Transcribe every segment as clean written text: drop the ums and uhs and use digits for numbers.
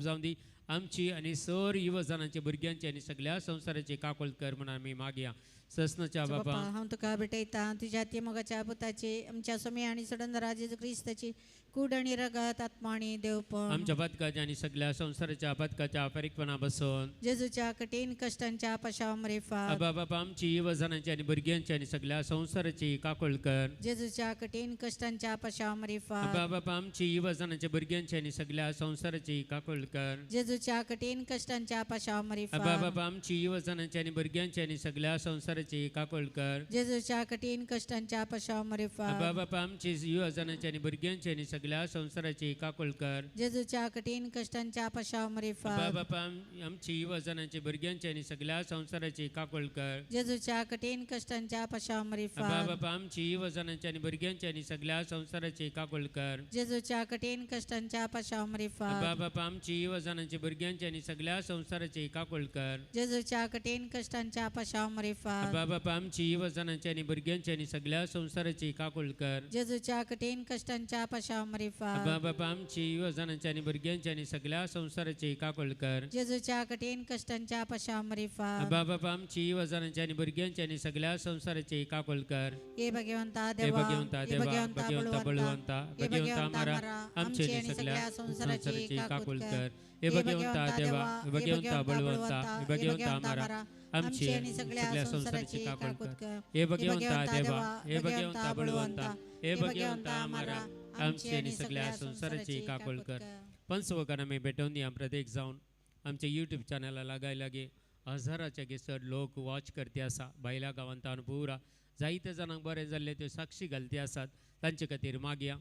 जाऊन दी आमची आणि सर युवजनांचे भुरग्यांची आणि सगळ्या संसाराची काकोल कर म्हणून आम्ही मागया ससनाच्या बापा हांव तुका भेटयता तुझ्या ती मोगाच्या पुताची आमच्या स्वामी आणि सडनरा जेजू क्रिस्ताची कूड आणि रगत आत्मा आणि देवपण आमच्या पदकाच्या आणि सगळ्या संसाराच्या पदकाच्या परिकपणा बसून जेजूच्या कठीण कष्टांच्या पशावमरेफा आबा बापा आमची युवजनांची आणि भुरग्यांची आणि सगळ्या संसाराची काकोल कर जेजूच्या कठीण कष्टांच्या पशावमरेफा आबा बापा आमची युवजनांच्या भुरग्यांची आणि सगळ्या संसाराची काकोल कर जेजूच्या कठीण कष्टांच्या पशावमरेफा आबा बापा आमची युवजनांची आणि भुरग्यांची आणि सगळ्या संसाराची काकोल कर जेजूच्या कठीण कष्टांच्या पशावमरेफा आबा बापा आमची युवजनांची आणि भुरग्यांची आणि सगळ्या संसाराची काकोल कर जेजूच्या कठीण कष्टांच्या पशावमरेफा आबा बापा आमची युवजनांची भुरग्यांची आणि सगळ्या संसाराची काकोल कर जेजूच्या कठीण कष्टांच्या पशावमरेफा आबा बापा आमची युवजनांची आणि भुरग्यांची आणि सगळ्या संसाराची काकोल कर जेजूच्या कठीण कष्टांच्या पशावमरेफा आबा बापा आमची युवजनांची भुरग्यांची आणि सगळ्या संसाराची काकोल कर जेजूच्या कठीण कष्टांच्या पशावमरेफा आबा बापा आमची युवजनांची आणि भुरग्यांची आणि सगळ्या संसाराची काकोल कर जेजूच्या कठीण कष्टांच्या पशावमरेफा आबा बापा आमची युवजनांची आणि भुरग्यांची आणि सगळ्या संसाराची काकोल कर जेजूच्या कठीण कष्टांच्या पशावमरेफा आबा बापा आमची युवजनांची आणि भुरग्यांची आणि सगळ्या संसाराची काकोल कर हे भगवंता हे देवा भगवंता हे देवा भगवंता भगवंता बळवंता हे भगवंता आम्हाला आमची आमची आणि सगळ्या संसाराची काकोल कर हे भगवंता देवा हे भगवंता बळवंता हे भगवंता आम्हाला आमची आणि सगळ्या संसाराची काकोल कर हे भगवंता देवा हे भगवंता बळवंता हे भगवंता आम्हाला आमची आणि सगळ्या संसाराची काकोल कर पंचवकांना मी भेटवून या प्रत्येक जाऊन आमच्या यूट्यूब चॅनलला लागायला लागे हजाराच्या गेसर लोक वॉच करते आसा भायल्या गांवांत पुरा जायते जाणांक बरें जाल्ले त्यो साक्षी घालते आसात तांचे खातीर मागया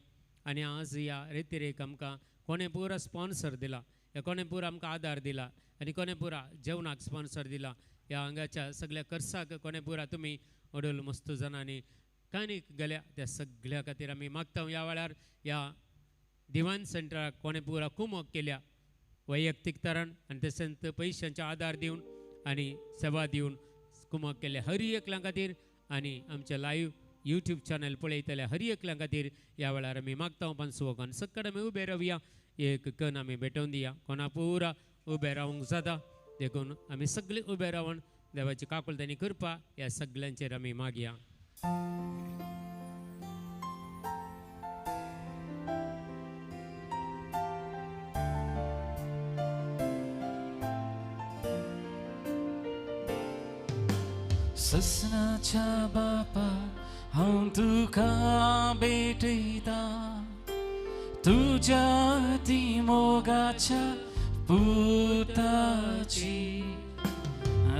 आनी आज ह्या रेतीरेक आमकां कोणें पुरा स्पॉन्सर दिला या कोणें पुरा आमकां आदार दिला आनी कोणें पुरा जेवणाक स्पॉन्सर दिला ह्या हांगाच्या सगळ्या खर्चाक कोणें पुरा तुमी अडोल मस्त जाणांनी कांय गेल्या त्या सगळ्या खातीर आमी मागता ह्या वेळार ह्या दिवान सेंटराक कोणें पुरा कुमक केल्या वैयक्तीक तरान आनी तशेंच पयशांचे आदार दिवन आनी सेवा दिवन कुमक केले हर एकल्या खातीर आनी आमचे लाईव्ह यूट्यूब चॅनल पळयतल्या हर एकल्या खातीर ह्या वेळार आमी मागता पंचवकान सक्कड आमी उबे रावया एक कण आमी भेटोवन दिया कोणा पुरा उबे रावंक जाता देखून आमी सगळे उबे रावन देवाची काकुळटाणी करपा ह्या सगळ्यांचेर आमी मागया ससनाच्या बापा हांव तुका भेटयता तुझ्या ती मोगाच्या पुताची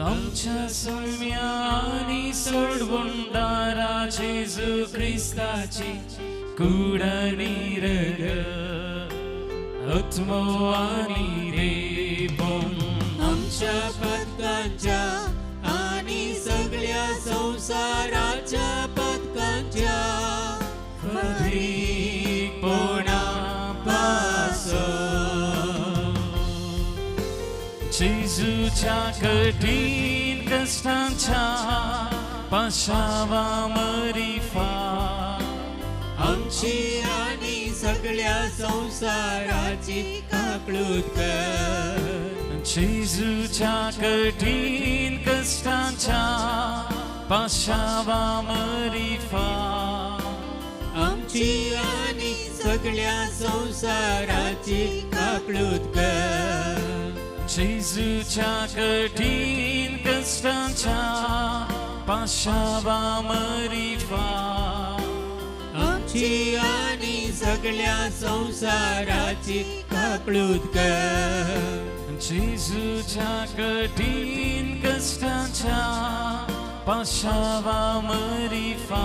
आमच्या सौम्या आनी सोडवणदारा जेजू क्रिस्ताची कूड आनी रगत आत्मो आनी देवपण आमच्या पदकांच्या आनी सगळ्या संसाराच्या पदकांच्या अधिकपणा जेजूच्या कठीण कष्टांच्या पाशावा मरिफा आमची आणि सगळ्या संसाराची काकळूत कर जेजूच्या कठीण कष्टांच्या पाशावा मरिफा आमची आणि सगळ्या संसाराची काकळूत कर जेजूच्या कठीण कष्टांच्या पाशावा मरिफा आमची आणि सगळ्या संसाराची काकळूत कर जेजूच्या कठीण कष्टांच्या पाशावा मरिफा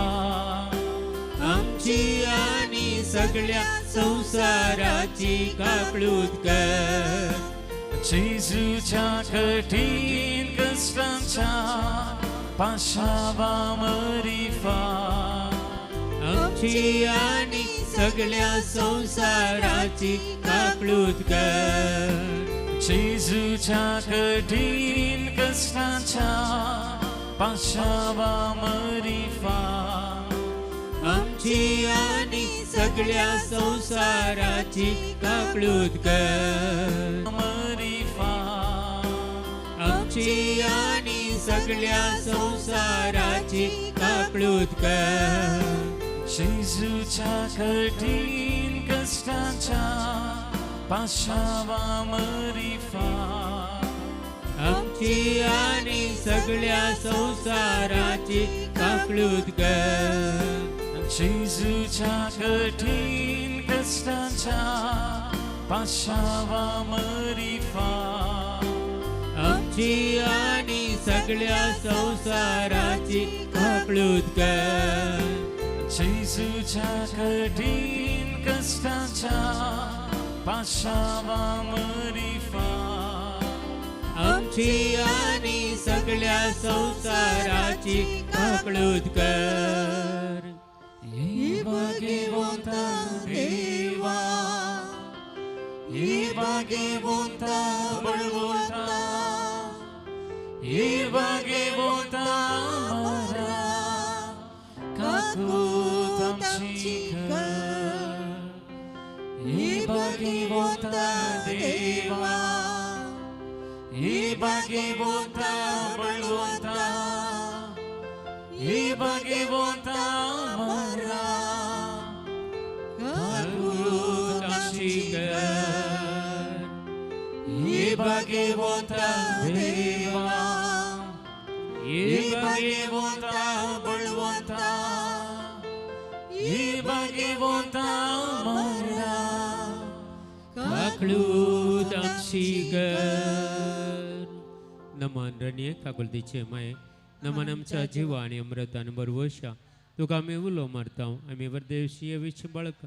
आमची आणि सगळ्या संसाराची काकळूत कर जेजूच्या कठीण कष्टांच्या पाशावा मरिफा आमची आणि सगळ्या संसाराची काकळूत कर जेजूच्या कठीण कष्टांच्या पाशावा मरिफा आमची आणि सगळ्या संसाराची काकळूत कर आमची आणि सगळ्या संसाराची काकळूत कर. जेजूच्या कठीण कष्टाच्या पाशावामरी फार. आमची आणि सगळ्या संसाराची काकळूत कर. जेजूच्या कठीण कष्टाच्या पाशावामरी फार. आमची आणि सगळ्या संसाराची काकळूत कर. जेजूच्या कठीण कष्टाच्या पाशावामरी फार. आमची आणि सगळ्या संसाराची काकळूत कर. 예바게본다 대와 예바게본다 벌본다 예바게본다 마라 가쿠담치가 예바게본다 대와 예바게본다 벌본다 예바게본다 마라 예바게본다 대와 예바게본다 벌본다 예바게본다 마라 काकळूत आमची कर. नमन रनिये काकुलतीचे माये नमन आमच्या जीव आणि अमृतान बरवशा तुका आम्ही उलो मारता आम्ही बरदेवशी विच बळक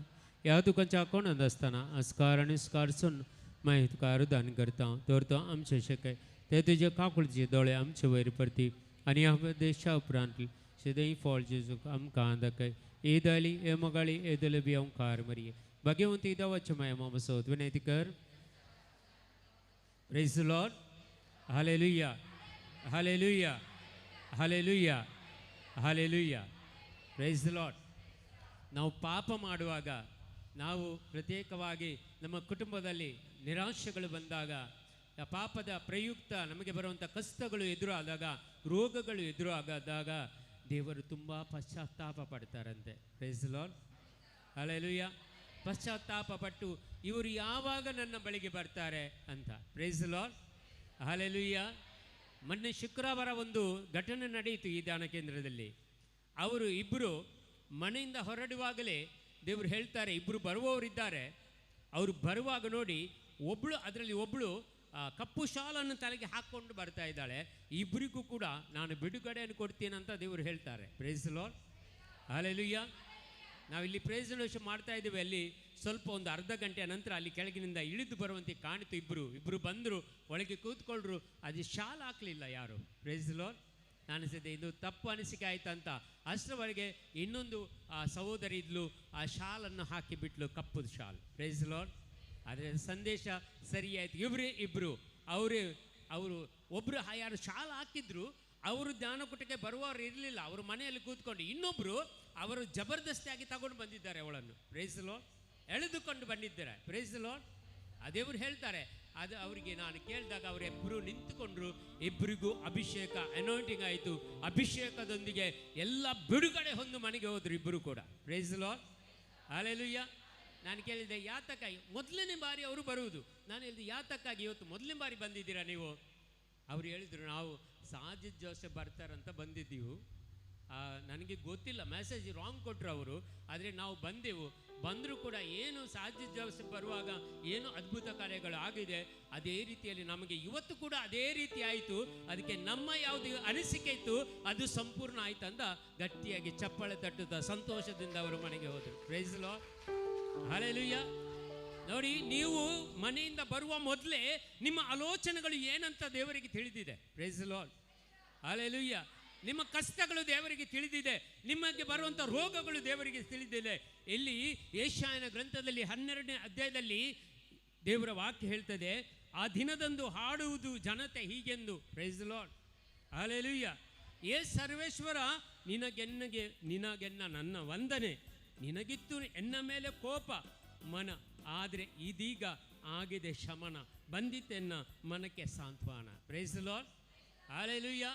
या तुकांच्या कोणात असताना अस्कार आणि स्कारसून माहीत तुका अरुदान करता तर तो आमचे शक्य ते तुझे काकुळचे दोळे आमचे वयर परती आणि ह्या देशा उपरांत शिदई फॉल जेजूक आमकां दाखय ईदली ए मगाळी एदले बी ओंकार मरिये भगवंती देवाच्या माया मामसोत विनंती कर. Praise the Lord. Hallelujah hallelujah hallelujah hallelujah. Praise the Lord. ನಾವು ಪಾಪ ಮಾಡುವಾಗ ನಾವು ಪ್ರತ್ಯೇಕವಾಗಿ ನಮ್ಮ ಕುಟುಂಬದಲ್ಲಿ ನಿರಾಶೆಗಳು ಬಂದಾಗ ಆ ಪಾಪದ ಪ್ರಯುಕ್ತ ನಮಗೆ ಬರುವಂಥ ಕಷ್ಟಗಳು ಎದುರಾದಾಗ ರೋಗಗಳು ಎದುರಾಗದಾಗ ದೇವರು ತುಂಬ ಪಶ್ಚಾತ್ತಾಪ ಪಡ್ತಾರಂತೆ. Praise the Lord. ಹಾಲೆಲುಯ್ಯ. ಪಶ್ಚಾತ್ತಾಪ ಪಟ್ಟು ಇವರು ಯಾವಾಗ ನನ್ನ ಬಳಿಗೆ ಬರ್ತಾರೆ ಅಂತ. Praise the Lord. ಹಾಲೆಲುಯ್ಯ. ಮೊನ್ನೆ ಶುಕ್ರವಾರ ಒಂದು ಘಟನೆ ನಡೆಯಿತು ಈ ಧ್ಯಾನ ಕೇಂದ್ರದಲ್ಲಿ. ಅವರು ಇಬ್ಬರು ಮನೆಯಿಂದ ಹೊರಡುವಾಗಲೇ ದೇವರು ಹೇಳ್ತಾರೆ, ಇಬ್ಬರು ಬರುವವರಿದ್ದಾರೆ, ಅವರು ಬರುವಾಗ ನೋಡಿ ಅದರಲ್ಲಿ ಒಬ್ಬಳು ಕಪ್ಪು ಶಾಲನ್ನು ತಲೆಗೆ ಹಾಕ್ಕೊಂಡು ಬರ್ತಾ ಇದ್ದಾಳೆ. ಇಬ್ಬರಿಗೂ ಕೂಡ ನಾನು ಬಿಡುಗಡೆಯನ್ನು ಕೊಡ್ತೀನಿ ಅಂತ ದೇವರು ಹೇಳ್ತಾರೆ. Price the Lord. ಹಾಲೆಲುಯ್ಯ. ನಾವಿಲ್ಲಿ ಪ್ರೈಸ್ ವರ್ಷ ಮಾಡ್ತಾ ಇದ್ದೀವಿ. ಅಲ್ಲಿ ಸ್ವಲ್ಪ ಒಂದು ಅರ್ಧ ಗಂಟೆಯ ನಂತರ ಅಲ್ಲಿ ಕೆಳಗಿನಿಂದ ಇಳಿದು ಬರುವಂತೆ ಕಾಣಿತು. ಇಬ್ಬರು ಬಂದರು, ಒಳಗೆ ಕೂತ್ಕೊಂಡ್ರು. ಅದು ಶಾಲ್ ಹಾಕಲಿಲ್ಲ ಯಾರು. Price the lord. ಅನಿಸಿದೆ ಇದು ತಪ್ಪು ಅನಿಸಿಕೆ ಆಯ್ತಂತ. ಅಷ್ಟರವರೆಗೆ ಇನ್ನೊಂದು ಸಹೋದರಿ ಇದ್ಲು, ಆ ಶಾಲನ್ನು ಹಾಕಿಬಿಟ್ಲು, ಕಪ್ಪು ಶಾಲ್. Price the lord. ಆದರೆ ಸಂದೇಶ ಸರಿ ಆಯಿತು. ಇಬ್ಬರು ಅವರು ಒಬ್ಬರು ಯಾರು ಶಾಲ್ ಹಾಕಿದ್ರು ಅವರು ಧ್ಯಾನಕೂಟಕ್ಕೆ ಬರುವವರು ಇರಲಿಲ್ಲ, ಅವರು ಮನೆಯಲ್ಲಿ ಕೂತ್ಕೊಂಡು. ಇನ್ನೊಬ್ಬರು ಅವರು ಜಬರ್ದಸ್ತಿಯಾಗಿ ತಗೊಂಡು ಬಂದಿದ್ದಾರೆ ಅವಳನ್ನು. Price the lord. ಎಳೆದುಕೊಂಡು ಬಂದಿದ್ದಾರೆ. Price the lord. ಅದೇವರು ಹೇಳ್ತಾರೆ, ಅದು ಅವರಿಗೆ ನಾನು ಕೇಳಿದಾಗ ಅವರಿಬ್ಬರು ನಿಂತುಕೊಂಡ್ರು. ಇಬ್ಬರಿಗೂ ಅಭಿಷೇಕ ಅನಾಯಿಂಟಿಂಗ್ ಆಯಿತು. ಅಭಿಷೇಕದೊಂದಿಗೆ ಎಲ್ಲ ಬಿಡುಗಡೆ ಹೊಂದು ಮನೆಗೆ ಹೋದ್ರು ಇಬ್ಬರು ಕೂಡ. Price the Lord. ಹಾಲೆಲುಯ್ಯ. ನಾನು ಕೇಳಿದೆ ಯಾತಕ್ಕಾಗಿ ಮೊದಲನೇ ಬಾರಿ ಅವರು ಬರುವುದು. ನಾನು ಹೇಳಿದೆ ಯಾತಕ್ಕಾಗಿ ಇವತ್ತು ಮೊದಲನೇ ಬಾರಿ ಬಂದಿದ್ದೀರಾ ನೀವು? ಅವರು ಹೇಳಿದರು, ನಾವು ಸಾಜಿದ್ ಜೋಸೆಫ್ ಬರ್ತಾರಂತ ಬಂದಿದ್ದೀವಿ. ನನಗೆ ಗೊತ್ತಿಲ್ಲ, ಮೆಸೇಜ್ ರಾಂಗ್ ಕೊಟ್ಟರು ಅವರು. ಆದರೆ ನಾವು ಬಂದರೂ ಕೂಡ ಏನು ಸಾಜಿದ್ ಜೋಸೆಫ್ ಬರುವಾಗ ಏನು ಅದ್ಭುತ ಕಾರ್ಯಗಳು ಆಗಿದೆ, ಅದೇ ರೀತಿಯಲ್ಲಿ ನಮಗೆ ಇವತ್ತು ಕೂಡ ಅದೇ ರೀತಿ ಆಯಿತು. ಅದಕ್ಕೆ ನಮ್ಮ ಯಾವುದು ಅನಿಸಿಕೆ ಇತ್ತು ಅದು ಸಂಪೂರ್ಣ ಆಯ್ತು ಅಂತ ಗಟ್ಟಿಯಾಗಿ ಚಪ್ಪಾಳೆ ತಟ್ಟುತ್ತಾ ಸಂತೋಷದಿಂದ ಅವರು ಮನೆಗೆ ಹೋದರು. Price the Lord. ಹಾಲೆಲುಯ್ಯ. ನೋಡಿ, ನೀವು ಮನೆಯಿಂದ ಬರುವ ಮೊದಲೇ ನಿಮ್ಮ ಆಲೋಚನೆಗಳು ಏನಂತ ದೇವರಿಗೆ ತಿಳಿದಿದೆ. Price the Lord. ಹಾಲೆಲುಯ್ಯ. ನಿಮ್ಮ ಕಷ್ಟಗಳು ದೇವರಿಗೆ ತಿಳಿದಿದೆ. ನಿಮಗೆ ಬರುವಂಥ ರೋಗಗಳು ದೇವರಿಗೆ ತಿಳಿದಿದೆ. ಇಲ್ಲಿ ಯೆಶಾಯನ ಗ್ರಂಥದಲ್ಲಿ 12ನೇ ಅಧ್ಯಾಯದಲ್ಲಿ ದೇವರ ವಾಕ್ಯ ಹೇಳ್ತದೆ, ಆ ದಿನದಂದು ಹಾಡುವುದು ಜನತೆ ಹೀಗೆಂದು. Price the Lord. ಹಾಲೆಲುಯ್ಯ. ಏ ಸರ್ವೇಶ್ವರ, ನಿನಗೆನ್ನ ನನ್ನ ವಂದನೆ. ನಿನಗಿತ್ತು ಎನ್ನ ಮೇಲೆ ಕೋಪ ಮನ, ಆದರೆ ಇದೀಗ ಆಗಿದೆ ಶಮನ. ಬಂದಿತ್ತೆನ್ನ ಮನಕ್ಕೆ ಸಾಂತ್ವನ. Price the lord. ಹಲ್ಲೆಲೂಯಾ.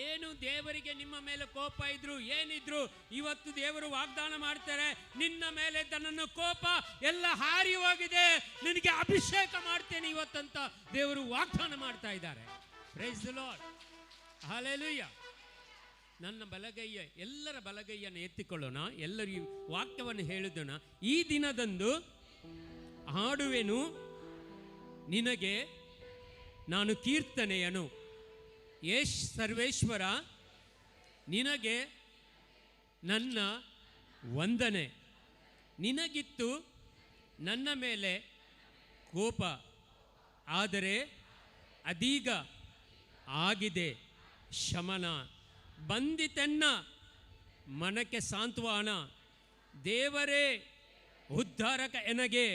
ಏನು ದೇವರಿಗೆ ನಿಮ್ಮ ಮೇಲೆ ಕೋಪ ಇದ್ರು ಏನಿದ್ರು, ಇವತ್ತು ದೇವರು ವಾಗ್ದಾನ ಮಾಡ್ತಾರೆ, ನಿನ್ನ ಮೇಲೆ ನನ್ನ ಕೋಪ ಎಲ್ಲ ಹಾರಿ ಹೋಗಿದೆ, ನಿನಗೆ ಅಭಿಷೇಕ ಮಾಡ್ತೇನೆ ಇವತ್ತಂತ ದೇವರು ವಾಗ್ದಾನ ಮಾಡ್ತಾ ಇದ್ದಾರೆ. Praise the Lord. ಹಲ್ಲೆಲೂಯಾ. ನನ್ನ ಬಲಗೈಯ ಎಲ್ಲರ ಬಲಗೈಯನ್ನು ಎತ್ತಿಕೊಳ್ಳೋಣ, ಎಲ್ಲರೂ ಈ ವಾಕ್ಯವನ್ನು ಹೇಳುದೋಣ. ಈ ದಿನದಂದು ಹಾಡುವೆನು ನಿನಗೆ ನಾನು ಕೀರ್ತನೆಯನು. ಸರ್ವೇಶ್ವರ ನಿನಗೆ ನನ್ನ ವಂದನೆ. ನಿನಗಿತ್ತು ನನ್ನ ಮೇಲೆ ಕೋಪ, ಆದರೆ ಅದೀಗ ಆಗಿದೆ ಶಮನ. ಬಂದಿತೆನ್ನ ಮನಕ್ಕೆ ಸಾಂತ್ವನ, ದೇವರೇ ಉದ್ಧಾರಕ ಎನಗೆ,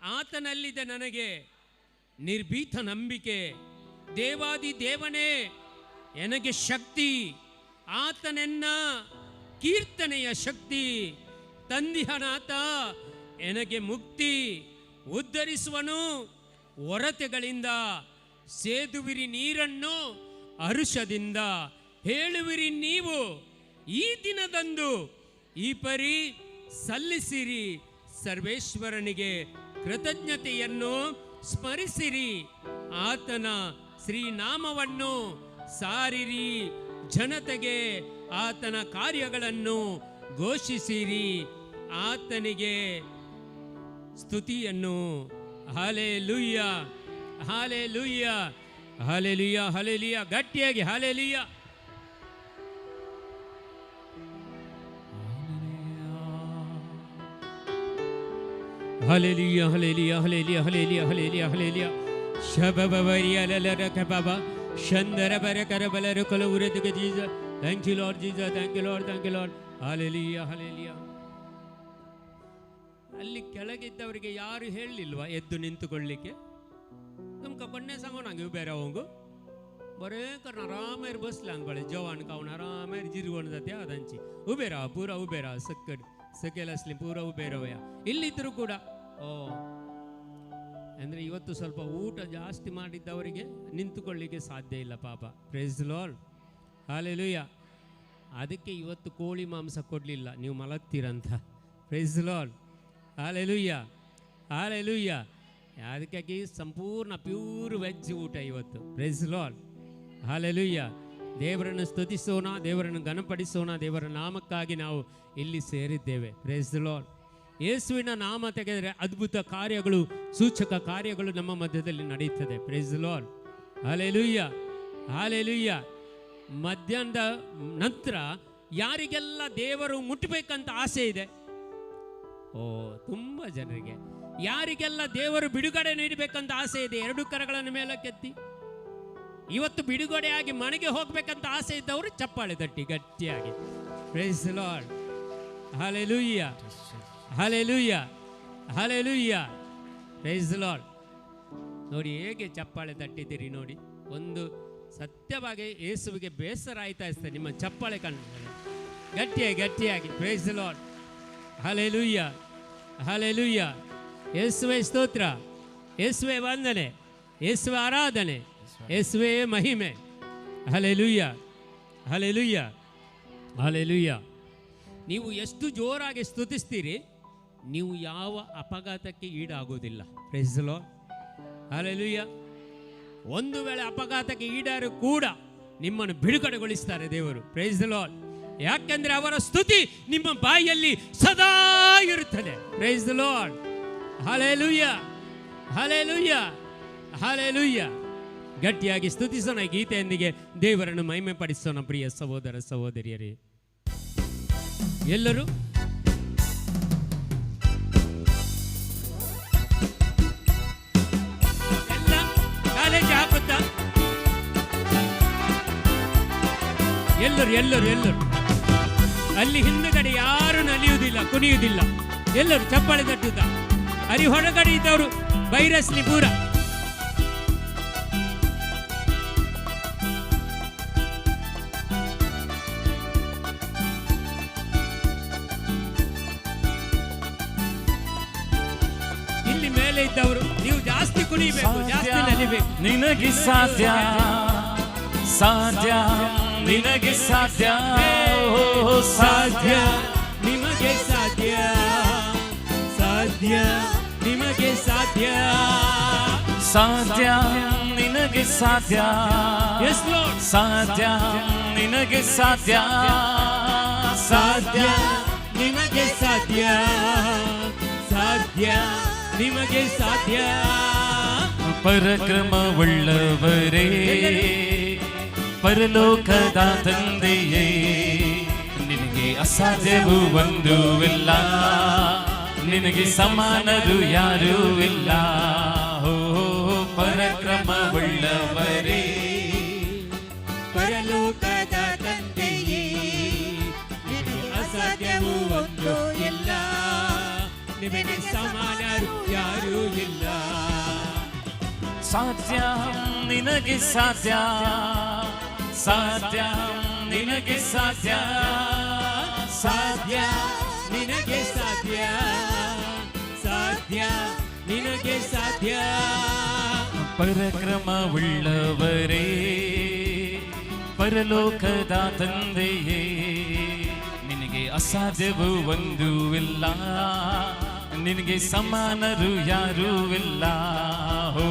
ಆತನಲ್ಲಿದೆ ನನಗೆ ನಿರ್ಭೀತ ನಂಬಿಕೆ. ದೇವಾದಿ ದೇವನೇ ಎನಗೆ ಶಕ್ತಿ, ಆತನೆನ್ನ ಕೀರ್ತನೆಯ ಶಕ್ತಿ. ತಂದಿಹನಾತ ಎನಗೆ ಮುಕ್ತಿ, ಉದ್ಧರಿಸುವನು ಹೊರತೆಗಳಿಂದ. ಸೇದುವಿರಿ ನೀರನ್ನು ಹರುಷದಿಂದ, ಹೇಳುವಿರಿ ನೀವು ಈ ದಿನದಂದು ಈ ಪರಿ ಸಲ್ಲಿಸಿರಿ. ಸರ್ವೇಶ್ವರನಿಗೆ ಕೃತಜ್ಞತೆಯನ್ನು ಸ್ಮರಿಸಿರಿ, ಆತನ ಶ್ರೀನಾಮವನ್ನು ಸಾರಿರಿ. ಜನತೆಗೆ ಆತನ ಕಾರ್ಯಗಳನ್ನು ಘೋಷಿಸಿರಿ, ಆತನಿಗೆ ಸ್ತುತಿಯನ್ನು. Hallelujah, hallelujah, hallelujah, hallelujah. ಗಟ್ಟಿಯಾಗಿ hallelujah. Hallelujah, hallelujah, hallelujah, hallelujah, hallelujah, hallelujah. ಶಬಬವರಿಯಲಲರ ಕಬಬ ಶಂದರ ಬರಕರ ಬಲರ ಕೊಲ ಉರದುಗೆ Jesus. Thank you Lord Jesus, thank you Lord, thank you Lord. Hallelujah, hallelujah. ಅಲ್ಲಿ ಕೆಳಗಿದ್ದವರಿಗೆ ಯಾರು ಹೇಳಲಿಲ್ವಾ ಎದ್ದು ನಿಂತುಕೊಳ್ಳಿಕ್ಕೆ? ನಮ್ಗೆ ಕೊನ್ನೆ ಸಂಗೋಣಂಗೆ ಉಬೇರ ಹೋಗು ಬರೇ ಕರ್ನ ಆರಾಮೇರು ಬಸ್ಲ ಅಂದ್ಕೊಳ್ಳಿ ಜವಾನ್ ಕಾವಣ ಆರಾಮೇರು ಜಿರುಗೊಂಡತೆ ಅದಂಚಿ ಉಬೇರ ಪೂರ ಉಬೇರ ಸಕ್ಕಡ್ ಸಕೆಲಸ್ಲಿ ಪೂರ ಉಬೇರವಯ ಇಲ್ಲಿದ್ರು ಕೂಡ. ಓ ಅಂದರೆ ಇವತ್ತು ಸ್ವಲ್ಪ ಊಟ ಜಾಸ್ತಿ ಮಾಡಿದ್ದವರಿಗೆ ನಿಂತುಕೊಳ್ಳಿಕ್ಕೆ ಸಾಧ್ಯ ಇಲ್ಲ ಪಾಪ. Praise the Lord. ಹಲ್ಲೆಲೂಯಾ. ಅದಕ್ಕೆ ಇವತ್ತು ಕೋಳಿ ಮಾಂಸ ಕೊಡಲಿಲ್ಲ, ನೀವು ಮಲಗ್ತೀರಂತ. Praise the Lord. Hallelujah, hallelujah. ಅದಕ್ಕಾಗಿ ಸಂಪೂರ್ಣ ಪ್ಯೂರ್ ವೆಜ್ ಊಟ ಇವತ್ತು. Praise the Lord. ಹಲ್ಲೆಲೂಯಾ. ದೇವರನ್ನು ಸ್ತುತಿಸೋಣ, ದೇವರನ್ನು ಘನಪಡಿಸೋಣ. ದೇವರ ನಾಮಕ್ಕಾಗಿ ನಾವು ಇಲ್ಲಿ ಸೇರಿದ್ದೇವೆ. Price the lord. ಯೇಸುವಿನ ನಾಮ ತೆಗೆದರೆ ಅದ್ಭುತ ಕಾರ್ಯಗಳು, ಸೂಚಕ ಕಾರ್ಯಗಳು ನಮ್ಮ ಮಧ್ಯದಲ್ಲಿ ನಡೆಯುತ್ತದೆ. Praise the Lord. Hallelujah, hallelujah. ಮಧ್ಯಾಹ್ನದ ನಂತರ ಯಾರಿಗೆಲ್ಲ ದೇವರು ಮುಟ್ಟಬೇಕಂತ ಆಸೆ ಇದೆ? ಓ, ತುಂಬ ಜನರಿಗೆ. ಯಾರಿಗೆಲ್ಲ ದೇವರು ಬಿಡುಗಡೆ ನೀಡಬೇಕಂತ ಆಸೆ ಇದೆ? ಎರಡು ಕರಗಳನ್ನು ಮೇಲಕ್ಕೆತ್ತಿ. ಇವತ್ತು ಬಿಡುಗಡೆಯಾಗಿ ಮನೆಗೆ ಹೋಗ್ಬೇಕಂತ ಆಸೆ ಇದ್ದವರು ಚಪ್ಪಾಳೆ ತಟ್ಟಿ ಗಟ್ಟಿಯಾಗಿ. Praise the Lord. Hallelujah, hallelujah, hallelujah. Praise the Lord. ನೋಡಿ ಹೇಗೆ ಚಪ್ಪಾಳೆ ತಟ್ಟಿದ್ದೀರಿ ನೋಡಿ. ಒಂದು ಸತ್ಯವಾಗಿ ಯೇಸುವಿಗೆ ಬೇಸರ ಆಯ್ತಾ ಇರ್ತದೆ ನಿಮ್ಮ ಚಪ್ಪಾಳೆ ಕಂಡು. ಗಟ್ಟಿಯಾಗಿ ಗಟ್ಟಿಯಾಗಿ. Praise the Lord. Hallelujah, hallelujah. ಯೇಸುವೇ ಸ್ತೋತ್ರ, ಯೇಸುವೇ ವಂದನೆ, ಯೇಸುವೇ ಆರಾಧನೆ, ಯೇಸುವೇ ಮಹಿಮೆ. Hallelujah, hallelujah, hallelujah. ನೀವು ಎಷ್ಟು ಜೋರಾಗಿ ಸ್ತುತಿಸ್ತೀರಿ, ನೀವು ಯಾವ ಅಪಘಾತಕ್ಕೆ ಈಡಾಗೋದಿಲ್ಲ. Praise the Lord. ಹಲ್ಲೆಲೂಯಾ. ಒಂದು ವೇಳೆ ಅಪಘಾತಕ್ಕೆ ಈಡಾರು ಕೂಡ ನಿಮ್ಮನ್ನು ಬಿಡುಗಡೆಗೊಳಿಸ್ತಾರೆ ದೇವರು. Praise the Lord. ಯಾಕೆಂದ್ರೆ ಅವರ ಸ್ತುತಿ ನಿಮ್ಮ ಬಾಯಿಯಲ್ಲಿ ಸದಾ ಇರುತ್ತದೆ. Praise the Lord. Hallelujah, hallelujah, hallelujah. ಗಟ್ಟಿಯಾಗಿ ಸ್ತುತಿಸೋಣ. ಗೀತೆಯೊಂದಿಗೆ ದೇವರನ್ನು ಮಹಿಮೆ ಪಡಿಸೋಣ. ಪ್ರಿಯ ಸಹೋದರ ಸಹೋದರಿಯರೇ, ಎಲ್ಲರೂ ಎಲ್ಲ ಕಾಲೇಜ್ ಹಾಕುತ್ತಾ ಎಲ್ಲರೂ ಎಲ್ಲರೂ ಎಲ್ಲರೂ ಅಲ್ಲಿ ಹಿಂದುಗಡೆ ಯಾರು ನಲಿಯುವುದಿಲ್ಲ, ಕುಣಿಯುವುದಿಲ್ಲ. ಎಲ್ಲರೂ ಚಪ್ಪಾಳೆ ತಟ್ಟುತ್ತಾ. ಅಲ್ಲಿ ಹೊರಗಡೆ ಇದ್ದವರು ವೈರಸ್ಲಿ ಪೂರ. ಇಲ್ಲಿ ಮೇಲೆ ಇದ್ದವರು ನೀವು ಜಾಸ್ತಿ ಕುಣಿಬೇಕು, ಜಾಸ್ತಿ ನಲಿಬೇಕು. ನಿನಗೆ ಸಾಧ್ಯ ಸಾಧ್ಯ ನಿನಗೆ ಸಾಧ್ಯ ಓ ಸಾಧ್ಯ ನಿಮಗೆ ಸಾಧ್ಯ, ಸಾಧ್ಯ ನಿಮಗೆ ಸಾಧ್ಯ, ಸಾಧ್ಯ ನಿನಗೆ ಸಾಧ್ಯ ಎಸ್ ಲಾರ್ಡ್, ಸಾಧ್ಯ ನಿನಗೆ ಸಾಧ್ಯ ಸಾಧ್ಯ ನಿಮಗೆ ಸಾಧ್ಯ, ಸಾಧ್ಯ ನಿಮಗೆ ಸಾಧ್ಯ. ಪರಾಕ್ರಮವುಳ್ಳವರೇ ಪರಲೋಕದ ತಂದೆಯೇ, ನಿನಗೆ ಅಸಾಧ್ಯವೂ ಒಂದೂ ಇಲ್ಲ, ನಿನಗೆ ಸಮಾನರು ಯಾರೂ ಇಲ್ಲ. ಓ ಪರಾಕ್ರಮವುಳ್ಳವರೇ ಪರಲೋಕದ ತಂದೆಯೇ, ನಿನಗೆ ಅಸಾಧ್ಯವೂ ಒಂದು ಇಲ್ಲ, ನಿಮಗೆ ಸಮಾನರು ಯಾರೂ ಇಲ್ಲ. ಸಾಧ್ಯ ನಿನಗೆ ಸಾಧ್ಯ, ಸಾಧ್ಯ ನಿನಗೆ ಸಾಧ್ಯ, ಸಾಧ್ಯ ನಿನಗೆ ಸಾಧ್ಯ, ಸಾಧ್ಯ ನಿನಗೆ ಸಾಧ್ಯ. ಪರಾಕ್ರಮವುಳ್ಳವರೇ ಪರಲೋಕದ ತಂದೆಯೇ, ನಿನಗೆ ಅಸಾಧ್ಯವೂ ಒಂದೂ ಇಲ್ಲ, ನಿನಗೆ ಸಮಾನರು ಯಾರೂ ಇಲ್ಲ. ಹೋ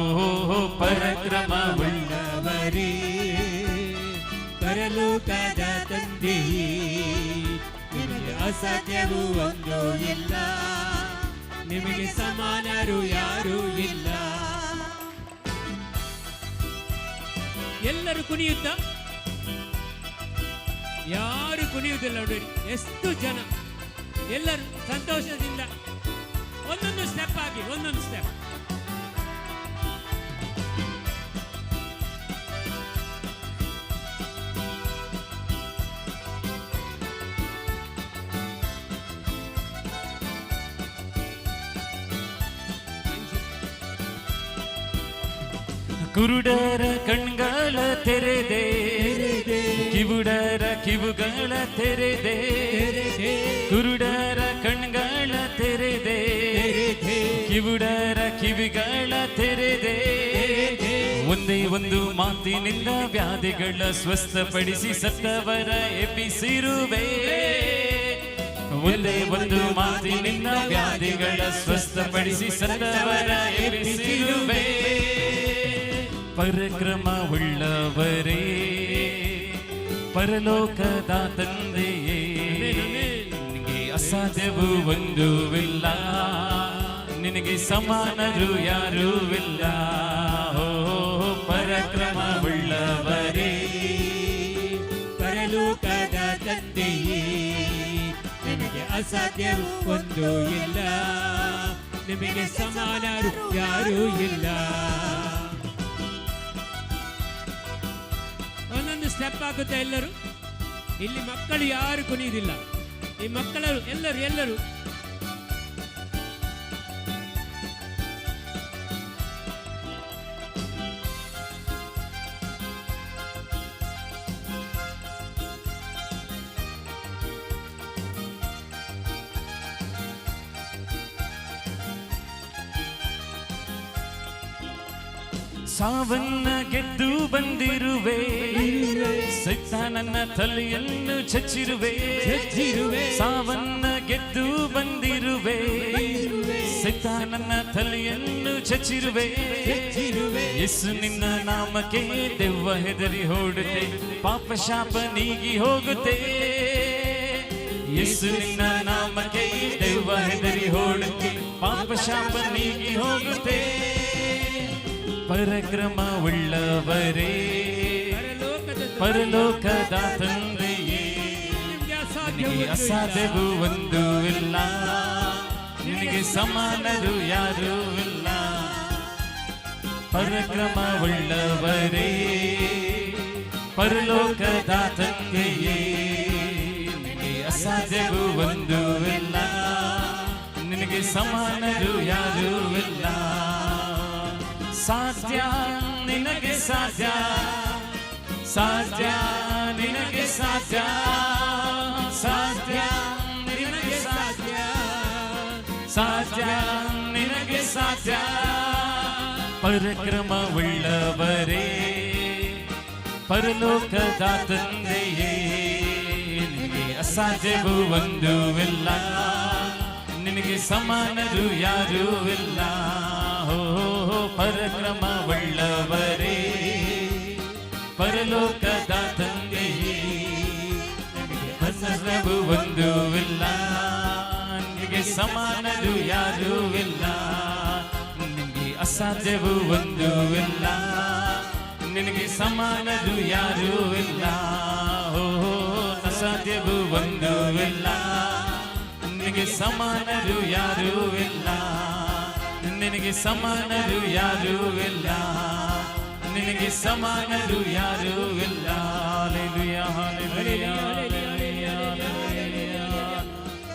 ಪರಾಕ್ರಮವುಳ್ಳವರೇ ಪರಲೋಕದ ತಂದೆಯೇ, ನಿಮಗೆ ಅಸಾಧ್ಯವೂ ಒಂದು ಇಲ್ಲ, ನಿಮಗೆ ಸಮಾನರು ಯಾರೂ ಇಲ್ಲ. ಎಲ್ಲರೂ ಕುಣಿಯುತ್ತ, ಯಾರು ಕುಣಿಯುವುದಿಲ್ಲ ನೋಡಿ, ಎಷ್ಟು ಜನ ಎಲ್ಲರೂ ಸಂತೋಷದಿಂದ ಒಂದೊಂದು ಸ್ಟೆಪ್ ಆಗಿ, ಒಂದೊಂದು ಸ್ಟೆಪ್. ಕುರುಡರ ಕಣ್ಗಳ ತೆರೆದೆ, ಕಿವುಡರ ಕಿವುಗಳ ತೆರೆದೆ, ಕುರುಡರ ಕಣ್ಗಳ ತೆರೆದೆ, ಕಿವುಡರ ಕಿವಿಗಳ ತೆರೆದೆ. ಒಂದೇ ಒಂದು ಮಾತಿನಿಂದ ವ್ಯಾಧಿಗಳ ಸ್ವಸ್ಥಪಡಿಸಿ ಸತ್ತವರ ಎಬ್ಬಿಸಿರುವೆ. ಒಂದೇ ಒಂದು ಮಾತಿನಿಂದ ವ್ಯಾಧಿಗಳ ಸ್ವಸ್ಥಪಡಿಸಿ ಸತ್ತವರ ಎಬ್ಬಿಸಿರುವೆ. ಪರಾಕ್ರಮವುಳ್ಳವರೇ ಪರಲೋಕದ ತಂದೆಯೇ, ನಿನಗೆ ಅಸಾಧ್ಯವೂ ಒಂದೂ ಇಲ್ಲ, ನಿನಗೆ ಸಮಾನರು ಯಾರೂ ಇಲ್ಲ. ಓ ಪರಾಕ್ರಮವುಳ್ಳವರೇ ಪರಲೋಕದ ತಂದೆಯೇ, ನಿನಗೆ ಅಸಾಧ್ಯವೂ ಒಂದೂ ಇಲ್ಲ, ನಿಮಗೆ ಸಮಾನರು ಯಾರೂ ಇಲ್ಲ. ಒಂದೊಂದು ಸ್ಟೆಪ್ ಆಗುತ್ತೆ ಎಲ್ಲರೂ. ಇಲ್ಲಿ ಮಕ್ಕಳು ಯಾರು ಕುಣಿಯುವುದಿಲ್ಲ, ಈ ಮಕ್ಕಳು ಎಲ್ಲರೂ ಸಾವನ್ನ ಗೆದ್ದು ಬಂದಿರುವೆ, ಸೈತಾನನ ತಲೆಯನ್ನು ಚಚ್ಚಿರುವೆ. ಸಾವನ್ನ ಗೆದ್ದು ಬಂದಿರುವೆ, ಸೈತಾನನ ತಲೆಯನ್ನು ಚಚ್ಚಿರುವೆ. ಯೇಸು ನಿನ್ನ ನಾಮಕ್ಕೆ ದೆವ್ವ ಹೆದರಿ ಓಡುತ್ತೆ, ಪಾಪ ಶಾಪ ನೀಗಿ ಹೋಗುತ್ತೆ. ಯೇಸು ನಿನ್ನ ನಾಮಕ್ಕೆ ದೆವ್ವ ಹೆದರಿ ಓಡುತ್ತೆ, ಪಾಪ ಶಾಪ ನೀಗಿ ಹೋಗುತ್ತೆ. ಪರಾಕ್ರಮವುಳ್ಳವರೇ ಪರಲೋಕದ ತಂದೆಯೇ, ನಿನಗೆ ಅಸಾಧ್ಯವೂ ಒಂದೂ ಇಲ್ಲ, ನಿನಗೆ ಸಮಾನರು ಯಾರೂ ಇಲ್ಲ. ಪರಾಕ್ರಮವುಳ್ಳವರೇ ಪರಲೋಕದ ತಂದೆಯೇ, ನಿನಗೆ ಅಸಾಧ್ಯವೂ ಒಂದೂ ಇಲ್ಲ, ನಿನಗೆ ಸಮಾನರು ಯಾರೂ ಇಲ್ಲ. ಸಾಧ್ಯ ನಿನಗೆ ಸಾಧ್ಯ, ಸಾಧ್ಯ ನಿನಗೆ ಸಾಧ್ಯ, ಸಾಧ್ಯ ನಿನಗೆ ಸಾಧ್ಯ, ಸಾಧ್ಯ ನಿನಗೆ ಸಾಧ್ಯ. ಪರಾಕ್ರಮವುಳ್ಳವರೇ ಪರಲೋಕದ ತಂದೆಯೇ, ನಿನಗೆ ಅಸಾಧ್ಯವೂ ಒಂದೂ ಇಲ್ಲ, ನಿನಗೆ ಸಮಾನರು ಯಾರೂ ಇಲ್ಲ. ಹೋ ಪರಕ್ರಮವುಳ್ಳವರೇ, ಪರಲೋಕದ ತಂದೆಯೇ, ನಿನಗೆ ಅಸಾಧ್ಯವೂ ಒಂದೂ ಇಲ್ಲ, ನಿನಗೆ ಸಮಾನರು ಯಾರೂ ಇಲ್ಲ, ನಿನಗೆ ಅಸಾಧ್ಯವೂ ಒಂದೂ ಇಲ್ಲ, ನಿನಗೆ ಸಮಾನರು ಯಾರೂ ಇಲ್ಲ. ಓ ಅಸಾಧ್ಯವೂ ಒಂದೂ ಇಲ್ಲ, ನಿನಗೆ ಸಮಾನರು ಯಾರೂ ಇಲ್ಲ, ನಿನಗೆ ಸಮಾನರು ಯಾರೂ ಇಲ್ಲ, ನಿನಗೆ ಸಮಾನರು ಯಾರೂ ಇಲ್ಲ. Hallelujah hallelujah hallelujah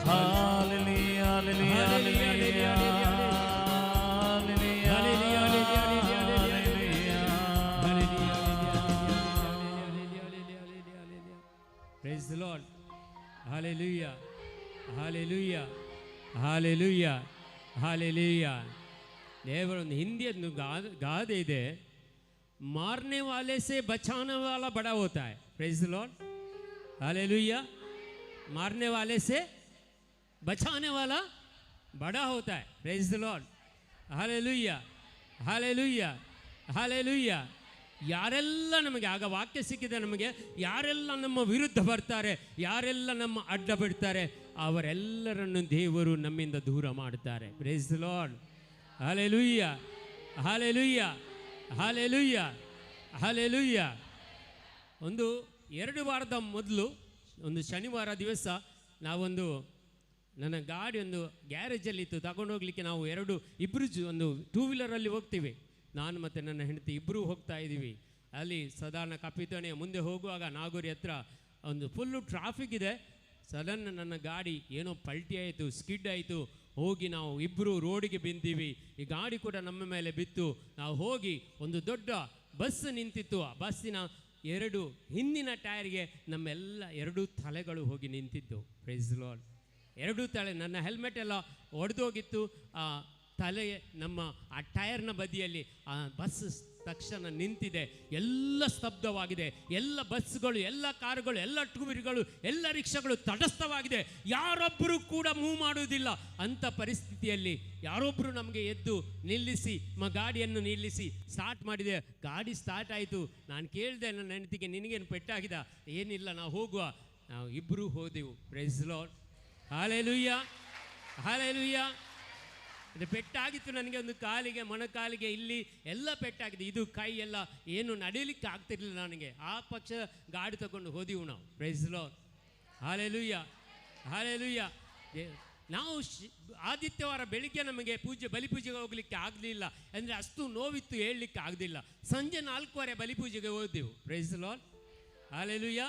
hallelujah hallelujah Praise the Lord. Hallelujah. Hallelujah. Hallelujah. Hallelujah. ದೇವರೊಂದು ಹಿಂದಿಯೊಂದು ಗಾದೆ ಇದೆ, ಮಾರನೆ ವಾಲೆ ಸೆ ಬಚಾನೆ ವಾला बड़ा होता है. Praise the Lord. Hallelujah. मारने वाले से बचाने वाला बड़ा होता है. Praise the Lord. Hallelujah. Hallelujah. Hallelujah. ಯಾರೆಲ್ಲ ನಮಗೆ ಆಗ ವಾಕ್ಯ ಸಿಕ್ಕಿದೆ, ನಮಗೆ ಯಾರೆಲ್ಲ ನಮ್ಮ ವಿರುದ್ಧ ಬರ್ತಾರೆ, ಯಾರೆಲ್ಲ ನಮ್ಮ ಅಡ್ಡ ಬಿಡ್ತಾರೆ, ಅವರೆಲ್ಲರನ್ನು ದೇವರು ನಮ್ಮಿಂದ ದೂರ ಮಾಡ್ತಾರೆ. Praise the Lord. Hallelujah hallelujah hallelujah hallelujah. ಒಂದು 2 ವಾರದ ಮೊದಲು ಒಂದು ಶನಿವಾರ ದಿವಸ ನಾವೊಂದು ನನ್ನ ಗಾಡಿ ಒಂದು ಗ್ಯಾರೇಜಲ್ಲಿತ್ತು, ತಗೊಂಡೋಗ್ಲಿಕ್ಕೆ ನಾವು ಇಬ್ಬರು ಒಂದು 2 ವೀಲರಲ್ಲಿ ಹೋಗ್ತೀವಿ. ನಾನು ಮತ್ತು ನನ್ನ ಹೆಂಡತಿ ಇಬ್ಬರೂ ಹೋಗ್ತಾ ಇದ್ದೀವಿ. ಅಲ್ಲಿ ಸಾಧಾರಣ ಕಪಿತೋಣೆಯ ಮುಂದೆ ಹೋಗುವಾಗ ನಾಗೂರಿ ಹತ್ರ ಒಂದು ಫುಲ್ಲು ಟ್ರಾಫಿಕ್ ಇದೆ. ಸಡನ್ ನನ್ನ ಗಾಡಿ ಏನೋ ಪಲ್ಟಿ ಆಯಿತು, ಸ್ಕಿಡ್ ಆಯಿತು. ಹೋಗಿ ನಾವು ಇಬ್ಬರು ರೋಡಿಗೆ ಬಿದ್ದೀವಿ. ಈ ಗಾಡಿ ಕೂಡ ನಮ್ಮ ಮೇಲೆ ಬಿತ್ತು. ನಾವು ಹೋಗಿ ಒಂದು ದೊಡ್ಡ ಬಸ್ ನಿಂತಿತ್ತು. ಆ ಬಸ್ಸಿನ 2 ಹಿಂದಿನ ಟೈರ್ಗೆ ನಮ್ಮೆಲ್ಲ 2 ತಲೆಗಳು ಹೋಗಿ ನಿಂತಿದ್ದು. Price the lord. 2 ತಲೆ, ನನ್ನ ಹೆಲ್ಮೆಟ್ ಎಲ್ಲ ಒಡೆದೋಗಿತ್ತು. ಆ ತಲೆ ನಮ್ಮ ಆ ಟೈರ್ನ ಬದಿಯಲ್ಲಿ ಆ ಬಸ್ ತಕ್ಷಣ ನಿಂತಿದೆ. ಎಲ್ಲ ಸ್ತಬ್ಧವಾಗಿದೆ. ಎಲ್ಲ ಬಸ್ಗಳು, ಎಲ್ಲ ಕಾರುಗಳು, ಎಲ್ಲ ಟೂ ವೀಲರ್ಗಳು, ಎಲ್ಲ ರಿಕ್ಷಾಗಳು ತಟಸ್ಥವಾಗಿದೆ. ಯಾರೊಬ್ಬರು ಕೂಡ ಮೂವ್ ಮಾಡುವುದಿಲ್ಲ. ಅಂಥ ಪರಿಸ್ಥಿತಿಯಲ್ಲಿ ಯಾರೊಬ್ಬರು ನಮಗೆ ಎದ್ದು ನಿಲ್ಲಿಸಿ ಗಾಡಿಯನ್ನು ನಿಲ್ಲಿಸಿ ಸ್ಟಾರ್ಟ್ ಮಾಡಿದೆ. ಗಾಡಿ ಸ್ಟಾರ್ಟ್ ಆಯಿತು. ನಾನು ಕೇಳಿದೆ ನನ್ನ ಹೆಂಡತಿಗೆ, ನಿನಗೇನು ಪೆಟ್ಟಾಗಿದ? ಏನಿಲ್ಲ, ನಾವು ಹೋಗುವ. ನಾವು ಇಬ್ಬರೂ ಹೋದೆವು. Praise the Lord. Hallelujah hallelujah. ಅದು ಪೆಟ್ಟಾಗಿತ್ತು ನನಗೆ, ಒಂದು ಕಾಲಿಗೆ, ಮೊಣಕಾಲಿಗೆ, ಇಲ್ಲಿ ಎಲ್ಲ ಪೆಟ್ಟಾಗಿದೆ. ಇದು ಕೈ ಎಲ್ಲ ಏನು ನಡೆಯಲಿಕ್ಕೆ ಆಗ್ತಿರ್ಲಿಲ್ಲ ನನಗೆ. ಆ ಪಕ್ಷ ಗಾಡಿ ತಗೊಂಡು ಹೋದೆವು ನಾವು. Praise the Lord. Hallelujah hallelujah. ನಾವು ಆದಿತ್ಯವಾರ ಬೆಳಿಗ್ಗೆ ನಮಗೆ ಬಲಿಪೂಜೆಗೆ ಹೋಗಲಿಕ್ಕೆ ಆಗಲಿಲ್ಲ. ಅಂದರೆ ಅಷ್ಟು ನೋವಿತ್ತು, ಹೇಳಲಿಕ್ಕೆ ಆಗಲಿಲ್ಲ. ಸಂಜೆ 4:15 ಬಲಿಪೂಜೆಗೆ ಹೋದೆವು. Praise the Lord. Hallelujah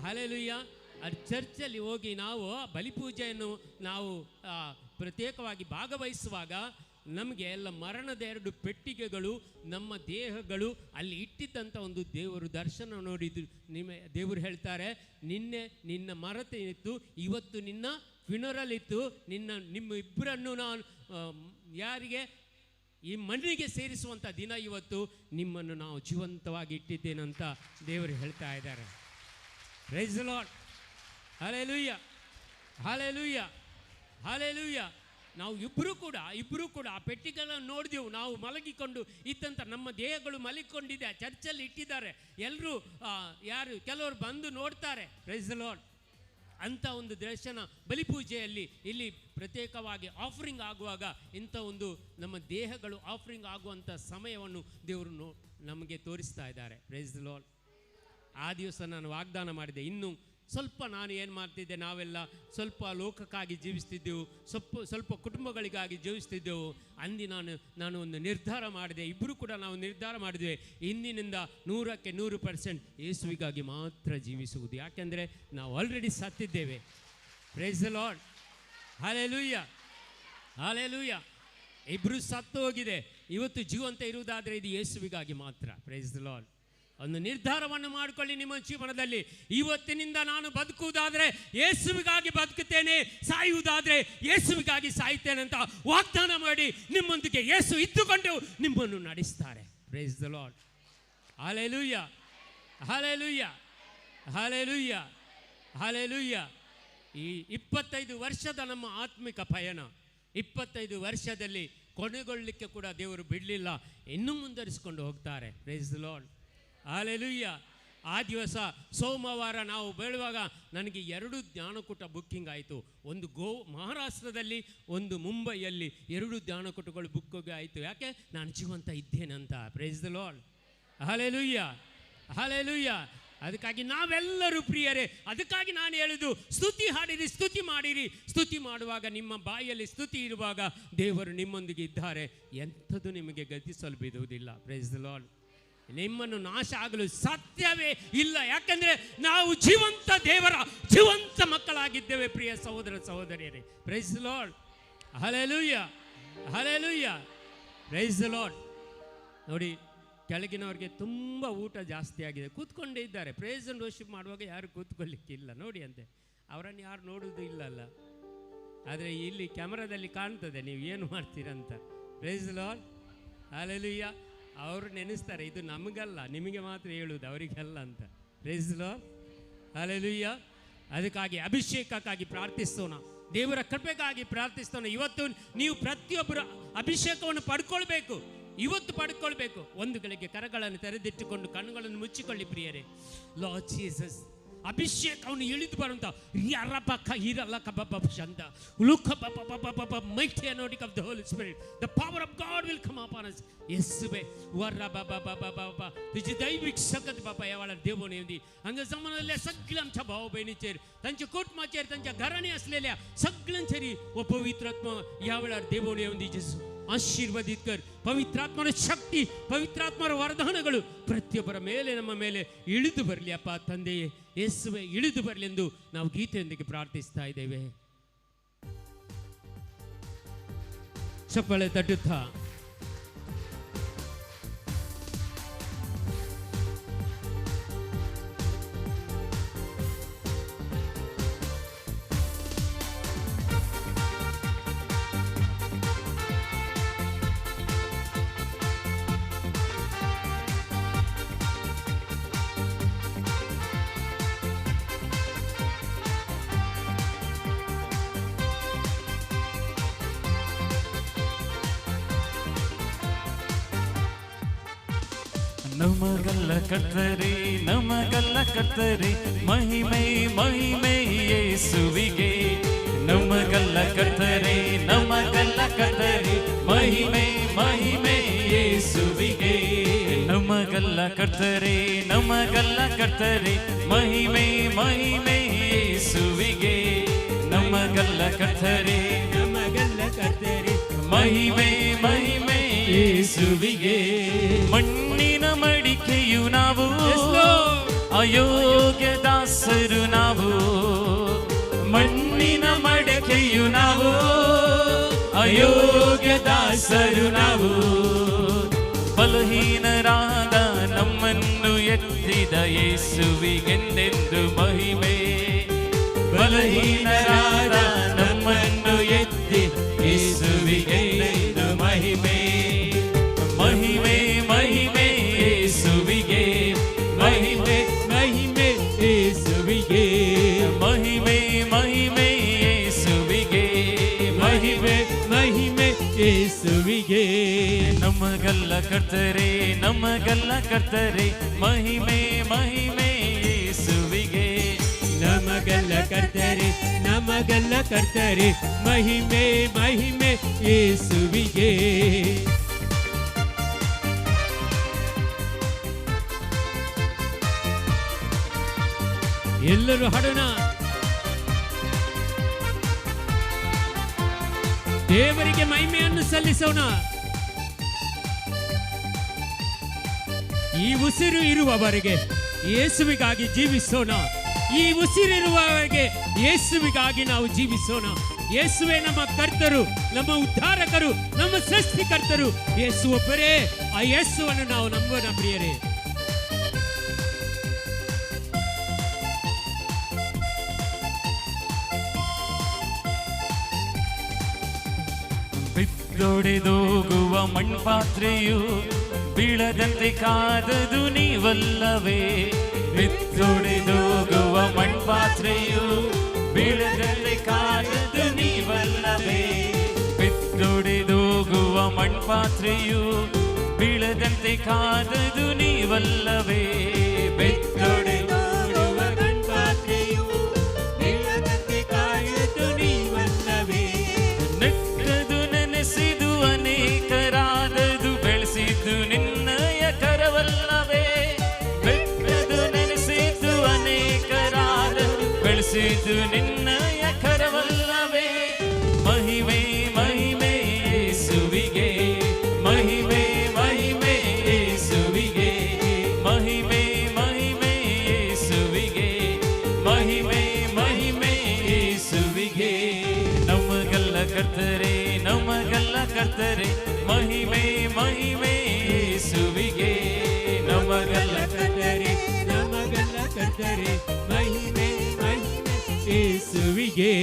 hallelujah. ಅದು ಚರ್ಚಲ್ಲಿ ಹೋಗಿ ನಾವು ಬಲಿಪೂಜೆಯನ್ನು ನಾವು ಪ್ರತ್ಯೇಕವಾಗಿ ಭಾಗವಹಿಸುವಾಗ ನಮಗೆ ಎಲ್ಲ ಮರಣದ 2 ಪೆಟ್ಟಿಗೆಗಳು, ನಮ್ಮ ದೇಹಗಳು ಅಲ್ಲಿ ಇಟ್ಟಿದ್ದಂಥ ಒಂದು ದೇವರು ದರ್ಶನ ನೋಡಿದ್ದು. ದೇವರು ಹೇಳ್ತಾರೆ, ನಿನ್ನೆ ನಿನ್ನ ಮರತೆ ಇತ್ತು, ಇವತ್ತು ನಿನ್ನ ಫ್ಯುನರಲ್ ಇತ್ತು. ನಿಮ್ಮ ಇಬ್ಬರನ್ನು ನಾನು ಯಾರಿಗೆ ಈ ಮಣ್ಣಿಗೆ ಸೇರಿಸುವಂಥ ದಿನ ಇವತ್ತು. ನಿಮ್ಮನ್ನು ನಾವು ಜೀವಂತವಾಗಿ ಇಟ್ಟಿದ್ದೇನಂತ ದೇವರು ಹೇಳ್ತಾ ಇದ್ದಾರೆ. Praise the Lord. Hallelujah hallelujah hallelujah. ನಾವು ಇಬ್ಬರು ಕೂಡ ಆ ಪೆಟ್ಟಿಗೆಗಳನ್ನು ನೋಡಿದೆವು. ನಾವು ಮಲಗಿಕೊಂಡು ಇದ್ದಂಥ ನಮ್ಮ ದೇಹಗಳು ಮಲಗಿಕೊಂಡಿದೆ, ಚರ್ಚಲ್ಲಿ ಇಟ್ಟಿದ್ದಾರೆ. ಎಲ್ಲರೂ ಕೆಲವರು ಬಂದು ನೋಡ್ತಾರೆ. Praise the Lord. ಅಂಥ ಒಂದು ದರ್ಶನ ಬಲಿಪೂಜೆಯಲ್ಲಿ ಇಲ್ಲಿ ಪ್ರತ್ಯೇಕವಾಗಿ ಆಫರಿಂಗ್ ಆಗುವಾಗ ಇಂಥ ಒಂದು ನಮ್ಮ ದೇಹಗಳು ಆಫರಿಂಗ್ ಆಗುವಂಥ ಸಮಯವನ್ನು ದೇವರು ನಮಗೆ ತೋರಿಸ್ತಾ ಇದ್ದಾರೆ. Praise the Lord. ಆ ದಿವಸ ನಾನು ವಾಗ್ದಾನ ಮಾಡಿದೆ, ಇನ್ನು ಸ್ವಲ್ಪ ನಾನು ಏನು ಮಾಡ್ತಿದ್ದೆ, ನಾವೆಲ್ಲ ಸ್ವಲ್ಪ ಲೋಕಕ್ಕಾಗಿ ಜೀವಿಸ್ತಿದ್ದೆವು, ಸ್ವಲ್ಪ ಕುಟುಂಬಗಳಿಗಾಗಿ ಜೀವಿಸ್ತಿದ್ದೆವು. ಅಂದು ನಾನು ಒಂದು ನಿರ್ಧಾರ ಮಾಡಿದೆ, ಇಬ್ಬರು ಕೂಡ ನಾವು ನಿರ್ಧಾರ ಮಾಡಿದ್ವಿ, ಇಂದಿನಿಂದ 100ಕ್ಕೆ 100% ಯೇಸುವಿಗಾಗಿ ಮಾತ್ರ ಜೀವಿಸುವುದು. ಯಾಕೆಂದರೆ ನಾವು ಆಲ್ರೆಡಿ ಸತ್ತಿದ್ದೇವೆ. Praise the Lord. Hallelujah hallelujah. ಇಬ್ಬರು ಸತ್ತು ಹೋಗಿದೆ. ಇವತ್ತು ಜೀವಂತ ಇರುವುದಾದರೆ ಇದು ಯೇಸುವಿಗಾಗಿ ಮಾತ್ರ. Praise the Lord. ಒಂದು ನಿರ್ಧಾರವನ್ನು ಮಾಡಿಕೊಳ್ಳಿ ನಿಮ್ಮ ಜೀವನದಲ್ಲಿ. ಇವತ್ತಿನಿಂದ ನಾನು ಬದುಕುವುದಾದರೆ ಯೇಸುವಿಗಾಗಿ ಬದುಕುತ್ತೇನೆ, ಸಾಯುವುದಾದರೆ ಯೇಸುವಿಗಾಗಿ ಸಾಯುತ್ತೇನೆ ಅಂತ ವಾಗ್ದಾನ ಮಾಡಿ ನಿಮ್ಮೊಂದಿಗೆ ಯೇಸು ಇದ್ದುಕೊಂಡು ನಿಮ್ಮನ್ನು ನಡೆಸ್ತಾರೆ. Praise the Lord. Hallelujah hallelujah, hallelujah, hallelujah. ಈ 25 ವರ್ಷದ ನಮ್ಮ ಆತ್ಮಿಕ ಪಯಣ, 25 ವರ್ಷದಲ್ಲಿ ಕೊನೆಗೊಳ್ಳಲಿಕ್ಕೆ ಕೂಡ ದೇವರು ಬಿಡಲಿಲ್ಲ, ಇನ್ನೂ ಮುಂದುವರಿಸಿಕೊಂಡು ಹೋಗ್ತಾರೆ. Praise the Lord, hallelujah. ಆ ದಿವಸ ಸೋಮವಾರ ನಾವು ಬೀಳುವಾಗ ನನಗೆ 2 ಧ್ಯಾನಕೂಟ ಬುಕ್ಕಿಂಗ್ ಆಯಿತು. ಒಂದು ಮಹಾರಾಷ್ಟ್ರದಲ್ಲಿ, ಒಂದು ಮುಂಬೈಯಲ್ಲಿ 2 ಧ್ಯಾನಕೂಟಗಳು ಬುಕ್ಕಿಂಗ್ ಆಯಿತು. ಯಾಕೆ? ನಾನು ಜೀವಂತ ಇದ್ದೇನಂತ. Praise the Lord, hallelujah, hallelujah. ಅದಕ್ಕಾಗಿ ನಾವೆಲ್ಲರೂ ಪ್ರಿಯರೇ, ಅದಕ್ಕಾಗಿ ನಾನು ಹೇಳುದು, ಸ್ತುತಿ ಹಾಡಿರಿ, ಸ್ತುತಿ ಮಾಡಿರಿ. ಸ್ತುತಿ ಮಾಡುವಾಗ, ನಿಮ್ಮ ಬಾಯಲ್ಲಿ ಸ್ತುತಿ ಇರುವಾಗ ದೇವರು ನಿಮ್ಮೊಂದಿಗೆ ಇದ್ದಾರೆ. ಎಂಥದ್ದು ನಿಮಗೆ ಗತಿಸಲು ಬಿಡುವುದಿಲ್ಲ. Praise the Lord. ನಿಮ್ಮನ್ನು ನಾಶ ಆಗಲು ಸಾಧ್ಯವೇ ಇಲ್ಲ. ಯಾಕಂದರೆ ನಾವು ಜೀವಂತ ದೇವರ ಜೀವಂತ ಮಕ್ಕಳಾಗಿದ್ದೇವೆ ಪ್ರಿಯ ಸಹೋದರ ಸಹೋದರಿಯರೇ. Praise the Lord, hallelujah, hallelujah, praise the Lord. ನೋಡಿ, ಕೆಳಗಿನವ್ರಿಗೆ ತುಂಬ ಊಟ ಜಾಸ್ತಿ ಆಗಿದೆ, ಕೂತ್ಕೊಂಡೇ ಇದ್ದಾರೆ. ಪ್ರೇಸ್ ಅಂಡ್ ವರ್ಷಿಪ್ ಮಾಡುವಾಗ ಯಾರು ಕೂತ್ಕೊಳ್ಳಿಕ್ಕಿಲ್ಲ ನೋಡಿ ಅಂತೆ. ಅವರನ್ನು ಯಾರು ನೋಡುವುದು ಇಲ್ಲಲ್ಲ, ಆದರೆ ಇಲ್ಲಿ ಕ್ಯಾಮರಾದಲ್ಲಿ ಕಾಣ್ತದೆ ನೀವು ಏನು ಮಾಡ್ತೀರಂತ. Praise the Lord, hallelujah. ಅವರು ನೆನೆಸ್ತಾರೆ, ಇದು ನಮಗಲ್ಲ, ನಿಮಗೆ ಮಾತ್ರ ಹೇಳುವುದು, ಅವರಿಗಲ್ಲ ಅಂತ. Praise the Lord, hallelujah. ಅದಕ್ಕಾಗಿ ಅಭಿಷೇಕಕ್ಕಾಗಿ ಪ್ರಾರ್ಥಿಸೋಣ, ದೇವರ ಕೃಪೆಗಾಗಿ ಪ್ರಾರ್ಥಿಸೋಣ. ಇವತ್ತು ನೀವು ಪ್ರತಿಯೊಬ್ಬರು ಅಭಿಷೇಕವನ್ನು ಪಡ್ಕೊಳ್ಬೇಕು, ಇವತ್ತು ಪಡ್ಕೊಳ್ಬೇಕು. ಒಂದು ಗಳಿಗೆ ಕರಗಳನ್ನು ತೆರೆದಿಟ್ಟುಕೊಂಡು ಕಣ್ಣುಗಳನ್ನು ಮುಚ್ಚಿಕೊಳ್ಳಿ ಪ್ರಿಯರೇ. ಲಾರ್ಡ್ ಜೀಸಸ್, ಅಭಿಷೇಕವನ್ನು ಇಳಿದು ಬರುವಂತ mighty anointing of the Holy Spirit, the power of God will come upon us. ಯೇಸುವೆ, तुझी दैविक सकत बापा यावाला देवोने येऊन अंग जमानातल्या सगळ्यांच्या भाऊ बहिणीचेर, त्यांच्या कुटुंबाचेर, त्यांच्या घराने असलेल्या सगळ्यांचेरी व पवित्रात्मा यावेळा देवोने येऊन जेसू ಆಶೀರ್ವದಿತ ಕರ್. ಪವಿತ್ರಾತ್ಮನ ಶಕ್ತಿ, ಪವಿತ್ರಾತ್ಮರ ವರದಾನಗಳು ಪ್ರತಿಯೊಬ್ಬರ ಮೇಲೆ, ನಮ್ಮ ಮೇಲೆ ಇಳಿದು ಬರಲಿ ಅಪ್ಪ ತಂದೆಯೇ. ಯೇಸುವೆ, ಇಳಿದು ಬರಲಿ ಎಂದು ನಾವು ಗೀತೆಯೊಂದಿಗೆ ಪ್ರಾರ್ಥಿಸ್ತಾ ಇದ್ದೇವೆ. ಚಪ್ಪಾಳೆ ತಟ್ಟುತ್ತಾ ನಮಗಲ್ಲ ಕರ್ತರೆ, ನಮಗಲ್ಲ ಕರ್ತರೆ, ಮಹಿಮೆ ಮಹಿಮೆ ಯೇಸುವಿಗೆ. ನಮಗಲ್ಲ ಕರ್ತರೆ, ನಮಗಲ್ಲ ಕರ್ತರೆ, ಮಹಿಮೆ ಮಹಿಮೆ ಯೇಸುವಿಗೆ. ನಮಗಲ್ಲ ಕರ್ತರೆ, ನಮಗಲ್ಲ ಕರ್ತರೆ, ಮಹಿಮೆ ಮಹಿಮೆ ಯೇಸುವಿಗೆ. ನಮಗಲ್ಲ ಕರ್ತರೆ, ನಮಗಲ್ಲ ಕರ್ತರೆ, ಮಹಿಮೆ ಮಹಿಮೆ ಯೇಸುವಿಗೆ. ಮಣ್ಣಿನ ಮಡಿಕೆಯು ನಾವು, ಅಯೋಗ್ಯ ದಾಸರು ನಾವು. ಮಣ್ಣಿನ ಮಡಿಕೆಯು ನಾವು, ಅಯೋಗ್ಯ ದಾಸರು ನಾವು. ಬಲಹೀನರಾದ ನಮ್ಮನ್ನು ಎತ್ತಿದ ಯೇಸುವಿಗೆಂದೆಂದು ಮಹಿಮೆ. ಬಲಹೀನರಾದ ನಮ್ಮನ್ನು ಎತ್ತಿದ ಯೇಸುವಿಗೆಂದೆಂದು ಮಹಿಮೆ. ಮಹಿಮೆ ಮಹಿಮೆ ಯೇಸುವಿಗೆ, ಮಹಿಮೆ ಮಹಿಮೆ ಯೇಸುವಿಗೆ. ಮಹಿಮೆ ಮಹಿಮೆ ಯೇಸುವಿಗೆ, ಮಹಿಮೆ ಮಹಿಮೆ ಯೇಸುವಿಗೆ. ನಮಗಲ್ಲ ಕರ್ತರೆ, ನಮಗಲ್ಲ ಕರ್ತರೆ, ಮಹಿಮೆ ಮಹಿಮೆ ಯೇಸುವಿಗೆ. ನಮಗಲ್ಲ ಕರ್ತರೆ, ನಮಗಲ್ಲ ಕರ್ತರೆ, ಮಹಿಮೆ ಮಹಿಮೆ ಯೇಸುವಿಗೆ. ಎಲ್ಲರೂ ಹಾಡೋಣ. ದೇವರಿಗೆ ಮಹಿಮೆಯನ್ನು ಸಲ್ಲಿಸೋಣ. ಈ ಉಸಿರು ಇರುವವರೆಗೆ ಯೇಸುವಿಗಾಗಿ ಜೀವಿಸೋಣ. ಈ ಉಸಿರಿರುವವರೆಗೆ ಯೇಸುವಿಗಾಗಿ ನಾವು ಜೀವಿಸೋಣ. ಯೇಸುವೆ ನಮ್ಮ ಕರ್ತರು, ನಮ್ಮ ಉದ್ಧಾರಕರು, ನಮ್ಮ ಸೃಷ್ಟಿಕರ್ತರು. ಯೇಸು ಒಬ್ಬರೇ. ಆ ಯೇಸುವನ್ನು ನಾವು ನಂಬೋಣ ಪ್ರಿಯರೇ. ಬಿದ್ದೊಡೆದೋಗುವ ಮಣ್ಪಾತ್ರೆಯು ಬೀಳದಂತೆ ಕಾದದು ನೀವಲ್ಲವೇ. ಬಿತ್ತೊಡೆದೋಗುವ ಮಣ್ಪಾತ್ರೆಯು ಬೀಳದಂತೆ ಕಾದದು ನೀವಲ್ಲವೇ. ಬಿತ್ತೊಡೆದೋಗುವ ಮಣ್ಪಾತ್ರೆಯು ಬೀಳದಂತೆ ಕಾದದು ನೀವಲ್ಲವೇ. ಬಿತ್ತೊಡೆದೋಗುವ ಮಣ್ಪಾತ್ರೆಯು ಬೀಳದಂತೆ ಕಾದದು ನೀವಲ್ಲವೇ. ನೆಟ್ಟದು ನೆನೆಸಿದು ಅನೇಕರಾದದು ಬೆಳೆಸಿದ್ದು ನಿನ್ನಯ ಕರವಲ್ಲವೇ. ಬೆಟ್ಟದು ನೆನೆಸಿದ್ದು ಅನೇಕರಾದದು ಬೆಳೆಸಿದ್ದು ನಿನ್ನಯ ಕರವಲ್ಲವೇ. ಮಹಿಮೆ ಮಹಿಮೆ ಯೇಸುವಿಗೆ, ಮಹಿಮೆ ಮಹಿಮೆ ಯೇಸುವಿಗೆ, ಮಹಿಮೆ ಮಹಿಮೆ ಯೇಸುವಿಗೆ, ಮಹಿಮೆ ಮಹಿಮೆ ಯೇಸುವಿಗೆ. ನಮಗಲ್ಲ ಕರ್ತರೆ, ನಮಗಲ್ಲ ಕರ್ತರೆ, ಮಹಿಮೆ ಮಹಿಮೆ ಯೇಸುವಿಗೆ. ನಮಗಲ್ಲ ಕರ್ತರೆ, ನಮಗಲ್ಲ ಕರ್ತರೆ, ಮಹಿಮೆ ಮಹಿಮೆ ಯೇಸುವಿಗೆ.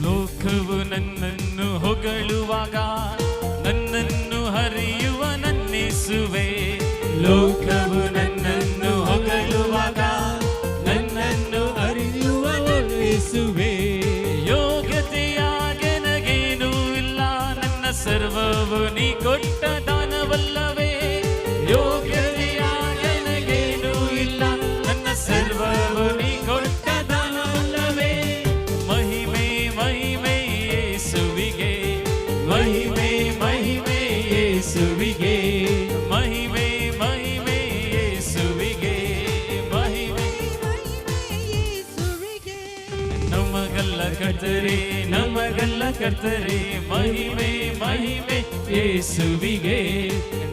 ಲೋಕವು ನನ್ನನ್ನು ಹೊಗಳುವಾಗ ನನ್ನನ್ನು ಹರಿಯುವ ನನ್ನೆಸುವೆ. ಲೋಕವು ನನ್ನನ್ನು ಹೊಗಳುವಾಗ ನನ್ನನ್ನು ಹರಿಯುವ ನನ್ನೆಸುವೆ. ಯೋಗ್ಯತೆಯಾಗ ನನಗೇನೂ ಇಲ್ಲ, ನನ್ನ ಸರ್ವವು ನೀ ಕೊಟ್ಟ ದಾನವಲ್ಲವೇ. ಯೋಗ್ಯತೆಯಾಗ ನನಗೇನೂ ಇಲ್ಲ, ನನ್ನ ಸರ್ವವು ನೀ ಕೊಟ್ಟ ದಾನವಲ್ಲವೇ. ಮಹಿಮೆ ಮಹಿಮೆ ಯೇಸುವಿಗೆ, ಮಹಿಮೆ ಮಹಿಮೆ ಯೇಸುವಿಗೆ, ಮಹಿಮೆ ಮಹಿಮೆ ಯೇಸುವಿಗೆ, ಮಹಿಮೆ ಯೇಸುವಿಗೆ. ನಮಗಲ್ಲ ಕರ್ತರೆ, ನಮಗಲ್ಲ ಕರ್ತರೆ, ಮಹಿಮೆ ಮಹಿಮೆ ಯೇಸುವಿಗೆ.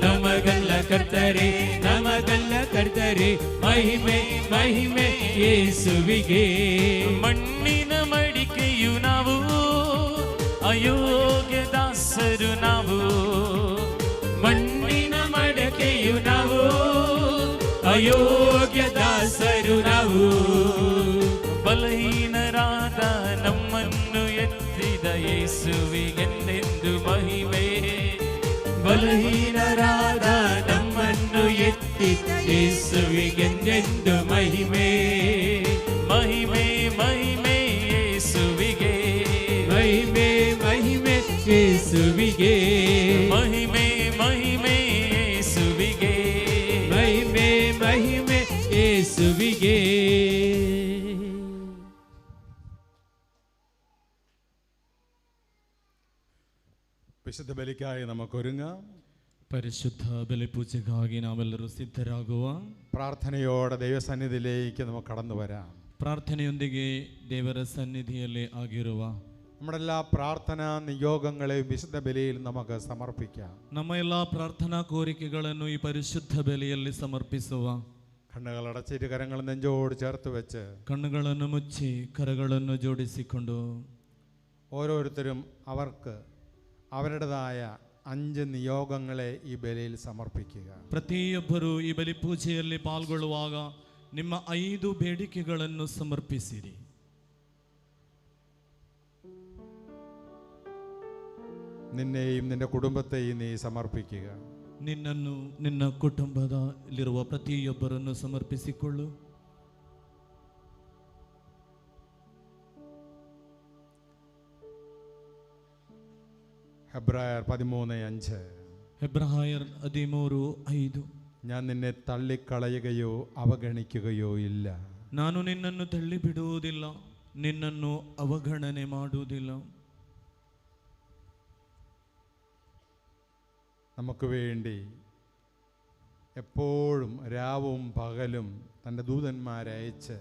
ನಮಗಲ್ಲ ಕರ್ತರೆ, ನಮಗಲ್ಲ ಕರ್ತರೆ, ಮಹಿಮೆ ಮಹಿಮೆ ಯೇಸುವಿಗೆ. ಮಣ್ಣಿನ ಮಡಿಕೆಯು ನಾವು, ಅಯೋಗ್ಯ ದಾಸರು ನಾವು. ಮಣ್ಣಿನ ಮಡಿಕೆಯು ನಾವು, ಅಯೋಗ್ಯ ದಾಸರು ನಾವು. ಬಲಹೀನರಾದ ನಮ್ಮನ್ನು ಎತ್ತಿದ ಯೇಸುವಿಗೆಂದೆಂದು ಮಹಿಮೆ. ಬಲಹೀನರಾದ ನಮ್ಮನ್ನು ಎತ್ತಿದ ಯೇಸುವಿಗೆಂದೆಂದು ಮಹಿಮೆ. ಮಹಿಮೆ ಮಹಿಮೆ ಯೇಸುವಿಗೆ, ಮಹಿಮೆ ಮಹಿಮೆ ಯೇಸುವಿಗೆ, ಮಹಿಮೆ ಮಹಿಮೆ ಯೇಸುವಿಗೆ, ಮಹಿಮೆ ಮಹಿಮೆ ಯೇಸುವಿಗೆ. വിശുദ്ധ ബലിക്കായി നമുക്കൊരുങ്ങാം. പരിശുദ്ധ ബലിപൂജയ്ക്കായി നാമെല്ലರೂ ಸಿದ್ಧರಾಗುವ. പ്രാർത്ഥനയോടെ ദൈവസന്നിധിയിലേക്ക് നമുക്ക് കടന്നു വരാം. ಪ್ರಾರ್ಥನೆಯೊಂದಿಗೆ ದೇವರ ಸನ್ನಿಧಿಯಲ್ಲಿ ಆಗಿರುವ നമ്മുടെ എല്ലാ പ്രാർത്ഥനാ നിയോഗങ്ങളെയും വിശുദ്ധ ബലിയിൽ നമുക്ക് സമർപ്പിക്കാം. ನಮ್ಮ ಎಲ್ಲ ಪ್ರಾರ್ಥನಾ ಕೋರಿಕೆಗಳನ್ನು ಈ ಪರಿಶುದ್ಧ ಬಲಿಯಲ್ಲಿ ಸಮರ್ಪಿಸುವ. കണ്ണുകൾ അടച്ചിട്ട് കരങ്ങൾ നെഞ്ചോട് ചേർത്ത് വെച്ച് ಕಣ್ಣುಗಳನ್ನು ಮುಚ್ಚಿ ಕರಗಳನ್ನು ಜೋಡಿಸಿಕೊಂಡು ഓരോരുത്തരും അവർക്ക് അവരുടേതായ 5 നിയോഗങ്ങളെ ഈ ബലിയിൽ സമർപ്പിക്കുക. ಪ್ರತಿಯೊಬ್ಬರು ಈ ಬಲಿ ಪೂಜೆಯಲ್ಲಿ ಪಾಲ್ಗೊಳ್ಳುವಾಗ ನಿಮ್ಮ 5 ಬೇಡಿಕೆಗಳನ್ನು ಸಮರ್ಪಿಸಿರಿ. നിന്നെയും നിന്റെ കുടുംബത്തെയും നീ സമർപ്പിക്കുക. ನಿನ್ನನ್ನು ನಿನ್ನ ಕುಟುಂಬದಲ್ಲಿರುವ ಪ್ರತಿಯೊಬ್ಬರನ್ನು ಸಮರ್ಪಿಸಿಕೊಳ್ಳು. ഹെബ്രായർ 13:5. ಹೆಬ್ರಾಯರ್ 13:5. ഞാൻ നിന്നെ തള്ളിക്കളയുകയോ അവഗണിക്കുകയോ ഇല്ല. ನಾನು ನಿನ್ನನ್ನು ತಳ್ಳಿ ಬಿಡುವುದಿಲ್ಲ, ನಿನ್ನನ್ನು ಅವಗಣನೆ ಮಾಡುವುದಿಲ್ಲ. നമുക്ക് വേണ്ടി എപ്പോഴും രാവും പകലും തൻ്റെ ദൂതന്മാരയച്ച്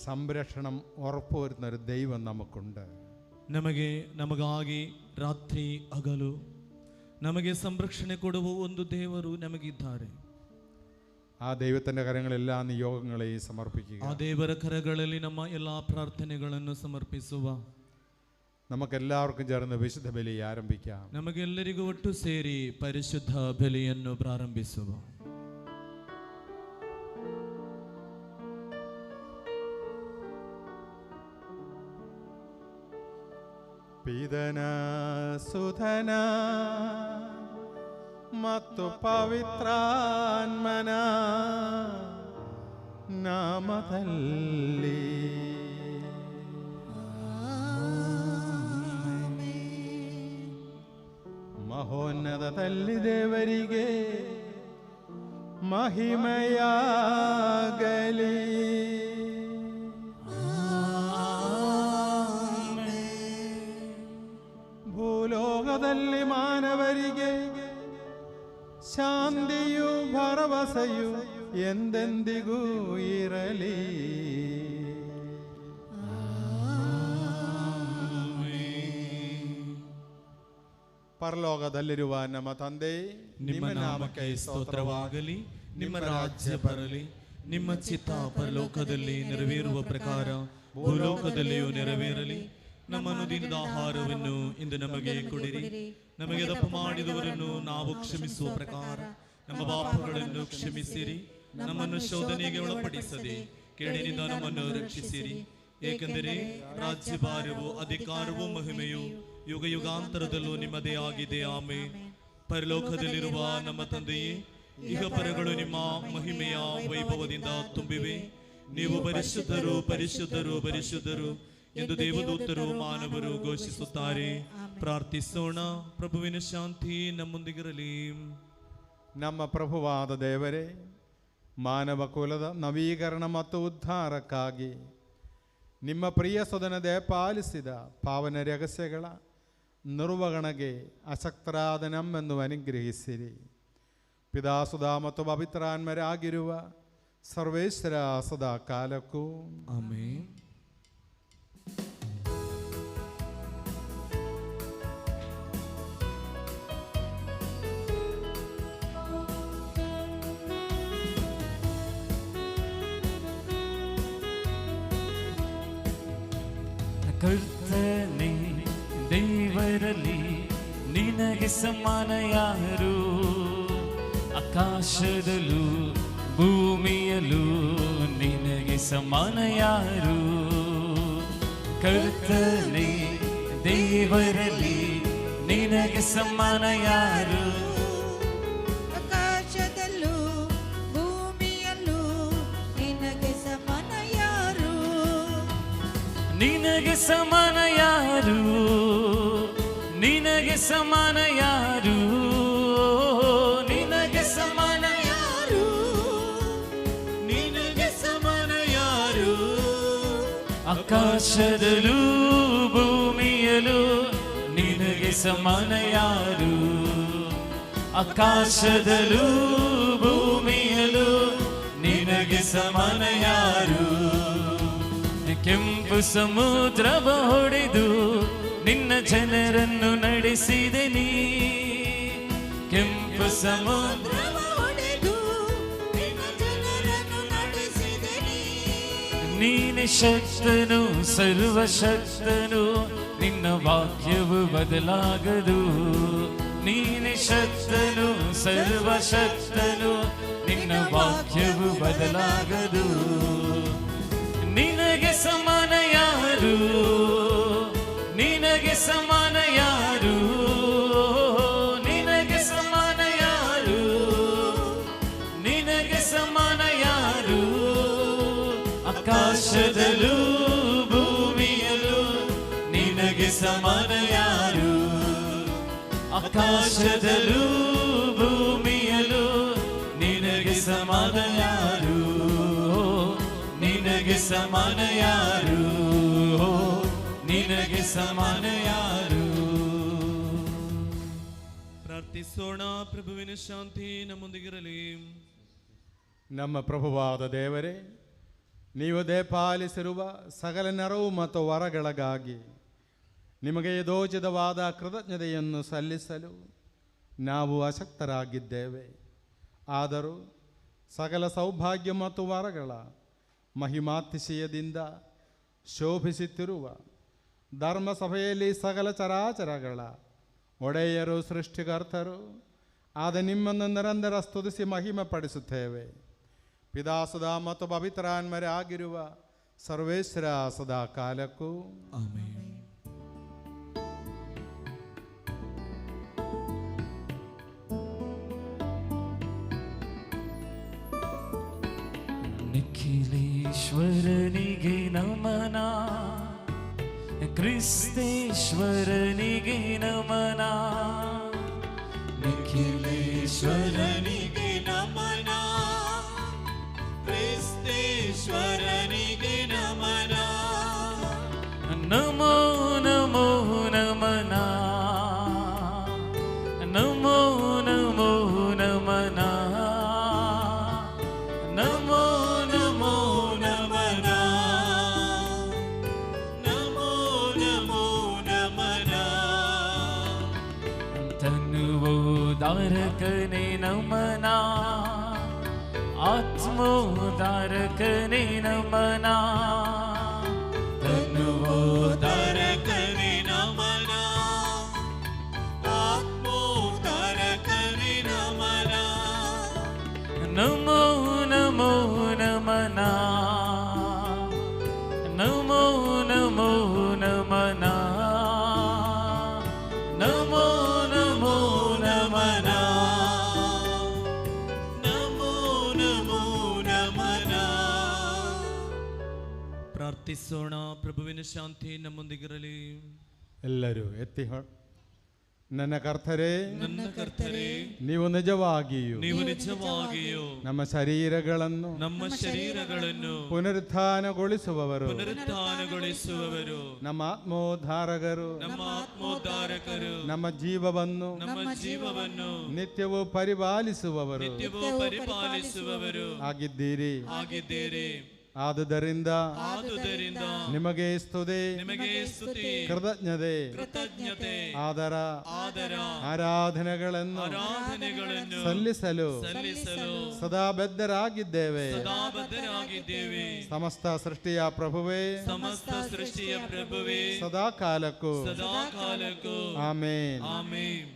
സംരക്ഷണം ഉറപ്പുവരുത്തുന്ന ഒരു ദൈവം നമുക്കുണ്ട്. ನಮಗಾಗಿ ರಾತ್ರಿ ಹಗಲು ನಮಗೆ ಸಂರಕ್ಷಣೆ ಕೊಡುವ ಒಂದು ದೇವರು ನಮಗಿದ್ದಾರೆ. ആ ദൈവത്തിൻ്റെ കരങ്ങളെല്ലാം നിയോഗങ്ങളെയും സമർപ്പിക്കുക. ಆ ದೇವರ ಕರಗಳಲ್ಲಿ ನಮ್ಮ ಎಲ್ಲ ಪ್ರಾರ್ಥನೆಗಳನ್ನು ಸಮರ್ಪಿಸುವ. നമുക്കെല്ലാവർക്കും ചേർന്ന് വിശുദ്ധ ബലി ആരംഭിക്കാം. ನಮಗೆಲ್ಲರಿಗೂ ಒಟ್ಟು ಸೇರಿ ಪರಿಶುದ್ಧ ಬಲಿಯನ್ನು ಪ್ರಾರಂಭಿಸುವ. ಪಿತನ ಸುತನ ಮತ್ತು ಪವಿತ್ರಾತ್ಮನ ನಾಮದಲ್ಲಿ ಮಹೋನ್ನತದಲ್ಲಿ ದೇವರಿಗೆ ಮಹಿಮೆಯಾಗಲಿ. ಭೂಲೋಕದಲ್ಲಿ ಮಾನವರಿಗೆ ಶಾಂತಿಯು ಭರವಸೆಯು ಎಂದೆಂದಿಗೂ ಇರಲಿ. ಪರಲೋಕದಲ್ಲಿರುವ ನಮ್ಮ ತಂದೆ, ನಿಮ್ಮ ನಾಮಕ್ಕೆ ಸ್ತೋತ್ರವಾಗಲಿ. ನಿಮ್ಮ ರಾಜ್ಯ ಬರಲಿ. ನಿಮ್ಮ ಚಿತ್ತ ಪರಲೋಕದಲ್ಲಿ ನೆರವೇರುವ ಪ್ರಕಾರ ಭೂಲೋಕದಲ್ಲಿಯೂ ನೆರವೇರಲಿ. ನಮ್ಮ ಅನುದಿನದ ಆಹಾರವನ್ನು ಇಂದು ನಮಗೆ ಕೊಡಿರಿ. ನಮಗೆ ತಪ್ಪು ಮಾಡಿದವರನ್ನು ನಾವು ಕ್ಷಮಿಸುವ ಪ್ರಕಾರ ನಮ್ಮ ಪಾಪಗಳನ್ನು ಕ್ಷಮಿಸಿರಿ. ನಮ್ಮನ್ನು ಶೋಧನೆಗೆ ಒಳಪಡಿಸದೆ ಕೇಡಿನಿಂದ ನಮ್ಮನ್ನು ರಕ್ಷಿಸಿರಿ. ಏಕೆಂದರೆ ರಾಜ್ಯಭಾರವು, ಅಧಿಕಾರವು, ಮಹಿಮೆಯು ಯುಗ ಯುಗಾಂತರದಲ್ಲೂ ನಿಮ್ಮದೇ ಆಗಿದೆ. ಆಮೆನ್. ಪರಲೋಕದಲ್ಲಿರುವ ನಮ್ಮ ತಂದೆಯೇ, ಇಹಪರಗಳು ನಿಮ್ಮ ಮಹಿಮೆಯ ವೈಭವದಿಂದ ತುಂಬಿವೆ. ನೀವು ಪರಿಶುದ್ಧರು, ಪರಿಶುದ್ಧರು, ಪರಿಶುದ್ಧರು ಎಂದು ದೇವದೂತರು ಮಾನವರು ಘೋಷಿಸುತ್ತಾರೆ. ಪ್ರಾರ್ಥಿಸೋಣ. ಪ್ರಭುವಿನ ಶಾಂತಿ ನಮ್ಮೊಂದಿಗಿರಲಿ. ನಮ್ಮ ಪ್ರಭುವಾದ ದೇವರೇ, ಮಾನವ ಕುಲದ ನವೀಕರಣ ಮತ್ತು ಉದ್ಧಾರಕ್ಕಾಗಿ ನಿಮ್ಮ ಪ್ರಿಯ ಸೊದನದೆ ಪಾಲಿಸಿದ ಪಾವನ ರಹಸ್ಯಗಳ ನಿರ್ವಹಣೆಗೆ ಅಶಕ್ತರಾದ ನಮ್ಮನ್ನು ಅನುಗ್ರಹಿಸಿರಿ. ಪಿತಾಸುಧ ಮತ್ತು ಪವಿತ್ರಾತ್ಮರಾಗಿರುವ ಸರ್ವೇಶ್ವರ ಸದಾ ಕಾಲಕ್ಕೂ ಆಮೆನ್. ಕರ್ತನೇ, ದೇವರಲ್ಲಿ ನಿನಗೆ ಸಮಾನ ಯಾರು? ಆಕಾಶದಲ್ಲೂ ಭೂಮಿಯಲ್ಲೂ ನಿನಗೆ ಸಮಾನ ಯಾರು? ಕರ್ತನೇ, ದೇವರಲ್ಲಿ ನಿನಗೆ ಸಮಾನ ಯಾರು? ಆಕಾಶದಲ್ಲೂ ಭೂಮಿಯಲ್ಲೂ ನಿನಗೆ ಸಮಾನ ಯಾರು? ನಿನಗೆ ಸಮಾನ ಯಾರು? ನಿನಗೆ ಸಮಾನ ಯಾರು? ನಿನಗೆ ಸಮಾನ ಯಾರು? ನಿನಗೆ ಸಮಾನ ಯಾರು? ಆಕಾಶದಲ್ಲೂ ಭೂಮಿಯಲ್ಲೂ ನಿನಗೆ ಸಮಾನ ಯಾರು? ಆಕಾಶದಲ್ಲೂ ಭೂಮಿಯಲ್ಲೂ ನಿನಗೆ ಸಮಾನ ಯಾರು? ಕೆಂಪು ಸಮುದ್ರವ ಹೊಡೆದು ನಿನ್ನ ಜನರನ್ನು ನಡೆಸಿದೆ ನೀ. ಕೆಂಪು ಸಮುದ್ರವ ಹೊಡೆದು ನಿನ್ನ ಜನರನ್ನು ನಡೆಸಿದೆ ನೀ. ನೀನೆ ಶಕ್ತನು, ಸರ್ವಶಕ್ತನು, ನಿನ್ನ ವಾಕ್ಯವು ಬದಲಾಗದು. ನೀನೆ ಶಕ್ತನು, ಸರ್ವಶಕ್ತನು, ನಿನ್ನ ವಾಕ್ಯವು ಬದಲಾಗದು. ನಿನಗೆ ಸಮಾನ ಯಾರು? ನಿನಗೆ ಸಮಾನ ಯಾರು? ನಿನಗೆ ಸಮಾನ ಯಾರು? ನಿನಗೆ ಸಮಾನ ಯಾರು? ಆಕಾಶದಲ್ಲೂ ಭೂಮಿಯಲ್ಲೂ ನಿನಗೆ ಸಮಾನ ಯಾರು? ಆಕಾಶದಲ್ಲೂ ಭೂಮಿಯಲ್ಲೂ ನಿನಗೆ ಸಮಾನ ಯಾರು? ನಿನಗೆ ಸಮಾನ ಯಾರು? ನಿನಗೆ ಸಮಾನ ಯಾರು? ಪ್ರಾರ್ಥಿಸೋಣ. ಪ್ರಭುವಿನ ಶಾಂತಿ ನಮ್ಮೊಂದಿಗಿರಲಿ. ನಮ್ಮ ಪ್ರಭುವಾದ ದೇವರೇ, ನೀವು ದಯಪಾಲಿಸಿರುವ ಸಕಲ ನೆರವು ಮತ್ತು ವರಗಳಿಗಾಗಿ ನಿಮಗೆ ಯಥೋಚಿತವಾದ ಕೃತಜ್ಞತೆಯನ್ನು ಸಲ್ಲಿಸಲು ನಾವು ಅಶಕ್ತರಾಗಿದ್ದೇವೆ. ಆದರೂ ಸಕಲ ಸೌಭಾಗ್ಯ ಮತ್ತು ವರಗಳ ಮಹಿಮಾತಿಶಯದಿಂದ ಶೋಭಿಸುತ್ತಿರುವ ಧರ್ಮಸಭೆಯಲ್ಲಿ ಸಕಲ ಚರಾಚರಗಳ ಒಡೆಯರು, ಸೃಷ್ಟಿಕರ್ತರು ಆದ ನಿಮ್ಮನ್ನು ನಿರಂತರ ಸ್ತುತಿಸಿ ಮಹಿಮೆ ಪಡಿಸುತ್ತೇವೆ. ಪಿತಾಸುಧ ಮತ್ತು ಪವಿತ್ರಾನ್ಮರೇ ಆಗಿರುವ ಸರ್ವೇಶ್ವರ ಸದಾ ಕಾಲಕ್ಕೂ ಆಮೆನ್. ನಿಖಿಲೇಶ್ವರನಿಗೆ ನಮನ, ಕ್ರಿಸ್ತೇಶ್ವರನಿಗೆ ನಮನ. ನಿಖಿಲೇಶ್ವರನಿಗೆ ನಮನ, ಕ್ರಿಸ್ತೇಶ್ವರನಿಗೆ ನಮನ. ನಮೋ ನಮೋ ನಮನ, ನಮೋ ನಮೋ ನಮನ, ನಮೋ ನಮೋ ನಮನ, ನಮೋ ನಮೋ ನಮನ. ತನುವೋದಾರಕನೇ ನಮನ, ಆತ್ಮೋದಾರಕನೇ ನಮನ. ತನುವೋದಾರಕನೇ ನಮನ, ಆತ್ಮೋದಾರಕನೇ ನಮನ. ನಮೋ ನಮೋ ನಮನ, ನಮೋ ನಮೋ ನಮನ, ನಮೋ ನಮೋ ನಮನ, ನಮೋ ನಮೋ ನಮನ. ಪ್ರಾರ್ಥಿಸೋಣ. ಪ್ರಭುವಿನ ಶಾಂತಿ ನಮ್ಮೊಂದಿಗಿರಲಿ. ಎಲ್ಲರೂ ಎತ್ತಿ ನನ್ನ ಕರ್ತರೇ, ನನ್ನ ಕರ್ತರೇ, ನೀವು ನಿಜವಾಗಿಯೂ ನಮ್ಮ ಶರೀರಗಳನ್ನು ಪುನರುತ್ಥಾನಗೊಳಿಸುವವರು, ನಮ್ಮ ಆತ್ಮೋದ್ಧಾರಕರು, ನಮ್ಮ ಜೀವವನ್ನು ನಿತ್ಯವೂ ಪರಿಪಾಲಿಸುವವರು ಆಗಿದ್ದೀರಿ. ಆದುದರಿಂದ ನಿಮಗೆ ಸ್ತುತಿ, ಕೃತಜ್ಞತೆ, ಆದರ ಆರಾಧನೆಗಳನ್ನು ಸಲ್ಲಿಸಲು ಸದಾ ಬದ್ಧರಾಗಿದ್ದೇವೆ. ಸಮಸ್ತ ಸೃಷ್ಟಿಯ ಪ್ರಭುವೇ, ಸದಾ ಕಾಲಕ್ಕೂ ಆಮೇನ್.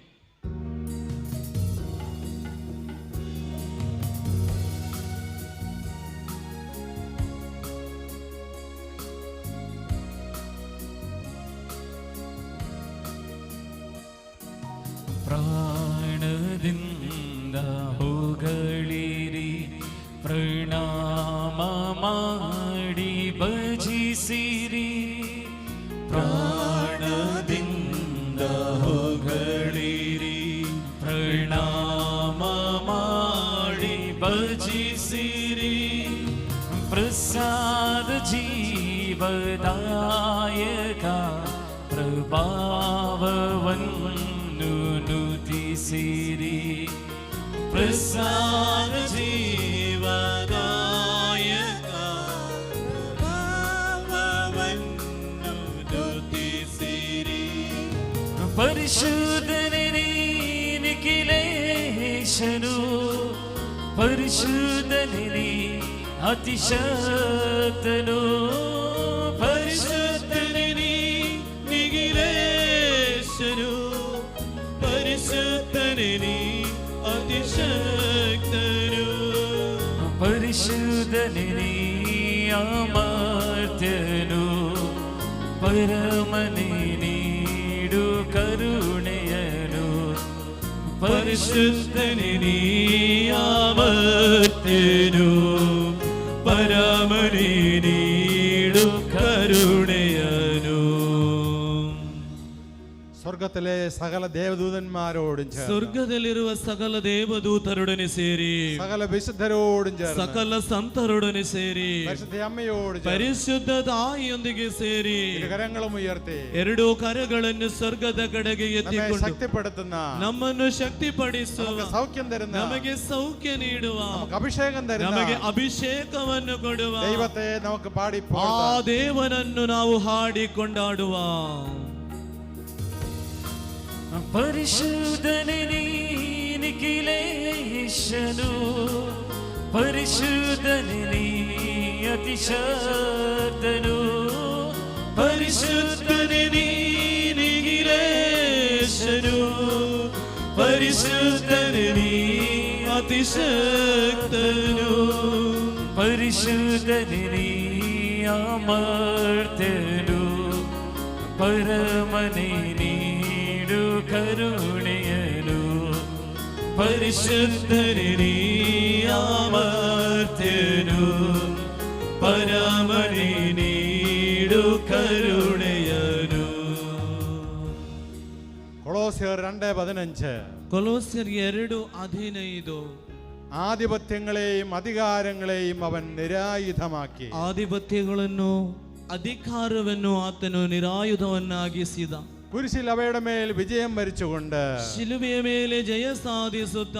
ಪ್ರಾಣದಿಂದ ಹೊಗಳಿರಿ, ಪ್ರಣಾಮ ಮಾಡಿ ಭಜಿಸಿರಿ. ಪ್ರಾಣದಿಂದ ಹೊಗಳಿರಿ, ಪ್ರಣಾಮ ಮಾಡಿ ಭಜಿಸಿರಿ. ಪ್ರಸಾದ ಜೀವದಾಯಕ ಪ್ರಭಾವವನ್ನು ನುತಿಸಿರಿ. ಪ್ರಸಾದ ಜೀವದಾಯಕ ಪ್ರಭಾವವನ್ನು ನುತಿಸಿರಿ. ಪರಿಶುದ್ಧನೇ ನಿಖಿಲೇಶನು, ಪರಿಶುದ್ಧನೇ ಅತಿಶಕ್ತನು. ಪರಿಶುದ್ಧನೇ ನಿಖಿಲೇಶನು, ಪರಿಶುದ್ಧನೇ ಅತಿಶಕ್ತನು. ಪರಿಶುದ್ಧನೇ ಅಮರ್ತ್ಯನು, ಪರಮನೇ ನೀಡು ಕರುಣೆಯನು. ಪರಿಶುದ್ಧನೇ ಅಮರ್ತ್ಯನು, ಪರಮನೇ ನೀಡು ಕರುಣೆಯನು. ಸ್ವರ್ಗ പരലോകത്തിലെ സകല ദേവദൂതന്മാരോടും ചേർന്ന് സ്വർഗದಲ್ಲಿರುವ ಸಕಲ ದೇವದೂತರೊಡನೆ ಸೇರಿ സകല വിശുദ്ധരോടും ചേർന്ന് ಸಕಲ ಸಂತರೊಡನೆ ಸೇರಿ പരിശുദ്ധ അമ്മയോട് ಪರಿಶುದ್ಧ ತಾಯಿಯೊಂದಿಗೆ ಸೇರಿ കരങ്ങളും ഉയർത്തി ಎರಡೂ ಕರಗಳನ್ನು ಸ್ವರ್ಗದ ಕಡೆಗೆ ಎತ್ತಿಕೊಂಡು ശക്തിപ്പെടുത്തുന്ന ನಮ್ಮನ್ನು ಶಕ್ತಿಪಡಿಸುವ സൗഖ്യം തരുന്ന ನಮಗೆ ಸೌಖ್ಯ ನೀಡುವ അഭിഷേകം തരുന്ന ನಮಗೆ ಅಭಿಷೇಕವನ್ನು ಕೊಡುವ ദൈവത്തെ നമുക്ക് പാടി ಆ ದೇವನನ್ನು ನಾವು ಹಾಡಿ ಕೊಂಡಾಡುವ. ಪರಿಶುದ್ಧನೇ ನಿಖಿಲೇಶನು, ಪರಿಶುದ್ಧನೇ ಅತಿಶಕ್ತನು, ಪರಿಶುದ್ಧನೇ ನಿಖಿಲೇಶನು, ಪರಿಶುದ್ಧನೇ ಅತಿಶಕ್ತನು, ಪರಿಶುದ್ಧನೇ ಅಮರ್ತನು, ಪರಮನೇ ನೀಡು ಕರುಣೆಯನು, ಪರಿಶುದ್ಧನೇ ಅಮರ್ತನು, ಪರಮನೇ ನೀಡು ಕರುಣೆಯನು. കൊളോസ്യർ 2:15 കൊലോസ്യർ 2:15 ആധിപത്യങ്ങളെയും അധികാരങ്ങളെയും അവൻ നിരായുധമാക്കി. ಆಧಿಪತ್ಯಗಳನ್ನು ಅಧಿಕಾರವನ್ನು ಆತನು ನಿರಾಯುಧವನ್ನಾಗಿಸಿದ. കുരിശിൽ അവയുടെ മേൽ വിജയം വരിച്ചുകൊണ്ട് ಶಿಲುಬೆಯ ಮೇಲೆ ಜಯ ಸಾಧಿಸುತ್ತ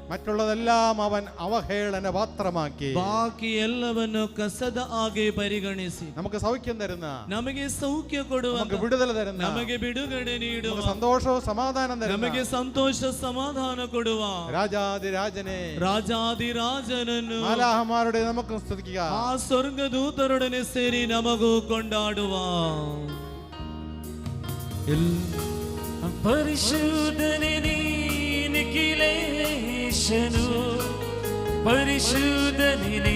മറ്റുള്ളതെല്ലാം അവൻ അവഹേളന പാത്രമാക്കി. ಬಾಕಿ ಎಲ್ಲವನ್ನು ಕಸದ ಹಾಗೆ ಪರಿಗಣಿಸಿ നമുക്ക് സൗഖ്യം തരുന്ന, ನಮಗೆ ಸೌಖ್ಯ ಕೊಡುವ, നമുക്ക് വിടുതൽ തരുന്ന, ನಮಗೆ ಬಿಡುಗಡೆ ನೀಡುವ, സന്തോഷവും സമാധാനം തരുന്ന, ನಮಗೆ ಸಂತೋಷ ಸಮಾಧಾನ ಕೊಡುವ രാജാതിരാജനെ, ರಾಜಾದಿರಾಜನನ್ನು മാലാഹമാരുടെ നമുക്ക് സ്തുതിക്കുക. ಆ ಸ್ವರ್ಗದೂತರೊಡನೆ ಸೇರಿ ನಮಗೂ ಕೊಂಡಾಡುವ. ಪರಿಶುದ್ಧನೇ ನಿಖಿಲೇಶನು, ಪರಿಶುದ್ಧನೇ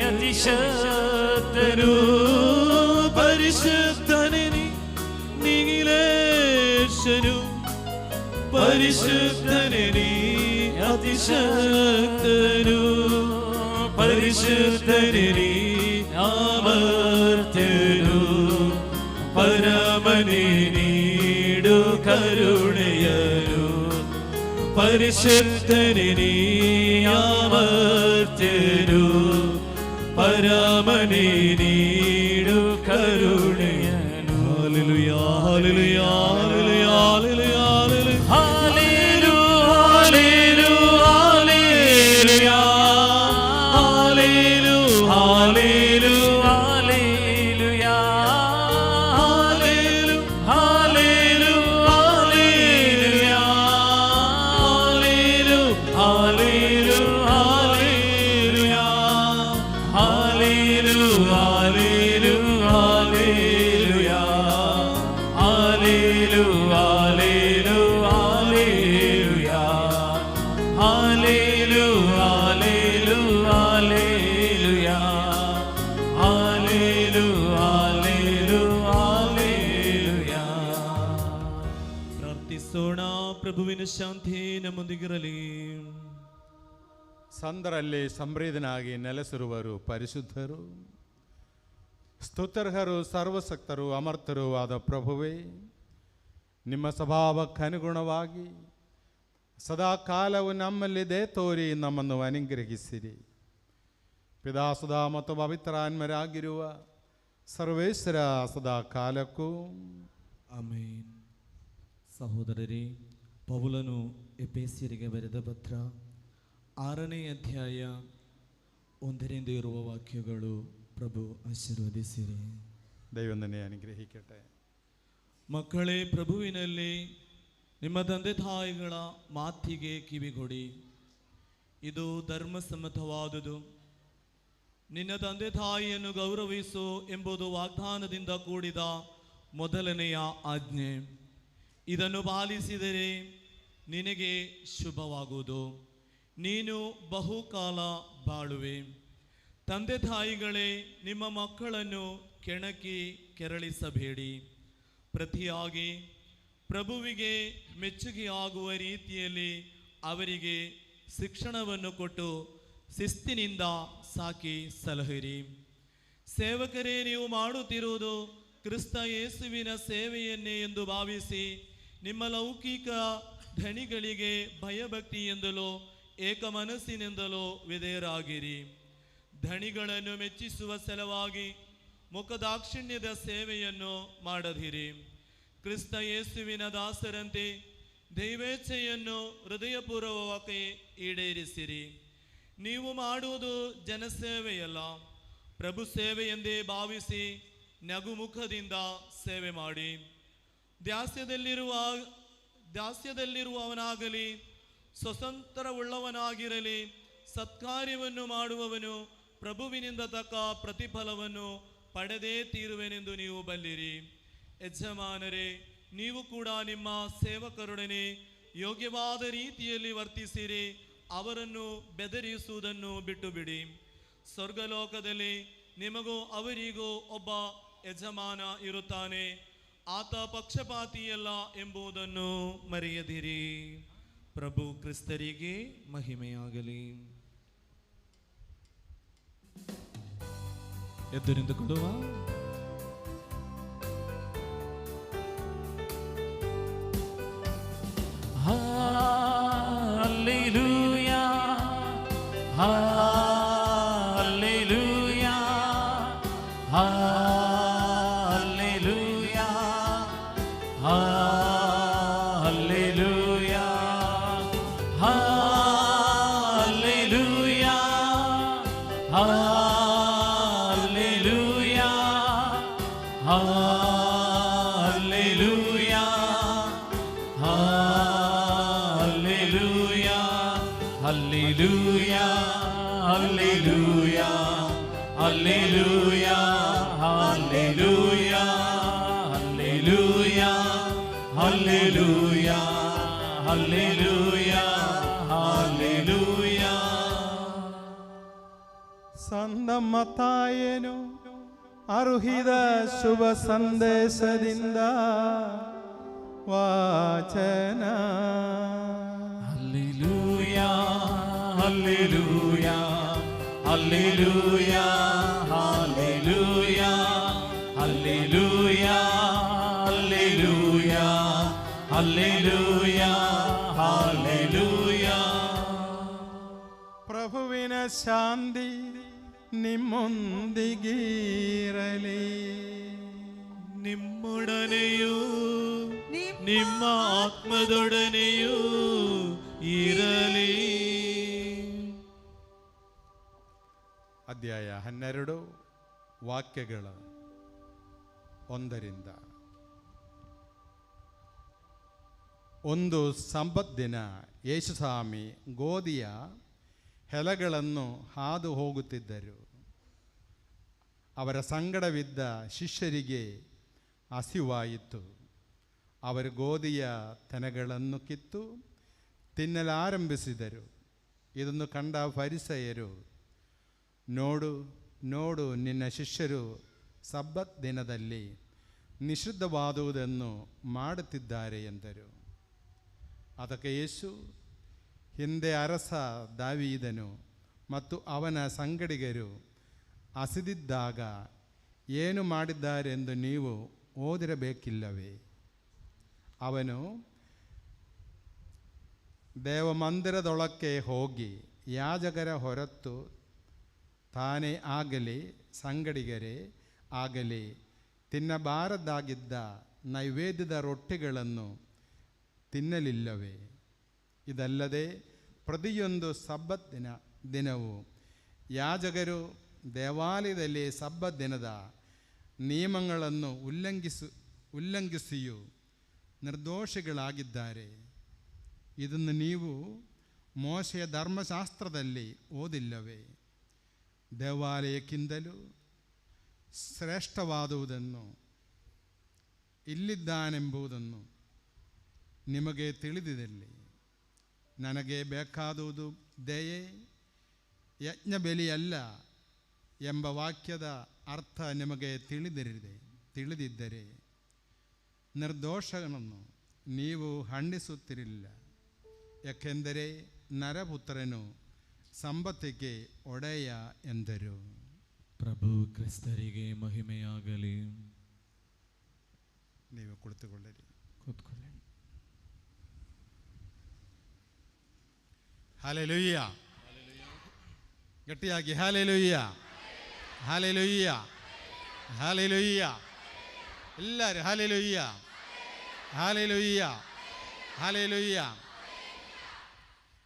ಅತಿಶಕ್ತನು, ಪರಿಶುದ್ಧನೇ ನಿಖಿಲೇಶನು, ಪರಿಶುದ್ಧನೇ ಅತಿಶಕ್ತನು, ಪರಿಶುದ್ಧನೇ ಅಮರ್ತನು, ಪರಮನೇ ನೀಡು ಕರುಣೆಯನು, ಪರಿಶುದ್ಧನೇ ಅಮರ್ತನು, ಪರಮನೇ ನೀಡು ಕರುಣೆಯನು. ಹಲ್ಲೆಲೂಯಾ ಹಲ್ಲೆಲೂಯಾ ಹಲ್ಲೆಲೂಯಾ ಹಲ್ಲೆಲೂಯಾ ಪ್ರಭುವಿನ ಶಾಂತಿ ನಮ್ಮೊಂದಿಗಿರಲಿ. ಸಂತರಲ್ಲಿ ಸಂಪ್ರೀತನಾಗಿ ನೆಲೆಸಿರುವರು ಪರಿಶುದ್ಧರು, ಸ್ತುತ್ಯರ್ಹರು, ಸರ್ವಶಕ್ತರು, ಅಮರ್ತರು ಆದ ಪ್ರಭುವೇ, ನಿಮ್ಮ ಸ್ವಭಾವಕ್ಕನುಗುಣವಾಗಿ ಸದಾ ಕಾಲವು ನಮ್ಮಲ್ಲಿದೆ ತೋರಿ ನಮ್ಮನ್ನು ಅನುಗ್ರಹಿಸಿರಿ. ಪಿತಾಸುಧಾ ಮತ್ತು ಪವಿತ್ರಾತ್ಮರಾಗಿರುವ ಸರ್ವೇಶ್ವರ ಸದಾ ಕಾಲಕ್ಕೂ ಆಮೇನ್. ಸಹೋದರರೇ, ಪೌಲನು ಎಫೆಸ್ಯರಿಗೆ ಬರೆದ ಪತ್ರ 6ನೇ ಅಧ್ಯಾಯ 1ರಿಂದ ಇರುವ ವಾಕ್ಯಗಳು. ಪ್ರಭು ಆಶೀರ್ವದಿಸಿರಿ. ದೈವನೇ ಅನುಗ್ರಹಿಕಟ್ಟೆ. ಮಕ್ಕಳೇ, ಪ್ರಭುವಿನಲ್ಲಿ ನಿಮ್ಮ ತಂದೆ ತಾಯಿಗಳ ಮಾತಿಗೆ ಕಿವಿಗೊಡಿ. ಇದು ಧರ್ಮಸಮ್ಮತವಾದುದು. ನಿನ್ನ ತಂದೆ ತಾಯಿಯನ್ನು ಗೌರವಿಸು ಎಂಬುದು ವಾಗ್ದಾನದಿಂದ ಕೂಡಿದ ಮೊದಲನೆಯ ಆಜ್ಞೆ. ಇದನ್ನು ಪಾಲಿಸಿದರೆ ನಿನಗೆ ಶುಭವಾಗುವುದು, ನೀನು ಬಹುಕಾಲ ಬಾಳುವೆ. ತಂದೆ ತಾಯಿಗಳೇ, ನಿಮ್ಮ ಮಕ್ಕಳನ್ನು ಕೆಣಕಿ ಕೆರಳಿಸಬೇಡಿ. ಪ್ರತಿಯಾಗಿ ಪ್ರಭುವಿಗೆ ಮೆಚ್ಚುಗೆಯಾಗುವ ರೀತಿಯಲ್ಲಿ ಅವರಿಗೆ ಶಿಕ್ಷಣವನ್ನು ಕೊಟ್ಟು ಶಿಸ್ತಿನಿಂದ ಸಾಕಿ ಸಲಹಿರಿ. ಸೇವಕರೇ, ನೀವು ಮಾಡುತ್ತಿರುವುದು ಕ್ರಿಸ್ತ ಯೇಸುವಿನ ಸೇವೆಯನ್ನೇ ಎಂದು ಭಾವಿಸಿ ನಿಮ್ಮ ಲೌಕಿಕ ಧಣಿಗಳಿಗೆ ಭಯಭಕ್ತಿಯಿಂದಲೋ ಏಕ ಮನಸ್ಸಿನಿಂದಲೋ ವಿಧೇಯರಾಗಿರಿ. ಧಣಿಗಳನ್ನು ಮೆಚ್ಚಿಸುವ ಸಲುವಾಗಿ ಮುಖದಾಕ್ಷಿಣ್ಯದ ಸೇವೆಯನ್ನು ಮಾಡದಿರಿ. ಕ್ರಿಸ್ತ ಯೇಸುವಿನ ದಾಸರಂತೆ ದೈವೇಚ್ಛೆಯನ್ನು ಹೃದಯಪೂರ್ವಕವಾಗಿ ಈಡೇರಿಸಿರಿ. ನೀವು ಮಾಡುವುದು ಜನಸೇವೆಯಲ್ಲ, ಪ್ರಭು ಸೇವೆ ಎಂದೇ ಭಾವಿಸಿ ನಗುಮುಖದಿಂದ ಸೇವೆ ಮಾಡಿ. ದಾಸ್ಯದಲ್ಲಿರುವವನಾಗಲಿ ಸ್ವತಂತ್ರವುಳ್ಳವನಾಗಿರಲಿ, ಸತ್ಕಾರ್ಯವನ್ನು ಮಾಡುವವನು ಪ್ರಭುವಿನಿಂದ ತಕ್ಕ ಪ್ರತಿಫಲವನ್ನು ಪಡೆದೇ ತೀರುವೆನೆಂದು ನೀವು ಬಲ್ಲಿರಿ. ಯಜಮಾನರೇ, ನೀವು ಕೂಡ ನಿಮ್ಮ ಸೇವಕರೊಡನೆ ಯೋಗ್ಯವಾದ ರೀತಿಯಲ್ಲಿ ವರ್ತಿಸಿರಿ. ಅವರನ್ನು ಬೆದರಿಸುವುದನ್ನು ಬಿಟ್ಟು ಬಿಡಿ. ಸ್ವರ್ಗಲೋಕದಲ್ಲಿ ನಿಮಗೂ ಅವರಿಗೂ ಒಬ್ಬ ಯಜಮಾನ ಇರುತ್ತಾನೆ. ಆತ ಪಕ್ಷಪಾತಿಯಲ್ಲ ಎಂಬುದನ್ನು ಮರೆಯದಿರಿ. ಪ್ರಭು ಕ್ರಿಸ್ತರಿಗೆ ಮಹಿಮೆಯಾಗಲಿ. ಎದ್ದು ನಿಂತುಕೊಳ್ಳುವ. Hallelujah, hallelujah, hallelujah, hallelujah, hallelujah, hallelujah, hallelujah, hallelujah, hallelujah, hallelujah, hallelujah, hallelujah, hallelujah, hallelujah, hallelujah. ಸಂತ ಮತ್ತಾಯನು ಅರುಹಿದ ಶುಭ ಸಂದೇಶದಿಂದ ವಾಚನ. Hallelujah, hallelujah, hallelujah, hallelujah, hallelujah, hallelujah, hallelujah, hallelujah. ಪ್ರಭುವಿನ ಶಾಂತಿ ನಿಮ್ಮೊಂದಿಗಿರಲಿ. ನಿಮ್ಮೊಡನೆಯೂ ನಿಮ್ಮ ಆತ್ಮದೊಡನೆಯೂ ಇರಲಿ. ಅಧ್ಯಾಯ 12 ವಾಕ್ಯಗಳ 1ರಿಂದ. ಒಂದು ಸಬ್ಬತ್ ದಿನ ಯೇಸುಸ್ವಾಮಿ ಗೋಧಿಯ ಹೆಲಗಳನ್ನು ಹಾದು ಹೋಗುತ್ತಿದ್ದರು. ಅವರ ಸಂಗಡವಿದ್ದ ಶಿಷ್ಯರಿಗೆ ಹಸಿವಾಯಿತು. ಅವರು ಗೋಧಿಯ ತೆನೆಗಳನ್ನು ಕಿತ್ತು ತಿನ್ನಲಾರಂಭಿಸಿದರು. ಇದನ್ನು ಕಂಡ ಫರಿಸಾಯರು, ನೋಡು ನೋಡು, ನಿನ್ನ ಶಿಷ್ಯರು ಸಬ್ಬತ್ ದಿನದಲ್ಲಿ ನಿಷಿದ್ಧವಾದುದನ್ನು ಮಾಡುತ್ತಿದ್ದಾರೆ ಎಂದರು. ಅದಕ್ಕೆ ಯೇಸು, ಹಿಂದೆ ಅರಸ ದಾವೀದನು ಮತ್ತು ಅವನ ಸಂಗಡಿಗರು ಹಸಿದಿದ್ದಾಗ ಏನು ಮಾಡಿದ್ದಾರೆಂದು ನೀವು ಓದಿರಬೇಕಿಲ್ಲವೇ? ಅವನು ದೇವಮಂದಿರದೊಳಕ್ಕೆ ಹೋಗಿ ಯಾಜಕರ ಹೊರತು ತಾನೇ ಆಗಲಿ ಸಂಗಡಿಗರೇ ಆಗಲಿ ತಿನ್ನಬಾರದಾಗಿದ್ದ ನೈವೇದ್ಯದ ರೊಟ್ಟಿಗಳನ್ನು ತಿನ್ನಲಿಲ್ಲವೇ? ಇದಲ್ಲದೆ ಪ್ರತಿಯೊಂದು ಸಬ್ಬತ್ ದಿನವೂ ಯಾಜಕರು ದೇವಾಲಯದಲ್ಲಿ ಸಬ್ಬತ್ ದಿನದ ನಿಯಮಗಳನ್ನು ಉಲ್ಲಂಘಿಸಿಯೂ ನಿರ್ದೋಷಿಗಳಾಗಿದ್ದಾರೆ. ಇದನ್ನು ನೀವು ಮೋಶೆಯ ಧರ್ಮಶಾಸ್ತ್ರದಲ್ಲಿ ಓದಿಲ್ಲವೇ? ದೇವಾಲಯಕ್ಕಿಂತಲೂ ಶ್ರೇಷ್ಠವಾದುದನ್ನು ಇಲ್ಲಿದ್ದಾನೆಂಬುದನ್ನು ನಿಮಗೆ ತಿಳಿದಿರಲಿ. ನನಗೆ ಬೇಕಾದುದು ದಯೆ, ಯಜ್ಞ ಬಲಿಯಲ್ಲ ಎಂಬ ವಾಕ್ಯದ ಅರ್ಥ ನಿಮಗೆ ತಿಳಿದಿದ್ದರೆ ನಿರ್ದೋಷಗಳನ್ನು ನೀವು ಖಂಡಿಸುತ್ತಿರಲಿಲ್ಲ. ಏಕೆಂದರೆ ನರಪುತ್ರನು ಸಂಪತ್ತಿಗೆ ಒಡೆಯ ಎಂದರು. ಪ್ರಭು ಕ್ರಿಸ್ತರಿಗೆ ಮಹಿಮೆಯಾಗಲಿ. ನೀವು ಕುಳಿತುಕೊಳ್ಳಿರಿ. ಕೂತ್ಕೊಳ್ಳಿ. ഹല്ലേലൂയ. ഗട്ടിയാക്കി ഹല്ലേലൂയ, ഹല്ലേലൂയ, ഹല്ലേലൂയ. എല്ലാവരും ഹല്ലേലൂയ, ഹല്ലേലൂയ, ഹല്ലേലൂയ.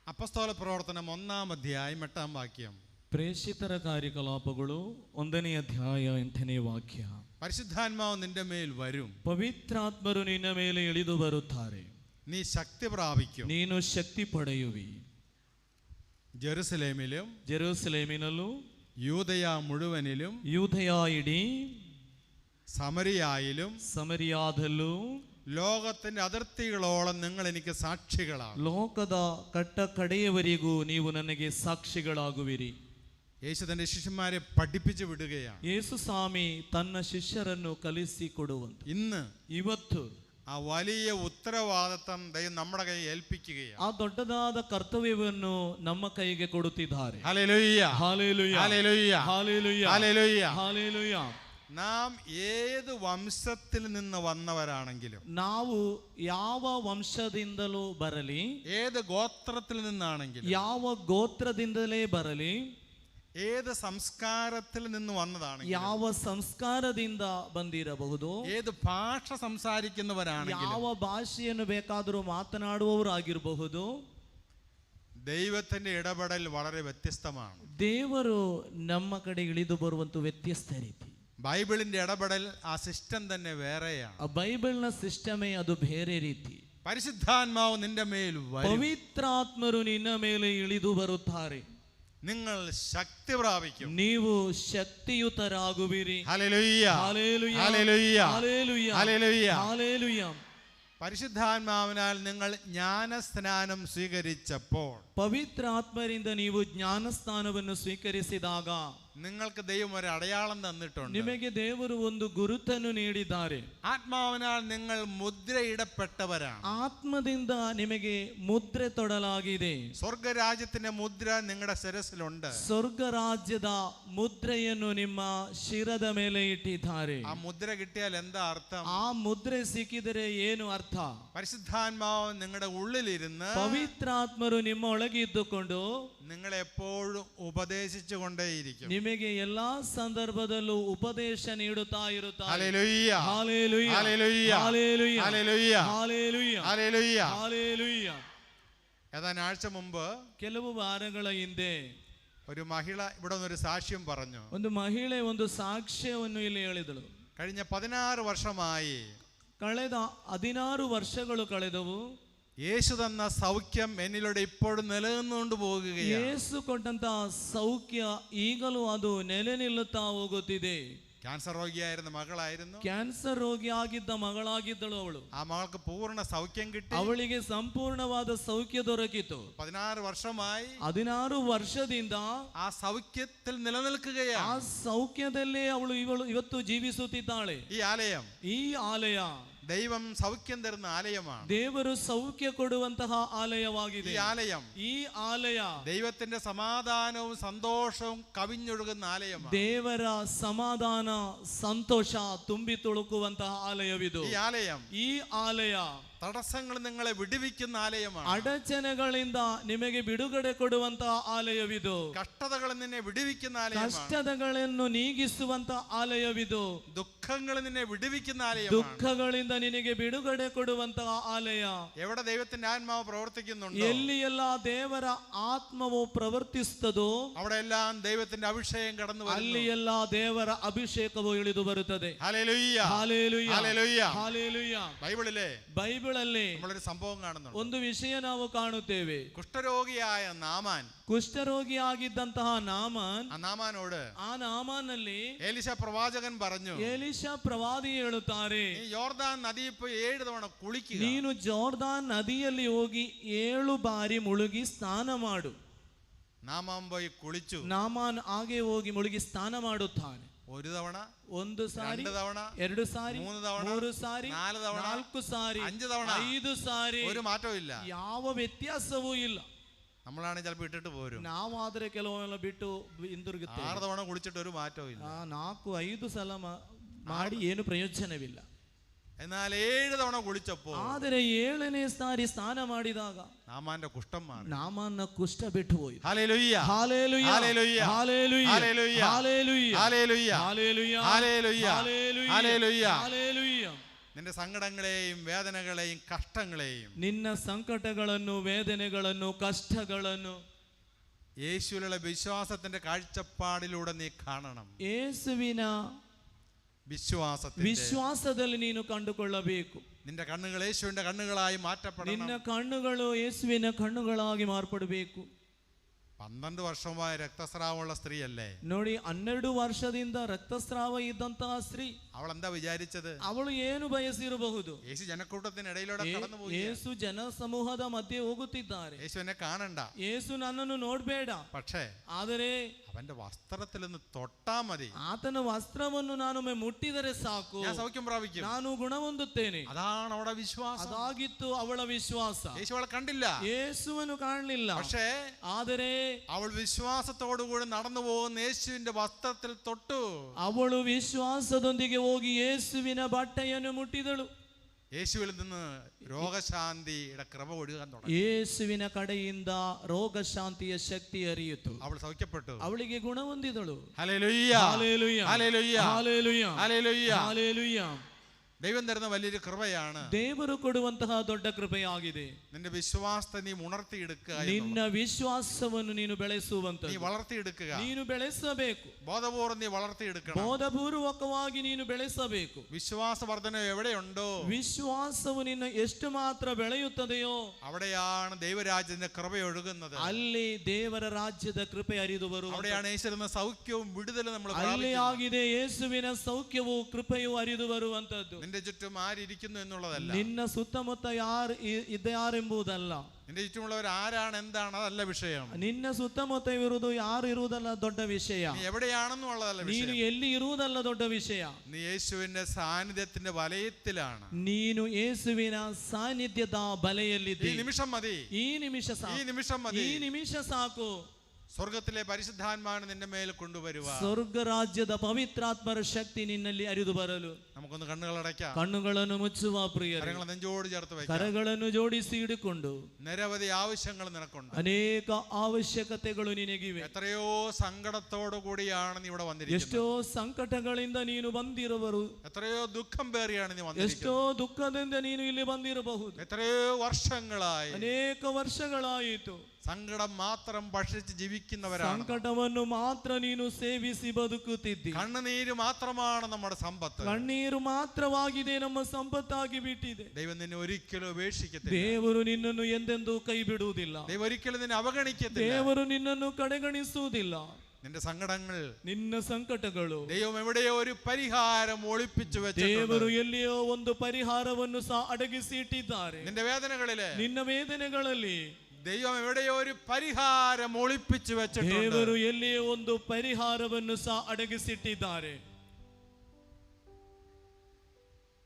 ಅಪೊಸ್ತಲ ಪ್ರವರ್ತನ 1-ನೇ ಅಧ್ಯಾಯ 8ನೇ ವಾಕ್ಯ. ಪ್ರೇಷಿತರ ಕಾರ್ಯಕಲಾಪಗಳು 1ನೇ ಅಧ್ಯಾಯ 8ನೇ ವಾಕ್ಯ. ಪರಿಶುದ್ಧಾತ್ಮಾವು ನಿನ್ನ ಮೇಲೆ ವരും. ಪವಿತ್ರಾತ್ಮರು ನಿನ್ನ ಮೇಲೆ ಇಳಿದು ಬರುತ್ತಾರೆ. നീ ശക്തി പ്രാപിക്കും. ನೀನು ಶಕ್ತಿ ಪಡೆಯುವಿ. ജെറുസലേമിലും യൂദയ മുഴുവനിലും ಯೂದಯ ಇಡೀ സമരിയാദല്ലೂ ലോകത്തിന്റെ അതിർത്തികളോളം നിങ്ങൾ എനിക്ക് സാക്ഷികളാണ്. ಲೋಕದ ಕಟ್ಟ ಕಡೆಯವರೆಗೂ ನೀವು ನನಗೆ ಸಾಕ್ಷಿಗಳಾಗುವಿರಿ. യേശു തന്റെ ശിഷ്യന്മാരെ പഠിപ്പിച്ചു വിടുകയാണ്. ಯೇಸು ಸ್ವಾಮಿ ತನ್ನ ಶಿಷ್ಯರನ್ನು ಕಲಿಸಿಕೊಡುವಂತ ಇವತ್ತು ആ വലിയ ഉത്തരവാദിത്തം ദൈവം നമ്മുടെ കൈ ഏൽപ്പിക്കുകയാണ്. ಆ ದೊಡ್ಡದಾದ ಕರ್ತವ್ಯವನ್ನು ನಮ್ಮ ಕೈಗೆ ಕೊಡುತ್ತಿದ್ದಾರೆ. Hallelujah, hallelujah, hallelujah, hallelujah, hallelujah, hallelujah. നാം ഏത് വംശത്തിൽ നിന്ന് വന്നവരാണെങ്കിലും, ನಾವು ಯಾವ ವಂಶದಿಂದಲೂ ಬರಲಿ, ഏത് ഗോത്രത്തിൽ നിന്നാണെങ്കിലും, ಯಾವ ಗೋತ್ರದಿಂದಲೇ ಬರಲಿ, ഏത് സംസ്കാരത്തിൽ നിന്ന് വന്നതാണെങ്കിലും, ಯಾವ ಸಂಸ್ಕಾರದಿಂದ ಬಂದಿರಬಹುದು, ഏത് ഭാഷ സംസാരിക്കുന്നവരാണെങ്കിലും, ಯಾವ ಭಾಷೆಯನ್ನು ಬೇಕಾದರೂ ಮಾತನಾಡುವವರಾಗಿರಬಹುದು, ദൈവത്തിന്റെ ഇടപെടൽ വളരെ വ്യത്യസ്തമാണ്. ದೇವರು ನಮ್ಮ ಕಡೆ ಇಳಿದು ಬರುವಂತ ವ್ಯತ್ಯಸ್ತ ರೀತಿ. ബൈബിളിന്റെ ഇടപെടൽ ആ സിസ്റ്റം തന്നെ വേറെയാണ്. ಆ ಬೈಬಲ್ನ ಸಿಸ್ಟಮೇ ಅದು ಬೇರೆ ರೀತಿ. പരിശുദ്ധാത്മാവ് നിന്റെ മേൽ വരും. ಪವಿತ್ರಾತ್ಮರು ನಿನ್ನ ಮೇಲೆ ಇಳಿದು ಬರುತ್ತಾರೆ. നിങ്ങൾ ശക്തി പ്രാപിക്കും. ನೀವು ಶಕ್ತಿಯುತರಾಗುವಿರಿ. Hallelujah, hallelujah, hallelujah, hallelujah, hallelujah. Hallelujah. പരിശുദ്ധാത്മാവിനാൽ നിങ്ങൾ ജ്ഞാനസ്നാനം സ്വീകരിച്ചപ്പോൾ, ಪವಿತ್ರಾತ್ಮರಿಂದ ನೀವು ಜ್ಞಾನಸ್ನಾನವನ್ನು ಸ್ವೀಕರಿಸಿದಾಗ നിങ്ങൾക്ക് ദൈവം ഒരു അടയാളം തന്നിട്ടുണ്ട്. ನಿಮಗೆ ದೇವರು ಒಂದು ಗುರುತನ್ನು ನೀಡಿದ್ದಾರೆ. ആത്മാവിനാൽ നിങ്ങൾ മുദ്രയിടപ്പെട്ടവരാണ്. ಆತ್ಮದಿಂದ ನಿಮಗೆ ಮುದ್ರೆ ತೊಡಲಾಗಿದೆ. സ്വർഗരാജ്യത്തിന്റെ മുദ്ര നിങ്ങളുടെ ശിരസിലുണ്ട്. ಸ್ವರ್ಗ ರಾಜ್ಯದ ಮುದ್ರೆಯನ್ನು ನಿಮ್ಮ ಶಿರದ ಮೇಲೆ ಇಟ್ಟಿದ್ದಾರೆ. ആ മുദ്ര കിട്ടിയാൽ എന്താ അർത്ഥം? ಆ ಮುದ್ರೆ ಸಿಕ್ಕಿದರೆ ಏನು ಅರ್ಥ? പരിശുദ്ധാത്മാവ് നിങ്ങളുടെ ഉള്ളിലിരുന്ന് ಪವಿತ್ರಾತ್ಮರು ನಿಮ್ಮ ಒಳಗೆ ಇದ್ದುಕೊಂಡು നിങ്ങളെ എപ്പോഴും ഉപദേശിച്ചു കൊണ്ടേയിരിക്കും. ನಿಮಗೆ ಎಲ್ಲಾ ಸಂದರ್ಭದಲ್ಲೂ ಉಪದೇಶ ನೀಡುತ್ತಾ ಇರುತ್ತಾರೆ. Hallelujah, hallelujah, hallelujah, hallelujah, hallelujah, hallelujah, hallelujah. Hallelujah. ഏതാനും ആഴ്ച മുമ്പ് ಕೆಲವು ವಾರಗಳ ಹಿಂದೆ ഒരു മഹിള ഇവിടെ ഒരു സാക്ഷ്യം പറഞ്ഞു. ಒಂದು ಮಹಿಳೆ ಒಂದು ಸಾಕ್ಷ್ಯವನ್ನು ಇಲ್ಲಿ ಹೇಳಿದಳು. കഴിഞ്ഞ 16 വർഷമായി ಕಳೆದ 16 ವರ್ಷಗಳು ಕಳೆದವು. യേശു തന്ന സൗഖ്യം എന്നിലൂടെ ഇപ്പോഴും നിലനിന്നുകൊണ്ട് പോകുകയാണ്. ಯೇಸು ಕೊಟ್ಟಂತ ಸೌಖ್ಯ ಈಗಲೂ ಅದು ನೆಲೆ ನಿಲ್ಲುತ್ತಾ ಹೋಗುತ್ತಿದೆ. ക്യാൻസർ രോഗിയായിരുന്ന മകളായിരുന്നു. ಕ್ಯಾನ್ಸರ್ ರೋಗಿಯಾಗಿದ್ದ ಮಗಳಾಗಿದ್ದಳು ಅವಳು. ആ മകൾക്ക് പൂർണ്ണ സൗഖ്യം കിട്ടി. ಅವಳಿಗೆ ಸಂಪೂರ್ಣವಾದ ಸೌಖ್ಯ ದೊರಕಿತು. 16 വർഷമായി 16 ವರ್ಷದಿಂದ ആ സൗഖ്യത്തിൽ നിലനിൽക്കുകയാണ്. ಆ ಸೌಖ್ಯದಲ್ಲೇ ಅವಳು ಇವತ್ತು ಜೀವಿಸುತ್ತಿದ್ದಾಳೆ. ഈ ಆಲಯ ദൈവം സൗഖ്യം തരുന്ന ആലയമാണ്. ದೇವರು ಸೌಖ್ಯ ಕೊಡುವಂತಹ ಆಲಯವಾಗಿದೆ. ಈ ಆಲಯ ദൈവത്തിന്റെ സമാധാനവും സന്തോഷവും കവിഞ്ഞൊഴുകുന്ന ആലയമാണ്. ದೇವರ ಸಮಾಧಾನ ಸಂತೋಷ ತುಂಬಿ ತುಳುಕುವಂತಹ ಆಲಯವಿದು. ಈ ಆಲಯ തടസ്സങ്ങൾ നിങ്ങളെ വിടുവിക്കുന്ന ആലയമാണ്. ಅಡಚಣೆಗಳಿಂದ ನಿಮಗೆ ಬಿಡುಗಡೆ ಕೊಡುವಂತಹ ಆಲಯವಿದು. കഷ്ടതകൾ നിന്നെ വിടുവിക്കുന്ന ആലയമാണ്. ಕಷ್ಟಗಳನ್ನು ನೀಗಿಸುವಂತಹ ಆಲಯವಿದು. ദുഃഖങ്ങൾ നിന്നെ വിടുവിക്കുന്ന ആലയമാണ്. ದುಃಖಗಳಿಂದ ನಿನಗೆ ಬಿಡುಗಡೆ ಕೊಡುವಂತಹ ಆಲಯ. എവിടെ ദൈവത്തിന്റെ ആത്മാവ് പ്രവർത്തിക്കുന്നുണ്ടോ, ಎಲ್ಲಿ ಎಲ್ಲ ದೇವರ ಆತ್ಮವು ಪ್ರವರ್ತಿಸುತ್ತದೋ അവിടെ എല്ലാം ദൈവത്തിന്റെ അഭിഷേകം കടന്നു വരുന്നു. ಅಲ್ಲಿ ಎಲ್ಲ ದೇವರ ಅಭಿಷೇಕವು ಇಳಿದು ಬರುತ್ತದೆ. Hallelujah, hallelujah, hallelujah, hallelujah. ബൈബിളിലെ നമ്മളൊരു സംഭവം കാണുന്നുണ്ട്. ಒಂದು ವಿಷಯ ನಾವು ಕಾಣುತ್ತೇವೆ. കുഷ്ഠരോഗിയായ നാമാൻ, ಕುಷ್ಠರೋಗಿಯಾಗಿದ್ದಂತಹ ನಾಮಾನ್, ಆ ನಾಮಾನಲ್ಲಿ ಎಲಿಷ ಪ್ರವಾചകൻ പറഞ്ഞു, ಎಲಿಷ ಪ್ರವಾದಿ ಹೇಳುತ್ತಾರೆ, ಯೋರ್ದಾನ್ ನದಿ 7 ತವಣ ಕುಳಿക്കുക. ನೀನು ಜೋರ್ದಾನ್ ನದಿಯಲ್ಲಿ ಹೋಗಿ 7 ಬಾರಿ ಮುಳುಗಿ ಸ್ನಾನ ಮಾಡು. നാമാൻ പോയി കുളിച്ചു. ನಾಮಾನ್ ಹಾಗೆ ಹೋಗಿ ಮುಳುಗಿ ಸ್ನಾನ ಮಾಡುತ್ತಾನೆ. ഒരു തവണ, ಒಂದು ಸಾರಿ, 2 ತವಣ, 2 ಸಾರಿ, 3 ತವಣ, 3 ಸಾರಿ, 4 ತವಣ, 4 ಸಾರಿ, 5 ತವಣ, 5 ಸಾರಿ. ഒരു മാറ്റവും ഇല്ല. ಯಾವ ವ್ಯತ್ಯಾಸವೂ ಇಲ್ಲ. നമ്മളാണ് ചിലപ്പോൾ ഇട്ടിട്ട് പോരും. ನಾವಾದ್ರೆ ಕೆಲವೆಲ್ಲ ಬಿಟ್ಟು ಹಿಂದಿರುಗುತ್ತೇವೆ. 6 തവണ കുളിച്ചിട്ട് ഒരു മാറ്റവും ഇല്ല. 4-5 ಸಲ ಮಾಡಿ ಏನು ಪ್ರಯೋಜನವಿಲ್ಲ. എന്നാൽ 7 തവണ കുളിച്ചപ്പോൾ ಆದರೆ 7ನೇ ಸಾರಿ ಸ್ನಾನ ಮಾಡಿದಾಗ നാമാന്റെ കുഷ്ഠം മാറി. ನಾಮನ ಕುಷ್ಠ ಬಿಟ್ಟು ಹೋಯಿತು. Hallelujah hallelujah hallelujah hallelujah hallelujah hallelujah hallelujah hallelujah hallelujah hallelujah. Hallelujah. നിന്റെ സങ്കടങ്ങളെയും വേദനകളെയും കഷ്ടങ്ങളെയും ನಿನ್ನ ಸಂಕಟಗಳನ್ನು ವೇದನೆಗಳನ್ನು ಕಷ್ಟಗಳನ್ನು യേശുവിലുള്ള വിശ്വാസത്തിന്റെ കാഴ്ചപ്പാടിലൂടെ നീ കാണണം. ಯೇಸುವಿನ ವಿಶ್ವಾಸದಲ್ಲಿ ನೀನು ಕಂಡುಕೊಳ್ಳಬೇಕು. നിന്റെ കണ്ണുകൾ യേശുവിന്റെ കണ്ണുകളായി മാറ്റപ്പെടണം. ನಿನ್ನ ಕಣ್ಣುಗಳು ಯೇಸುವಿನ ಕಣ್ಣುಗಳಾಗಿ ಮಾರ್ಪಡಬೇಕು. 12 വർഷമായ രക്തസ്രാവമുള്ള സ്ത്രീയല്ലേ? ನೋಡಿ, 12 ವರ್ಷದಿಂದ ರಕ್ತಸ್ರಾವ ಇದ್ದಂತಹ ಸ್ತ್ರೀ, അവൾ എന്താ വിചാരിച്ചത്? ಅವಳು ಏನು ಬಯಸಿರಬಹುದು? യേശു ജനക്കൂട്ടത്തിനിടയിലൂടെ കടന്നുപോയി. ಯೇಸು ಜನ ಸಮೂಹದ ಮಧ್ಯೆ ಹೋಗುತ್ತಿದ್ದಾರೆ. യേശു എന്നെ കാണണ്ട, ಯೇಸು ನನ್ನನ್ನು ನೋಡಬೇಡ, പക്ഷേ ಆದರೆ അവന്റെ വസ്ത്രത്തിൽ നിന്ന് തൊട്ടാ മതി, ಆತನ ವಸ್ತ್ರವನ್ನು ನಾನೊಮ್ಮೆ ಮುಟ್ಟಿದರೆ ಸಾಕು, ഞാൻ സൗഖ്യം പ്രാപിക്കും, ನಾನು ಗುಣ ಹೊಂದುತ್ತೇನೆ. അതാണ് അവളുടെ വിശ്വാസം. ಅದಾಗಿತ್ತು ಅವಳ ವಿಶ್ವಾಸ. യേശു അവളെ കണ്ടില്ല, ಯೇಸುವನ್ನು ಕಾಣಲಿಲ್ಲ, പക്ഷേ ಆದರೆ അവൾ വിശ്വാസത്തോടുകൂടി നടന്നു പോകുന്ന യേശുവിന്റെ വസ്ത്രത്തിൽ തൊട്ടു. ಅವಳು ವಿಶ್ವಾಸದೊಂದಿಗೆ ಹೋಗಿ ಯೇಸುವಿನ ಬಟ್ಟೆಯನ್ನು ಮುಟ್ಟಿದಳು. യേശുവിൽ നിന്ന് രോഗശാന്തിയുടെ കൃപ ഒഴുകാൻ തുടങ്ങി. ಯೇಸುವಿನ ಕಡೆಯಿಂದ ರೋಗಶಾಂತಿಯ ಶಕ್ತಿ ಹರಿಯಿತು. അവൾ സൗഖ്യപ്പെട്ടു, ಅವಳಿಗೆ ಗುಣ ಹೊಂದಿದಳು. Hallelujah hallelujah hallelujah hallelujah hallelujah. Hallelujah. ദൈവം തരുന്ന വലിയൊരു കൃപയാണ്, ದೇವರು ಕೊಡುವಂತಹ ದೊಡ್ಡ ಕೃಪೆಯಾಗಿದೆ. നിന്റെ വിശ്വാസത്തെ നീ ഉണർത്തിയെടുക്കുക, ನಿನ್ನ ವಿಶ್ವಾಸವನ್ನು ನೀನು ಬೆಳೆಸುವಂತ, നീ വളർത്തിയെടുക്കുക, ನೀನು ಬೆಳೆಸಬೇಕು. ബോധപൂർവ്വം നീ വളർത്തിയെടുക്കണം. ಬೋಧಪೂರ್ವಕವಾಗಿ ನೀನು ಬೆಳೆಸಬೇಕು. വിശ്വാസ വർധന എവിടെയുണ്ടോ, ವಿಶ್ವಾಸವು ನಿನ್ನ ಎಷ್ಟು ಮಾತ್ರ ಬೆಳೆಯುತ್ತದೆಯೋ അവിടെയാണ് ദൈവരാജ്യത്തിന്റെ കൃപ ഒഴുകുന്നത്. ಅಲ್ಲಿ ದೇವರ ರಾಜ್ಯದ ಕೃಪೆ ಹರಿದು ಬರುವುದು. അവിടെയാണ് യേശുവിന്റെ സൗഖ്യവും വിടുതലും നമ്മൾ ಅಲ್ಲಿ പ്രാപിക്കുന്നത്. ಆಗಿದೆ ಯೇಸುವಿನ ಸೌಖ್ಯವೂ ಕೃಪೆಯೂ ಹರಿದು ಬರುವಂತದ್ದು. നിന്റെ ചുറ്റും ആരിയ്ക്കുന്നു എന്നുള്ളതല്ല, ನಿನ್ನ ಸುತ್ತಮುತ್ತ ಯಾರೆಂಬುದಲ್ಲ, നിന്റെ ചുറ്റുമുള്ളവർ ആരാണ് എന്താണ് അതല്ല വിഷയം, ನಿನ್ನ ಸುತ್ತಮುತ್ತ ಇರುವುದು ಯಾರು ಇರುವುದಲ್ಲ ದೊಡ್ಡ ವಿಷಯ, നീ എവിടെയാണെന്നുള്ളതല്ല ನೀನು വിഷയം, ಎಲ್ಲಿ ಇರುವುದಲ್ಲ ದೊಡ್ಡ ವಿಷಯ, നീ യേശുവിന്റെ സാന്നിധ്യത്തിന്റെ വലയത്തിലാണ്. ನೀನು ಯೇಸುವಿನ ಸಾನ್ನಿಧ್ಯದ ಬಲೆಯಲ್ಲಿದ್ದಿ. ഈ നിമിഷം മതി, ಈ ನಿಮಿಷ ಸಾಕು, ഈ നിമിഷം മതി. ಈ ನಿಮಿಷ ಸಾಕು. സ്വർഗത്തിലെ പരിശുദ്ധാത്മാവിനെ നിന്റെ മേൽ കൊണ്ടുവരുക. ಸ್ವರ್ಗ ರಾಜ್ಯದ ಪವಿತ್ರಾತ್ಮರ ಶಕ್ತಿ ನಿನ್ನಲ್ಲಿ ಹರಿದು ಬರಲು. നമുക്കൊന്ന് കണ്ണുകളടയ്ക്കാം, ಕಣ್ಣುಗಳನ್ನು ಮುಚ್ಚುವ ಪ್ರಿಯರೇ, കരങ്ങൾ നെഞ്ചോട് ചേർത്ത് വയ്ക്കാം. ಕರಗಳನ್ನು ಜೋಡಿಸಿ ಹಿಡಿಕೊಂಡು, നിരവധി ആവശ്യങ്ങൾ നിനക്കുണ്ട്, ಅನೇಕ ಅವಶ್ಯಕತೆಗಳು ನಿನಗಿವೆ. എത്രയോ സങ്കടത്തോടു കൂടിയാണ് നീ ഇവിടെ വന്നിരിക്കുന്നത്, ಎಷ್ಟೋ ಸಂಕಟಗಳಿಂದ ನೀನು ಬಂದಿರುವರು, എത്രയോ ദുഃഖം പേറിയാണ് നീ ಎಷ್ಟೋ വന്നിരിക്കുന്നത്, ದುಃಖದಿಂದ ನೀನು ಇಲ್ಲಿ ಬಂದಿರಬಹುದು, എത്രയോ വർഷങ്ങളായി ಅನೇಕ ವರ್ಷಗಳಾಯಿತು. സങ്കടം മാത്രം ഭക്ഷിച്ച് ജീവിക്കുന്നവരാണ്, ಸಂಕಟವನ್ನು ಮಾತ್ರ ನೀನು ಸೇವಿಸಿ ಬದುಕುತ್ತಿದ್ದಿ. കണ്ണുനീര് മാത്രമാണ് നമ്മുടെ സമ്പത്ത്, ಕಣ್ಣೀರು ಮಾತ್ರವಾಗಿದೆ ನಮ್ಮ ಸಂಪತ್ತಾಗಿ ಬಿಟ್ಟಿದೆ. ദൈവം നിന്നെ ഒരിക്കലും ഉപേക്ഷിക്കത്തില്ല, ದೇವರು ನಿನ್ನನ್ನು ಎಂದೆಂದೂ ಕೈ ಬಿಡುವುದಿಲ್ಲ, ദൈവം ഒരിക്കലും നിന്നെ അവഗണിക്കത്തില്ല. ದೇವರು ನಿನ್ನನ್ನು ಕಡೆಗಣಿಸುವುದಿಲ್ಲ. നിന്റെ സങ്കടങ്ങൾ, ನಿನ್ನ ಸಂಕಟಗಳು ദൈവം എവിടെയോ ഒരു പരിഹാരം ഒളിപ്പിച്ചു വെച്ചിട്ടുണ്ട്. ದೇವರು ಎಲ್ಲಿಯೋ ಒಂದು ಪರಿಹಾರವನ್ನು ಸಹ ಅಡಗಿಸಿ ಇಟ್ಟಿದ್ದಾರೆ. നിന്റെ വേദനകളില്, ನಿನ್ನ ವೇದನೆಗಳಲ್ಲಿ ദൈവം എവിടെയോ ഒരു പരിഹാരം ഒളിപ്പിച്ചു വെച്ചിട്ടുണ്ട്. ದೇವರು ಎಲ್ಲಿಯೋ ಒಂದು ಪರಿಹಾರವನ್ನು ಸಹ ಅಡಗಿಸಿಟ್ಟಿದ್ದಾರೆ.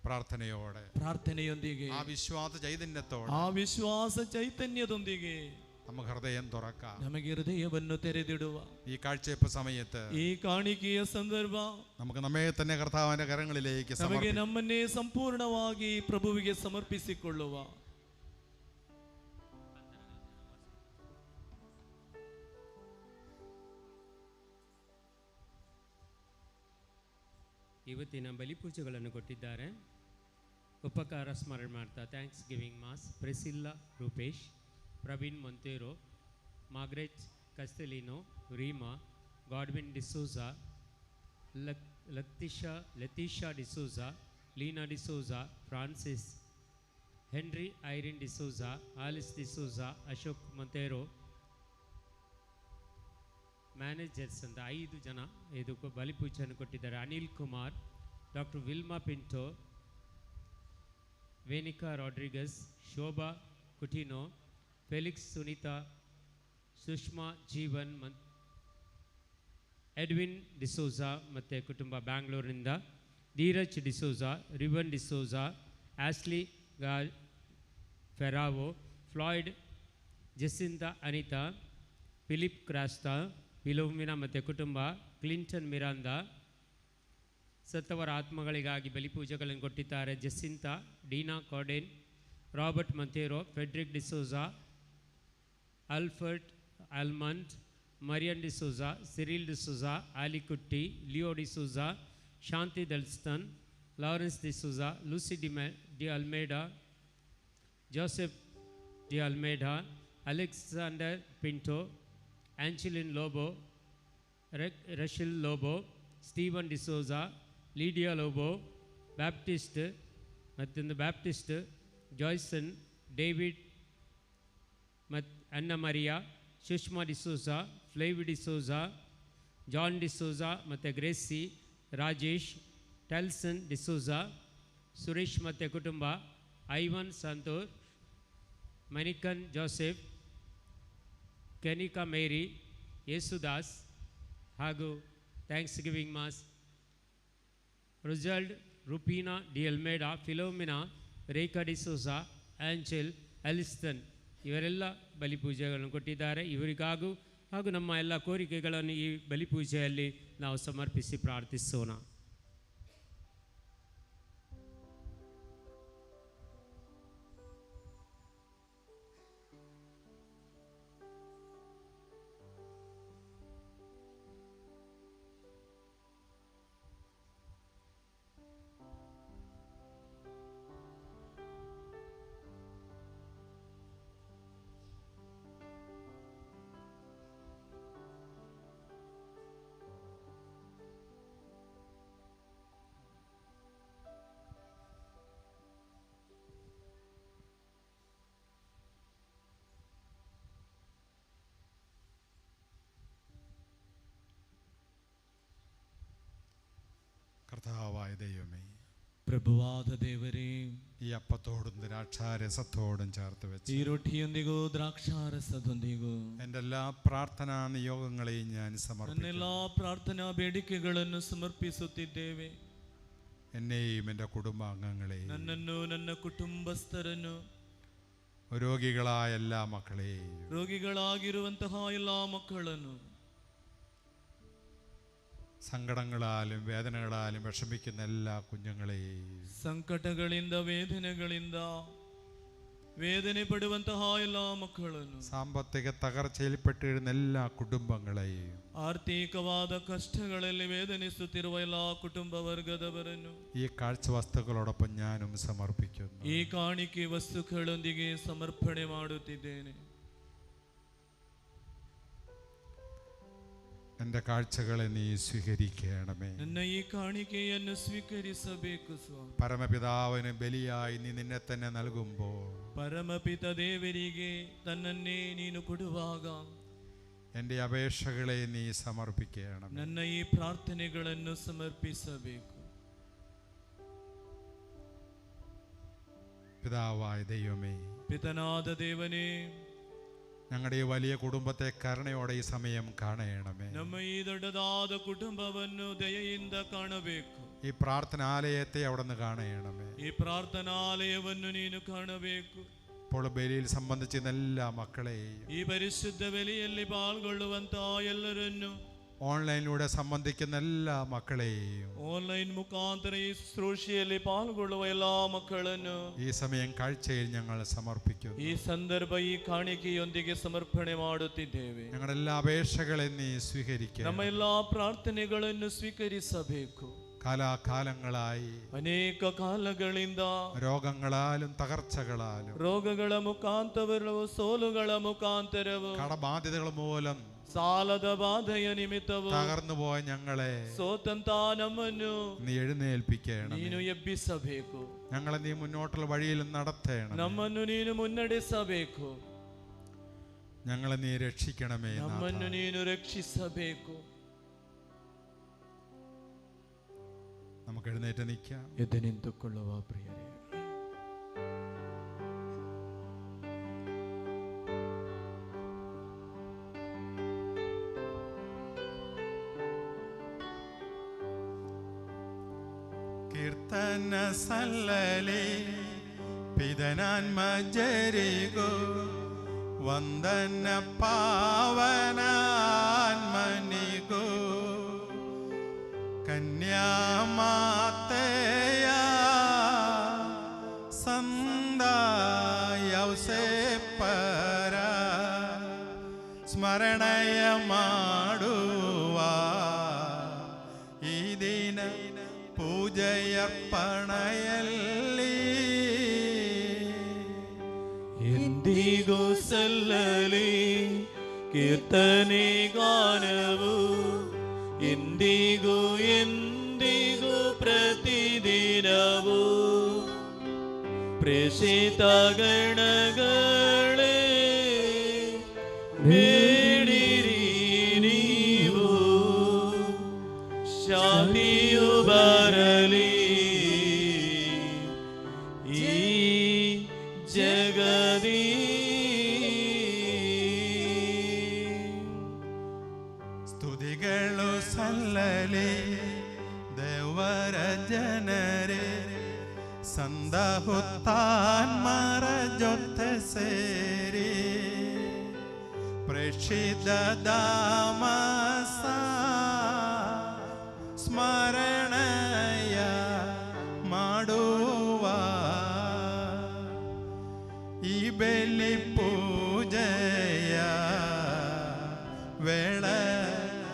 പ്രാർത്ഥനയോടെ, ಪ್ರಾರ್ಥನೆಯೊಂದಿಗೆ, ആ വിശ്വാസ ചൈതന്യത്തോടെ, ಆ ವಿಶ್ವಾಸ ಚೈತನ್ಯದೊಂದಿಗೆ നമുക്ക് ഹൃദയം തുറക്കാം. ನಮಗೆ ಹೃದಯವನ್ನು ತೆರೆದಿಡುವ ഈ കാഴ്ചയപ്പ് സമയത്ത് ಈ ಕಾಣಿಕೆಯ ಸಂದರ್ಭ നമുക്ക് നമ്മെ തന്നെ കർത്താവിന്റെ കരങ്ങളിലേക്ക് ನಮಗೆ സമർപ്പിക്കാം. ನಮ್ಮನ್ನೇ ಸಂಪೂರ್ಣವಾಗಿ ಪ್ರಭುವಿಗೆ ಸಮರ್ಪಿಸಿಕೊಳ್ಳುವ. ಇವತ್ತಿನ ಬಲಿಪೂಜೆಗಳನ್ನು ಕೊಟ್ಟಿದ್ದಾರೆ. ಉಪಕಾರ ಸ್ಮರಣೆ ಮಾಡ್ತಾ thanksgiving mass Priscilla Rupesh, Praveen Monteiro, Margaret Castelino, Reema, Godwin D'Souza, Latisha D'Souza, Leena D'Souza, Francis, Henry Irene D'Souza, Alice D'Souza, Ashok Monteiro, managers ಅಂತ 5 ಜನ ಇದಕ್ಕೆ ಬಲಿಪೂಜೆಯನ್ನು ಕೊಟ್ಟಿದ್ದಾರೆ. Anil Kumar, doctor Wilma Pinto, Venika Rodrigues, Shobha Coutinho, Felix Sunita, Sushma Jeevan, Edwin D'Souza ಮತ್ತು ಕುಟುಂಬ ಬ್ಯಾಂಗ್ಳೂರಿನಿಂದ, Dheeraj D'Souza, Rivan D'Souza, Ashley Ferrao, Floyd, Jacinta Anita, Philip Crasta, Philomena ಮತ್ತು ಕುಟುಂಬ, ಕ್ಲಿಂಟನ್ ಮಿರಾಂದಾ, ಸತ್ತವರ ಆತ್ಮಗಳಿಗಾಗಿ ಬಲಿಪೂಜೆಗಳನ್ನು ಕೊಟ್ಟಿದ್ದಾರೆ. Jacinta, Deena Carden, Robert Monteiro, Fedrick D'Souza, Alfred Almond, Marian D'Souza, Cyril D'Souza, Ali Kutty, Leo D'Souza, Shanti Dalston, Lawrence D'Souza, Lucy D'Almeida, Joseph D'Almeida, Alexander Pinto, Angeline Lobo, Rachel Lobo, Steven D'Souza, Lydia Lobo, Baptist ಮತ್ತೊಂದು Baptist, Jayson, David ಮತ್ತು Anna Maria, Sushma D'Souza, Flavy D'Souza, John D'Souza ಮತ್ತು Gracy, Rajesh, Telson D'Souza, Suresh ಮತ್ತು ಕುಟುಂಬ, Ivan Santoor, ಮನಿಕನ್ Joseph, ಕೆನಿಕಾ Mary, Yesudas ಹಾಗೂ thanks giving mass ರಿಸಲ್ಡ್, Rufina D'Almeida, Philomena, Rekha D'Souza, Angel, Aliston ಇವರೆಲ್ಲ ಬಲಿಪೂಜೆಗಳನ್ನು ಕೊಟ್ಟಿದ್ದಾರೆ. ಇವರಿಗಾಗೂ ಹಾಗೂ ನಮ್ಮ ಎಲ್ಲ ಕೋರಿಕೆಗಳನ್ನು ಈ ಬಲಿಪೂಜೆಯಲ್ಲಿ ನಾವು ಸಮರ್ಪಿಸಿ ಪ್ರಾರ್ಥಿಸೋಣ. കർത്താവായ ദൈവമേ, ಪ್ರಭುವಾದ ದೇವರೇ, ഈ അപ്പത്തോടും ദ്രാക്ഷാരസത്തോടും ചേർത്ത് വെച്ച് ಈ ರೊಟ್ಟಿಯೊಂದಿಗೂ ದ್ರಾಕ್ಷಾರಸದೊಂದಿಗೂ എൻ്റെ എല്ലാ പ്രാർത്ഥനാ നിയോഗങ്ങളെയും ഞാൻ സമർപ്പിക്കുന്നു. ನನ್ನೆಲ್ಲಾ ಪ್ರಾರ್ಥನಾ ಬೇಡಿಕೆಗಳನ್ನು ಸಮರ್ಪಿಸುತ್ತಿದ್ದೇವೆ. എന്നെയും എൻ്റെ കുടുംബാംഗങ്ങളെയും ನನ್ನನ್ನು, ನನ್ನ ಕುಟುಂಬಸ್ಥರನ್ನು, രോഗികളായ എല്ലാ മക്കളെയും, ರೋಗಿಗಳಾಗಿರುವಂತಹ ಎಲ್ಲಾ ಮಕ್ಕಳನ್ನು, സങ്കടങ്ങളാലും വേദനകളാലും വിഷമിക്കുന്ന എല്ലാ കുഞ്ഞുങ്ങളെയും, ಸಂಕಟಗಳಿಂದ ವೇದನೆಗಳಿಂದ ವೇದನೆ ಪಡುವಂತಹ ಎಲ್ಲಾ ಮಕ್ಕಳನ್ನು, സാമ്പത്തിക തകർച്ചയിൽപ്പെട്ടിരുന്ന എല്ലാ കുടുംബങ്ങളെയും, ಆರ್ಥಿಕವಾದ ಕಷ್ಟಗಳಲ್ಲಿ ವೇದನಿಸುತ್ತಿರುವ ಎಲ್ಲಾ ಕುಟುಂಬ ವರ್ಗದವರನ್ನು ഈ കാഴ്ചവസ്തുക്കളോടൊപ്പം ഞാനും സമർപ്പിക്കുന്നു. ಈ ಕಾಣಿಕೆ ವಸ್ತುಗಳೊಂದಿಗೆ ಸಮರ್ಪಣೆ ಮಾಡುತ್ತಿದ್ದೇನೆ. എൻ്റെ കാഴ്ചകളെ നീ സ്വീകരിക്കണമേ. ನನ್ನ ಈ ಕಾಣಿಕೆಯನ್ನು ಸ್ವೀಕರಿಸಬೇಕು ಸ್ವಾಮಿ. പരമപിതാവിന് ബലിയായി നീ നിന്നെ തന്നെ നൽകുമ്പോൾ ಪರಮಪಿತ ದೇವರಿಗೆ ತನ್ನನ್ನೇ ನೀನು ಕೊಡುವಾಗ എൻ്റെ അപേക്ഷകളെ നീ സമർപ്പിക്കണം. ನನ್ನ ಈ ಪ್ರಾರ್ಥನೆಗಳನ್ನು ಸಮರ್ಪಿಸಬೇಕು. പിതാവായ ദൈവമേ, ಪಿತನಾದ ದೇವನೇ, ഞങ്ങളുടെ ഈ വലിയ കുടുംബത്തെ കരുണയോടെ ഈ സമയം കാണണമേ. ನಮ್ಮ ಈ ದೊಡ್ಡದಾದ ಕುಟುಂಬವನ್ನು ದಯೆಯಿಂದ ಕಾಣಬೇಕು. ഈ പ്രാർത്ഥനാലയത്തെ അവിടുന്ന് കാണണമേ. ಈ ಪ್ರಾರ್ಥನಾಲಯವನ್ನು ನೀನು ಕಾಣಬೇಕು. ഇപ്പോൾ ബലിയിൽ സംബന്ധിച്ചിരുന്ന എല്ലാ മക്കളെയും, ಈ ಪರಿಶುದ್ಧ ಬಲಿಯಲ್ಲಿ ಪಾಲ್ಗೊಳ್ಳುವಂತಹ ಎಲ್ಲರನ್ನು, ഓൺലൈനിലൂടെ സംബന്ധിക്കുന്ന എല്ലാ മക്കളെയും, ಆನ್ಲೈನ್ ಮುಖಾಂತರ ಈ ಶುಶ್ರೂಷೆಯಲ್ಲಿ ಪಾಲ್ಗೊಳ್ಳುವ ಎಲ್ಲಾ ಮಕ್ಕಳನ್ನು ഈ സമയം കാഴ്ചയിൽ ഞങ്ങൾ സമർപ്പിക്കുന്നു. ಈ ಸಂದರ್ಭ ಈ ಕಾಣಿಕೆಯೊಂದಿಗೆ ಸಮರ್ಪಣೆ ಮಾಡುತ್ತಿದ್ದೇವೆ. ഞങ്ങളുടെ എല്ലാ അപേക്ഷകളെ നീ സ്വീകരിക്കുക. ನಮ್ಮ ಎಲ್ಲಾ ಪ್ರಾರ್ಥನೆಗಳನ್ನು ಸ್ವೀಕರಿಸಬೇಕು. കാലാകാലങ്ങളായി ಅನೇಕ ಕಾಲಗಳಿಂದ രോഗങ്ങളാലും തകർച്ചകളാലും ರೋಗಗಳ ಮುಖಾಂತರವೂ ಸೋಲುಗಳ ಮುಖಾಂತರವೂ കടബാധ്യതകൾ മൂലം ಸಾಲದ ಬಾಧೆಯ ನಿಮಿತ್ತವೂ തകർന്നു പോയ ഞങ്ങളെ ಸೋತಂತ ನಮ್ಮನ್ನು നീ എഴുന്നേൽപ്പിക്കണം. ನೀನು ಎಬ್ಬಿಸಬೇಕು. ഞങ്ങളെ നീ മുന്നോട്ടുള്ള വഴിയിൽ നടത്തണം. ನಮ್ಮನ್ನು ನೀನು ಮುನ್ನಡೆಸಬೇಕು. ഞങ്ങളെ നീ രക്ഷിക്കണമേ. ನಮ್ಮನ್ನು ನೀನು ರಕ್ಷಿಸಬೇಕು. നമുക്ക് എഴുന്നേറ്റ് നിൽക്കാം. ಎದ್ದು ನಿಂತುಕೊಳ್ಳುವ ಪ್ರಿಯರೇ, കീർത്തന സല്ലലേ പിതനാൻ മജരിഗോ വന്ദന പാവനാൻ മനിഗോ ಕನ್ಯಾಮಾತೆಯ ಸಂದಾಯೌಸೇಪ್ಪರ ಸ್ಮರಣೆಯ ಮಾಡುವ ಈ ದಿನ ಪೂಜೆಯರ್ಪಣೆಯಲ್ಲಿ ಎಂದಿಗೂ ಸಲ್ಲಲಿ ಕೀರ್ತನೆ ಗಾನವು, ಎಂದಿಗೂ ಎಂದಿಗೂ ಪ್ರತಿದಿನವೂ ಪ್ರೇಷಿತ ಗಣಗಳೇ ಬೇಡಿರಿ ನೀವು, ಶಾಂತಿಯು ಬರಲಿ ಈ ಜಗದಿ. ಸ್ತುತಿಗಳು ಸಲ್ಲಲಿ ದೇವರ ಜನರೇ, ಸಂದ ಹುತ್ತಾನ್ಮರ ಜೊತೆ ಸೇರಿ ಪ್ರೇಷಿತ ದಾಮಸ ಸ್ಮರಣೆಯ ಮಾಡುವ ಈ ಬೆಲಿ ಪೂಜೆಯ ವೇಳೆಯಲಿ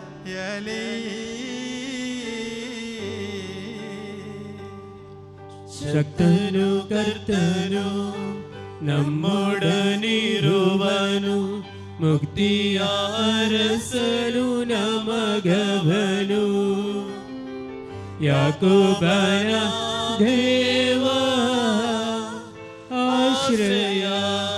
ಶಕ್ತನು ಕರ್ತನು ನಮ್ಮೊಡನಿರುವನು, ಮುಕ್ತಿಯ ಅರಸನು ನಮಗವನು, ಯಾಕೋಬನ ದೇವ ಆಶ್ರಯದಾತನು,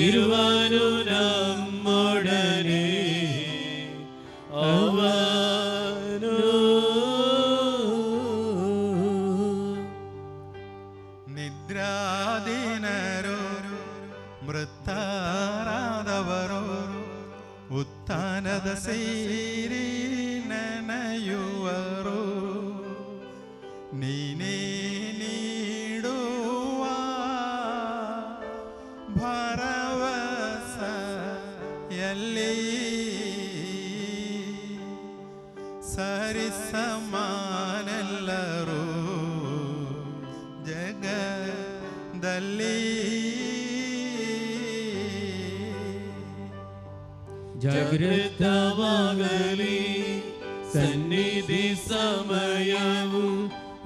ಇರುವನು ನಮ್ಮೊಡನೆ ಅವನು. ನಿದ್ರಾದೀನರು ಮೃತರಾದವರು ಉತ್ಥಾನದ ಸೇರಿ ನೆನೆಯುವರು, ನೀನೇ ನೀಡುವ ಭರವಸೆಯಲ್ಲಿ ಸರಿಸಮಾನೆಲ್ಲರೂ ಜಗದಲ್ಲಿ. ಜಾಗೃತವಾಗಲಿ ಸನ್ನಿಧಿ ಸಮಯವು,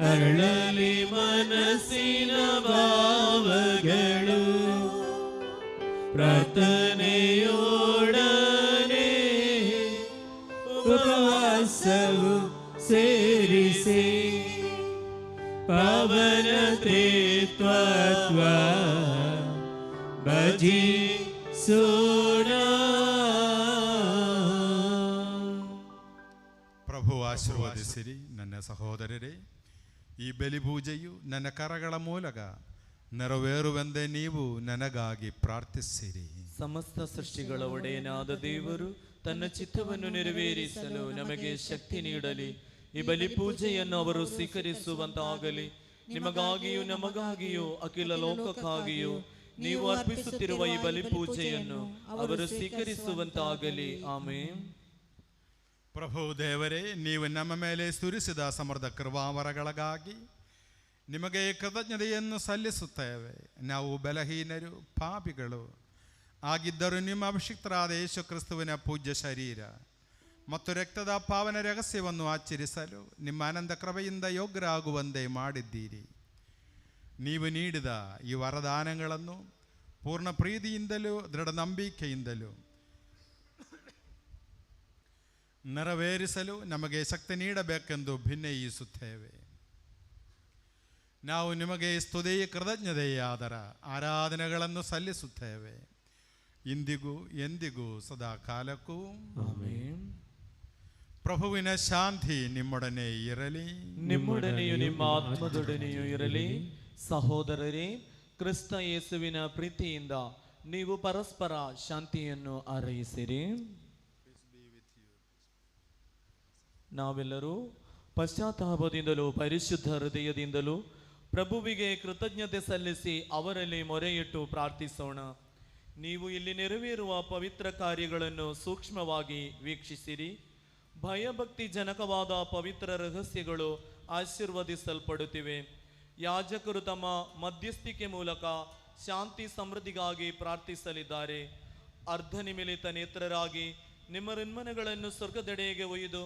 ಅರಳಲಿ ಮನಸ್ಸಿನ ಭಾವಗಳು, ಪ್ರಾರ್ಥನೆಯೋಡನೆ ಉಪವಾಸವು ಸೇರಿಸಿ ಪವನ ತ್ರಿತ್ವತ್ವ ಭಜಿಸೋಣ. ಪ್ರಭು ಆಶೀರ್ವದಿಸಿರಿ ನನ್ನ ಸಹೋದರರೇ, ಈ ಬಲಿಪೂಜೆಯು ನನ್ನ ಕರಗಳ ಮೂಲಕ ನೆರವೇರುವೆಂದೇ ನೀವು ನನಗಾಗಿ ಪ್ರಾರ್ಥಿಸಿರಿ. ಸಮಸ್ತ ಸೃಷ್ಟಿಗಳ ಒಡೆಯನಾದ ದೇವರು ತನ್ನ ಚಿತ್ತವನ್ನು ನೆರವೇರಿಸಲು ನಮಗೆ ಶಕ್ತಿ ನೀಡಲಿ. ಈ ಬಲಿಪೂಜೆಯನ್ನು ಅವರು ಸ್ವೀಕರಿಸುವಂತಾಗಲಿ. ನಿಮಗಾಗಿಯೂ ನಮಗಾಗಿಯೂ ಅಖಿಲ ಲೋಕಕ್ಕಾಗಿಯೂ ನೀವು ಅರ್ಪಿಸುತ್ತಿರುವ ಈ ಬಲಿಪೂಜೆಯನ್ನು ಅವರು ಸ್ವೀಕರಿಸುವಂತಾಗಲಿ. ಆಮೆನ್. ಪ್ರಭು ದೇವರೇ, ನೀವು ನಮ್ಮ ಮೇಲೆ ಸುರಿಸಿದ ಸಮೃದ್ಧ ಕೃಪಾವರಗಳಿಗಾಗಿ ನಿಮಗೆ ಕೃತಜ್ಞತೆಯನ್ನು ಸಲ್ಲಿಸುತ್ತೇವೆ. ನಾವು ಬಲಹೀನರು, ಪಾಪಿಗಳು ಆಗಿದ್ದರೂ ನಿಮ್ಮ ಅಭಿಷಿಕ್ತರಾದ ಯೇಸು ಕ್ರಿಸ್ತುವಿನ ಪೂಜ್ಯ ಶರೀರ ಮತ್ತು ರಕ್ತದ ಪಾವನ ರಹಸ್ಯವನ್ನು ಆಚರಿಸಲು ನಿಮ್ಮ ಆನಂದ ಕೃಪೆಯಿಂದ ಯೋಗ್ಯರಾಗುವಂತೆ ಮಾಡಿದ್ದೀರಿ. ನೀವು ನೀಡಿದ ಈ ವರದಾನಗಳನ್ನು ಪೂರ್ಣ ಪ್ರೀತಿಯಿಂದಲೂ ದೃಢ ನಂಬಿಕೆಯಿಂದಲೂ ನೆರವೇರಿಸಲು ನಮಗೆ ಶಕ್ತಿ ನೀಡಬೇಕೆಂದು ಭಿನ್ನಯಿಸುತ್ತೇವೆ. ನಾವು ನಿಮಗೆ ಸ್ತುತಿ ಕೃತಜ್ಞತೆಯಾದರ ಆರಾಧನೆಗಳನ್ನು ಸಲ್ಲಿಸುತ್ತೇವೆ, ಇಂದಿಗೂ ಎಂದಿಗೂ ಸದಾ ಕಾಲಕ್ಕೂ. ಆಮೆನ್. ಪ್ರಭುವಿನ ಶಾಂತಿ ನಿಮ್ಮೊಡನೆ ಇರಲಿ, ನಿಮ್ಮೊಡನೆಯೂ ನಿಮ್ಮ ಆತ್ಮದೊಡನೆಯೂ ಇರಲಿ. ಸಹೋದರರೇ, ಕ್ರಿಸ್ತ ಯೇಸುವಿನ ಪ್ರೀತಿಯಿಂದ ನೀವು ಪರಸ್ಪರ ಶಾಂತಿಯನ್ನು ಹಾರೈಸಿರಿ. ನಾವೆಲ್ಲರೂ ಪಶ್ಚಾತ್ತಾಪದಿಂದಲೂ ಪರಿಶುದ್ಧ ಹೃದಯದಿಂದಲೂ ಪ್ರಭುವಿಗೆ ಕೃತಜ್ಞತೆ ಸಲ್ಲಿಸಿ ಅವರಲ್ಲಿ ಮೊರೆಯಿಟ್ಟು ಪ್ರಾರ್ಥಿಸೋಣ. ನೀವು ಇಲ್ಲಿ ನೆರವೇರುವ ಪವಿತ್ರ ಕಾರ್ಯಗಳನ್ನು ಸೂಕ್ಷ್ಮವಾಗಿ ವೀಕ್ಷಿಸಿರಿ. ಭಯಭಕ್ತಿ ಜನಕವಾದ ಪವಿತ್ರ ರಹಸ್ಯಗಳು ಆಶೀರ್ವದಿಸಲ್ಪಡುತ್ತಿವೆ. ಯಾಜಕರು ತಮ್ಮ ಮಧ್ಯಸ್ಥಿಕೆ ಮೂಲಕ ಶಾಂತಿ ಸಮೃದ್ಧಿಗಾಗಿ ಪ್ರಾರ್ಥಿಸಲಿದ್ದಾರೆ. ಅರ್ಧ ನಿಮಿಲಿತ ನೇತ್ರರಾಗಿ ನಿಮ್ಮ ಋನ್ಮನೆಗಳನ್ನು ಸ್ವರ್ಗದೆಡೆಗೆ ಒಯ್ದು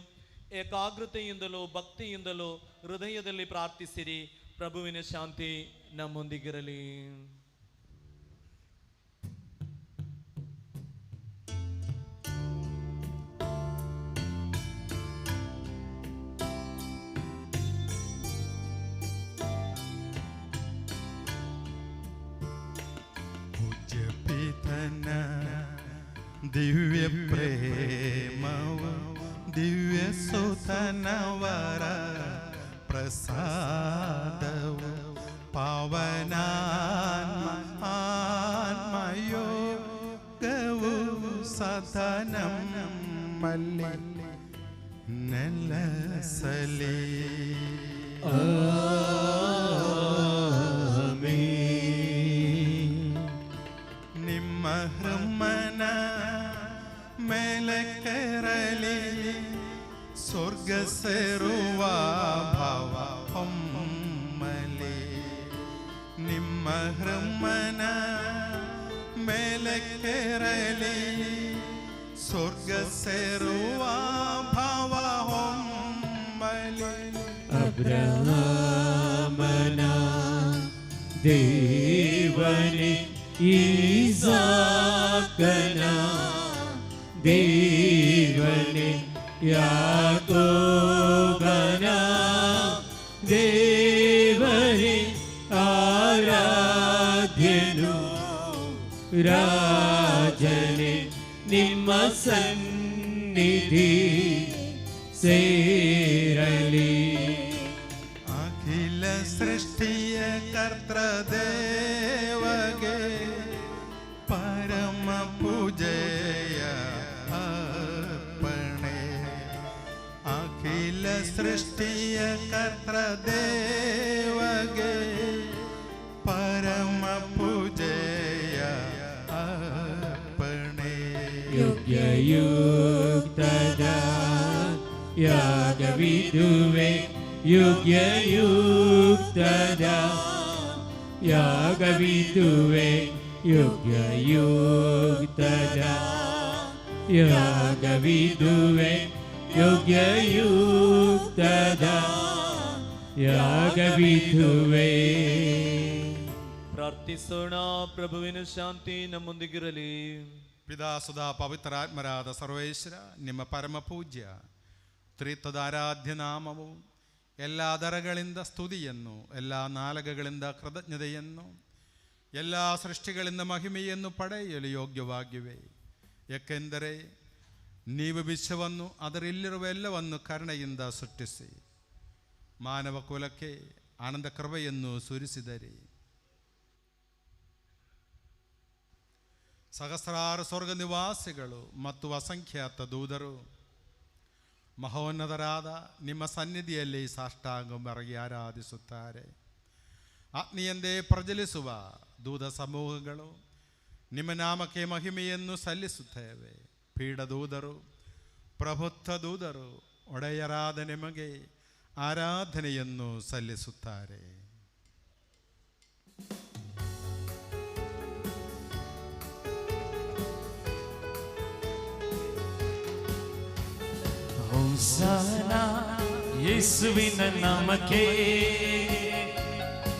ಏಕಾಗ್ರತೆಯಿಂದಲೂ ಭಕ್ತಿಯಿಂದಲೂ ಹೃದಯದಲ್ಲಿ ಪ್ರಾರ್ಥಿಸಿರಿ. ಪ್ರಭುವಿನ ಶಾಂತಿ ನಮ್ಮೊಂದಿಗಿರಲಿ. ದಿವ್ಯ ಪ್ರೇಮವ ದಿವ್ಯ ಸುತನವರ ಪ್ರಸಾದವು ಪಾವನಾತ್ಮಯೋಗವು ಸದನಮ್ಮಲ್ಲಿ ನೆಲಸಲಿ. ನಿಮ್ಮ ಹೃಮನ ಮೇಲೆ ಕೆರಲಿ ಸ್ವರ್ಗ ಸೇರುವ ಭಾವ ಹೊಮ್ಮಲಿ. ನಿಮ್ಮ ಹೃಮನ ಮೇಲೆ ಕೆರಲಿ ಸ್ವರ್ಗ ಸೇರುವ ಭಾವ ಹೊಮ್ಮಲಿ. ಅಬ್ರಹಾಮನ ದೇವನೇ, ಈಸಾಕನ ದೇವನೇ, ಯಾಕೋಬನ ದೇವನೇ, ಆರಾಧ್ಯನು ರಾಜನೇ, ನಿಮ್ಮ ಸನ್ನಿಧಿ ಸೇರಲಿ. ಅಖಿಲ ಸೃಷ್ಟಿಯ ಕರ್ತೃದೇವಗೆ ಪರಮ ಪೂಜೆಯ ಅರ್ಪಣೆ. ಅಖಿಲ ಸೃಷ್ಟಿಯ ಕರ್ತೃದೇವಗೆ ಪರಮ ಪೂಜೆಯ ಅರ್ಪಣೆ. ಯೋಗ್ಯಯುಕ್ತದ ಯಾಗವಿದುವೆ, ಯೋಗ್ಯಯುಕ್ತದ ಯಾಗವಿದುವೆ, ಯೋಗ್ಯಯುಕ್ತದ ಯಾಗವಿದುವೆ, ಯೋಗ್ಯಯುಕ್ತದ ಯಾಗವಿದುವೆ. ಪ್ರಾರ್ಥಿಸೋಣ. ಪ್ರಭುವಿನ ಶಾಂತಿ ನಮ್ಮೊಂದಿಗಿರಲಿ. ಪಿತಾಸುಧ ಪವಿತ್ರಾತ್ಮರಾದ ಸರ್ವೇಶ್ವರ, ನಿಮ್ಮ ಪರಮ ಪೂಜ್ಯ ತ್ರಿತ್ವದ ಆರಾಧ್ಯ ನಾಮವು ಎಲ್ಲ ದರಗಳಿಂದ ಸ್ತುತಿಯನ್ನು, ಎಲ್ಲ ನಾಲಗೆಗಳಿಂದ ಕೃತಜ್ಞತೆಯನ್ನು, ಎಲ್ಲ ಸೃಷ್ಟಿಗಳಿಂದ ಮಹಿಮೆಯನ್ನು ಪಡೆಯಲು ಯೋಗ್ಯವಾಗಿವೆ. ಏಕೆಂದರೆ ನೀವು ವಿಶ್ವವನ್ನು ಅದರಲ್ಲಿರುವ ಎಲ್ಲವನ್ನು ಕರುಣೆಯಿಂದ ಸೃಷ್ಟಿಸಿ ಮಾನವ ಕುಲಕ್ಕೆ ಆನಂದ ಕೃಪೆಯನ್ನು ಸುರಿಸಿದರಿ. ಸಹಸ್ರಾರು ಸ್ವರ್ಗ ನಿವಾಸಿಗಳು ಮತ್ತು ಅಸಂಖ್ಯಾತ ದೂತರು ಮಹೋನ್ನತರಾದ ನಿಮ್ಮ ಸನ್ನಿಧಿಯಲ್ಲಿ ಸಾಷ್ಟಾಂಗ ಮರಗಿ ಆರಾಧಿಸುತ್ತಾರೆ. ಅಗ್ನಿಯಂದೇ ಪ್ರಜ್ವಲಿಸುವ ದೂತ ಸಮೂಹಗಳು ನಿಮ್ಮ ನಾಮಕ್ಕೆ ಮಹಿಮೆಯನ್ನು ಸಲ್ಲಿಸುತ್ತೇವೆ. ಪೀಡದೂತರು, ಪ್ರಭುತ್ವ ದೂತರು ಒಡೆಯರಾದ ನಿಮಗೆ ಆರಾಧನೆಯನ್ನು ಸಲ್ಲಿಸುತ್ತಾರೆ. ಹೋಸನಾ ಯೇಸುವಿನ ನಾಮಕ್ಕೆ,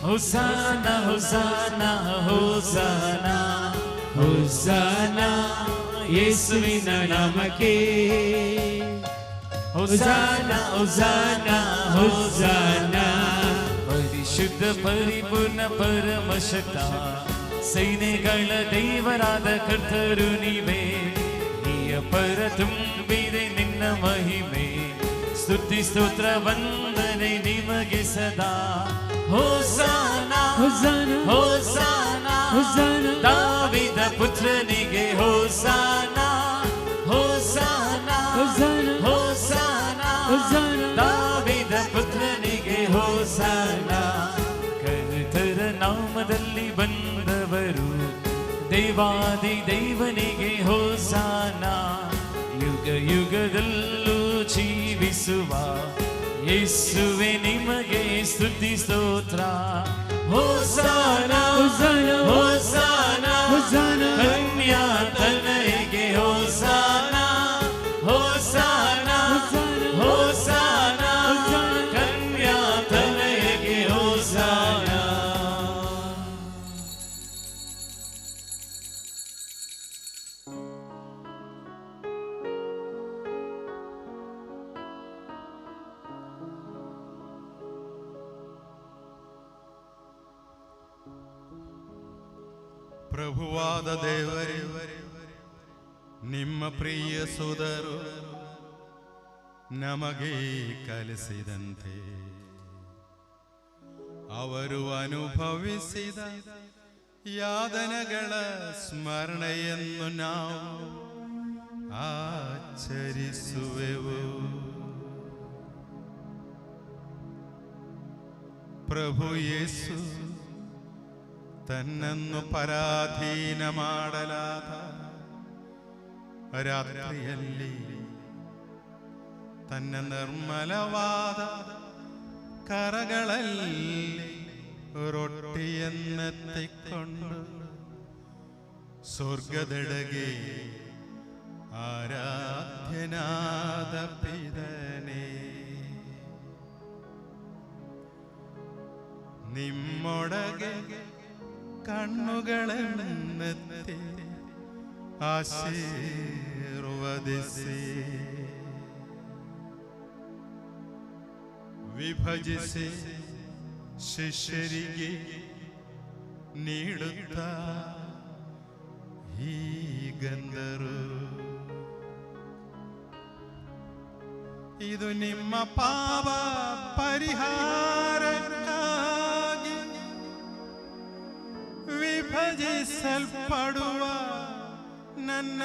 ಹೋಸನಾ ಹೋಸನಾ ಹೋಸನಾ, ಹೋಸನಾ ಯೇಸುವಿನ ನಾಮಕ್ಕೆ, ಹೋಸನಾ ಹೋಸನಾ ಹೋಸನಾ. ಪರಿಶುದ್ಧ ಪರಿಪೂರ್ಣ ಪರಮಶಕ್ತ ಸೈನ್ಯಗಳ ದೇವರಾದ ಕರ್ತರು ನೀವೇ. ಪರ ತುಂಬಿದೆ ನಿನ್ನ ಮಹಿಮೆ, ಸ್ತುತಿ ಸ್ತೋತ್ರ ವಂದನೆ ನಿಮಗೆ ಸದಾ. ಹೋಸನಾ ಹೋಸನಾ ಹೋಸನಾ, ದಾವೀದ ಪುತ್ರನಿಗೆ ಹೋಸನಾ, ಹೋಸನಾ ಹೋಸನಾ ಹೋಸನಾ, ದಾವೀದ ಪುತ್ರನಿಗೆ ಹೋಸನಾ. ಕರ್ತನ ನಾಮದಲ್ಲಿ ಬಂದವರು ದೇವಾದಿ ದೇವನಿಗೆ ಹೋಸನಾ. ಯುಗ ಯುಗದಲ್ಲೂ ಜೀವಿಸುವ ಯೇಸುವೆ ನಿಮಗೆ ಸ್ತುತಿ ಸ್ತೋತ್ರ. ಹೋಸಾನ ಹೋಸಾನ ಕನ್ಯಾತನಯಗೆ ಹೋಸಾನ ಹೋಸಾನ ಹೋಸಾನ ಕನ್ಯಾತನಯಗೆ ಹೋಸಾನ. ಪ್ರಭುವಾದ ದೇವರೇ, ನಿಮ್ಮ ಪ್ರಿಯ ಸೋದರು ನಮಗೆ ಕಲಿಸಿದಂತೆ ಅವರು ಅನುಭವಿಸಿದ ಯಾತನೆಗಳ ಸ್ಮರಣೆಯನ್ನು ನಾವು ಆಚರಿಸುವೆವು. ಪ್ರಭು ಯೇಸು ತನ್ನನ್ನು ಪರಾಧೀನ ಮಾಡಲಾದ ರಾತ್ರಿಯಲ್ಲಿ ತನ್ನ ನಿರ್ಮಲವಾದ ಕರಗಳಲ್ಲಿ ರೊಟ್ಟಿಯನ್ನೆತ್ತಿಕೊಂಡು ಸ್ವರ್ಗದೆಡೆಗೆ ಆರಾಧ್ಯನಾದ ಪಿತನೇ, ನಿಮ್ಮೊಳಗೆ ಕಣ್ಣುಗಳನ್ನೆತ್ತಿ ಆಶೀರ್ವದಿಸಿ ವಿಭಜಿಸಿ ಶಿಷ್ಯರಿಗೆ ನೀಡುತ್ತಾ ಹೀಗಂದರು, ಇದು ನಿಮ್ಮ ಪಾಪ ಪರಿಹಾರಕ್ಕಾಗಿ ವಿಭಜಿಸಲ್ಪಡುವ ನನ್ನ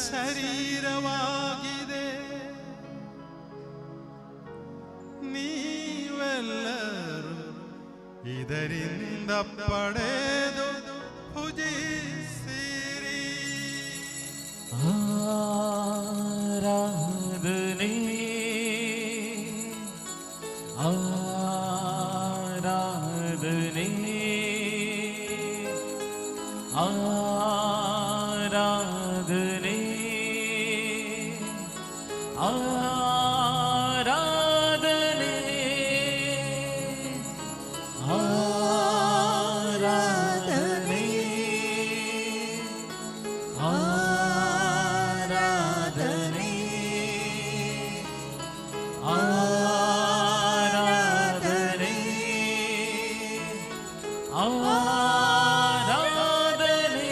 ಶರೀರವಾಗಿದೆ. ನೀವೆಲ್ಲರೂ ಇದರಿಂದ ಪಡೆದು ಭುಜಿಸಿರಿ. ಆರಾಧನೆ ಆರಾಧನೆ ಆರಾಧನೆ ಆರಾಧನೆ ಆರಾಧನೆ ಆರಾಧನೆ ಆರಾಧನೆ ಆರಾಧನೆ.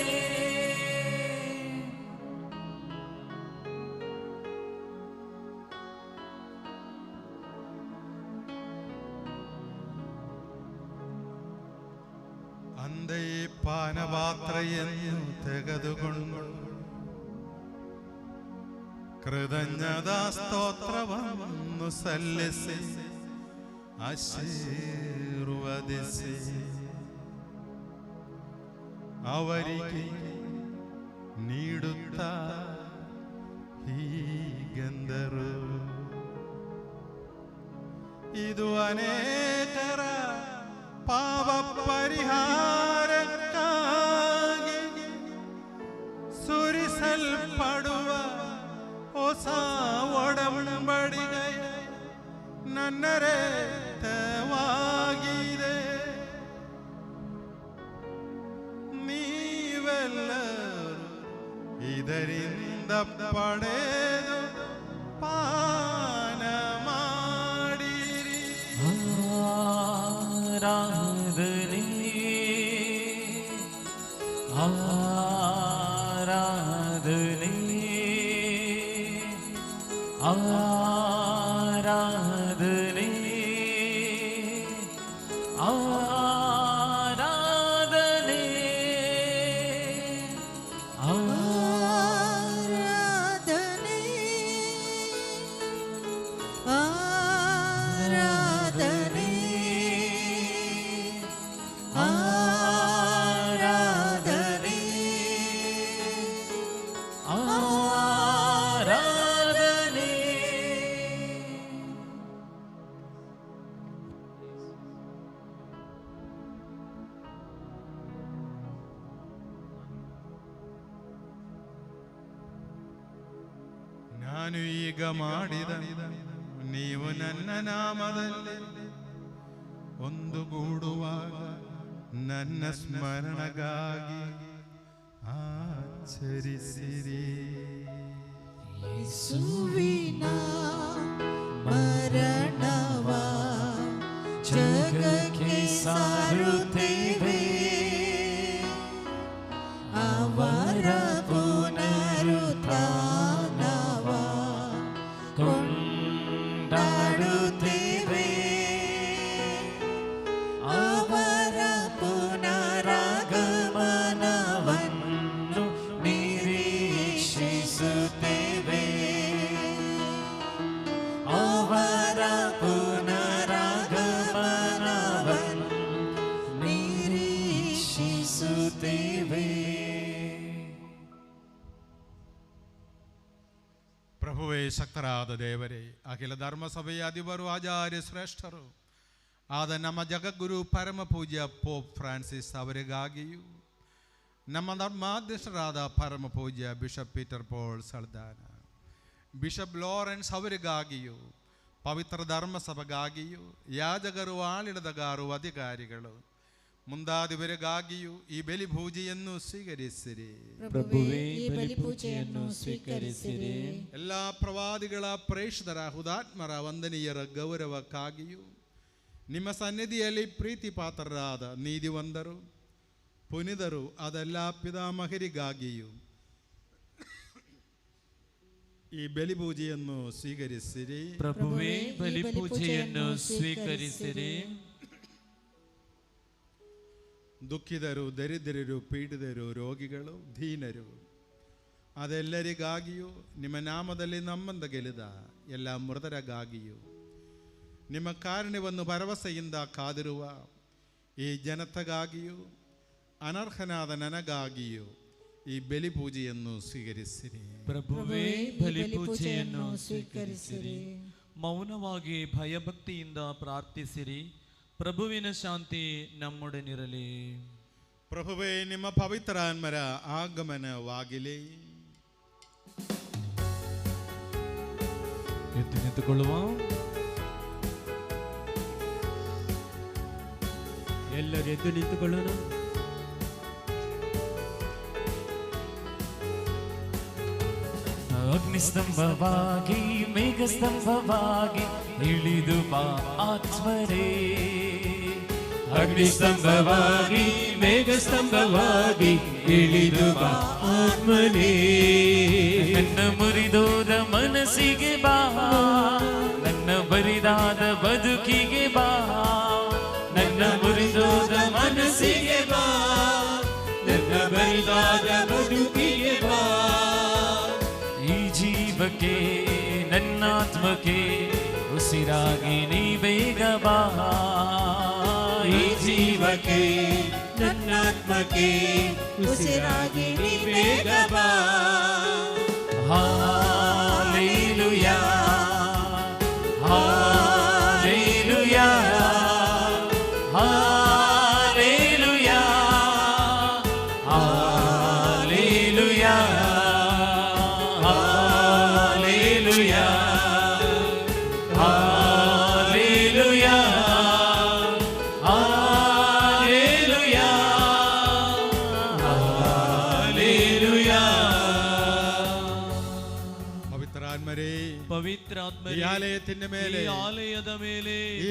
ಅಂದೆಯೇ ಪಾನಪಾತ್ರೆಯನ್ನು ತೆಗೆದುಕೊಂಡು ಕೃತಜ್ಞತಾ ಸ್ತೋತ್ರವನ್ನು ಸಲ್ಲಿಸಿ ಆಶೀರ್ವದಿಸಿ ಅವರಿಗೆ ನೀಡುತ್ತಾ ಹೀಗೆಂದರು, ಇದು ಅನೇಕರ ಪಾಪ ಪರಿಹಾರಕ್ಕಾಗಿ ಸುರಿಸಲ್ಪಡುವ ಹೊಸ ಒಡಂಬಡಿಕೆಯ ನನ್ನ ರಕ್ತವಾಗಿದೆ. ನೀವೆಲ್ಲರೂ ಇದರಿಂದ ಪಡೆದು ಪಾನ ಮಾಡಿರಿ. ಆರಾಧನೆ ಆರಾಧನೆ ಆರಾಧನೆ ಆರಾಧನೆ ಆರಾಧನೆ ಆರಾಧನೆ ಆರಾಧನೆ ಆರಾಧನೆ ನಾನು ಈಗ ಮಾಡಿದ ನೀವು ನನ್ನ ನಾಮದಲ್ಲಿ ಒಂದುಗೂಡುವಾಗ ನನ್ನ ಸ್ಮರಣಗಾಗಿ ಆಚರಿಸಿರಿ. ಯೇಸುವಿನ ಮರಣವ ಜಗಕ್ಕೆ ಸಾರುತ್ತೇವೆ, ಅವರ ಪುನರುತ್ಥಾನವ ಕೊಂಡಾಡುತ್ತೇವೆ, ಅವರ ಪುನರಾಗಮನವನ್ನು ನಿರೀಕ್ಷಿಸುತ್ತೇವೆ, ಅವರ ಪುನರಾಗಮನವನ್ನು ನಿರೀಕ್ಷಿಸುತ್ತೇವೆ. ಪ್ರಭುವೇ, ಶಕ್ತರಾದ ದೇವರೇ, ಅಖಿಲ ಧರ್ಮಸಭೆಯ ಅಧಿಪರು, ಆಚಾರ್ಯ ಶ್ರೇಷ್ಠರು ಆದ ನಮ್ಮ ಜಗದ್ಗುರು ಪರಮ ಪೂಜ್ಯ ಪೋಪ್ ಫ್ರಾನ್ಸಿಸ್ ಅವರಿಗಾಗಿಯೂ, ನಮ್ಮ ಧರ್ಮಾಧ್ಯಕ್ಷರಾದ ಪರಮ ಪೂಜ್ಯ bishop Peter pole ಸಲ್ದಾನ, bishop Lawrence ಅವರಿಗಾಗಿಯೂ, ಪವಿತ್ರ ಧರ್ಮಸಭೆಗಾಗಿಯೂ, ಯಾಜಕರು, ಆಡಳಿತಗಾರು, ಅಧಿಕಾರಿಗಳು ಮುಂದಾದವರಿಗಾಗಿಯೂ ಈ ಬಲಿ ಪೂಜೆಯನ್ನು ಸ್ವೀಕರಿಸಿರಿ. ಪ್ರಭುವೇ, ಈ ಬಲಿ ಪೂಜೆಯನ್ನು ಸ್ವೀಕರಿಸಿರಿ. ಎಲ್ಲ ಪ್ರವಾದಿಗಳ ಪ್ರೇಷಿತರ ಹುತಾತ್ಮರ ವಂದನೀಯರ ಗೌರವಕ್ಕಾಗಿಯೂ, ನಿಮ್ಮ ಸನ್ನಿಧಿಯಲ್ಲಿ ಪ್ರೀತಿ ಪಾತ್ರರಾದ ನೀತಿವಂತರು, ಪುನಿದರು ಅದೆಲ್ಲ ಪಿತಾಮಹರಿಗಾಗಿಯೂ ಈ ಬಲಿ ಪೂಜೆಯನ್ನು ಸ್ವೀಕರಿಸಿರಿ. ಪ್ರಭುವೇ, ಬಲಿ ಪೂಜೆಯನ್ನು ಸ್ವೀಕರಿಸಿರಿ. ದುಃಖಿತರು, ದರಿದ್ರರು, ಪೀಡಿತರು, ರೋಗಿಗಳು, ದೀನರು ಅದೆಲ್ಲರಿಗಾಗಿಯೂ, ನಿಮ್ಮ ನಾಮದಲ್ಲಿ ನಮ್ಮಂದ ಗೆಲಿದ ಎಲ್ಲ ಮೃತರಿಗಾಗಿಯೂ, ನಿಮ್ಮ ಕಾರುಣ್ಯವನ್ನು ಭರವಸೆಯಿಂದ ಕಾದಿರುವ ಈ ಜನತೆಗಾಗಿಯೂ, ಅನರ್ಹನಾದ ನನಗಾಗಿಯೂ ಈ ಬಲಿ ಪೂಜೆಯನ್ನು ಸ್ವೀಕರಿಸಿರಿ. ಪ್ರಭುವೇ, ಬಲಿ ಪೂಜೆಯನ್ನು ಸ್ವೀಕರಿಸಿರಿ. ಮೌನವಾಗಿ ಭಯಭಕ್ತಿಯಿಂದ ಪ್ರಾರ್ಥಿಸಿರಿ. ಪ್ರಭುವಿನ ಶಾಂತಿ ನಮ್ಮೊಡನಿರಲಿ. ಪ್ರಭುವೇ, ನಿಮ್ಮ ಪವಿತ್ರಾತ್ಮರ ಆಗಮನವಾಗಲಿ. ಎದ್ದು ನಿಂತುಕೊಳ್ಳುವ. ಎಲ್ಲರೂ ಎದ್ದು ನಿಂತುಕೊಳ್ಳೋಣ. ಅಗ್ನಿಸ್ತಂಭವಾಗಿ ಮೇಘಸ್ತಂಭವಾಗಿ ಇಳಿದು ಬಾ ಆತ್ಮರೇ, ಅಗ್ನಿಸ್ತಂಭವಾಗಿ ಮೇಘಸ್ತಂಭವಾಗಿ ಇಳಿದು ಬಾ ಆತ್ಮನೇ, ನನ್ನ ಮುರಿದೋದ ಮನಸ್ಸಿಗೆ ಬಾ, ನನ್ನ ಬರಿದಾದ ಬದುಕಿಗೆ ಬಾ, ನನ್ನ ಮುರಿದೋದ ಮನಸ್ಸಿಗೆ ಬಾ, ನನ್ನ ಬರಿದಾದ ಬದುಕಿಗೆ ಬಾ. ಈ ಜೀವಕ್ಕೆ ನನ್ನಾತ್ಮಕ್ಕೆ ಉಸಿರಾಗಿ ನೀ ಬೇಗ ಬಾ, ಈ ಜೀವಕ್ಕೆ ನನ್ನಾತ್ಮಕ್ಕೆ ಉಸಿರಾಗಿ ನೀ ಬೇಗ ಬಾ. Hallelujah, hallelujah, hallelujah, hallelujah, hallelujah, hallelujah, hallelujah, hallelujah. പവിത്രാത്മരേ, ഈ ആലയത്തിന്റെ മേലെ, ഈ ആലയದ ಮೇಲೆ, ഈ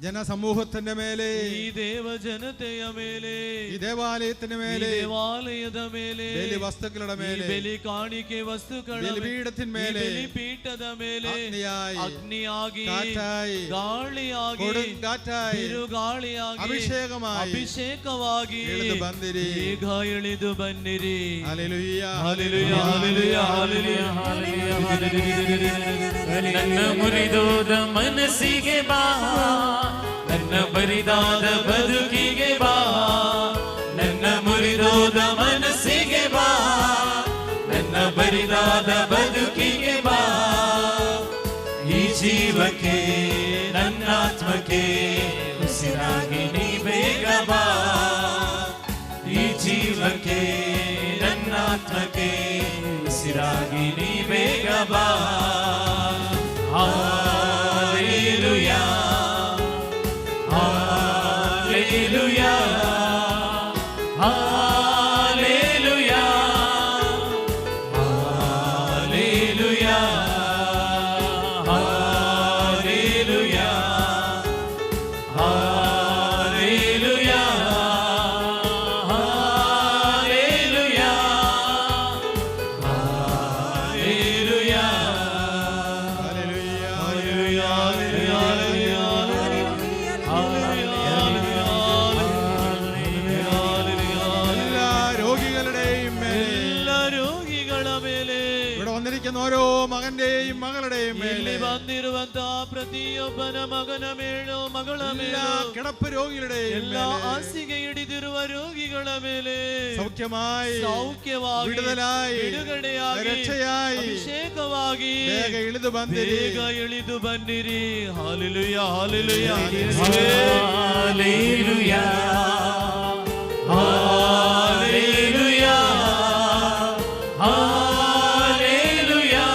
ಜನಸಮೂಹത്തിന്റെ ಮೇಲೆ, ಈ ದೇವ ಜನತೆಯ ಮೇಲೆ, ಈ ದೇವಾಲಯത്തിന്റെ ಮೇಲೆ, ದೇವಾಲಯದ ಮೇಲೆ, ബലി വസ്തുക്കളുടെ ಮೇಲೆ, ബലി കാണിಕೆ വസ്തുക്കളുടെ ബലിപീഠത്തിന്മേലെ, ബലിപീഠದ ಮೇಲೆ അഗ്നിയാಗಿ, കാറ്റായി, ಗಾಳಿಯಾಗಿ, കൊടുങ്കാറ്റായി, ಬಿರುಗಾಳಿಯಾಗಿ, ಅಭಿಷೇಕമായി, ಅಭಿಷೇಕವಾಗಿ ಇಳಿದು ಬಂದಿರಿ. ಈಗ ಇಳಿದು ಬನ್ನಿರಿ. Hallelujah, hallelujah, hallelujah, hallelujah, hallelujah. ನನ್ನ ಮುರಿದೋದ ಮನಸ್ಸಿಗೆ ಬಾ, ನನ್ನ ಬರಿದಾದ ಬದುಕಿಗೆ ಬಾ, ನನ್ನ ಮುರಿದೋದ ಮನಸ್ಸಿಗೆ ಬಾ, ನನ್ನ ಬರಿದಾದ ಬದುಕಿಗೆ ಬಾ. ಈ ಜೀವಕ್ಕೆ ನನ್ನಾತ್ಮಕ್ಕೆ ಉಸಿರಾಗಿ ನೀ ಬೇಗ ಬಾ, ಈ ಜೀವಕ್ಕೆ ನನ್ನಾತ್ಮಕ್ಕೆ ಉಸಿರಾಗಿ ನಮಗಾಗಿ ನೀ ಬೇಗ ಬಾ. Hallelujah, Hallelujah, Hallelujah, Hallelujah, Hallelujah, Hallelujah, ഓരോ മകന്റെയും മകളുടെയും ಇಲ್ಲಿ ಬಂದಿರುವಂತಹ ಪ್ರತಿಯೊಬ್ಬನ ಮಗನ ಮೇಲೋ ಮಗಳ ಮೇಲೆ കിടപ്പ് രോഗികളുടെയും ಎಲ್ಲ ಹಾಸಿಗೆ ಹಿಡಿದಿರುವ ರೋಗಿಗಳ ಮೇಲೆ സൗഖ്യമായി ಬಿಡುಗಡೆಯಾಗಿ രക്ഷയായി ಅಭಿಷೇಕವಾಗಿ ಬೇಗ ಇಳಿದು ಬನ್ನಿರಿ. Hallelujah, hallelujah, Hallelujah, Hallelujah, Hallelujah,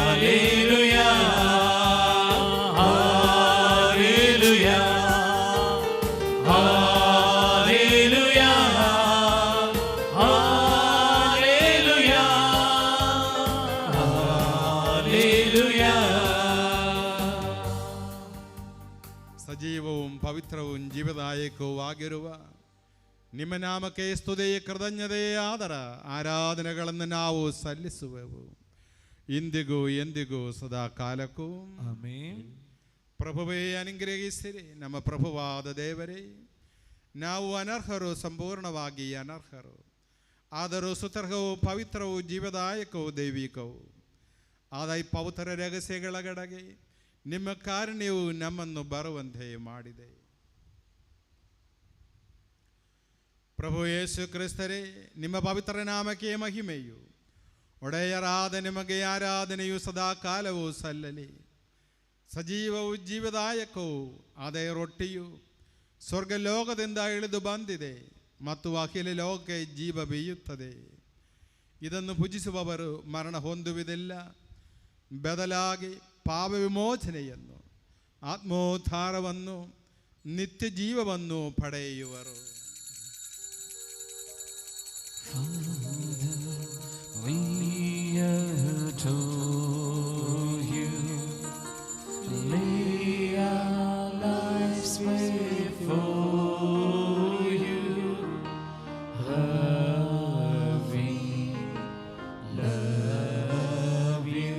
Hallelujah, Hallelujah, Hallelujah, Hallelujah, Hallelujah. ಸಜೀವവും ಪವಿತ್ರവും ಜೀವದಾಯಕವೂ ಆಗಿರುವ ನಿಮ್ಮ ನಾಮಕ್ಕೆ ಸ್ತುತಿ, ಕೃತಜ್ಞತೆ, ಆದರ ಆರಾಧನೆಗಳನ್ನು ನಾವು ಸಲ್ಲಿಸುವೆವು ಇಂದಿಗೂ ಎಂದಿಗೂ ಸದಾ ಕಾಲಕ್ಕೂ. ಆಮೆನ್. ಪ್ರಭುವೇ ಅನುಗ್ರಹಿಸಿರಿ. ನಮ್ಮ ಪ್ರಭುವಾದ ದೇವರೇ, ನಾವು ಅನರ್ಹರು, ಸಂಪೂರ್ಣವಾಗಿ ಅನರ್ಹರು. ಆದರೂ ಸುತರ್ಹವು ಪವಿತ್ರವೂ ಜೀವದಾಯಕವೂ ದೈವಿಕವೂ ಆದ ಈ ಪವಿತ್ರ ರಹಸ್ಯಗಳ ಕಡೆಗೆ ನಿಮ್ಮ ಕಾರುಣ್ಯವು ನಮ್ಮನ್ನು ಬರುವಂತೆ ಮಾಡಿದೆ. ಪ್ರಭು ಯೇಸು ಕ್ರಿಸ್ತರೇ, ನಿಮ್ಮ ಪವಿತ್ರ ನಾಮಕ್ಕೆ ಮಹಿಮೆಯು, ಒಡೆಯರಾದ ನಿಮಗೆ ಆರಾಧನೆಯು ಸದಾ ಕಾಲವೂ ಸಲ್ಲಲಿ. ಸಜೀವವು ಜೀವದಾಯಕವೂ ಆದ ರೊಟ್ಟಿಯು ಸ್ವರ್ಗಲೋಕದಿಂದ ಇಳಿದು ಬಂದಿದೆ ಮತ್ತು ಅಖಿಲ ಲೋಕಕ್ಕೆ ಜೀವ ಬೀಯುತ್ತದೆ. ಇದನ್ನು ಭುಜಿಸುವವರು ಮರಣ ಹೊಂದುವುದಿಲ್ಲ, ಬದಲಾಗಿ ಪಾಪ ವಿಮೋಚನೆಯನ್ನು, ಆತ್ಮೋದ್ಧಾರವನ್ನು, ನಿತ್ಯ ಜೀವವನ್ನು ಪಡೆಯುವರು. We adore you, lay our lives before you, we love you,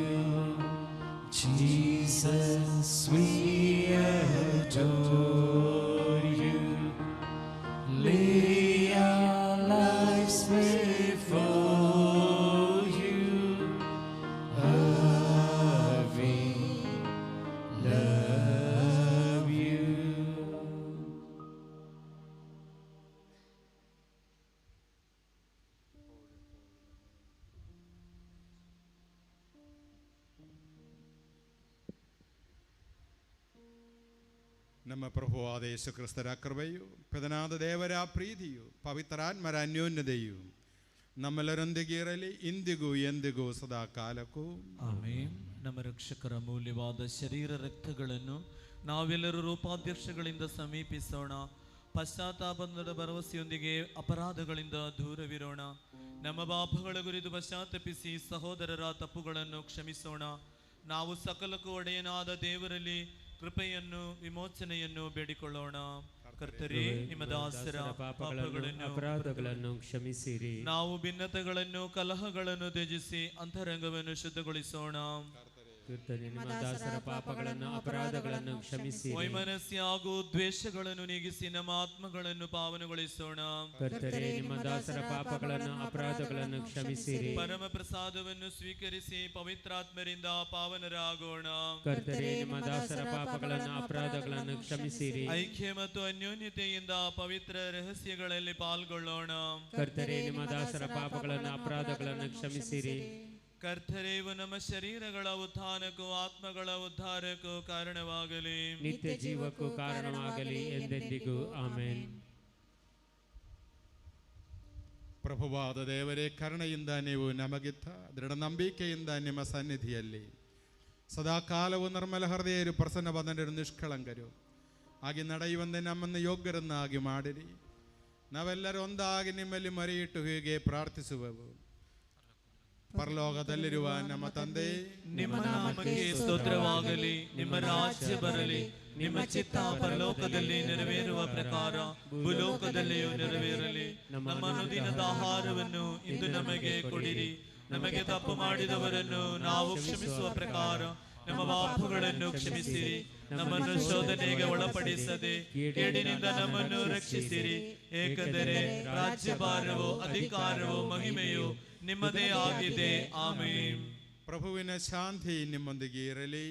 Jesus, we adore you, lay our lives before you, we love you. ನಮ್ಮ ಪ್ರಭುವಾದ ಯೇಸು ಕ್ರಿಸ್ತರ ಕೃಪೆಯು, ಪಿತನಾದ ದೇವರ ಪ್ರೀತಿಯು, ಪವಿತ್ರಾತ್ಮರ ಅನ್ಯೋನ್ಯತೆಯು ನಮ್ಮೆಲ್ಲರೊಂದಿಗೆ ಇರಲಿ ಇಂದಿಗೂ ಎಂದಿಗೂ ಸದಾ ಕಾಲಕ್ಕೂ. ಆಮೆನ್. ನಮ್ಮ ರಕ್ಷಕರ ಮೂಲ್ಯವಾದ ಶರೀರ ರಕ್ತಗಳನ್ನು ನಾವೆಲ್ಲರೂ ರೂಪಾಧ್ಯಕ್ಷಗಳಿಂದ ಸಮೀಪಿಸೋಣ. ಪಶ್ಚಾತ್ತಾಪದ ಭರವಸೆಯೊಂದಿಗೆ ಅಪರಾಧಗಳಿಂದ ದೂರವಿರೋಣ. ನಮ್ಮ ಪಾಪಗಳ ಕುರಿತು ಪಶ್ಚಾತ್ತಾಪಿಸಿ ಸಹೋದರರ ತಪ್ಪುಗಳನ್ನು ಕ್ಷಮಿಸೋಣ. ನಾವು ಸಕಲಕ್ಕೂ ಒಡೆಯನಾದ ದೇವರಲ್ಲಿ ಕೃಪೆಯನ್ನು, ವಿಮೋಚನೆಯನ್ನು ಬೇಡಿಕೊಳ್ಳೋಣ. ಕರ್ತರೇ, ನಿಮ್ಮ ದಾಸರ ಪಾಪಗಳನ್ನು, ಅಪರಾಧಗಳನ್ನು ಕ್ಷಮಿಸಿರಿ. ನಾವು ಭಿನ್ನತೆಗಳನ್ನು, ಕಲಹಗಳನ್ನು ತ್ಯಜಿಸಿ ಅಂತರಂಗವನ್ನು ಶುದ್ಧಗೊಳಿಸೋಣ. ನಿಮ್ಮ ದಾಸರ ಪಾಪಗಳನ್ನು, ಅಪರಾಧಗಳನ್ನು ಕ್ಷಮಿಸಿರಿ. ವೈಮನಸ್ಯ ಹಾಗೂ ದ್ವೇಷಗಳನ್ನು ನೀಗಿಸಿ ನಮ್ಮ ಆತ್ಮಗಳನ್ನು ಪಾವನಗೊಳಿಸೋಣ. ಕರ್ತರೇ, ನಿಮ್ಮ ದಾಸರ ಪಾಪಗಳನ್ನು, ಅಪರಾಧಗಳನ್ನು ಕ್ಷಮಿಸಿರಿ. ಪರಮ ಪ್ರಸಾದವನ್ನು ಸ್ವೀಕರಿಸಿ ಪವಿತ್ರಾತ್ಮರಿಂದ ಪಾವನರಾಗೋಣ. ಕರ್ತರೇ, ನಿಮ್ಮ ದಾಸರ ಪಾಪಗಳನ್ನು, ಅಪರಾಧಗಳನ್ನು ಕ್ಷಮಿಸಿರಿ. ಐಕ್ಯ ಮತ್ತು ಅನ್ಯೋನ್ಯತೆಯಿಂದ ಪವಿತ್ರ ರಹಸ್ಯಗಳಲ್ಲಿ ಪಾಲ್ಗೊಳ್ಳೋಣ. ಕರ್ತರೇ, ನಿಮ್ಮ ದಾಸರ ಪಾಪಗಳನ್ನು, ಅಪರಾಧಗಳನ್ನು ಕ್ಷಮಿಸಿರಿ. ಕರ್ತರೇವು ನಮ್ಮ ಶರೀರಗಳ ಉತ್ಥಾನಕ್ಕೂ ಆತ್ಮಗಳ ಉದ್ಧಾರಕ್ಕೂ ಕಾರಣವಾಗಲಿ. ನಿತ್ಯ ಜೀವಕ್ಕೂ ಕಾರಣವಾಗಲಿ ಎಂದೆಂದಿಗೂ. ಆಮೆನ್. ಪ್ರಭುವಾದ ದೇವರೇ, ಕರುಣೆಯಿಂದ ನೀವು ನಮಗಿತ್ತ ದೃಢ ನಂಬಿಕೆಯಿಂದ ನಿಮ್ಮ ಸನ್ನಿಧಿಯಲ್ಲಿ ಸದಾಕಾಲವು ನಿರ್ಮಲ ಹೃದಯರು, ಪ್ರಸನ್ನವಾದರು, ನಿಷ್ಕಳಂಕರು ಆಗಿ ನಡೆಯುವಂತೆ ನಮ್ಮನ್ನು ಯೋಗ್ಯರನ್ನಾಗಿ ಮಾಡಿರಿ. ನಾವೆಲ್ಲರೂ ಒಂದಾಗಿ ನಿಮ್ಮಲ್ಲಿ ಮರೆಯಿಟ್ಟು ಹೀಗೆ ಪ್ರಾರ್ಥಿಸುವೆವು. ಪರಲೋಕದಲ್ಲಿರುವ ನಮ್ಮ ತಂದೆ, ನಿಮ್ಮ ನಾಮಕ್ಕೆ ಸ್ತೋತ್ರವಾಗಲಿ. ನಿಮ್ಮ ರಾಜ್ಯ ಬರಲಿ. ನಿಮ್ಮ ಚಿತ್ತ ಪರಲೋಕದಲ್ಲಿ ನೆರವೇರುವ ಪ್ರಕಾರ ಭೂಲೋಕದಲ್ಲಿಯೂ ನೆರವೇರಲಿ. ನಮ್ಮ ಅನುದಿನದ ಆಹಾರವನ್ನು ಇಂದು ನಮಗೆ ಕೊಡಿರಿ. ನಮಗೆ ತಪ್ಪು ಮಾಡಿದವರನ್ನು ನಾವು ಕ್ಷಮಿಸುವ ಪ್ರಕಾರ ನಮ್ಮ ಪಾಪಗಳನ್ನು ಕ್ಷಮಿಸಿರಿ. ನಮ್ಮನ್ನು ಶೋಧನೆಗೆ ಒಳಪಡಿಸದೆ ಕೇಡಿನಿಂದ ನಮ್ಮನ್ನು ರಕ್ಷಿಸಿರಿ. ಏಕೆಂದರೆ ರಾಜ್ಯಭಾರವು, ಅಧಿಕಾರವು, ಮಹಿಮೆಯು ನಿಮ್ಮದೇ ಆಗಿದೆ. ಆಮೆನ್. ಪ್ರಭುವಿನ ಶಾಂತಿ ನಿಮ್ಮೊಂದಿಗೆ ಇರಲಿ.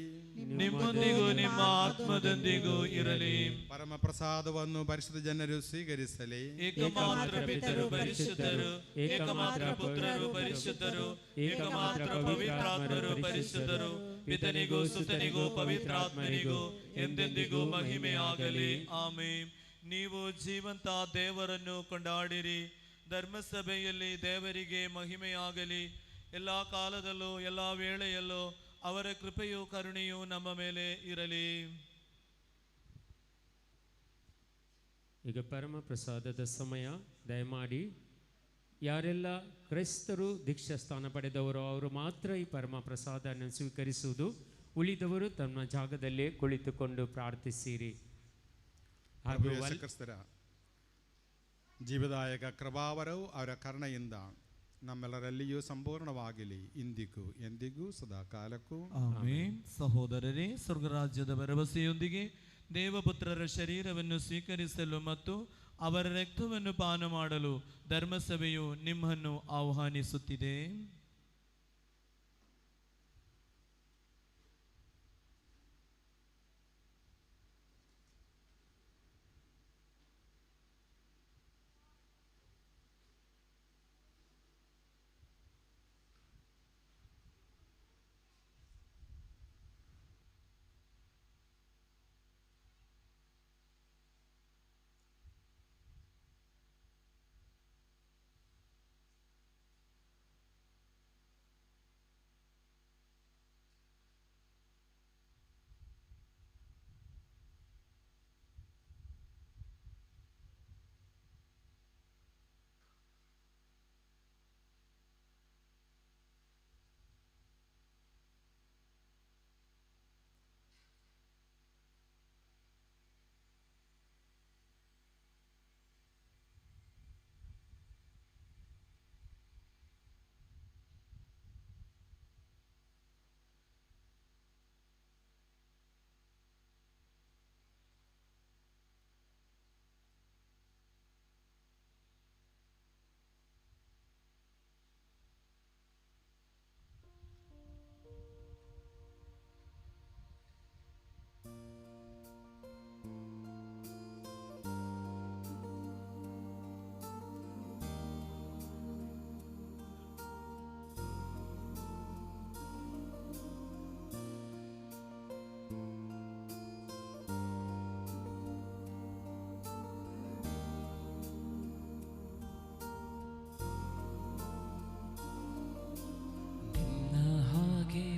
ನಿಮ್ಮೊಂದಿಗೂ ನಿಮ್ಮ ಆತ್ಮದೊಂದಿಗೂ ಇರಲಿ. ಪರಮ ಪ್ರಸಾದವನ್ನು ಪರಿಶುದ್ಧ ಜನರು ಸ್ವೀಕರಿಸಲಿ. ಏಕಮಾತ್ರ ಪಿತರು ಪರಿಶುದ್ಧರು, ಏಕಮಾತ್ರ ಪುತ್ರರು ಪರಿಶುದ್ಧರು, ಏಕಮಾತ್ರ ಪವಿತ್ರಾತ್ಮರು ಪರಿಶುದ್ಧರು. ಪಿತನಿಗೂ ಸುತನಿಗೂ ಪವಿತ್ರಾತ್ಮನಿಗೂ ಎಂದೆಂದಿಗೂ ಮಹಿಮೆಯಾಗಲಿ. ಆಮೆನ್. ನೀವು ಜೀವಂತ ದೇವರನ್ನು ಕೊಂಡಾಡಿರಿ. ಧರ್ಮಸಭೆಯಲ್ಲಿ ದೇವರಿಗೆ ಮಹಿಮೆಯಾಗಲಿ. ಎಲ್ಲ ಕಾಲದಲ್ಲೂ ಎಲ್ಲ ವೇಳೆಯಲ್ಲೂ ಅವರ ಕೃಪೆಯೂ ಕರುಣೆಯೂ ನಮ್ಮ ಮೇಲೆ ಇರಲಿ. ಈಗ ಪರಮ ಪ್ರಸಾದದ ಸಮಯ. ದಯಮಾಡಿ ಯಾರೆಲ್ಲ ಕ್ರೈಸ್ತರು ದೀಕ್ಷಾ ಸ್ಥಾನ ಪಡೆದವರು ಅವರು ಮಾತ್ರ ಈ ಪರಮ ಪ್ರಸಾದವನ್ನು ಸ್ವೀಕರಿಸುವುದು. ಉಳಿದವರು ತಮ್ಮ ಜಾಗದಲ್ಲೇ ಕುಳಿತುಕೊಂಡು ಪ್ರಾರ್ಥಿಸಿರಿ. ಹಾಗೂ ಕ್ರಿಸ್ತರ ಜೀವದಾಯಕ ಕೃಪಾವರವು ಅವರ ಕರುಣೆಯಿಂದ ನಮ್ಮೆಲ್ಲರಲ್ಲಿಯೂ ಸಂಪೂರ್ಣವಾಗಲಿ, ಇಂದಿಗೂ ಎಂದಿಗೂ ಸದಾ ಕಾಲಕ್ಕೂ. ಆಮೆನ್. ಸಹೋದರರೇ, ಸ್ವರ್ಗರಾಜ್ಯದ ಭರವಸೆಯೊಂದಿಗೆ ದೇವಪುತ್ರರ ಶರೀರವನ್ನು ಸ್ವೀಕರಿಸಲು ಮತ್ತು ಅವರ ರಕ್ತವನ್ನು ಪಾನ ಮಾಡಲು ಧರ್ಮಸಭೆಯು ನಿಮ್ಮನ್ನು ಆಹ್ವಾನಿಸುತ್ತಿದೆ.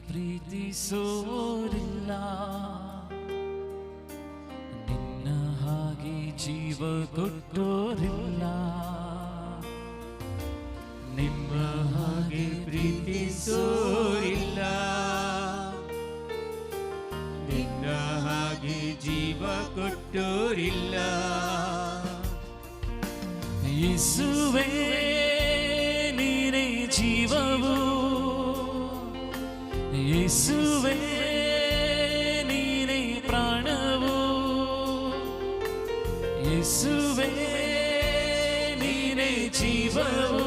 ಪ್ರೀತಿಸೋರಿಲ್ಲ, ನಿನ್ನ ಹಾಗೆ ಜೀವ ಕೊಟ್ಟೋರಿಲ್ಲ, ನಿಮ್ಮ ಹಾಗೆ ಪ್ರೀತಿಸೋರಿಲ್ಲ, ನಿನ್ನ ಹಾಗೆ ಜೀವ ಕೊಟ್ಟೋರಿಲ್ಲ. ಯೇಸುವೇ ನೀನೇ ಜೀವವು, ಯೇಸುವೇ ನೀನೇ ಪ್ರಾಣವು, ಯೇಸುವೇ ನೀನೇ ಜೀವವು,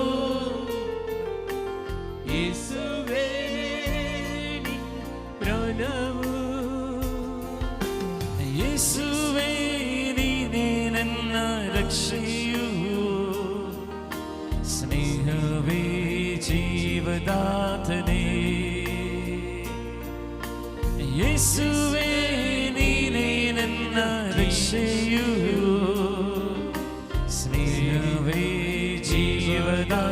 ಯೇಸುವೇ ನೀ ಪ್ರಾಣವು, ಯೇಸುವೇ ನೀನೇ ನನ್ನ ರಕ್ಷೆಯು, ಸ್ನೇಹವೇ ಜೀವದಾತನೇ. ಯೇಸುವೇ ನೀನೇ ನನ್ನ ರಕ್ಷೆಯು, ಸ್ನೇಹವೇ ಜೀವದಾತನೇ.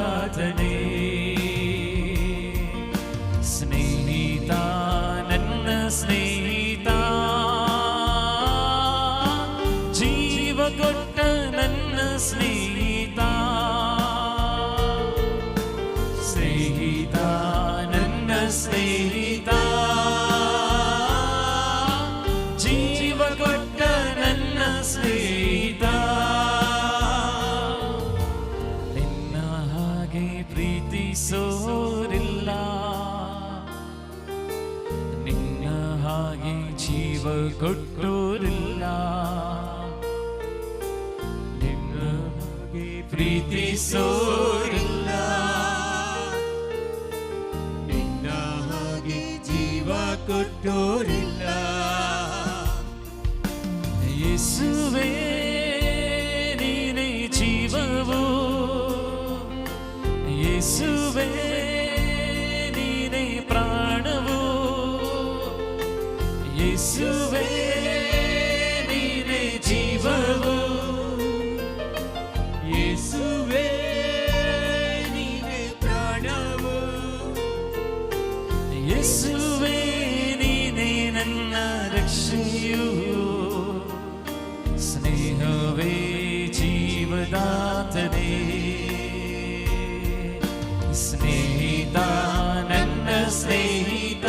ಜೀವ ಕೊಟ್ಟೋರಿಲ್ಲ, ನಿನ್ನ ಹಾಗೆ ಪ್ರೀತಿಸೋರಿಲ್ಲ, ನಿನ್ನ ಹಾಗೆ ಜೀವ ಕೊಟ್ಟೋರಿಲ್ಲ. ಯೇಸುವೇ ನೀನೇ ಜೀವವು, ಯೇಸುವೇ ನೀನೇ ಪ್ರಾಣವು, ಯೇಸುವೇ ನೀನೇ ಜೀವವು, ಯೇಸುವೇ ನೀನೇ ಪ್ರಾಣವು, ಯೇಸುವೇ ನೀನೇ ನನ್ನ ರಕ್ಷೆಯು, ಸ್ನೇಹವೇ ಜೀವದಾತನೇ, ಸ್ನೇಹಿತ ನನ್ನ ಸ್ನೇಹಿತ,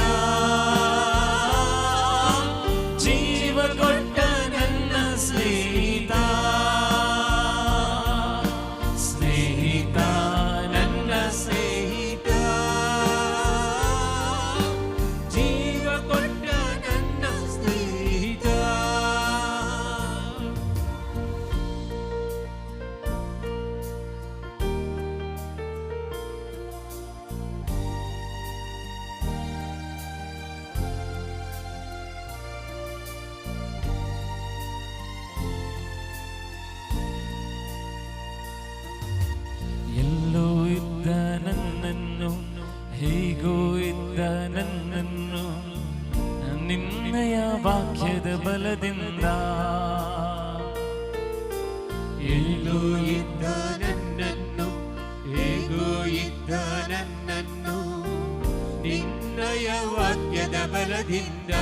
ಜೀವ ಕೊಟ್ಟ ನನ್ನ ಸ್ನೇಹಿತ, ಸ್ನೇಹಿತ ನನ್ನ ಸ್ನೇಹಿತ, ಜೀವ ಕೊಟ್ಟ ನನ್ನ ಸ್ನೇಹಿತ. ಎಲ್ಲೋ ಇದ್ದ ನನ್ನನ್ನು, ಹೇಗೋ ಇದ್ದ ನನ್ನನ್ನು, ನಿನ್ನಯ ವಾಕ್ಯದ ಬಲದಿಂದ, ಎಲ್ಲೋ ಇದ್ದ ನನ್ನನ್ನು, ಹೇಗೋ ಇದ್ದ ನನ್ನನ್ನು, ನಿನ್ನಯ ವಾಕ್ಯದ ಬಲದಿಂದ,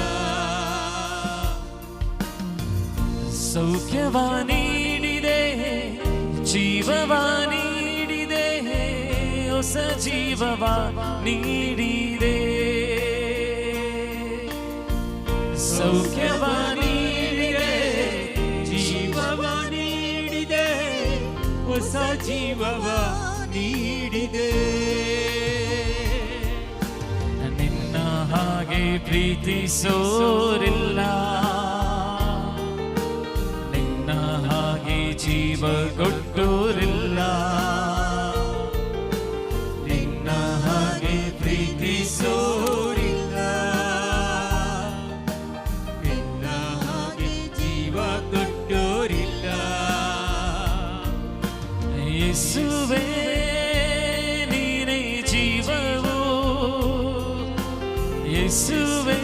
ಸೌಖ್ಯವ ನೀಡಿದೆ, ಜೀವವ ನೀಡಿದೆ, ಹೊಸ ಜೀವವ ನೀಡಿದೆ, ಸೌಖ್ಯವ ನೀಡಿದೆ, ಜೀವವ ನೀಡಿದೆ, ಹೊಸ ಜೀವವ ನೀಡಿದೆ. ನಿನ್ನ ಹಾಗೆ ಪ್ರೀತಿಸೋರಿಲ್ಲ, ನಿನ್ನ ಹಾಗೆ ಜೀವ ಕೊಟ್ಟೋರಿಲ್ಲ, ನಿನ್ನ ಹಾಗೆ ಪ್ರೀತಿಸೋರಿಲ್ಲ, ನಿನ್ನ ಹಾಗೆ ಜೀವ ಕೊಟ್ಟೋರಿಲ್ಲ. ಯೇಸುವೇ ನೀನೇ ಜೀವವು, ಯೇಸುವೇ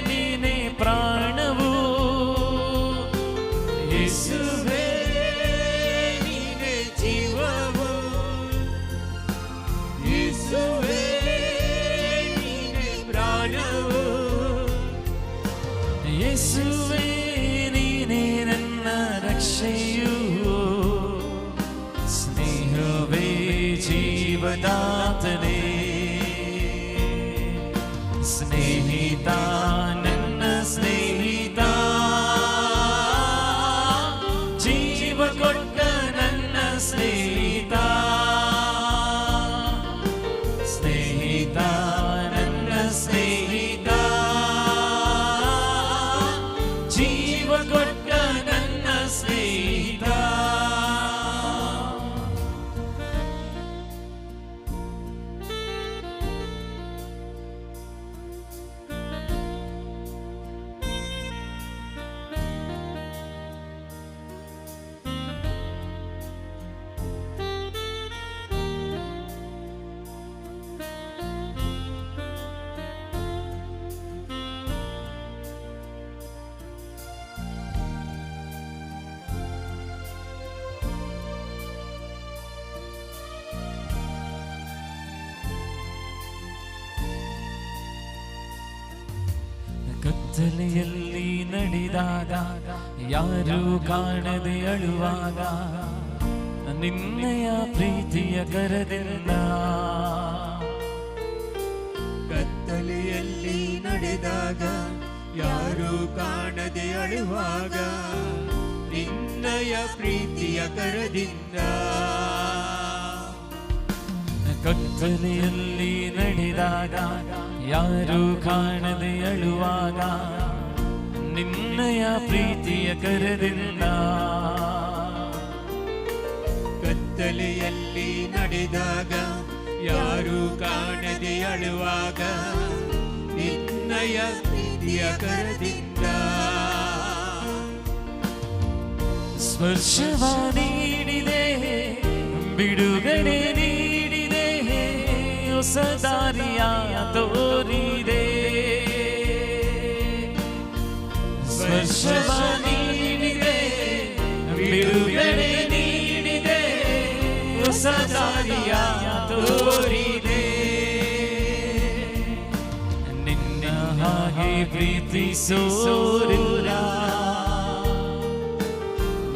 ನೀನೇ ಪ್ರಾಣವು, ಯೇಸುವೇ ನೀನೇ ಜೀವವು, ಯೇಸುವೇ ನೀನೇ ಪ್ರಾಣವು, ಯೇಸುವೇ ನೀನೇ ನನ್ನ ರಕ್ಷೆಯು, ಸ್ನೇಹವೇ ಜೀವದಾತನೇ, ಸ್ನೇಹಿತ ನನ್ನ ಸ್ನೇಹಿತ, ಜೀವ ಕೊಟ್ಟ ನನ್ನ ಸ್ನೇಹಿತ, ಸ್ನೇಹಿತ ನನ್ನ ಸ್ನೇಹಿತ, ಜೀವ ಕೊಟ್ಟ ನನ್ನ ಸ್ನೇಹಿತ. ಕತ್ತಲೆಯಲ್ಲಿ ನಡೆದಾಗ, ಯಾರು ಕಾಣದೆ ಅಳುವಾಗ, ನಿನ್ನಯ ಪ್ರೀತಿಯ ಕರದಿಂದ, ಕತ್ತಲೆಯಲ್ಲಿ ನಡೆದಾಗ, ಯಾರು ಕಾಣದೆ ಅಳುವಾಗ, ನಿನ್ನಯ ಪ್ರೀತಿಯ ಕರದಿಂದ, ಕತ್ತಲೆಯಲ್ಲಿ ನಡೆದಾಗ, ಯಾರು ಕಾಣದೆ ಅಳುವಾಗ, ನಿನ್ನಯ ಪ್ರೀತಿಯ ಕರದಿಂದ ಕತ್ತಲೆಯಲ್ಲಿ ನಡೆದಾಗ ಯಾರು ಕಾಣದೆ ಅಳುವಾಗ ನಿನ್ನಯ ಪ್ರೀತಿಯ ಕರದಿಂದ ಸ್ಪರ್ಶವ ನೀಡಿದೆ, ಬಿಡುಗಡೆ ನೀಡಿದೆ, ಹೊಸ ದಾರಿಯ ತೋರಿದೆ. ಸ್ಪರ್ಶವ ನೀಡಿದೆ, ಬಿಡುಗಡೆ ನೀಡಿದೆ, ಹೊಸ ದಾರಿಯ ತೋರಿದೆ. ನಿನ್ನ ಹಾಗೆ ಪ್ರೀತಿಸೋರಿಲ್ಲ,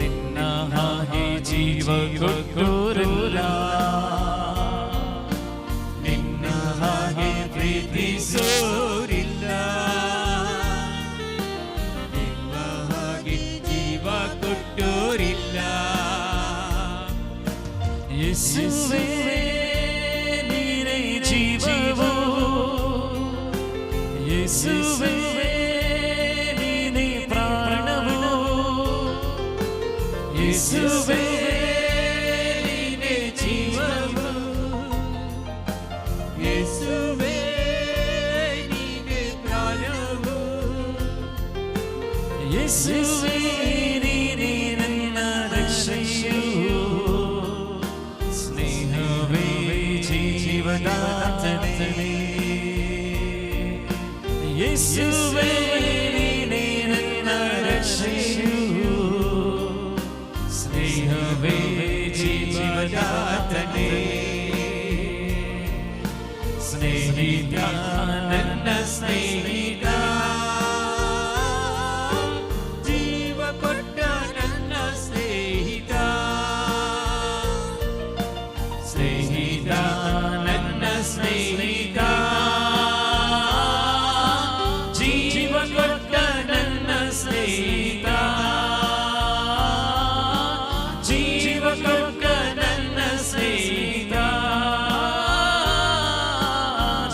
ನಿನ್ನ ಹಾಗೆ ಜೀವ ಕೊಟ್ಟೋರಿಲ್ಲ, ನಿನ್ನ ಹಾಗೆ ಪ್ರೀತಿಸೋರಿಲ್ಲ, ನಿಮ್ಮ ಹಾಗೆ ಜೀವ ಕೊಟ್ಟೋರಿಲ್ಲ. ಯೇಸುವೇ ನೀನೇ ಜೀವವು, ಯೇಸುವೇ ನೀನೇ ಪ್ರಾಣವು, ಯೇಸುವೇ ನೀನೇ ಜೀವವು, ಯೇಸುವೇ ನೀನೇ ಪ್ರಾಣವು, ಯೇಸುವೇ ನೀನೇ ನನ್ನ ರಕ್ಷೆಯು, ಸ್ನೇಹವೇ ಜೀವದಾತನೇ. ಯೇಸುವೇ ನೀನೇ ನನ್ನ ರಕ್ಷೆಯು, ಸ್ನೇಹವೇ ಜೀವದಾತನೇ. ಸ್ನೇಹಿತ ನನ್ನ ಸ್ನೇಹಿತ, ಜೀವ ಕೊಟ್ಟ ನನ್ನ ಸ್ನೇಹಿತ, ಸ್ನೇಹಿತ ನನ್ನ ಸ್ನೇಹಿತ, ಜೀವ ಕೊಟ್ಟ ನನ್ನ ಸ್ನೇಹಿತ, ಜೀವ ಕೊಟ್ಟ ನನ್ನ ಸ್ನೇಹಿತ,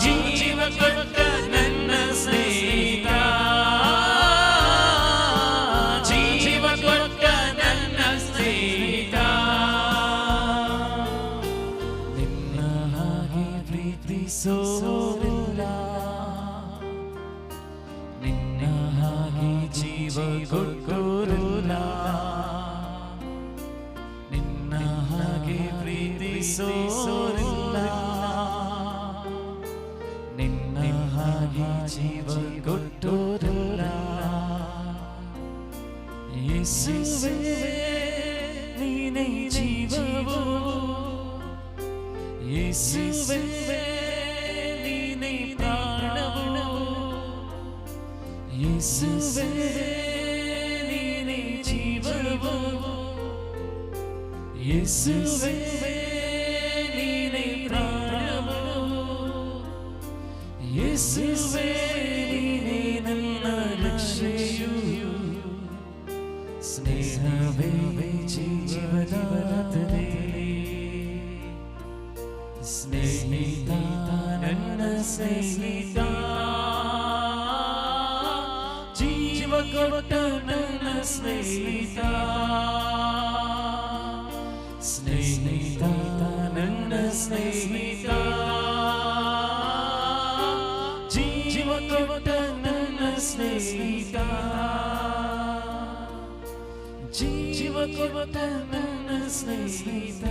ಜೀವ ಕೊಟ್ಟ ನನ್ನ ಸ್ನೇಹಿತ, ಜೀವ ಕೊಟ್ಟ ನನ್ನ ಸ್ನೇಹಿತ. ನಿನ್ನ ಹಾಗೆ ಪ್ರೀತಿಸೋರಿಲ್ಲ, ನಿನ್ನ ಹಾಗೆ ಜೀವ ಕೊಟ್ಟೋರಿಲ್ಲ, ನಿನ್ನ ಹಾಗೆ ಪ್ರೀತಿಸೋರಿಲ್ಲ, ನಿನ್ನ ಹಾಗೆ ಜೀವ ಕೊಟ್ಟೋರಿಲ್ಲ. ಯೇಸುವೇ ನೀನೇ ಜೀವವು, ಯೇಸುವೇ ನೀನೇ ಪ್ರಾಣವು, ಯೇಸುವೇ ನೀನೇ ಜೀವವು, ಯೇಸುವೇ ನೀನೇ ಪ್ರಾಣವು, ಯೇಸುವೇ ನೀನೇ ನನ್ನ ರಕ್ಷೆಯು, ಸ್ನೇಹವೇ ಜೀವದಾತನೇ. ಸ್ನೇಹಿತ ನನ್ನ ಸ್ನೇಹಿತ, ಜೀವ ಕೊಟ್ಟ ನನ್ನ ಸ್ನೇಹಿತ, ಸ್ನೇಹಿತ ನನ್ನ ಸ್ನೇಹಿತ, ಜೀವ ಕೊಟ್ಟ ನನ್ನ ಸ್ನೇಹಿತ, ಜೀವ ಕೊಟ್ಟ ನನ್ನ ಸ್ನೇಹಿತ,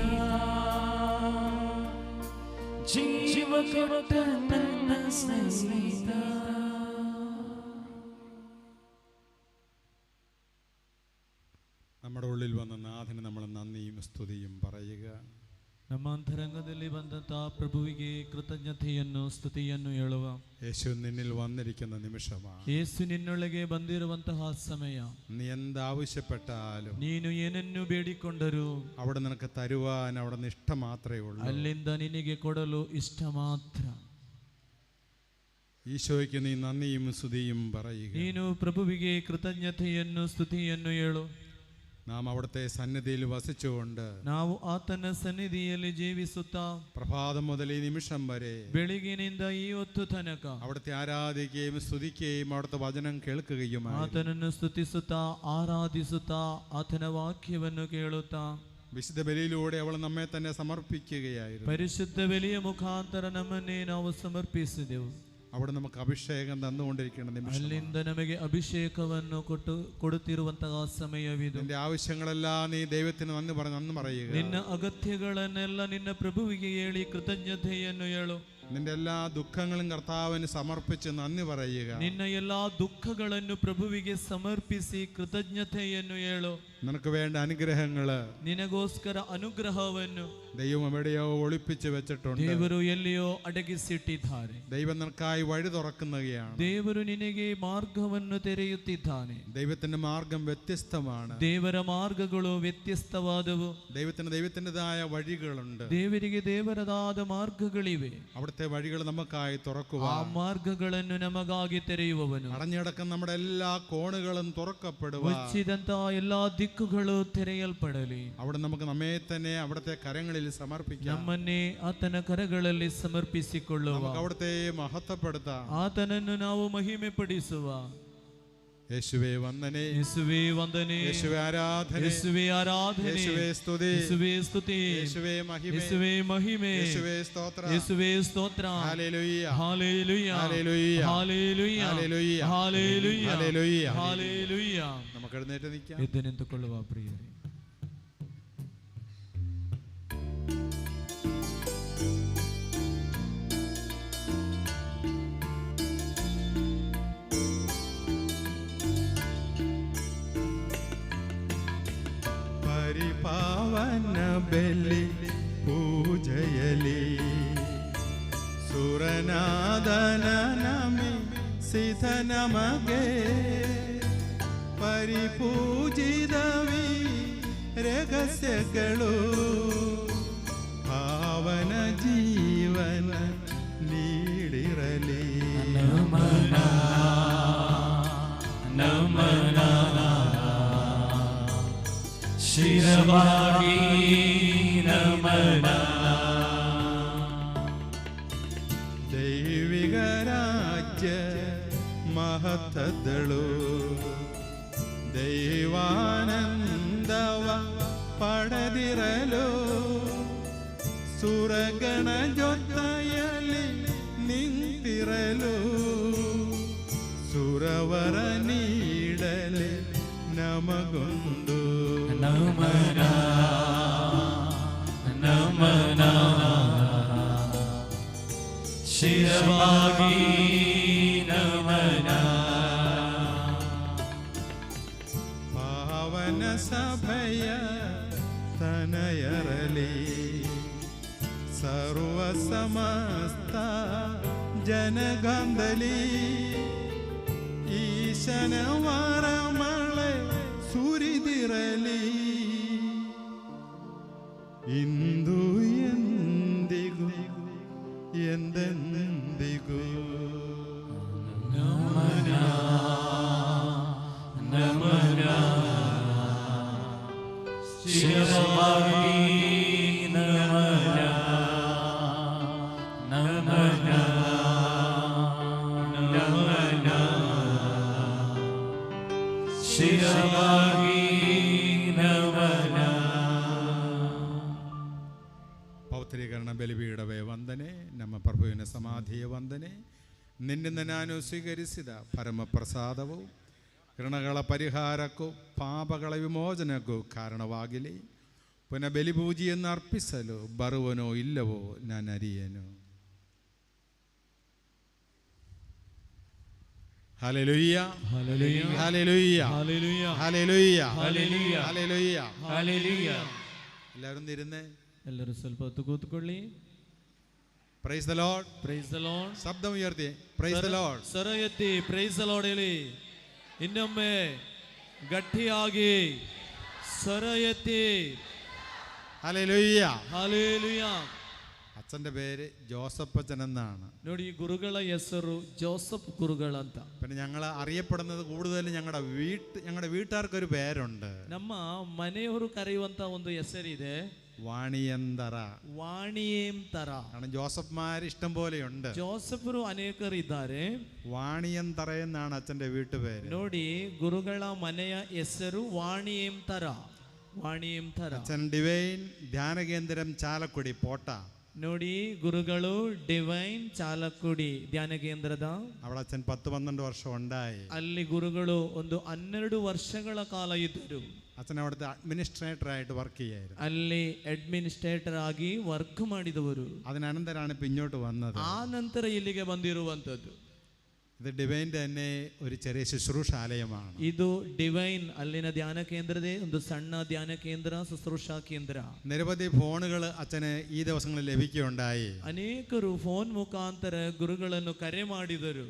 ಜೀವ ಕೊಟ್ಟ ನನ್ನ ಸ್ನೇಹಿತ. നമ്മുടെ ഉള്ളിൽ വന്ന നാഥന് നമ്മൾ നന്ദിയും സ്തുതിയും പറയുക. ನಮ್ಮ ಅಂತರಂಗದಲ್ಲಿ ಬಂದಂತಹ ಪ್ರಭುವಿಗೆ ಕೃತಜ್ಞತೆಯನ್ನು ಸ್ತುತಿಯನ್ನು ಹೇಳುವ. യേശു നിന്നിൽ വന്നിരിക്കുന്ന നിമിഷമാണ്. ಯೇಸು ನಿನ್ನೊಳಗೆ ಬಂದಿರುವಂತಹ ಸಮಯ. നീ എന്താവശ്യപ്പെട്ടാലും, ನೀನು ಏನನ್ನು ಬೇಡಿಕೊಂಡರೂ അവിടെ നിനക്ക് തരുവാൻ അവിടെ നിന്ന് ഇഷ്ടം മാത്രമേ ഉള്ളൂ. ಅಲ್ಲಿಂದ ನಿನಗೆ ಕೊಡಲು ಇಷ್ಟ ಮಾತ್ರ. ഈശോയ്ക്ക് നീ നന്ദിയും സ്തുതിയും പറയുക. ನೀನು ಪ್ರಭುವಿಗೆ ಕೃತಜ್ಞತೆಯನ್ನು ಸ್ತುತಿಯನ್ನು ಹೇಳು. നാം അവിടുത്തെ സന്നിധിയിൽ വസിച്ചുകൊണ്ട് ನಾವು ಆತನ ಸನ್ನಿಧಿಯಲ್ಲಿ ಜೀವಿಸುತ್ತಾ പ്രഭാതം മുതൽ ഈ നിമിഷം വരെ ಬೆಳಗಿನಿಂದ ಈ ಹೊತ್ತು ತನಕ അവിടുത്തെ ആരാധിക്കുകയും സ്തുതിക്കുകയും അവിടുത്തെ വചനം കേൾക്കുകയുമാണ്. ಆತನನ್ನು ಸ್ತುತಿಸುತ್ತಾ ಆರಾಧಿಸುತ್ತಾ ಆತನ ವಾಕ್ಯವನ್ನು ಕೇಳುತ್ತಾ വിശുദ്ധ ബലിയിലൂടെ അവൾ നമ്മെ തന്നെ സമർപ്പിക്കുകയായിരുന്നു. ಪರಿಶುದ್ಧ ಬಲಿಯ ಮುಖಾಂತರ ನಮ್ಮನ್ನೇ ನಾವು ಸಮರ್ಪಿಸಿದೆವು. അവിടെ നമുക്ക് അഭിഷേകം തന്നുകൊണ്ടിരിക്കുന്ന നിമിഷം. ಅಲ್ಲಿಂದ ನಮಗೆ ಅಭಿಷೇಕವನ್ನು ಕೊಡುತ್ತಿರುವಂತಹ ಸಮಯವಿದು. നിന്റെ ആവശ്യങ്ങളെല്ലാം നീ ദൈവത്തിന് നന്ദി പറയുക. ನಿನ್ನ ಅಗತ್ಯಗಳನ್ನೆಲ್ಲ ನಿನ್ನ ಪ್ರಭುವಿಗೆ ಹೇಳಿ ಕೃತಜ್ಞತೆಯನ್ನು ಹೇಳು. നിന്റെ എല്ലാ ദുഃഖങ്ങളും കർത്താവിന് സമർപ്പിച്ച് നന്ദി പറയുക. ನಿನ್ನ ಎಲ್ಲಾ ದುಃಖಗಳನ್ನು ಪ್ರಭುವಿಗೆ ಸಮರ್ಪಿಸಿ ಕೃತಜ್ಞತೆಯನ್ನು ಹೇಳು. നിനക്ക് വേണ്ട അനുഗ്രഹങ്ങള് ನಿನಗೋಸ್ಕರ ಅನುಗ್ರಹವನ್ನು ദൈവം എവിടെയോ ഒളിപ്പിച്ചു വെച്ചിട്ടുണ്ട്. ದೇವರು ಎಲ್ಲಿಯೋ ಅಡಗಿಸಿಟ್ಟಿದ್ದಾರೆ. ദൈവം നിനക്കായി വഴി തുറക്കുന്നതാണ്. ದೇವರು ನಿನಗೆ ಮಾರ್ಗವನ್ನು ತೆರೆಯುತ್ತಿದ್ದಾನೆ. ദൈവത്തിന്റെ മാർഗം വ്യത്യസ്തമാണ്. ದೇವರ ಮಾರ್ಗಗಳು ವ್ಯತ್ಯಸ್ತವಾದವು. ദൈവത്തിൻ്റെതായ വഴികളുണ്ട്. ದೇವರಿಗೆ ದೇವರದಾದ ಮಾರ್ಗಗಳಿವೆ. അവിടുത്തെ വഴികൾ നമുക്കായി തുറക്കുക. ಆ ಮಾರ್ಗಗಳನ್ನು ನಮಗಾಗಿ ತೆರೆಯುವವನು. അടഞ്ഞിടക്കുന്ന നമ്മുടെ എല്ലാ കോണുകളും തുറക്കപ്പെടുക. ಮುಚ್ಚಿದಂತಹ ಎಲ್ಲಾ ದಿಕ್ಕುಗಳು ತೆರೆಯಲ್ಪಡಲಿ. അവിടെ നമുക്ക് നമ്മെ തന്നെ അവിടുത്തെ കരങ്ങളിൽ സമർപ്പിക്കാം. ನಮ್ಮನ್ನೇ ಆತನ ಕರಗಳಲ್ಲಿ ಸಮರ್ಪಿಸಿಕೊಳ್ಳುವ. അവിടുത്തെ മഹത്വപ്പെടുത്താം. ಆತನನ್ನು ನಾವು ಮಹಿಮೆ ಪಡಿಸುವ. യേശുവേ വന്ദനേ, യേശുവേ ವಂದನೆ, യേശുവേ ആരാധന, യേശുവേ ಆರಾಧನೆ, യേശുവേ സ്തുതി, യേശുവേ ಸ್ತುತಿ, യേശുവേ മഹിമ, യേശുവേ ಮಹಿಮೆ, യേശുവേ സ്തോത്രം, യേശുവೇ ಸ್ತೋತ್ರ. Hallelujah, hallelujah, hallelujah, hallelujah, hallelujah, hallelujah, hallelujah, hallelujah. നമുക്ക് എഴുന്നേറ്റ് നിൽക്കാം. ಎದ್ದು ನಿಂತುಕೊಳ್ಳುವ ಪ್ರಿಯರೇ. പരിപാവന ബലി പൂജയലി സുരനാദനമി സിധ നമഗേ ಪರಿಪೂಜಿದವಿ ರಹಸ್ಯಗಳು ಪಾವನ ಜೀವನ ನೀಡಿರಲಿ. ನಮನ ನಮನ ಶಿರವಾಗಿ ನಮನ ದೈವಿಕ ರಾಜ್ಯ ಮಹತ್ತದಳು ದೈವಾನಂದವ ಪಡೆದಿರಲು ಸುರಗಣ ಜೊತೆಯಲ್ಲಿ ನಿಂತಿರಲು ಸುರವರ ನೀಡಲೆ ನಮಗೊಂದು ನಮನ ನಮನ ಶಿರವಾಗಿ ನಮನ ಪಾವನ ಸಭೆಯ ತನಯರಲಿ ಸರ್ವ ಸಮಸ್ತ ಜನಗಂಧಲಿ ಈಶನ ವರಮಳೆ ಸುರಿದಿರಲಿ ಇಂದು ಎಂದಿಗೂ ಎಂದೆಂದಿಗೂ ನಮನ ನಮನ ಶಿರವಾಗಿ ನಮನ ನಮನ ನಮನ ಶಿರವಾಗಿ ನಮನ. ಪೌತ್ರೀಕರಣ ಬಲಿಪೀಠವೇ ವಂದನೆ, ನಮ್ಮ ಪ್ರಭುವಿನ ಸಮಾಧಿಯ ವಂದನೆ. ನಿನ್ನಿಂದ ನಾನು ಸ್ವೀಕರಿಸಿದ ಪರಮಪ್ರಸಾದವು ಋಣಗಳ ಪರಿಹಾರಕ್ಕೂ ಪಾಪಗಳ ವಿಮೋಚನಕ್ಕೂ ಕಾರಣವಾಗಲಿ. ಪುನಃ ಬಲಿಪೂಜೆಯನ್ನು ಅರ್ಪಿಸಲು ಬರುವನೋ ಇಲ್ಲವೋ ನಾನು ಅರಿಯೇನು. Hallelujah hallelujah hallelujah hallelujah hallelujah hallelujah hallelujah hallelujah. എല്ലാവരും ഇരുന്നേ. ಎಲ್ಲರೂ ಸ್ವಲ್ಪ ಹೊತ್ತು ಕೂತ್ಕೊಳ್ಳಿ. Praise the Lord. Praise the Lord. ശബ്ദം ഉയർത്തി പ്രൈസ് ദ ലോർഡ്. ಸ್ವರ ಎತ್ತಿ ಪ್ರೈಸ್ ದ ಲಾರ್ಡ್ ಹೇಳಿ. ಇನ್ನೊಮ್ಮೆ ಗಟ್ಟಿಯಾಗಿ ಸ್ವರ ಎತ್ತಿ ഹല്ലേലൂയ. ಹಲ್ಲೆಲೂಯ. അച്ഛൻ്റെ പേര് ജോസഫ് അച്ഛൻ എന്നാണ്. ನೋಡಿ ಈ ಗುರುಗಳ ಹೆಸರು ಜೋಸಫ್ ಗುರುಗಳಂತ. പിന്നെ ഞങ്ങൾ അറിയപ്പെടുന്നത് കൂടുതലും ഞങ്ങളുടെ വീട്ടുകാർക്കൊരു പേരുണ്ട്. ನಮ್ಮ ಮನೆಯವರು ಕರೆಯುವಂತ ಒಂದು ಹೆಸರಿದೆ, വാണിയന്തറ. ವಾಣಿಯಂತರ. കാരണം ജോസഫ്മാർ ഇഷ്ടം പോലെയുണ്ട്. ಜೋಸಫರು ಅನೇಕರಿದ್ದಾರೆ. വാണിയന്തറ എന്നാണ് അച്ഛൻ്റെ വീട്ടുപേര്. ನೋಡಿ ಗುರುಗಳ ಮನೆಯ ಹೆಸರು ವಾಣಿಯಂತರ. ವಾಣಿಯಂತರ. അച്ഛൻ ഡിവൈൻ ധ്യാന കേന്ദ്രം ചാലക്കുടി പോട്ട. ನೋಡಿ ಗುರುಗಳು ಡಿವೈನ್ ಚಾಲಕ್ಕುಡಿ ಧ್ಯಾನ ಕೇಂದ್ರದ അവിടെ അച്ഛൻ 10-12 വർഷം ഉണ്ടായി. ಅಲ್ಲಿ ಗುರುಗಳು ಒಂದು 12 ವರ್ಷಗಳ ಕಾಲ ಇದ್ದರು. അച്ഛൻ അവിടുത്തെ അഡ്മിനിസ്ട്രേറ്റർ ആയിട്ട് വർക്ക് ചെയ്യായിരുന്നു. ಅಲ್ಲಿ ಅಡ್ಮಿನಿಸ್ಟ್ರೇಟರ್ ಆಗಿ ವರ್ಕ್ ಮಾಡಿದವರು. അതിനനന്തരമാണ് ഇപ്പം ഇങ്ങോട്ട് വന്നത്. ಆ ನಂತರ ಇಲ್ಲಿಗೆ ಬಂದಿರುವಂತದ್ದು. ഇത് ഡിവൈൻ്റെ തന്നെ ഒരു ചെറിയ ശുശ്രൂഷാലയമാണ്. ಇದು ಡಿವೈನ್ ಅಲ್ಲಿನ ಧ್ಯಾನ ಕೇಂದ್ರದೇ ಒಂದು ಸಣ್ಣ ಧ್ಯಾನ ಕೇಂದ್ರ, ಶುಶ್ರೂಷಾ ಕೇಂದ್ರ. നിരവധി ഫോണുകൾ അച്ഛന് ഈ ദിവസങ്ങളിൽ ലഭിക്കുകയുണ്ടായി. ಅನೇಕರು ಫೋನ್ ಮುಖಾಂತರ ಗುರುಗಳನ್ನು ಕರೆ ಮಾಡಿದರು.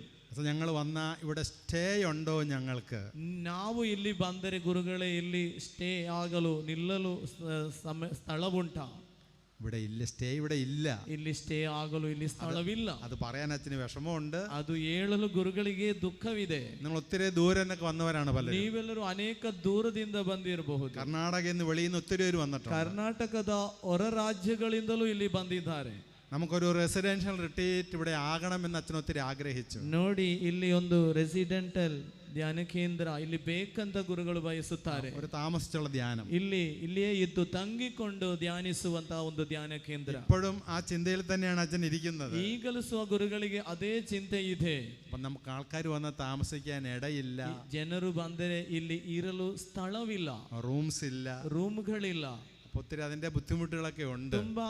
ഞങ്ങൾ വന്ന ഇവിടെ സ്റ്റേ ഉണ്ടോ ഞങ്ങൾക്ക്? ನಾವು ಇಲ್ಲಿ ಬಂದರೆ ಗುರುಗಳೇ ಇಲ್ಲಿ ಸ್ಟೇ ಆಗಲು ನಿಲ್ಲಲು ಸ್ಥಳವುಂಟಾ? ഇവിടെ ഇല്ല, സ്റ്റേ ഇവിടെ ഇല്ല. ಇಲ್ಲಿ ಸ್ಟೇ ಆಗಲು ಇಲ್ಲಿ ಸ್ಥಳವಿಲ್ಲ. അത് പറയാൻ അച്ഛന് വിഷമമുണ്ട്. ಅದು ಹೇಳಲು ಗುರುಗಳಿಗೆ ದುಃಖವಿದೆ. നിങ്ങൾ ഒത്തിരി ദൂരെ നിന്നൊക്കെ വന്നവരാണ് പലരും. ನೀವೆಲ್ಲರೂ ಅನೇಕ ದೂರದಿಂದ ಬಂದಿರಬಹುದು. കർണാടകയിൽ നിന്ന് വെളിയിൽ നിന്ന് ഒത്തിരി പേര് വന്നിട്ടുണ്ട്. ಕರ್ನಾಟಕದ ಹೊರ ರಾಜ್ಯಗಳಿಂದಲೂ ಇಲ್ಲಿ ಬಂದಿದ್ದಾರೆ. നമുക്കൊരു റെസിഡൻഷ്യൽ റിട്രീറ്റ് ഇവിടെ ആകണമെന്ന് അച്ഛൻ ഒത്തിരി ആഗ്രഹിച്ചു. ನೋಡಿ ಇಲ್ಲಿ ಒಂದು ರೆಸಿಡೆಂಟಲ್ ಧ್ಯಾನ ಕೇಂದ್ರ ಇಲ್ಲಿ ಬೇಕಂತ ಗುರುಗಳು ಬಯಸುತ್ತಾರೆ. ഒരു താമസിച്ചുള്ള ധ്യാനം ಇಲ್ಲಿಯೇ ಇದ್ದು ತಂಗಿಕೊಂಡು ಧ್ಯಾನಿಸುವಂತಹ ಒಂದು ಧ್ಯಾನ ಕೇಂದ್ರ. ഇപ്പോഴും ആ ചിന്തയിൽ തന്നെയാണ് അച്ഛൻ ഇരിക്കുന്നത്. ಈಗಲೂ ಸಹ ಗುರುಗಳಿಗೆ ಅದೇ ಚಿಂತೆ ಇದೆ. അപ്പം നമുക്ക് ആൾക്കാർ വന്ന് താമസിക്കാൻ ഇടയില്ല, ಜನರು ಬಂದರೆ ಇಲ್ಲಿ ಇರಲು ಸ್ಥಳವಿಲ್ಲ, റൂംസ് ഇല്ല, ರೂಮ್ಗಳಿಲ್ಲ. ഒത്തിരി അതിന്റെ ബുദ്ധിമുട്ടുകളൊക്കെ ഉണ്ട്. ತುಂಬಾ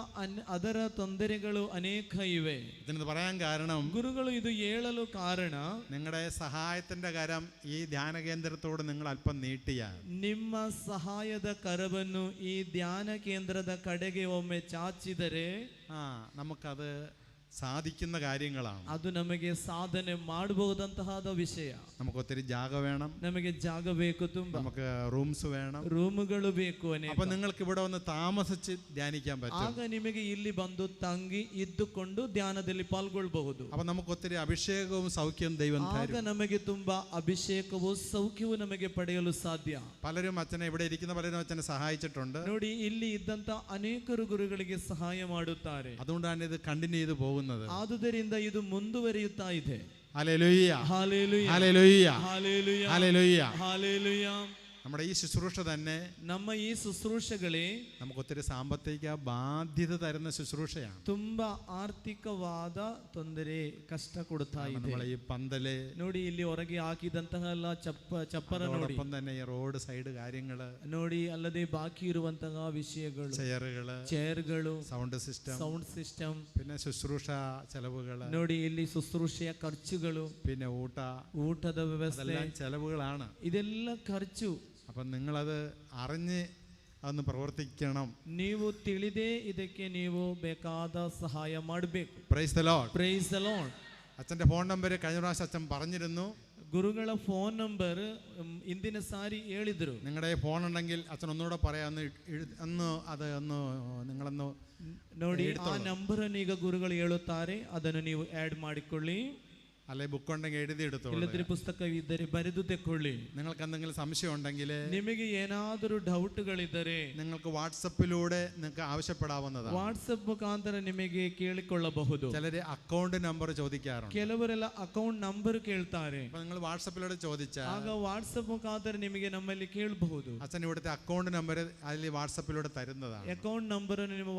ಅದರ ತೊಂದರೆಗಳು ಅನೇಕ ಇವೆ. ഇതിന് പറയാൻ കാരണം ಗುರುಗಳು ಇದು ಹೇಳಲು ಕಾರಣ നിങ്ങളുടെ സഹായത്തിന്റെ കരം ഈ ധ്യാന കേന്ദ്രത്തോട് നിങ്ങൾ അല്പം നീട്ടിയാൽ, ನಿಮ್ಮ ಸಹಾಯದ ಕರವನ್ನು ಈ ಧ್ಯಾನ ಕೇಂದ್ರದ ಕಡೆಗೆ ಒಮ್ಮೆ ಚಾಚಿದರೆ നമുക്കത് സാധിക്കുന്ന കാര്യങ്ങളാണ്. ಅದು ನಮಗೆ ಸಾಧನೆ ಮಾಡಬಹುದಂತಹ ವಿಷಯ. നമുക്ക് ഒത്തിരി ജാഗ വേണം, ನಮಗೆ ಜಾಗ ಬೇಕು, ತುಂಬಾ നമുക്ക് റൂംസ് വേണം, ರೂಮುಗಳು ಬೇಕು. അപ്പൊ നിങ്ങൾക്ക് ഇവിടെ വന്ന് താമസിച്ച് ധ്യാനിക്കാൻ പറ്റും. ಆಗ ನಿಮಗೆ ಇಲ್ಲಿ ಬಂದು ತಂಗಿ ಇದ್ದುಕೊಂಡು ಧ್ಯಾನದಲ್ಲಿ ಪಾಲ್ಗೊಳ್ಳಬಹುದು. അപ്പൊ നമുക്ക് ഒത്തിരി അഭിഷേകവും സൗഖ്യവും ദൈവം തരും. ಆಗ ನಮಗೆ ತುಂಬಾ ಅಭಿಷೇಕವೂ ಸೌಖ್ಯವೂ ನಮಗೆ ಪಡೆಯಲು ಸಾಧ್ಯ. പലരും അച്ഛനെ, ഇവിടെ ഇരിക്കുന്ന പലരും അച്ഛനെ സഹായിച്ചിട്ടുണ്ട്. ನೋಡಿ, ಇಲ್ಲಿ ಇದ್ದಂತ ಅನೇಕರು ಗುರುಗಳಿಗೆ ಸಹಾಯ ಮಾಡುತ್ತಾರೆ. അതുകൊണ്ടാണ് ഇത് കണ്ടിന്യൂ ചെയ്ത് പോകുന്നത്. ಆದುದರಿಂದ ಇದು ಮುಂದುವರಿಯುತ್ತಾ ಇದೆ. Hallelujah, hallelujah, hallelujah, hallelujah, hallelujah, hallelujah. നമ്മുടെ ഈ ശുശ്രൂഷ തന്നെ, ನಮ್ಮ ಈ ಶುಶ್ರೂಷೆಗಳೇ നമുക്ക് ഒത്തിരി സാമ്പത്തിക ബാധ്യത തരുന്ന ശുശ്രൂഷയാണ്. ತುಂಬಾ ಆರ್ಥಿಕವಾದ ತೊಂದರೆ, ಕಷ್ಟ ಕೊಡ್ತಾ ಇದೆ. നമ്മളെ ಈ പന്തല് ನೋಡಿ, ಇಲ್ಲಿ ಹೊರಗೆ ಹಾಕಿದಂತಹ ಎಲ್ಲ ಚಪ್ಪರ ನೋಡಿ, ഒപ്പം തന്നെ ഈ റോഡ് സൈഡ് കാര്യങ്ങള് ನೋಡಿ, ಅಲ್ಲದೆ ಬಾಕಿ ಇರುವಂತಹ ವಿಷಯಗಳು, ಚೇರ್ಗಳು, ಸೌಂಡ್ ಸಿಸ್ಟಮ್, പിന്നെ ശുശ്രൂഷ ചെലവുകള്, ನೋಡಿ, ಇಲ್ಲಿ ಶುಶ್ರೂಷೆಯ ಖರ್ಚುಗಳು, പിന്നെ ಊಟದ ವ್ಯವಸ್ಥೆ, ചെലവുകളാണ്. ಇದೆಲ್ಲ ಖರ್ಚು. അപ്പം നിങ്ങളത് അറിഞ്ഞ് അതൊന്ന് പ്രവർത്തിക്കണം. ನೀವು ತಿಳಿದೇ ಇದಕ್ಕೆ ನೀವು ಬೇಕಾದ ಸಹಾಯ ಮಾಡಬೇಕು. Praise the Lord, praise the Lord. അച്ഛൻ്റെ ഫോൺ നമ്പർ കഴിഞ്ഞ പ്രാവശ്യം അച്ഛൻ പറഞ്ഞിരുന്നു. ಗುರುಗಳ ಫೋನ್ ನಂಬರ್ ಇಂದಿನ ಸಾರಿ ಹೇಳಿದ್ರು. നിങ്ങളുടെ ഫോൺ ഉണ്ടെങ്കിൽ അച്ഛൻ ഒന്നുകൂടെ പറയാം, നിങ്ങളൊന്ന് ನೋಡಿ, ಆ ನಂಬರನ್ನು ಈಗ ಗುರುಗಳು ಹೇಳುತ್ತಾರೆ, ಅದನ್ನು ನೀವು ಆಡ್ ಮಾಡಿಕೊಳ್ಳಿ. അല്ലെ ബുക്ക് ഉണ്ടെങ്കിൽ എഴുതി എടുത്തോളൂ. ಇಲ್ಲದ್ರೆ ಪುಸ್ತಕ ಇದ್ದರೆ ಬರೆದು ತೆಕ್ಕೊಳ್ಳಿ. നിങ്ങൾക്ക് എന്തെങ്കിലും സംശയം ഉണ്ടെങ്കിൽ, ನಿಮಗೆ ಏನಾದರೂ ಡೌಟ್ಗಳಿದ್ದರೆ നിങ്ങൾക്ക് വാട്സപ്പിലൂടെ നിങ്ങൾക്ക് ആവശ്യപ്പെടാവുന്നതാണ്. ವಾಟ್ಸಪ್ ಮುಖಾಂತರ ನಿಮಗೆ ಕೇಳಿಕೊಳ್ಳಬಹುದು. ചിലര് അക്കൗണ്ട് നമ്പർ ചോദിക്കാറുണ്ട്. ಕೆಲವರೆಲ್ಲ ಅಕೌಂಟ್ ನಂಬರ್ ಕೇಳ್ತಾರೆ. അപ്പൊ നിങ്ങൾ വാട്സപ്പിലൂടെ ചോദിച്ചാൽ ಆಗ ವಾಟ್ಸಪ್ ಮುಖಾಂತರ ನಿಮಗೆ ನಮ್ಮಲ್ಲಿ ಕೇಳಬಹುದು. അച്ഛൻ ഇവിടുത്തെ അക്കൗണ്ട് നമ്പർ അതിൽ വാട്സപ്പിലൂടെ തരുന്നതാണ്. ಅಕೌಂಟ್ ನಂಬರ್ ಅನ್ನು ನಿಮ್ಮ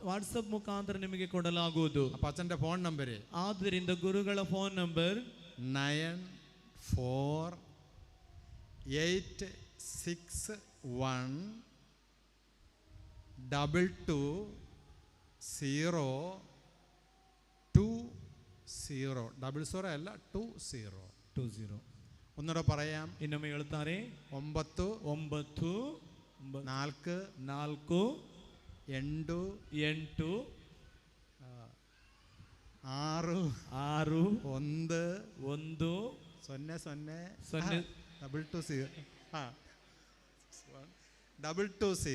ವಾಟ್ಸಪ್ ಮುಖಾಂತರ ನಿಮಗೆ ಕೊಡಲಾಗುವುದು. അപ്പൊ അച്ഛന്റെ ഫോൺ നമ്പർ, ಆದ್ದರಿಂದ ಗುರುಗಳ ಫೋನ್ ನಂಬರ್ 9486120220. ഡബിൾ 0 അല്ല, 20. ഒന്നുകൂടെ പറയാം. ಇನ್ನೊಮ್ಮೆ ಹೇಳ್ತಾರೆ, 9 9 4 4 8 8 6 6 1 1 0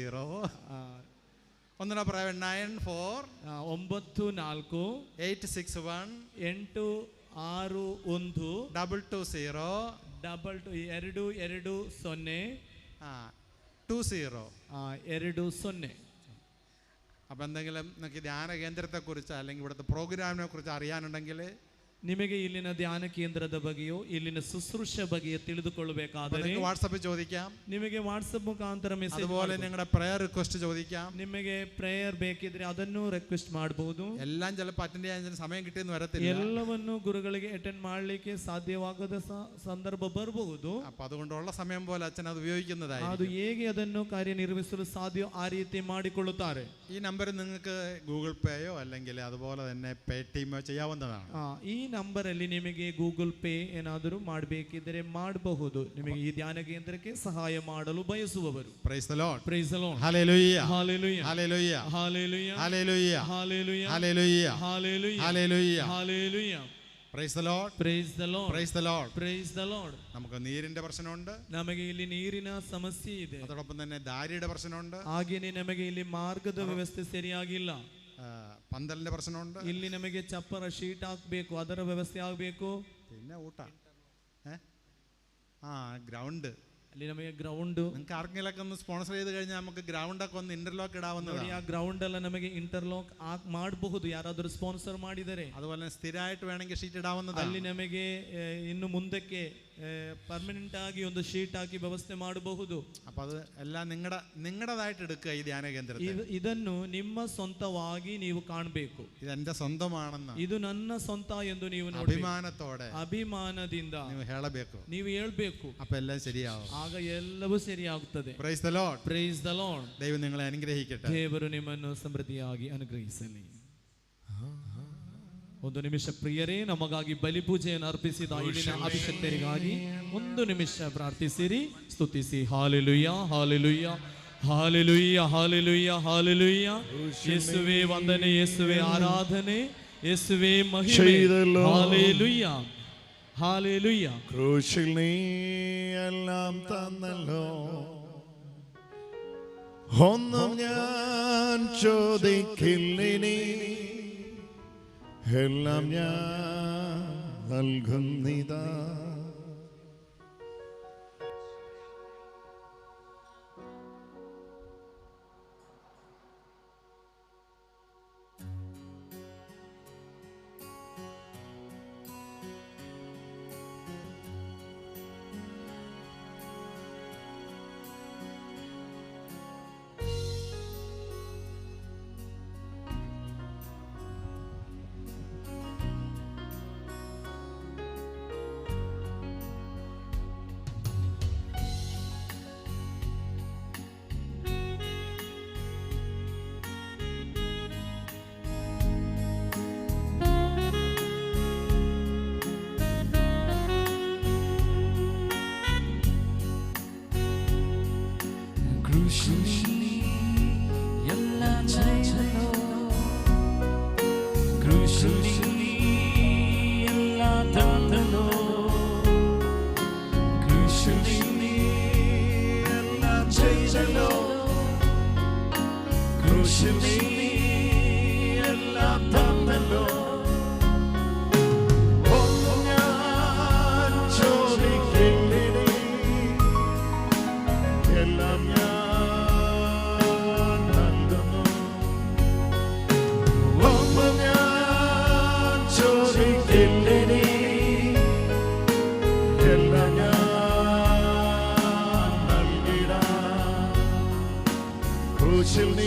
0 220 ಒಂದರ ಪ್ರಾಯ 94 861 861 220 20. അപ്പം എന്തെങ്കിലും നിങ്ങൾക്ക് ധ്യാന കേന്ദ്രത്തെക്കുറിച്ച് അല്ലെങ്കിൽ ഇവിടുത്തെ പ്രോഗ്രാമിനെ കുറിച്ച് അറിയാനുണ്ടെങ്കിൽ ನಿಮಗೆ ಇಲ್ಲಿನ ಧ್ಯಾನ ಕೇಂದ್ರದ ಬಗ್ಗೆಯೋ ಇಲ್ಲಿನ ಶುಶ್ರೂಷೆ ಬಗ್ಗೆ ತಿಳಿದುಕೊಳ್ಳಬೇಕಾದರೆ വാട്സാപ്പിൽ ചോദിക്കാം. ನಿಮಗೆ ವಾಟ್ಸಪ್ ಮುಖಾಂತರ ಮೆಸೇಜ್ അതുപോലെ നിങ്ങളുടെ പ്രയർ റിക്വസ്റ്റ് ചോദിക്കാം. ನಿಮಗೆ ಪ್ರೇಯರ್ ಬೇಕಿದ್ರೆ ಅದನ್ನು ರಿಕ್ವೆಸ್ಟ್ ಮಾಡಬಹುದು. എല്ലാം ചിലപ്പോൾ അറ്റൻഡ് ചെയ്യാൻ സമയം കിട്ടിയെന്ന് വരത്തില്ല. ಎಲ್ಲವನ್ನು ಗುರುಗಳಿಗೆ ಅಟೆಂಡ್ ಮಾಡಲಿಕ್ಕೆ ಸಾಧ್ಯವಾಗದ ಸಂದರ್ಭ ಬರಬಹುದು. അപ്പോൾ അതുകൊണ്ടുള്ള സമയം പോലെ അച്ഛൻ അത് ഉപയോഗിക്കുന്നതായിരിക്കും. ಅದು ಹೇಗೆ ಅದನ್ನು ಕಾರ್ಯನಿರ್ವಹಿಸಲು ಸಾಧ್ಯ ಆ ರೀತಿ ಮಾಡಿಕೊಳ್ಳುತ್ತಾರೆ. ഈ നമ്പർ നിങ്ങൾക്ക് ഗൂഗിൾ പേയോ അല്ലെങ്കിൽ അതുപോലെ തന്നെ പേടിഎമ്മോ ചെയ്യാവുന്നതാണ്. ಈ ನಂಬರ್ ಅಲ್ಲಿ ನಿಮಗೆ ಗೂಗಲ್ ಪೇ ಏನಾದರೂ ಮಾಡಬೇಕಿದ್ದರೆ ಮಾಡಬಹುದು. ನಿಮಗೆ ಈ ಧ್ಯಾನ ಕೇಂದ್ರಕ್ಕೆ ಸಹಾಯ ಮಾಡಲು ಬಯಸುವವರು. Praise the Lord. Praise the Lord. Hallelujah. hallelujah. hallelujah. hallelujah. hallelujah. hallelujah. hallelujah. hallelujah. hallelujah. hallelujah. Praise the Lord. Praise the Lord. Praise the Lord. Praise the Lord. നമുക്ക് നീരിന്റെ പ്രശ്നമുണ്ട്. ನಮಗೆ ಇಲ್ಲಿ ನೀರಿನ ಸಮಸ್ಯೆ ಇದೆ. അതോടൊപ്പം തന്നെ ದಾರಿയുടെ പ്രശ്നമുണ്ട്. ಹಾಗೇನೇ ನಮಗೆ ಇಲ್ಲಿ ಮಾರ್ಗದ ವ್ಯವಸ್ಥೆ ಸರಿಯಾಗಿಲ್ಲ. പന്തലിന്റെ പ്രശ്നമുണ്ട്. ಇಲ್ಲಿ ನಮಗೆ ಚಪ್ಪರ ಶೀಟ್ ಹಾಕಬೇಕು, ಅದರ ವ್ಯವಸ್ಥೆ ಆಗಬೇಕು. പിന്നെ ഊട്ട ഗ്രൗണ്ട്, ಅಲ್ಲಿ ನಮಗೆ ಗ್ರೌಂಡ್. നിങ്ങൾക്ക് ആർക്കെങ്കിലൊക്കെ ഒന്ന് സ്പോൺസർ ചെയ്ത് കഴിഞ്ഞാൽ നമുക്ക് ഗ്രൗണ്ട് ഒക്കെ ഒന്ന് ഇന്റർലോക്ക് ഇടാവുന്നതാണ്. ಆ ಗ್ರೌಂಡ್ ಎಲ್ಲ ನಮಗೆ ಇಂಟರ್ಲಾಕ್ ಮಾಡಬಹುದು ಯಾರಾದರೂ ಸ್ಪಾನ್ಸರ್ ಮಾಡಿದರೆ. അതുപോലെ സ്ഥിരമായിട്ട് വേണമെങ്കിൽ ഷീറ്റ് ഇടാവുന്നതാണ്. ಅಲ್ಲಿ ನಮಗೆ ಇನ್ನು ಮುಂದಕ್ಕೆ ಪರ್ಮನೆಂಟ್ ಆಗಿ ಒಂದು ಶೀಟ್ ಹಾಕಿ ವ್ಯವಸ್ಥೆ ಮಾಡಬಹುದು. അപ്പോൾ അത് എല്ലാം നിങ്ങളുടേതായിട്ട് എടുക്കുക. ഈ ധ്യാന കേന്ദ്രത്തിൽ ಇದನ್ನು ನಿಮ್ಮ ಸ್ವಂತವಾಗಿ ನೀವು ಕಾಣಬೇಕು. ഇത് എന്റെ സ്വന്തമാണെന്ന്, ಇದು ನನ್ನ ಸ್ವಂತ ಎಂದು ನೀವು അഭിമാനത്തോടെ ಅಭಿಮಾನದಿಂದ ನೀವು ಹೇಳಬೇಕು. ನೀವು ಹೇಳ್ಬೇಕು. അപ്പോൾ എല്ലാം ശരിയാവും. ಆಗ ಎಲ್ಲವೂ ಸರಿಯಾಗುತ್ತದೆ. Praise the Lord. Praise the Lord. ദൈവം നിങ്ങളെ അനുഗ്രഹിക്കട്ടെ. ದೇವರು ನಿಮ್ಮನ್ನು ಸಮೃದ್ಧಿಯಾಗಿ ಅನುಗ್ರಹಿಸಲಿ. ಒಂದು ನಿಮಿಷ ಪ್ರಿಯರೇ, ನಮಗಾಗಿ ಬಲಿಪೂಜೆಯನ್ನು ಅರ್ಪಿಸಿದ ಇಲ್ಲಿನ ಅಭಿಷಕ್ತರಿಗಾಗಿ ಒಂದು ನಿಮಿಷ ಪ್ರಾರ್ಥಿಸಿರಿ, ಸ್ತುತಿಸಿ. Hallelujah, hallelujah, hallelujah, hallelujah, hallelujah. ಯೇಸುವೇ ವಂದನೆ, ಯೇಸುವೇ ಆರಾಧನೆ, ಯೇಸುವೇ ಮಹಿಮೆ. Hallelujah, hallelujah. ക്രൂശിൽ നീ എല്ലാം തന്നല്ലോ, ഒന്നും ഞാൻ ചോദിക്കില്ലിനി, എല്ലാം ഞാൻ നൽകുന്നിതാ. ക്രൂശിൽ നീ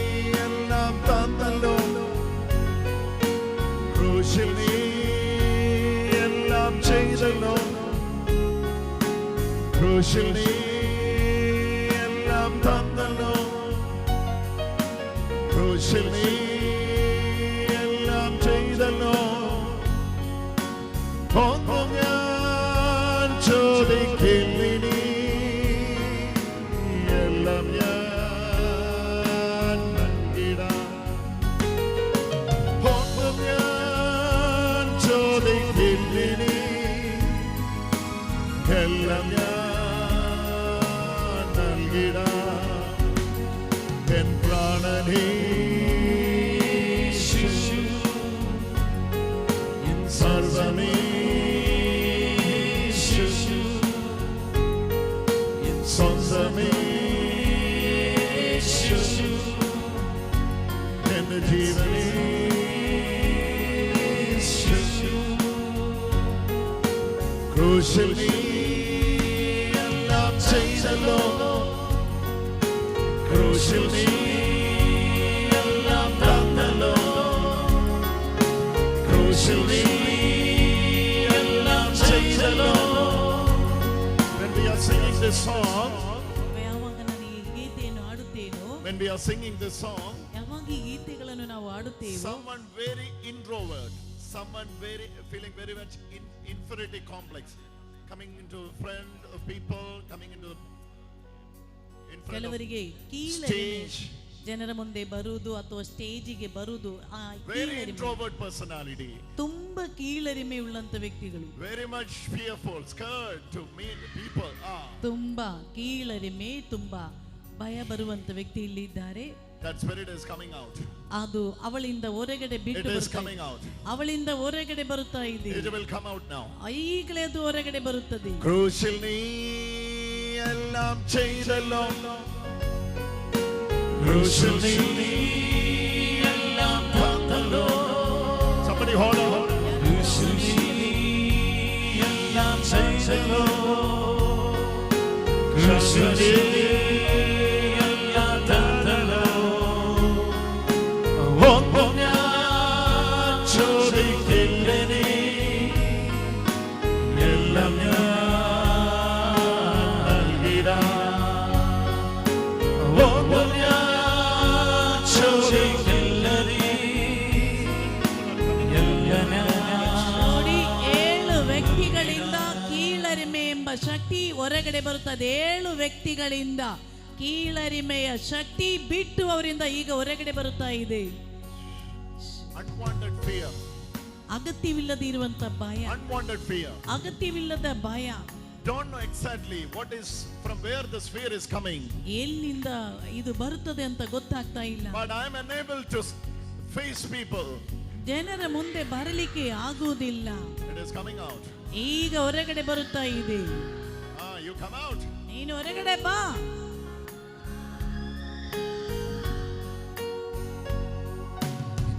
എല്ലാം തന്നല്ലോ, ക്രൂശിൽ നീ എല്ലാം ചെയ്തല്ലോ, ക്രൂശിൽ നീ എല്ലാം തന്നല്ലോ, ക്രൂശിൽ നീ എല്ലാം ചെയ്തല്ലോ. ഒന്നും ഞാൻ ചോദിക്കില്ലിനി, എല്ലാം ഞാൻ നൽകിടാം. ഒന്നും ഞാൻ ചോദിക്കില്ലിനി, എല്ലാം ഞാൻ നൽകിടാം. എൻ പ്രാണ ക്രൂശിൽ നീ എല്ലാം ചെയ്തല്ലോ, ക്രൂശിൽ നീ എല്ലാം തന്നല്ലോ, ക്രൂശിൽ നീ എല്ലാം ചെയ്തല്ലോ. When we are singing this song, ಯಾವಾಗ ನಾನು ಈ ಗೀತೆಯನ್ನು ಆಡುತ್ತೇನೋ, when we are singing this song, ಯಾವಾಗ ಈ ಗೀತೆಗಳನ್ನು ನಾವು ಆಡುತ್ತೇವೋ, someone very introvert, someone very feeling very much inferiority complex, coming into front of people, coming into in front ಕೆಲವರಿಗೆ of ಕೀಳರಿಮೆ, stage, ಜನರ ಮುಂದೆ ಬರುವುದು ಅಥವಾ ಸ್ಟೇಜಿಗೆ ಬರುವುದು, ಆ very ಕೀಳರಿಮೆ, introvert personality, ತುಂಬಾ ಕೀಳರಿಮೆ ಉಳ್ಳಂತ ವ್ಯಕ್ತಿಗಳು, very much fearful, scared to meet people. ತುಂಬಾ ಕೀಳರಿಮೆ, ತುಂಬಾ ಭಯ ಬರುವಂತ ವ್ಯಕ್ತಿ ಇಲ್ಲಿ ಇದ್ದಾರೆ. That spirit is coming out. ಅದು ಅವಳಿಂದ ಹೊರಗಡೆ ಬಿಟ್ಟು It is ಬರ್ತಾ coming out. ಅವಳಿಂದ ಹೊರಗಡೆ ಬರುತ್ತಾ ಇದೆ. It will come out now. ಈಗಲೇ ಅದು ಹೊರಗಡೆ ಬರುತ್ತದೆ. ക്രൂശിൽ നീ എല്ലാം ചെയ്തല്ലോ, ക്രൂശിൽ നീ എല്ലാം തന്നല്ലോ. Somebody hold on. ക്രൂശിൽ നീ എല്ലാം ചെയ്തല്ലോ, ക്രൂശിൽ നീ എല്ലാം തന്നല്ലോ. ഒന്നും ഞാൻ ചോദിക്കില്ല, നീ എല്ലാം ഞാൻ നൽകിടാം. ഒന്നും ഞാൻ ചോദിക്കില്ല, നീ എല്ലാം ഞാൻ. ನೋಡಿ, 7 ವ್ಯಕ್ತಿಗಳಿಂದ ಕೀಳರಿಮೆ ಎಂಬ ಶಕ್ತಿ ಹೊರಗಡೆ ಬರುತ್ತದೆ. 7 ವ್ಯಕ್ತಿಗಳಿಂದ ಕೀಳರಿಮೆಯ ಶಕ್ತಿ ಬಿಟ್ಟು ಅವರಿಂದ ಈಗ ಹೊರಗಡೆ ಬರುತ್ತಾ ಇದೆ. Unwanted fear. ಅಗತ್ಯವಿಲ್ಲದೆ ಇರುವಂತ ಭಯ, Unwanted fear. ಅಗತ್ಯವಿಲ್ಲದ ಭಯ. Don't know exactly what is, from where this fear is coming. ಎಲ್ಲಿಂದ ಇದು ಬರುತ್ತದೆ ಅಂತ ಗೊತ್ತಾಗ್ತಾ ಇಲ್ಲ. But I am unable to face people. ಜನರ ಮುಂದೆ ಬರಲಿಕ್ಕೆ ಆಗುವುದಿಲ್ಲ. It is coming out. ಈಗ ಹೊರಗಡೆ ಬರುತ್ತಾ ಇದೆ. You come out. ನೀನು ಹೊರಗಡೆ ಬಾ.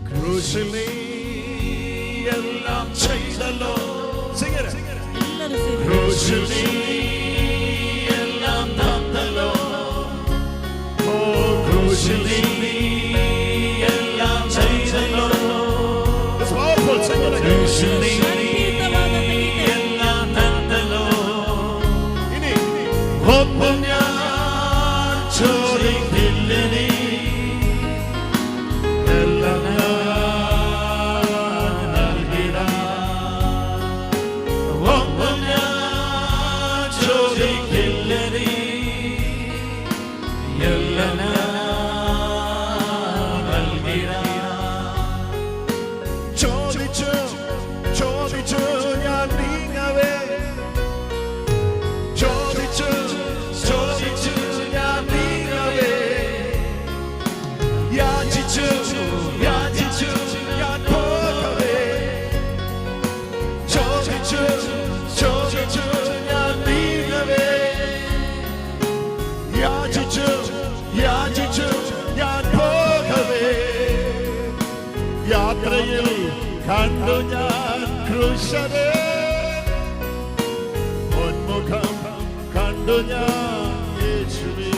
ക്രൂശിൽ നീ എല്ലാം ചെയ്തല്ലോ. Sing it. ಎಲ್ಲರೂ ಸೇರಿ ക്രൂശിൽ നീ എല്ലാം തന്നല്ലോ, ഓ ക്രൂശിൽ നീ എല്ലാം ചെയ്തല്ലോ. It's powerful. Sing it again. ക്രൂശിൽ നീ എല്ലാം തന്നല്ലോ. ഇനി ഒന്നും ഞാൻ ചോദിക്കില്ല, നീ എല്ലാം ഞാൻ നൽകിടാം. ഒന്നും ഞാൻ ചോദിക്കില്ല, നീ എല്ലാം ഞാൻ നൽകിടാം. ചോദിച്ചു ചോദിച്ചു ഞാൻ നീങ്ങവേ, ചോദിച്ചു ചോദിച്ചു ഞാൻ നീങ്ങവേ, യാചിച്ചു യാചിച്ചു ഞാൻ പോകവേ, ചോദിച്ചു ചോദിച്ചു ഞാൻ നീങ്ങവേ, യാചിച്ചു യാചിച്ചു ഞാൻ പോകവേ. യാത്രയിൽ കണ്ടു ഞാൻ ക്രൂശനെ, ഉന്മുഖം കണ്ടു ഞാൻ യേശുവേ.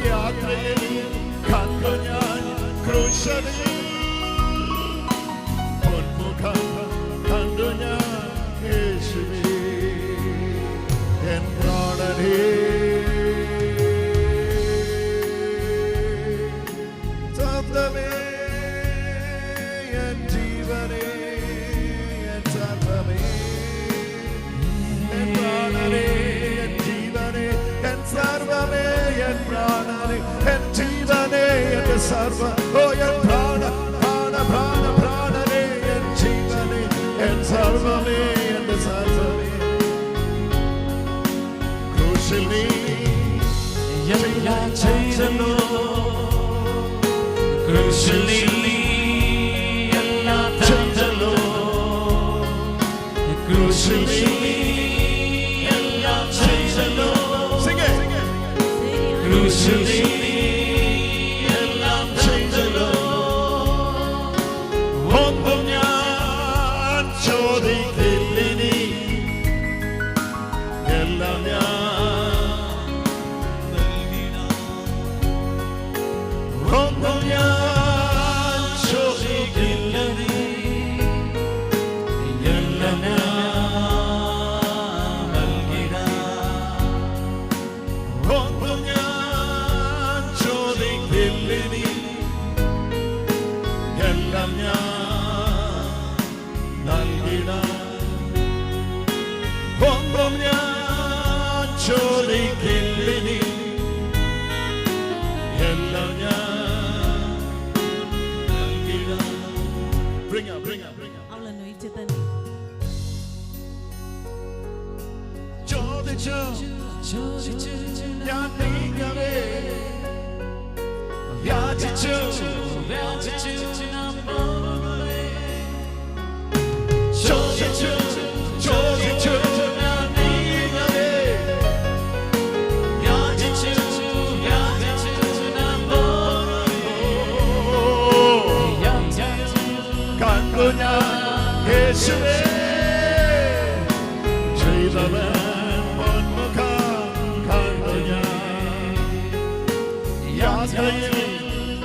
യാത്രയിൽ കണ്ടു ഞാൻ ക്രൂശനെ, ഉന്മുഖം കണ്ടു ഞാൻ യേശുവേ. എൻ പ്രാണനേ സത്യമേ, എൻ ജീവനേ, എൻ സർവമേ, എൻ പ്രാണനേ, എൻ ജീവനേ, എൻ സർവമേ, എൻ പ്രാണനേ, എൻ ജീവനേ, എൻ സർവ, ഓ എൻ പ്രാണ പ്രാണ പ്രാണ പ്രാണനേ, എൻ ജീവനേ, എൻ സർവമേ, എൻ സർവമേ. ക്രൂശിൽ നീ എല്ലാം ചെയ്തല്ലോ, ക്രൂശിൽ നീ എല്ലാം തന്നല്ലോ, ക്രൂശിൽ നീ എല്ലാം ചെയ്തല്ലോ. ക്രൂശിൽ നീ എല്ലാം ചെയ്തല്ലോ. ഒന്നും ഞാൻ ചോദിക്കില്ല, നീ ഒന്നും ഞാൻ ചോദിക്കില്ലിനി, എല്ലാം ഞാൻ നൽകിടാം. Bring up. ಅವಳನ್ನು ಈಚೆ ತನ್ನಿ. ചോദിച്ചു ഞാൻ നീങ്ങവേ, യാചിച്ചു നാം പോകവേ. ചോദിച്ചു ഞാൻ നീങ്ങവേ, യാചിച്ചു നാം പോകവേ. കണ്ടു ഞാൻ യേശുവേ, ചെയ്തവൻ യാത്രയിൽ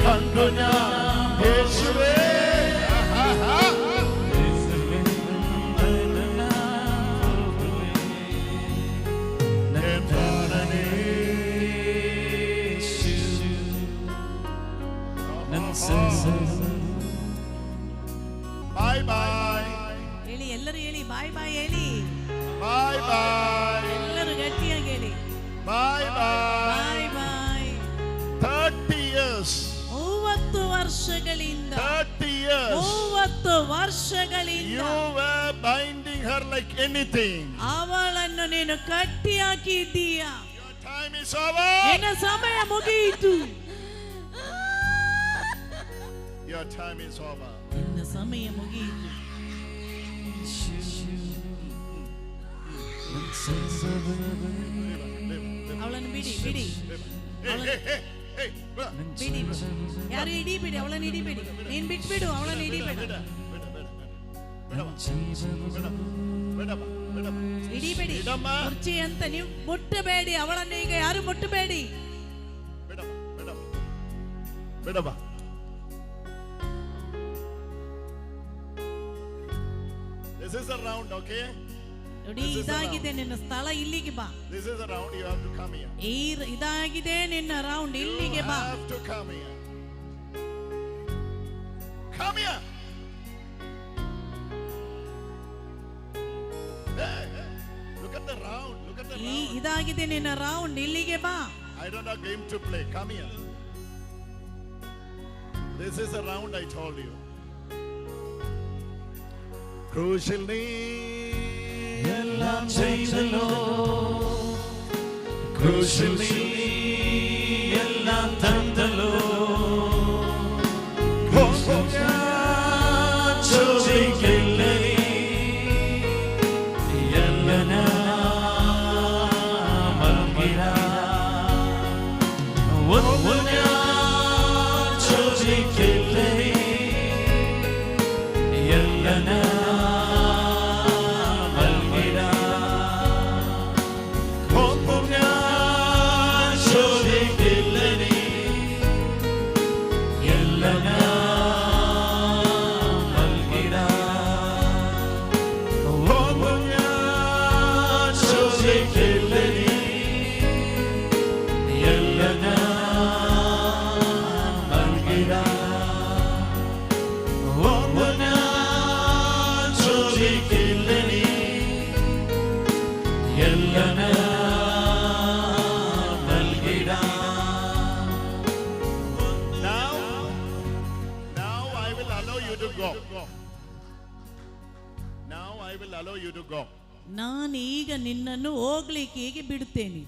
കണ്ടു ഞാൻ യേശുവേ. Bye bye. ಹೇಳಿ ಎಲ್ಲರೂ ಹೇಳಿ ಬಾಯ್ ಬಾಯ್ ಹೇಳಿ. Bye bye. ಎಲ್ಲರೂ ಗಟ್ಟಿಯಾಗಿ ಹೇಳಿ Bye bye. ಬಾಯ್ ಬಾಯ್. 30 years. 30 ವರ್ಷಗಳಿಂದ 30 years. 30 ವರ್ಷಗಳಿಂದ You were binding her like anything. ಅವಳನ್ನು ನೀನು ಕಟ್ಟಿ ಹಾಕಿದ್ದೀಯ. Your time is over. ನಿನ್ನ ಸಮಯ ಮುಗಿಯಿತು. Your time is over. ನಿನ್ನ ಸಮಯ ಮುಗಿಯಿತು. ಅವಳನ್ನು ಬಿಡಿ ಬಿಡಿ Hey, brother. ಬಿಡಿ. ಯಾರು ಹಿಡಿಬೇಡಿ, ಅವಳನ್ನು ಹಿಡಿಬೇಡಿ. ನೀನ್ ಬಿಟ್ಬಿಡು, ಅವಳನ್ನು ಹಿಡಿಬೇಡ. ಹಿಡಿಬೇಡಿ, ಕುರ್ಚಿ ಅಂತ ನೀವು ಮುಟ್ಟಬೇಡಿ. ಅವಳನ್ನು ಈಗ ಯಾರು ಮುಟ್ಟಬೇಡಿ. This is a round, okay? ನೋಡಿ, ಇದಾಗಿದೆ ನಿನ್ನ ಸ್ಥಳ, ಇಲ್ಲಿಗೆ ಬಾ. This is a round, you have to come here. ಇದಾಗಿದೆ ನಿನ್ನ ರೌಂಡ್, ಇಲ್ಲಿಗೆ ಬಾ. You have to come here. Come here. Hey, look at the round, look at the round. ಇದಾಗಿದೆ ನಿನ್ನ ರೌಂಡ್, ಇಲ್ಲಿಗೆ ಬಾ. I don't have game to play. Come here. This is a round I told you. Crucial എല്ലാം ചെയ്തല്ലോ, ക്രൂശിൽ എല്ലാം തന്നല്ലോ. ചോദിക്കില്ല എല്ലാം ചോദിക്കില്ല എല്ലാം ನಾನು ಈಗ ನಿನ್ನನ್ನು ಹೋಗ್ಲಿಕ್ಕೆ ಹೀಗೆ ಬಿಡುತ್ತೇನೆ.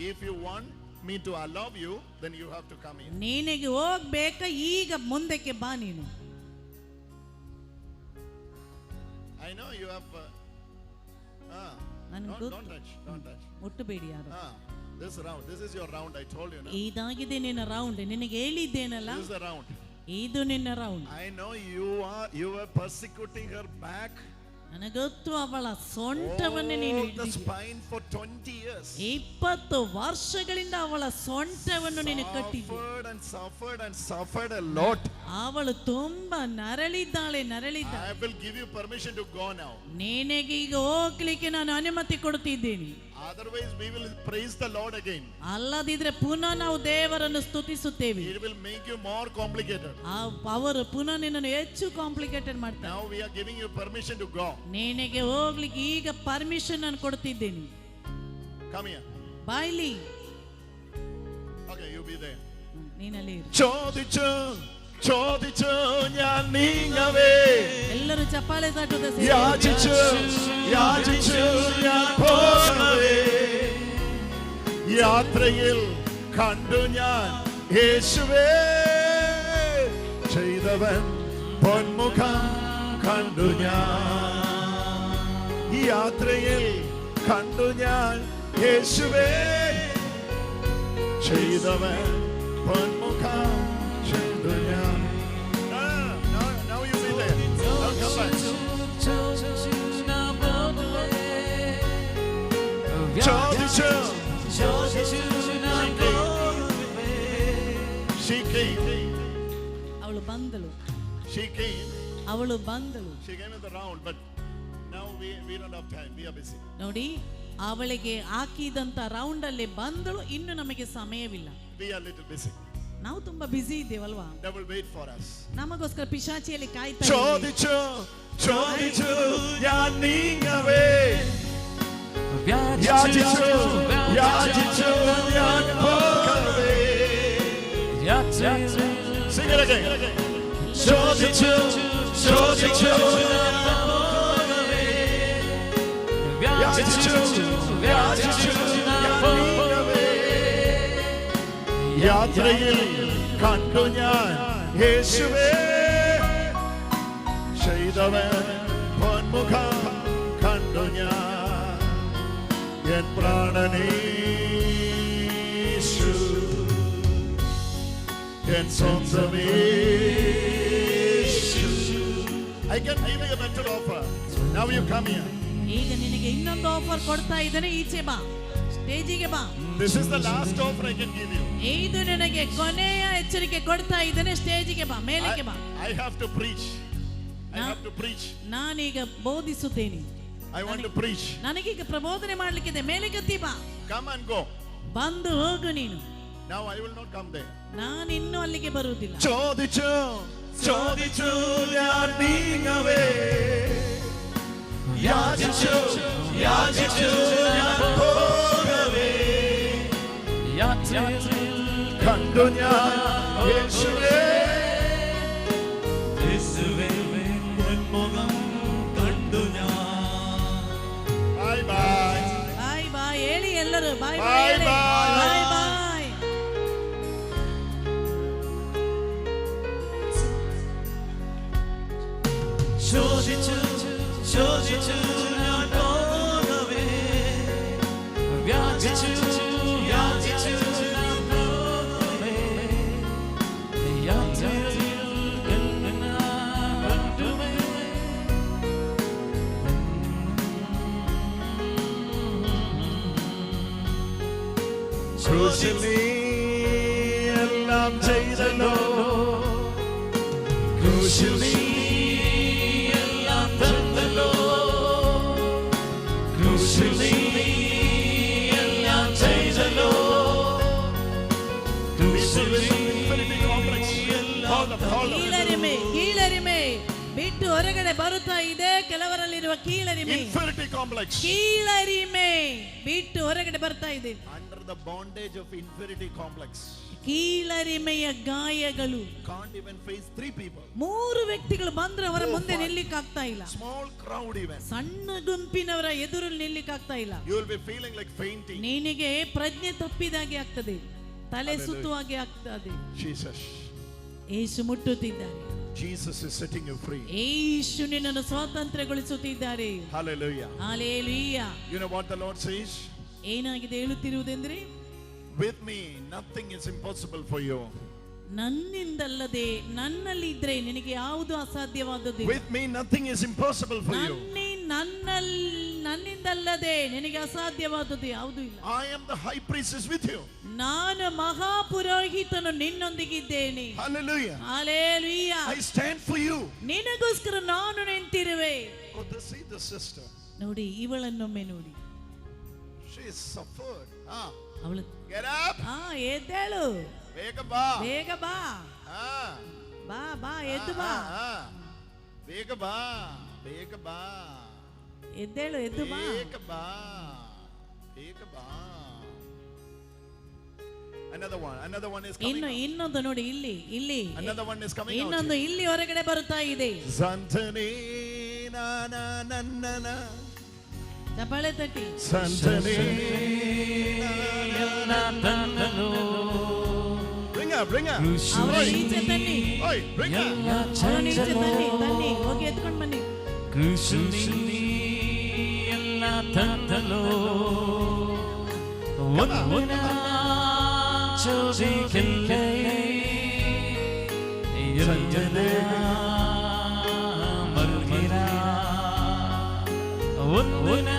If you want me to allow you, then you have to come here. ನಿನಗೆ ಹೋಗ್ಬೇಕ, ಈಗ ಮುಂದಕ್ಕೆ ಬಾ ನೀನು. I know you have don't touch. ಮುಟ್ಟಬೇಡಿ ಯಾರು. This round, this is your round, I told you. ಇದಾಗಿದೆ ನಿನ್ನ ರೌಂಡ್, ನಿನಗೆ ಹೇಳಿದ್ದೇನಲ್ಲ. This is the round. ಇದು ನಿನ್ನ round. I know you were persecuting her back. ನನಗೊತ್ತು, ಅವಳ ಸೊಂಟವನ್ನು ನೀನು the spine for 20 years. 20 ವರ್ಷಗಳಿಂದ ಅವಳ ಸೊಂಟವನ್ನು ನೀನು ಕಟ್ಟಿದ್ದೆ. Suffered a lot. ಅವಳು ತುಂಬಾ ನರಳಿದ್ದಾಳೆ. I will give you permission to go now. ನಿನಗೆ ಈಗ ಹೋಗ್ಲಿಕ್ಕೆ ನಾನು ಅನುಮತಿ ಕೊಡ್ತಿದ್ದೇನೆ. Otherwise we will praise the Lord again. ಅಲ್ಲದಿದ್ರೆ ಪುನಃ ನಾವು ದೇವರನ್ನು ಸ್ತುತಿಸುತ್ತೇವೆ. It will make you more complicated. ಅವರು ಪುನಃ ನಿನ್ನನ್ನು ಹೆಚ್ಚು ಕಾಂಪ್ಲಿಕೇಟೆಡ್ ಮಾಡ್ತಾರೆ. Now we are giving you permission to go. ನಿನಗೆ ಹೋಗ್ಲಿಕ್ಕೆ ಈಗ ಪರ್ಮಿಷನ್ ನಾನು ಕೊಡ್ತಿದ್ದೇನೆ. Come here. ಬಾಯ್ಲಿ. Okay, you be there. ನೀನಲ್ಲಿ ಇರು. ചോദിച്ചു ചോദിച്ചു ഞാൻ നീങ്ങവേ. ಎಲ್ಲರೂ ಚಪ್ಪಾಳೆ ತಟ್ಟುತ್ತಾ ಸೇರಿ. യാചിച്ചു യാചിച്ചു ഞാൻ പോകവേ. യാത്രയിൽ കണ്ടു ഞാൻ യേശുവേ. ചെയ്തവൻ പൊന്മുഖം കണ്ടു ഞാൻ. യാത്രയിൽ കണ്ടു ഞാൻ യേശുവേ. ചെയ്തവൻ പൊന്മുഖം കണ്ടു ഞാൻ. Now you be there. Now come back. ചോദിച്ചു She came. ಅವಳು ಬಂದಳು. She came. ಅವಳು ಬಂದಳು. She came in the round, but now we don't have time. We are busy. ನೋಡಿ, ಅವಳಿಗೆ ಹಾಕಿದಂತ ರೌಂಡ್ ಅಲ್ಲಿ ಬಂದಳು. ಇನ್ನು ನಮಗೆ ಸಮಯವಿಲ್ಲ. We are little busy. ನಾವು ತುಂಬಾ ಬಿಸಿ ಇದ್ದೇವಲ್ವಾ? Devil wait for us. ನಮಗೋಸ್ಕರ ಪಿಶಾಚಿಯಲ್ಲಿ ಕಾಯ್ತಾ ചോദിച്ചു ചോദിച്ചു ഞാൻ നീങ്ങവേ. യാചിച്ചു യാചിച്ചു ഞാൻ പോകവേ. Sing it again. ചോദിച്ചു ചോദിച്ചു യാചിച്ചു യാചിച്ചു ഞാൻ നീങ്ങവേ. യാത്രയിൽ കണ്ടു ഞാൻ യേശുവേ. ചെയ്തവൻ പൊന്മുഖം കണ്ടു ഞാൻ. എൻ പ്രാണനീശു എൻ സ്വന്തമേശു. I can give you a better offer. Now you come here. ಈಗ ನಿನಗೆ ಇನ್ನೊಂದು ಆಫರ್ ಕೊಡ್ತಾ ಇದ್ದೇನೆ. ಈಚೆ ಬಾ, ಸ್ಟೇಜಿಗೆ ಬಾ. This is the last offer I can give you. ಇದು ನಿನಗೆ ಕೊನೆಯ ಎಚ್ಚರಿಕೆ ಕೊಡ್ತಾ ಇದ್ದೇನೆ. ಸ್ಟೇಜಿಗೆ ಬಾ, ಮೇಲಕ್ಕೆ ಬಾ. I have to preach. I have to preach. ನಾನೀಗ ಬೋಧಿಸುತ್ತೇನೆ. I want to preach. ನನಗೀಗ ಪ್ರಬೋಧನೆ ಮಾಡ್ಲಿಕ್ಕಿದೆ. ಮೇಲೆ ಕತ್ತಿ ಬಾ. Come and go. ಬಂದು ಹೋಗು ನೀನು. Now I will not come there. ನಾನು ಇನ್ನೂ ಅಲ್ಲಿಗೆ ಬರುವುದಿಲ್ಲ. ചോദിച്ചു ചോദിച്ചു ഞാൻ നീങ്ങവേ. യാചിച്ചു യാചിച്ചു ഞാൻ പോകവേ. കണ്ടു ഞാൻ യേശുവേ. പൊന്മുഖം കണ്ടു ഞാൻ. Bye bye. ಬಾಯ್ ಬಾಯ್ ಹೇಳಿ ಎಲ್ಲರೂ. ಬಾಯ್ Bye ಬಾಯ್ ಹೇಳಿ. bye. ಬಾಯ್ ಬಾಯ್. ചോദിച്ചു ചോദിച്ചു ഞാൻ പോകവേ. യാചിച്ചു യാചിച്ചു ഞാൻ പോകവേ. യാത്രയിൽ കണ്ടു ഞാൻ കണ്ടുവേ. ക്രൂശിൽ നീ എല്ലാം ചെയ്തല്ലോ. ക്രൂശിൽ നീ എല്ലാം തന്നല്ലോ. ക്രൂശിൽ നീ എല്ലാം ചെയ്തല്ലോ. ക്രൂശിൽ നീ ಕೀಳರಿಮೆ ಕೀಳರಿಮೆ ಬಿಟ್ಟು ಹೊರಗಡೆ ಬರುತ್ತಾ ಇದೆ. ಕೆಲವರಲ್ಲಿರುವ ಕೀಳರಿಮೆ Inferiority complex. ಕೀಳರಿಮೆ ಬಿಟ್ಟು ಹೊರಗಡೆ ಬರ್ತಾ ಇದೆ. Under the bondage of inferiority complex. ಕೀಳರಿಮೆಯ ಗಾಯಗಳು. Can't even face 3 people. 3 ವ್ಯಕ್ತಿಗಳು ಬಂದ್ರೆ ಅವರ ಮುಂದೆ ನಿಲ್ಲಿಕ್ಕಾಗ್ತಾ ಇಲ್ಲ. Small crowd even. ಸಣ್ಣ ಗುಂಪಿನವರ ಎದುರು ನಿಲ್ಲಿಕ್ಕಾಗ್ತಾ ಇಲ್ಲ. You will be feeling like fainting. ನಿನಗೆ ಪ್ರಜ್ಞೆ ತಪ್ಪಿದಾಗೆ ಆಗ್ತದೆ. ತಲೆ ಸುತ್ತುವಾಗೆ ಆಗ್ತದೆ. Jesus. Yesu ಮುಟ್ಟುತ್ತಿದ್ದಾರೆ. Jesus is setting you free. ಯೇಸು ನಿನ್ನನ್ನು ಸ್ವಾತಂತ್ರ್ಯಗೊಳಿಸುತ್ತಿದ್ದಾರೆ. Hallelujah. Hallelujah. You know what the Lord says? ಏನಾಗಿದೆ ಹೇಳುತ್ತಿರುವುದೆಂದ್ರೆ, With me nothing is impossible for you. ನನ್ನಿಂದಲ್ಲದೆ ನನ್ನಲ್ಲಿ ಇದ್ರೆ ನಿನಗೆ ಯಾವುದು ಅಸಾಧ್ಯವಾದದ್ದು. With me nothing is impossible for you. ನನ್ನಿಂದಲ್ಲದೆ ನಿನಗೆ ಅಸಾಧ್ಯವಾದದ್ದು ಯಾವುದೂ ಇಲ್ಲ. I am the high priest is with you. ನಾನು ಮಹಾಪುರೋಹಿತನು ನಿನ್ನೊಂದಿಗಿದ್ದೇನೆ. Hallelujah. Hallelujah. I stand for you. ನಿನಗೋಸ್ಕರ ನಾನು ನಿಂತಿರುವೆ. Go to see the sister. ನೋಡಿ, ಇವಳನ್ನೊಮ್ಮೆ ನೋಡಿ. She is suffered. ಅವಳು Get up. ಎದ್ದೇಳು, ಬೇಗ ಬಾ. ಬೇಗ ಬಾ, ಬಾ ಬಾ, ಎದ್ದು ಬಾ, ಬೇಗ ಬಾ, ಬೇಗ ಬಾ, ಎದ್ದೇಳು, ಎದ್ದು ಬಾ, ಬೇಗ ಬಾ, ಬೇಗ ಬಾ. Another one is coming. ಇನ್ನೊಂದು ನೋಡಿ, ಇಲ್ಲಿ Another one is coming out. ಇನ್ನೊಂದು ಇಲ್ಲಿ ಹೊರಗಡೆ ಬರುತ್ತಾ ಇದೆ. ಸಂತನೇ ನಾ ನಾ ನನ್ನನ ಚಪ್ಪಾಳೆ ತಟ್ಟಿ. ಸಂತನೇ ನಾ ನನ್ನನು. Bring her. ಅವರ ಈಚೆ ತನ್ನಿ. Oi, bring her. ಅವರ ಈಚೆ ತನ್ನಿ, ಹೋಗಿ ಎತ್ಕೊಂಡು ಬನ್ನಿ. ಕೃಷ್ಣಿ ಎಲ್ಲ ತಂದಲು ಒಂದಿನ ಚೋದಿಕೆಲ್ಲ ರಂಜನ ಮರುಗಿರ ಒಂದಿನ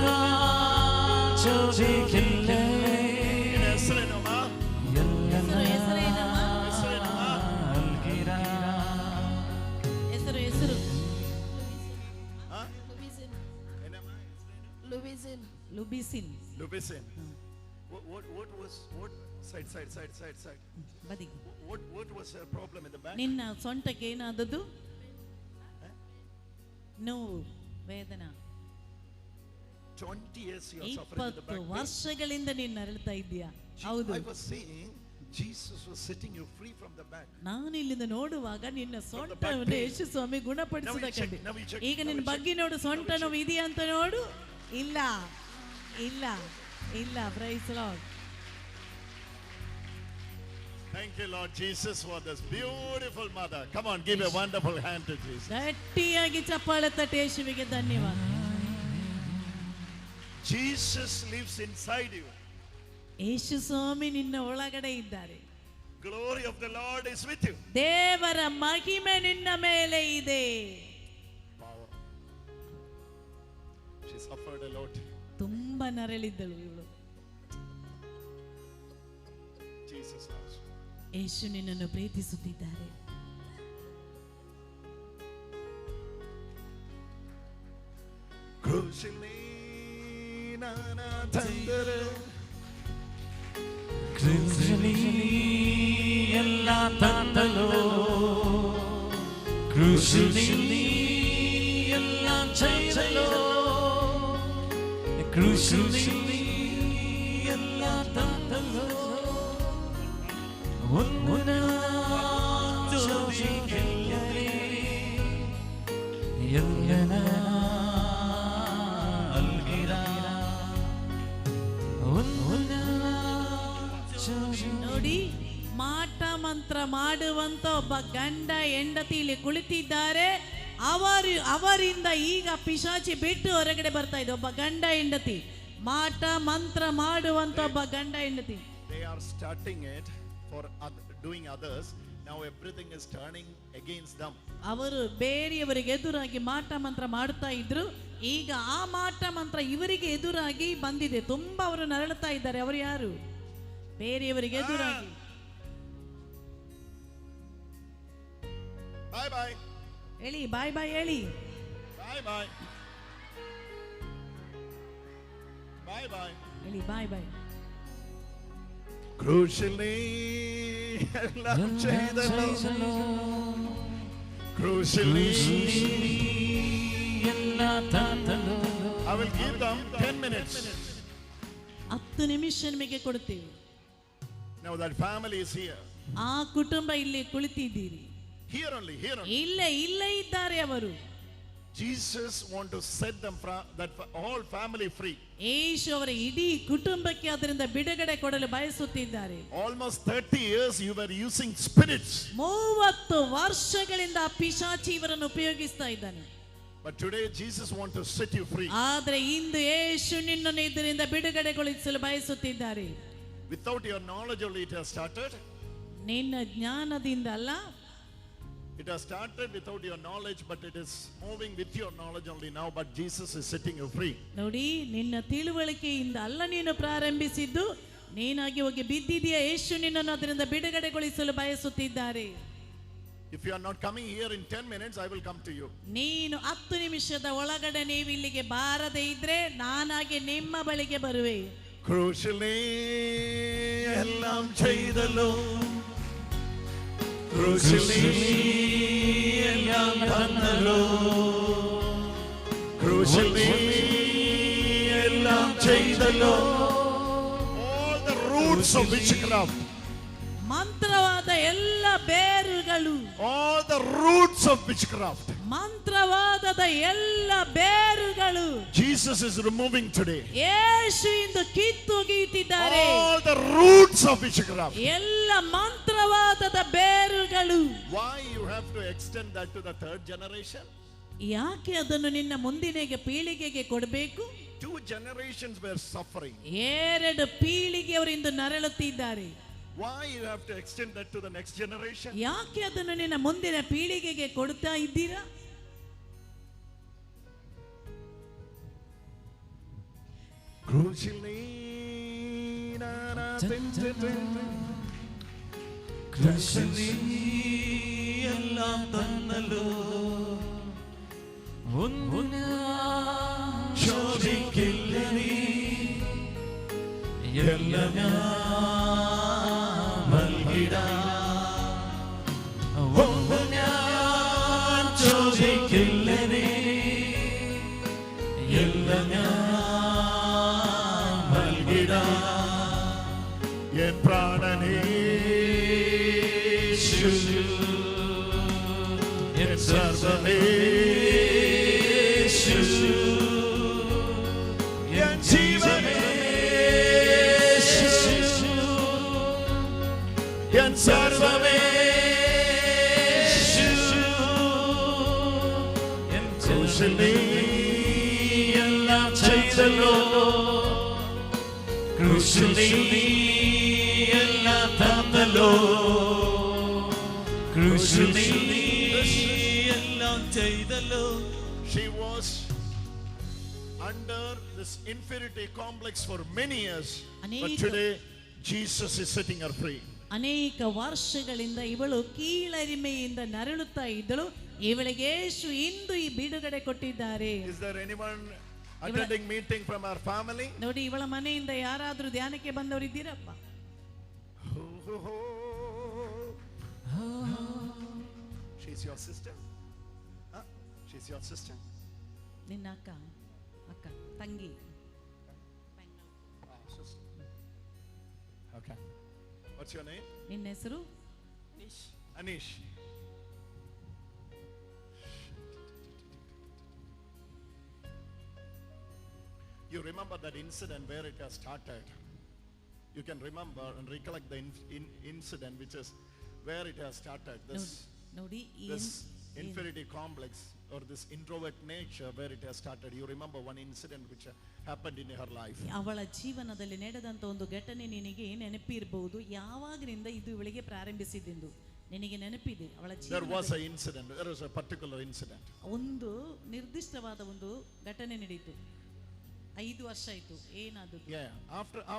ಚೋದಿಕೆಲ್ಲ ಹೆಸರೇನಮ್ಮ? ಹೆಸರು ಲುಬಿಸಿನ್. What side. ಬದಿ. What was her problem in the back? ನಿನ್ನ ಸೊಂಟಕ್ಕೆ ಏನಾದದ್ದು? ನೋವು, Vedana. 20 years you are suffering with the 20 back. ವರ್ಷಗಳಿಂದ ನೀನು ನರಳ್ತಾ ಇದ್ದೀಯಾ? ಹೌದು. I was saying Jesus was setting you free from the back. ನಾನು ಇಲ್ಲಿಂದ ನೋಡುವಾಗ ನಿನ್ನ ಸೊಂಟವನ್ನು ಯೇಸು ಸ್ವಾಮಿ ಗುಣಪಡಿಸಿದ ಕಂಡೆ. ಈಗ ನಿನ್ನ ಬಗ್ಗೆ ನೋಡು, ಸೊಂಟ ನೋವು ಇದೆಯಾ ಅಂತ ನೋಡು. ಇಲ್ಲ. Praise the Lord. Thank you, Lord Jesus, for this beautiful mother. Come on, give a wonderful hand to Jesus. ಗಟ್ಟಿಯಾಗಿ ಚಪ್ಪಾಳೆ ತಟ್ಟಿ ಯೇಸುವಿಗೆ ಧನ್ಯವಾದ. Jesus lives inside you. ಯೇಸು ಸ್ವಾಮಿ ನಿನ್ನ ಒಳಗಡೆ ಇದ್ದಾರೆ. Glory of the Lord is with you. ದೇವರ ಮಹಿಮೆ ನಿನ್ನ ಮೇಲೆ ಇದೆ. Power. She suffered a lot. ತುಂಬಾ ನರಳಿದ್ದಳು ಇವಳು. Jesus loves you. ಯೇಸು ನಿನ್ನನ್ನು ಪ್ರೀತಿಸುತ್ತಿದ್ದಾರೆ. ಕೃಷ್ಣನೇ ನಾನ ತಂದರೆ ಕೃಷ್ಣಿ ಎಲ್ಲ ತಂದಲು ಕೃಷ್ಣಿ ಎಲ್ಲ ಚೈತಲು ಕೃಷ್ಣಿ ಎಲ್ಲ ತಂದಲು ಒಂದಿನ ಚೋದಿಕೆಲ್ಲರೆ ಎಲ್ಲನ ಅಲ್ಗಿರ ನೋಡಿ, ಮಾಟ ಮಂತ್ರ ಮಾಡುವಂತ ಒಬ್ಬ ಗಂಡ ಹೆಂಡತಿ ಇಲ್ಲಿ ಕುಳಿತಿದ್ದಾರೆ. ಅವರಿಂದ ಈಗ ಪಿಶಾಚಿ ಬಿಟ್ಟು ಹೊರಗಡೆ ಬರ್ತಾ ಇದೆ. ಒಬ್ಬ ಗಂಡ ಹೆಂಡತಿ, ಮಾಟ ಮಂತ್ರ ಮಾಡುವಂತ ಒಬ್ಬ ಗಂಡ ಹೆಂಡತಿ. They are starting it for doing others. Now everything is turning against them. ಅವರು ಬೇರೆಯವರಿಗೆ ಎದುರಾಗಿ ಮಾಟ ಮಂತ್ರ ಮಾಡ್ತಾ ಇದ್ರು. ಈಗ ಆ ಮಾಟ ಮಂತ್ರ ಇವರಿಗೆ ಎದುರಾಗಿ ಬಂದಿದೆ. ತುಂಬಾ ಅವರು ನರಳುತ್ತಾ ಇದ್ದಾರೆ. ಅವರು ಯಾರು? ಬೇರೆಯವರಿಗೆ ಎದುರಾಗಿ. Bye bye. ಹೇಳಿ ಬಾಯ್ ಬಾಯ್ ಹೇಳಿ. Bye bye. Bye bye. ಹೇಳಿ ಬಾಯ್ ಬಾಯ್. ക്രൂശിലേ എല്ലാം ചെയ്തല്ലോ ക്രൂശിലേ എല്ലാം തന്നല്ലോ. I will give them 10 minutes. 10 ನಿಮಿಷ ನಿಮಗೆ ಕೊಡ್ತೀವಿ. Now that family is here. ಆ ಕುಟುಂಬ ಇಲ್ಲಿ ಕುಳಿತಿದ್ದೀರಿ. Here only. ಇಲ್ಲೇ ಇದ್ದಾರೆ ಅವರು. Jesus want to set them that all family free. ಯೇಸು ಅವರ ಇಡೀ ಕುಟುಂಬಕ್ಕೆ ಅದರಿಂದ ಬಿಡುಗಡೆ ಕೊಡಲು ಬಯಸುತ್ತಿದ್ದಾರೆ. Almost 30 years you were using spirits. 30 ವರ್ಷಗಳಿಂದ ಪಿಶಾಚಿ ಇವರನ್ನು ಉಪಯೋಗಿಸ್ತಾ ಇದ್ದಾನೆ. But today Jesus want to set you free. ಆದರೆ ಇಂದು ಯೇಸು ನಿನ್ನನ್ನು ಇದರಿಂದ ಬಿಡುಗಡೆಗೊಳಿಸಲು ಬಯಸುತ್ತಿದ್ದಾರೆ. Without your knowledge only it has started. ನಿನ್ನ ಜ್ಞಾನದಿಂದ ಅಲ್ಲ. It has started without your knowledge, but it is moving with your knowledge only now. But Jesus is setting you free. ನೋಡಿ, ನಿನ್ನ ತಿಳುವಳಿಕೆಯಿಂದ ಅಲ್ಲ ನೀನು ಪ್ರಾರಂಭಿಸಿದ್ದು, ನೀನಾಗಿ ಹೋಗಿ ಬಿದ್ದಿದೆಯಾ. ಯೇಸು ನಿನ್ನನ್ನು ಅದರಿಂದ ಬಿಡುಗಡೆಗೊಳಿಸಲು ಬಯಸುತ್ತಿದ್ದಾರೆ. If you are not coming here in 10 minutes, I will come to you. ನೀನು 10 ನಿಮಿಷದ ಒಳಗಡೆ ನೀವು ಇಲ್ಲಿಗೆ ಬಾರದೇ ಇದ್ರೆ ನಾನಾಗಿ ನಿಮ್ಮ ಬಳಿಗೆ ಬರುವೆ. ക്രൂശിൽ നീ എല്ലാം ചെയ്തല്ലോ, ക്രൂശിൽ നീ എല്ലാം തന്നല്ലോ, ക്രൂശിൽ നീ എല്ലാം ചെയ്തല്ലോ. All the roots of witchcraft, ಮಂತ್ರವಾದ ಎಲ್ಲ ಬೇರುಗಳು, all the roots of witchcraft, ಮಂತ್ರವಾದದ ಎಲ್ಲ ಬೇರುಗಳು Jesus is removing today. Yesu into ಕಿತ್ತೊಗೆಯುತ್ತಿದ್ದಾರೆ. All the roots of witchcraft. ಎಲ್ಲ ಮಂತ್ರವಾದದ ಬೇರುಗಳು. Why you have to extend that to the third generation? ಯಾಕೆ ಅದನ್ನು ನಿನ್ನ ಮುಂದಿನ ಪೀಳಿಗೆಗೆ ಕೊಡಬೇಕು? 2 generations were suffering. 2 ಪೀಳಿಗೆಯವರಿಂದ ನರಳುತ್ತಿದ್ದಾರೆ. Why you have to extend that to the next generation? ಯಾಕೆ ಅದನ್ನು ನಿನ್ನ ಮುಂದಿನ ಪೀಳಿಗೆಗೆ ಕೊಡ್ತಾ ಇದ್ದೀರಾ? ಕ್ರೂಶಿಲ್ ನೀ ಕ್ರೂಶಿಲ್ ನೀ എല്ലാം തന്നല്ലോ, ചോദിക്കില്ല നീ എല്ലാം ഞാൻ ചോദിക്കില്ല നീ എല്ലാം എൻ പ്രാണനേശു എൻ സർവമേശു എൻ ജീവനേശു എൻ സർവമേശു എൻ ക്രൂശിൽ നീ എല്ലാം ചെയ്തല്ലോ, ക്രൂശിൽ നീ എല്ലാം തന്നല്ലോ, ക്രൂശിൽ നീ എല്ലാം ചെയ്തല്ലോ. She was under this inferiority complex for many years, but today Jesus is setting her free. ಅನೇಕ ವರ್ಷಗಳಿಂದ ಇವಳು ಕೀಳರಿಮೆಯಿಂದ ನರಳುತ್ತಾ ಇದ್ದಳು. ಇವಳಿಗೆ ಯೇಸು ಇಂದು ಈ ಬಿಡುಗಡೆ ಕೊಟ್ಟಿದ್ದಾರೆ. Is there anyone attending meeting from our family? ನೋಡಿ, ಇವಳ ಮನೆಯಿಂದ ಯಾರಾದರೂ ಧ್ಯಾನಕ್ಕೆ ಬಂದವರು ಇದ್ದೀರಪ್ಪ? She's your sister? Huh? She's your sister? ನಿನ್ನ ಅಕ್ಕ ತಂಗಿ. Okay. What's your name? ನಿನ್ನ ಹೆಸರು? Anish. You remember that incident where it has started? You can remember and recollect the incident which is where it has started. This inferiority complex or this introvert nature where it has started. You remember one incident which happened in her life. ಅವಳ ಜೀವನದಲ್ಲಿ ನಡೆದಂತ ಒಂದು ಘಟನೆ ನಿನಗೆ ನೆನಪಿರಬಹುದು. ಯಾವಾಗಿನಿಂದ ಇದು ಇವಳಿಗೆ ಪ್ರಾರಂಭಿಸಿದೆಂದು ನಿನಗೆ ನೆನಪಿದೆ? ಅವಳ There was an incident. There was a particular incident. ಒಂದು ನಿರ್ದಿಷ್ಟವಾದ ಒಂದು ಘಟನೆ ನಡೆಯಿತು. 5 ವರ್ಷ ಆಯ್ತು. ಏನಾದ್ರು?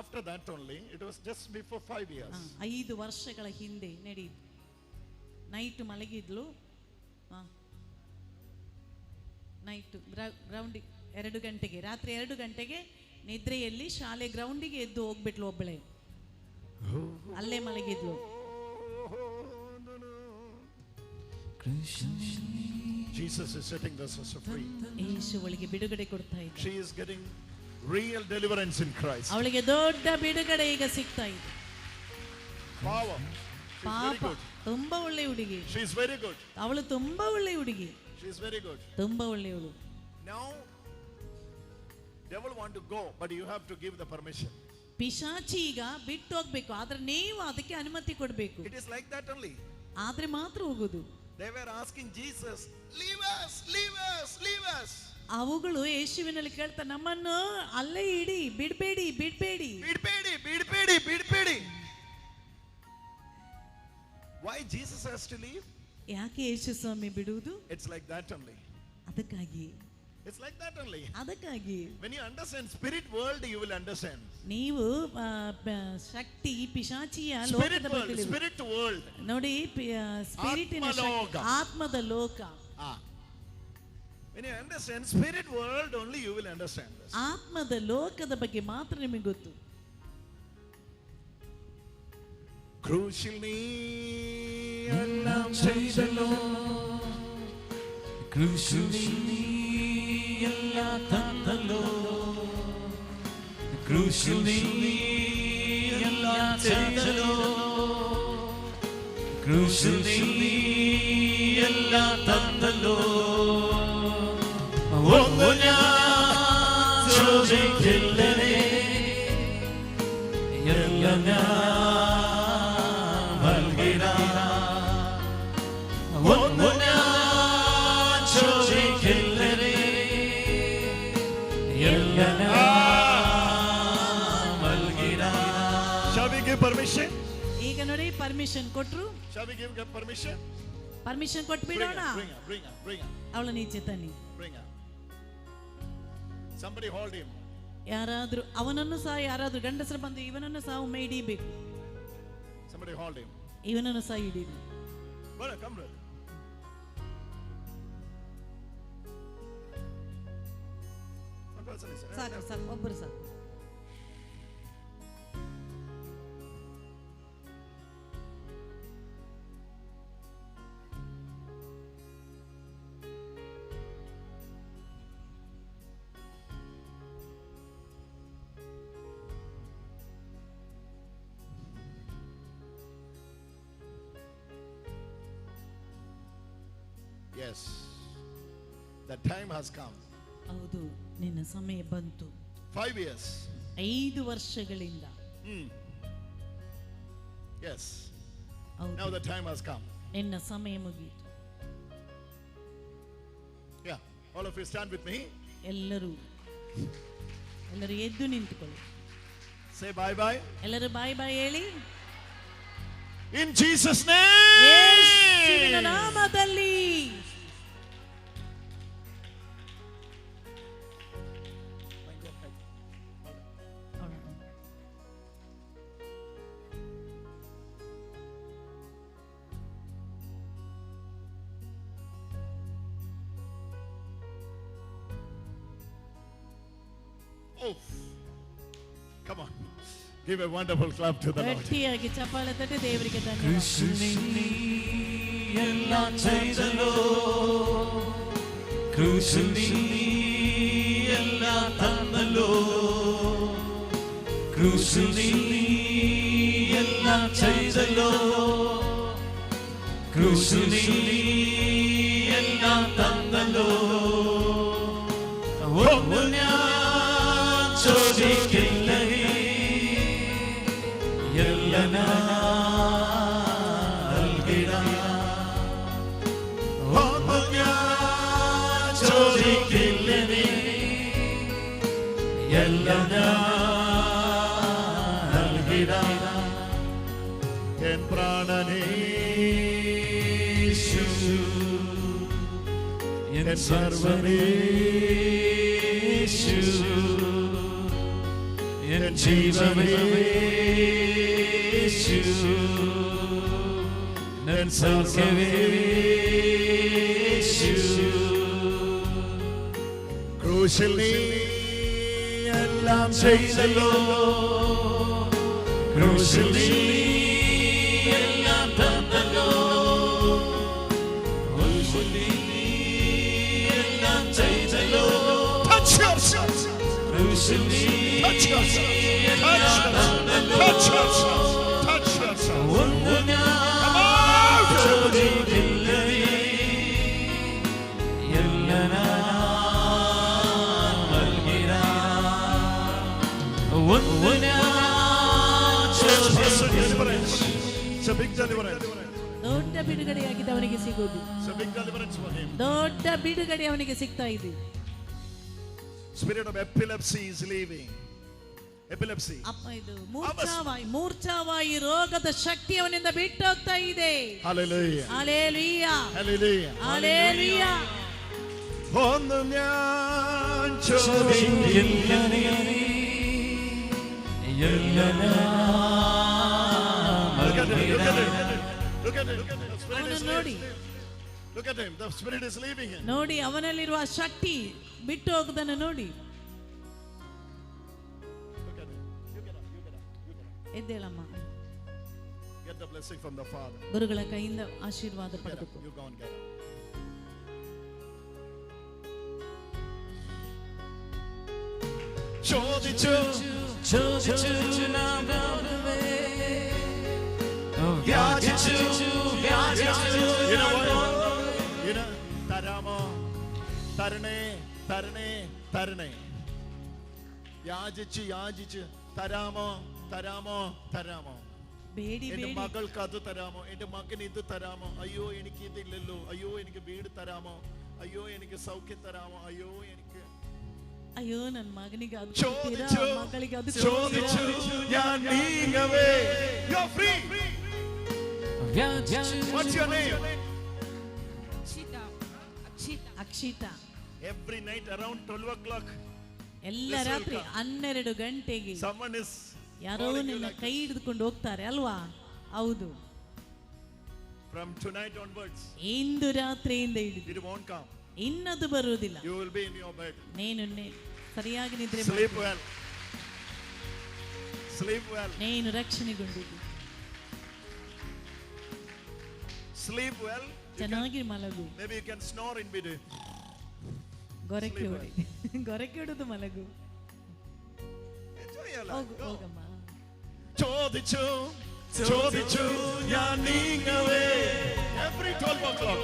After that only, it was just before 5 years. 5 ವರ್ಷಗಳ ಹಿಂದೆ ನಡೆಯಿತು. ನೈಟ್ ಮಲಗಿದ್ಲು. ನೈಟ್ ಗ್ರೌಂಡಿಗೆ 2 ಗಂಟೆಗೆ, ರಾತ್ರಿ 2 ಗಂಟೆಗೆ ನಿದ್ರೆಯಲ್ಲಿ ಶಾಲೆ ಗ್ರೌಂಡಿಗೆ ಎದ್ದು ಹೋಗ್ಬಿಟ್ಲು ಒಬ್ಬಳೆ. ಅಲ್ಲೇ ಮಲಗಿದ್ಲು. Jesus is setting the sister free. ಯೇಸು ಅವಳಿಗೆ ಬಿಡುಗಡೆ ಕೊಡ್ತಾ ಇದ್ದಾನೆ. She is getting real deliverance in Christ. ಅವಳಿಗೆ ದೊಡ್ಡ ಬಿಡುಗಡೆ ಈಗ ಸಿಗ್ತಾ ಇದೆ. Power. ಪಾಪ, ತುಂಬಾ ಒಳ್ಳೆ ಹುಡುಗಿ. She is very good. ಅವಳು ತುಂಬಾ ಒಳ್ಳೆ ಹುಡುಗಿ. She is very good. ತುಂಬಾ ಒಳ್ಳೆಯವಳು. Now devil want to go, but you have to give the permission. ಪಿಶಾಚಿ ಈಗ ಬಿಟ್ಟು ಹೋಗ್ಬೇಕು, ಆದ್ರೆ ನೀವು ಅದಕ್ಕೆ ಅನುಮತಿ ಕೊಡಬೇಕು. It is like that only. ಆದ್ರೆ ಮಾತ್ರ ಹೋಗುದು. They were asking Jesus, leave us, leave us, leave us. ಅವುಗಳು ಯೇಸುವಿನಲ್ಲಿ ಕೇಳ್ತಾ, ನಮ್ಮನ್ನು ಅಲ್ಲೇ ಇಡಿ, ಬಿಡಬೇಡಿ, ಬಿಡಬೇಡಿ, ಬಿಡಬೇಡಿ, ಬಿಡಬೇಡಿ, ಬಿಡಬೇಡಿ. Why Jesus has to leave? ಯಾಕೆ ಯೇಸು ಸ್ವಾಮಿ ಬಿಡುವುದು? It's like that only. ಅದಕ್ಕಾಗಿ. It's like that only. ಅದಕ್ಕಾಗಿ. When you understand spirit world, you will understand. ನೀವು ಶಕ್ತಿ ಪಿಶಾಚಿಯ Spirit world, spirit world. ನೋಡಿ, ಸ್ಪಿರಿಟಿನ ಆತ್ಮದ ಲೋಕ. When you understand spirit world only, you will understand this. ಆತ್ಮದ ಲೋಕದ ಬಗ್ಗೆ ಮಾತ್ರ ನಿಮಗೆ ಗೊತ್ತು. ക്രൂശിൽ നീ എല്ലാം ചെയ്തല്ലോ, ക്രൂശിൽ നീ എല്ലാം തന്നല്ലോ, ക്രൂശിൽ നീ എല്ലാം ചെയ്തല്ലോ, ക്രൂശിൽ നീ എല്ലാം തന്നല്ലോ. ഒന്നു ഞാൻ ചോദിക്കില്ലേ, എല്ലാം ഞാൻ നൽകിടാം. ഒന്നു ഞാൻ ചോദിക്കില്ലേ, എല്ലാം ഞാൻ നൽകിടാം. Shall we give permission? ಈಗ ನೋಡಿ ಪರ್ಮಿಷನ್ ಕೊಟ್ರು. Shall we give permission? Permission ಕೊಟ್ಬಿಡೋಣ. Bring her. ಅವಳನ್ನ ಈಚೆ ತನ್ನಿ. Bring her. Somebody hold him. ಯಾರಾದ್ರೂ ಅವನನ್ನು ಸಹ ಯಾರಾದ್ರೂ ಗಂಡಸರು ಬಂದು ಇವನನ್ನು ಸಹ ಒಮ್ಮೆ ಹಿಡಿಬೇಕು. Somebody hold him. ಇವನನ್ನು ಸಹ ಹಿಡಿಬೇಕು. Brother, come brother. One person is ಸಾಕು ಸಾಕು, ಒಬ್ಬರು ಸಾಕು. Yes. The time has come. ಹೌದು, ನಿನ್ನ ಸಮಯ ಬಂತು. 5 years. 5 ವರ್ಷಗಳಿಂದ. Yes. ಹೌದು, Now the time has come. ನಿನ್ನ ಸಮಯ ಮುಗಿಯಿತು. Yeah. All of you stand with me. ಎಲ್ಲರೂ ಎದ್ದು ನಿಂತುಕೊಳ್ಳಿ. Say bye bye. ಎಲ್ಲರೂ ಬಾಯ್ ಬಾಯ್ ಹೇಳಿ. In Jesus' name. ಯೇಸುವಿನ ನಾಮದಲ್ಲಿ. Oh. Come on. Give a wonderful clap to the Lord. ಗಟ್ಟಿಯಾಗಿ ಚಪ್ಪಾಳೆ ತಟ್ಟಿ ದೇವರಿಗೆ ಧನ್ಯವಾದ. ക്രൂശിൽ നീ എല്ലാം ചെയ്തല്ലോ, ക്രൂശിൽ നീ എല്ലാം തന്നല്ലോ, ക്രൂശിൽ നീ എല്ലാം ചെയ്തല്ലോ, ക്രൂശിൽ നീ എല്ലാം തന്നല്ലോ. ഒന്നു ഞാൻ ചോദിക്കില്ലേ, എല്ലാം നൽകിടാം. ഒന്നു ഞാൻ ചോദിക്കില്ലേ, എല്ലാം നൽകിടാം. En pranane യേശു എൻ സർവ്വമേ, യേശു എൻ ജീവമേ, യേശു എൻ സൗഖ്യമേ, യേശു. ക്രൂശിൽ നീ എല്ലാം ചെയ്തല്ലോ, ക്രൂശിൽ നീ എല്ലാം തന്നല്ലോ, ക്രൂശിൽ നീ എല്ലാം ചെയ്തല്ലോ, touch yourself. ക്രൂശിൽ നീ Touch yourself. എല്ലാം തന്നല്ലോ. Touch yourself. Touch yourself. ഒന്നു ഞാൻ out. ചോദിക്കില്ലേ, എല്ലാം നൽകിടാം. ഒന്നു ഞാൻ ചോദിക്കില്ലേ. Deliverance. It's a big deliverance. ದೊಡ್ಡ ಬಿಡುಗಡೆಯಾಗಿದೆ ಅವನಿಗೆ ಸಿಗೋದು. It's a big deliverance for him. ದೊಡ್ಡ ಬಿಡುಗಡೆ ಅವನಿಗೆ ಸಿಗ್ತಾ ಇದೆ. Spirit of epilepsy is leaving. Epilepsy. ಅಪ್ಪ ಇದು ಮೂರ್ಛಾವಾಯಿ ರೋಗದ ಶಕ್ತಿ ಅವನಿಂದ ಬಿಟ್ಟು ಹೋಗ್ತಾ ಇದೆ. Hallelujah. ಹಲ್ಲೆಲೂಯಾ. Hallelujah. ಹಲ್ಲೆಲೂಯಾ. ഒന്നു ഞാൻ ചോദിക്കില്ലേ, എല്ലാം Look at him. Look at നൽകിടാം. him. Look at him. The spirit ಅವನು is ನೋಡಿ leaving. Look at him. The spirit is leaving him. ನೋಡಿ ಅವನಲ್ಲಿರುವ ಶಕ್ತಿ ಬಿಟ್ಟು ಹೋಗುದನ್ನು ನೋಡಿ. Look at him. You get up. You get up. You get up. ಎದ್ದೇಳಮ್ಮ. Get get the blessing from the Father. ಗುರುಗಳ ಕೈಯಿಂದ ಆಶೀರ್ವಾದ Get up. ಪಡೆದುಕೋ. You go and get up. ചോദിച്ചു ചോദിച്ചു നാം വ്യാജിച്ചു വ്യാജിച്ചു You know what? You know, തരാമോ തരണേ തരണേ തരണേ. യാചിച്ച് യാചിച്ച് തരാമോ തരാമോ തരാമോ. ಬೇಡಿ എന്റെ ಬೇಡಿ മകൾക്ക് അത് തരാമോ, എന്റെ മകന് ഇത് തരാമോ, അയ്യോ എനിക്ക് ഇതില്ലല്ലോ, അയ്യോ എനിക്ക് വീട് തരാമോ, അയ്യോ എനിക്ക് സൗഖ്യം തരാമോ, അയ്യോ എനിക്ക്. ಅಯ್ಯೋ ನನ್ನ ಮಗನಿಗೆ ಅದು ಕೊಡ್ತೀರಾ, ചോദിച്ചു ಮಗಳಿಗೆ ಅದು ചോദിച്ചു ഞാൻ നീങ്ങവേ. You're free. What's your name? Akshita. Every night around 12 o'clock ಎಲ್ಲ ರಾತ್ರಿ 12 ಗಂಟೆಗೆ someone is ಯಾರೋ ನಿನ್ನ ಕೈ ಹಿಡಿದುಕೊಂಡು ಹೋಗ್ತಾರೆ ಅಲ್ವಾ? ಹೌದು. from tonight onwards. ಇಂದು ರಾತ್ರಿಯಿಂದ ಹಿಡಿದು It won't come. ಇನ್ನದು ಬರುವುದಿಲ್ಲ. You will be in your bed. ನೀನು ಸರಿಯಾಗಿ ನಿದ್ರೆ Sleep well. Sleep well. ನೀನು ರಕ್ಷಣೆಗೊಂಡಿದ್ದು. Sleep well. ಚೆನ್ನಾಗಿ ಮಲಗು. Maybe you can snore in between. ಗೊರಕೆ ಹೊಡಿ. ಗೊರಕೆ ಹೊಡೆದು ಮಲಗು. Enjoy your life. ಹೋಗು Go. ಹೋಗಮ್ಮ. ചോദിച്ചു ചോദിച്ചു ഞാൻ നീങ്ങവേ. Every 12 o'clock.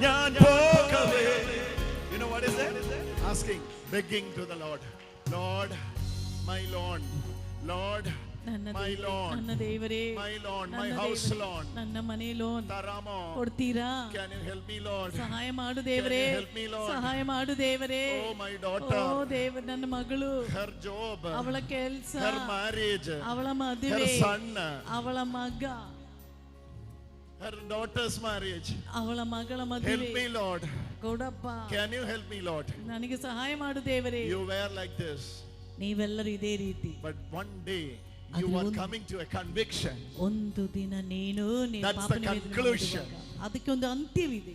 ഞാൻ പോകവേ. You know what is that? Asking, begging to the Lord. Lord, my Lord, Lord, ನನ್ನ my Lord, ನನ್ನ ದೇವರೇ, my Lord, my ನನ್ನ house ದೇವರೇ, Lord. ನನ್ನ ಮನೆ ಲೋನ್ ತರಾಮೋ. ಕೊಡ್ತೀರಾ? Can you help me, Lord? ಸಹಾಯ ಮಾಡು ದೇವರೇ, Can you help me, Lord? ಸಹಾಯ ಮಾಡು ದೇವರೇ. Oh, my daughter. ಓ ದೇವ, ನನ್ನ ಮಗಳು, Her job, ಅವಳ ಕೆಲಸ, her marriage, ಅವಳ her ಮದುವೆ, son, ಅವಳ ಮಗ, her daughter's marriage. ಅವಳ ಮಗಳ Help ಮದುವೆ me, Lord. ಕೊಡಪ್ಪ. Can you help me, Lord? ನನಗೆ ಸಹಾಯ ಮಾಡು ದೇವರೇ. You were like this, ನೀವೆಲ್ಲರೂ ಇದೇ ರೀತಿ. but one day you are coming to a conviction. ಒಂದು ದಿನ ನೀನು ನಿನ್ನ That's the ಪಾಪನ ವೇದನೆ conclusion. ಮಾಡುವಾಗ ಅದಕ್ಕೆ ಒಂದು ಅಂತ್ಯವಿದೆ.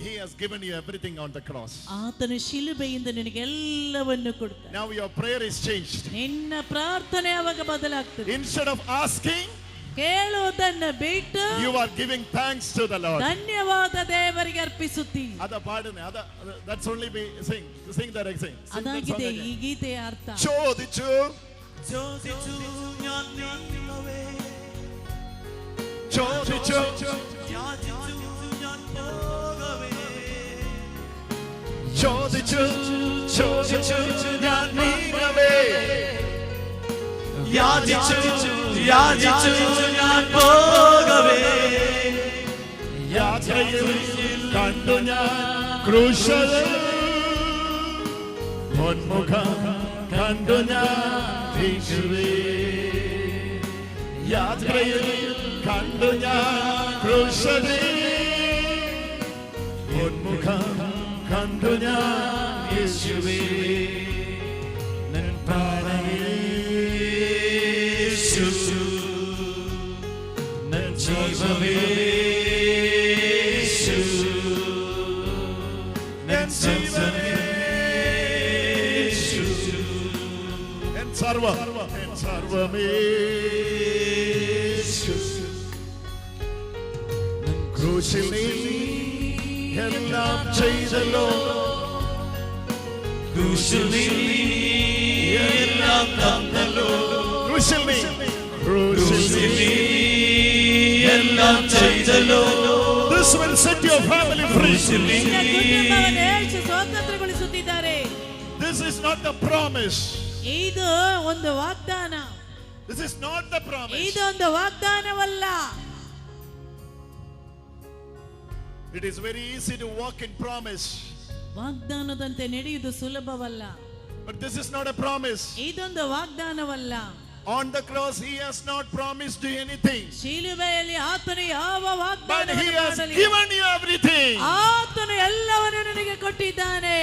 He has given you everything on the cross. ಆತನ ಶಿಲುಬೆಯಿಂದ ನಿನಗೆ ಎಲ್ಲವನ್ನು ಕೊಡ್ತಾನೆ. Now your prayer is changed. ನಿನ್ನ ಪ್ರಾರ್ಥನೆ ಅವಾಗ ಬದಲಾಗ್ತದೆ. Instead of asking, ಕೇಳುವುದನ್ನು ಬಿಟ್ಟು you are giving thanks to the Lord. ಧನ್ಯವಾದ ದೇವರಿಗೆ ಅರ್ಪಿಸುತ್ತಿ. Ada padane, that's only be sing that again. ಅದಾಗಿದೆ ಈ ಗೀತೆಯ ಅರ್ಥ. ചോദിച്ചു ചോദിച്ചു ഞാൻ നീങ്ങവേ ചോദിച്ചു യാചിച്ചു ഞാൻ പോകവേ ചോദിച്ചു ചോദിച്ചു ഞാൻ നീങ്ങവേ. യാചിച്ചു യാചിച്ചു ഞാൻ പോകവേ യാത്രയിൽ കണ്ടു ഞാൻ ക്രൂശത, പൊന്മുഖം കണ്ടു ഞാൻ യേശുവേ. യാത്രയിൽ കണ്ടു ഞാൻ ക്രൂശത, പൊന്മുഖം കണ്ടു ഞാൻ യേശുവേ. നൻ പ്രാണയേശു നൻ ജീവവേശു നൻ ജീവവേശു എൻ സർവമേശു. ക്രൂശിൽ നീ എല്ലാം ചെയ്തല്ലോ, ക്രൂശിൽ നീ എല്ലാം തന്നല്ലോ, ക്രൂശിൽ നീ ക്രൂശിൽ നീ എല്ലാം ചെയ്തല്ലോ. This will set your family free. ನಿನ್ನ ಕುಟುಂಬವನ್ನು ಯೇಸು ಸ್ವಾತಂತ್ರ್ಯಗೊಳಿಸುತ್ತಿದ್ದಾರೆ. This is not the promise. ಇದು ಒಂದು ವಾಗ್ದಾನ. This is not the promise. ಇದೊಂದು ವಾಗ್ದಾನವಲ್ಲ. It is very easy to walk in promise, ವಾಗ್ದಾನದಂತೆ ನಡೆಯುವುದು ಸುಲಭವಲ್ಲ. but this is not a promise. ಇದೊಂದು ವಾಗ್ದಾನವಲ್ಲ. On the cross he has not promised you anything, ಶಿಲುಬೆಯಲ್ಲಿ ಆತನು ಯಾವ but ವಾಗ್ದಾನವನ್ನು he has ಮಾಡಲಿಲ್ಲ. given you everything. ಆತನು ಎಲ್ಲವನ್ನು ನಿನಗೆ ಕೊಟ್ಟಿದ್ದಾನೆ.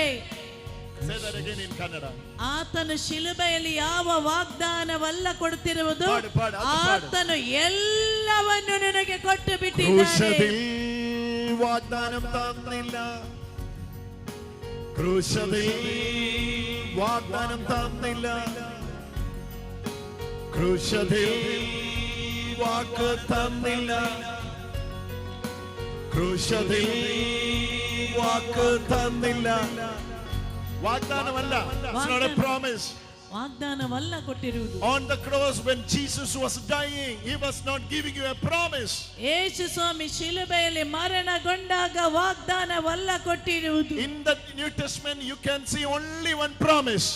Say that again in Kannada. ಆತನು ಶಿಲುಬೆಯಲ್ಲಿ ಯಾವ ವಾಗ್ದಾನವಲ್ಲ ಕೊಡುತ್ತಿರುವುದು, ಪಾಡು, ಪಾಡು, ಅದು ಪಾಡು. ಆತನು ಎಲ್ಲವನ್ನು ನಿನಗೆ ಕೊಟ್ಟು ಬಿಟ್ಟಿದ್ದಾನೆ. ക്രൂശതിൽ വാഗ്ദാനം തന്നില്ല, ക്രൂശതിൽ വാഗ്ദാനം തന്നില്ല, ക്രൂശതിൽ വാക്ക് തന്നില്ല, ക്രൂശിൽ വാക്ക് തന്നില്ല. വാഗ്ദാനമല്ല, it's not a promise. ವಾಗ್ದಾನವಲ್ಲ ಕೊಟ್ಟಿರುವುದು. On the cross when Jesus was dying, he was not giving you a promise. Yesu Swami ಶಿಲುಬೆಯಲ್ಲಿ ಮರಣಗೊಂಡಾಗ ವಾಗ್ದಾನವಲ್ಲ ಕೊಟ್ಟಿರುವುದು. In the New Testament you can see only one promise.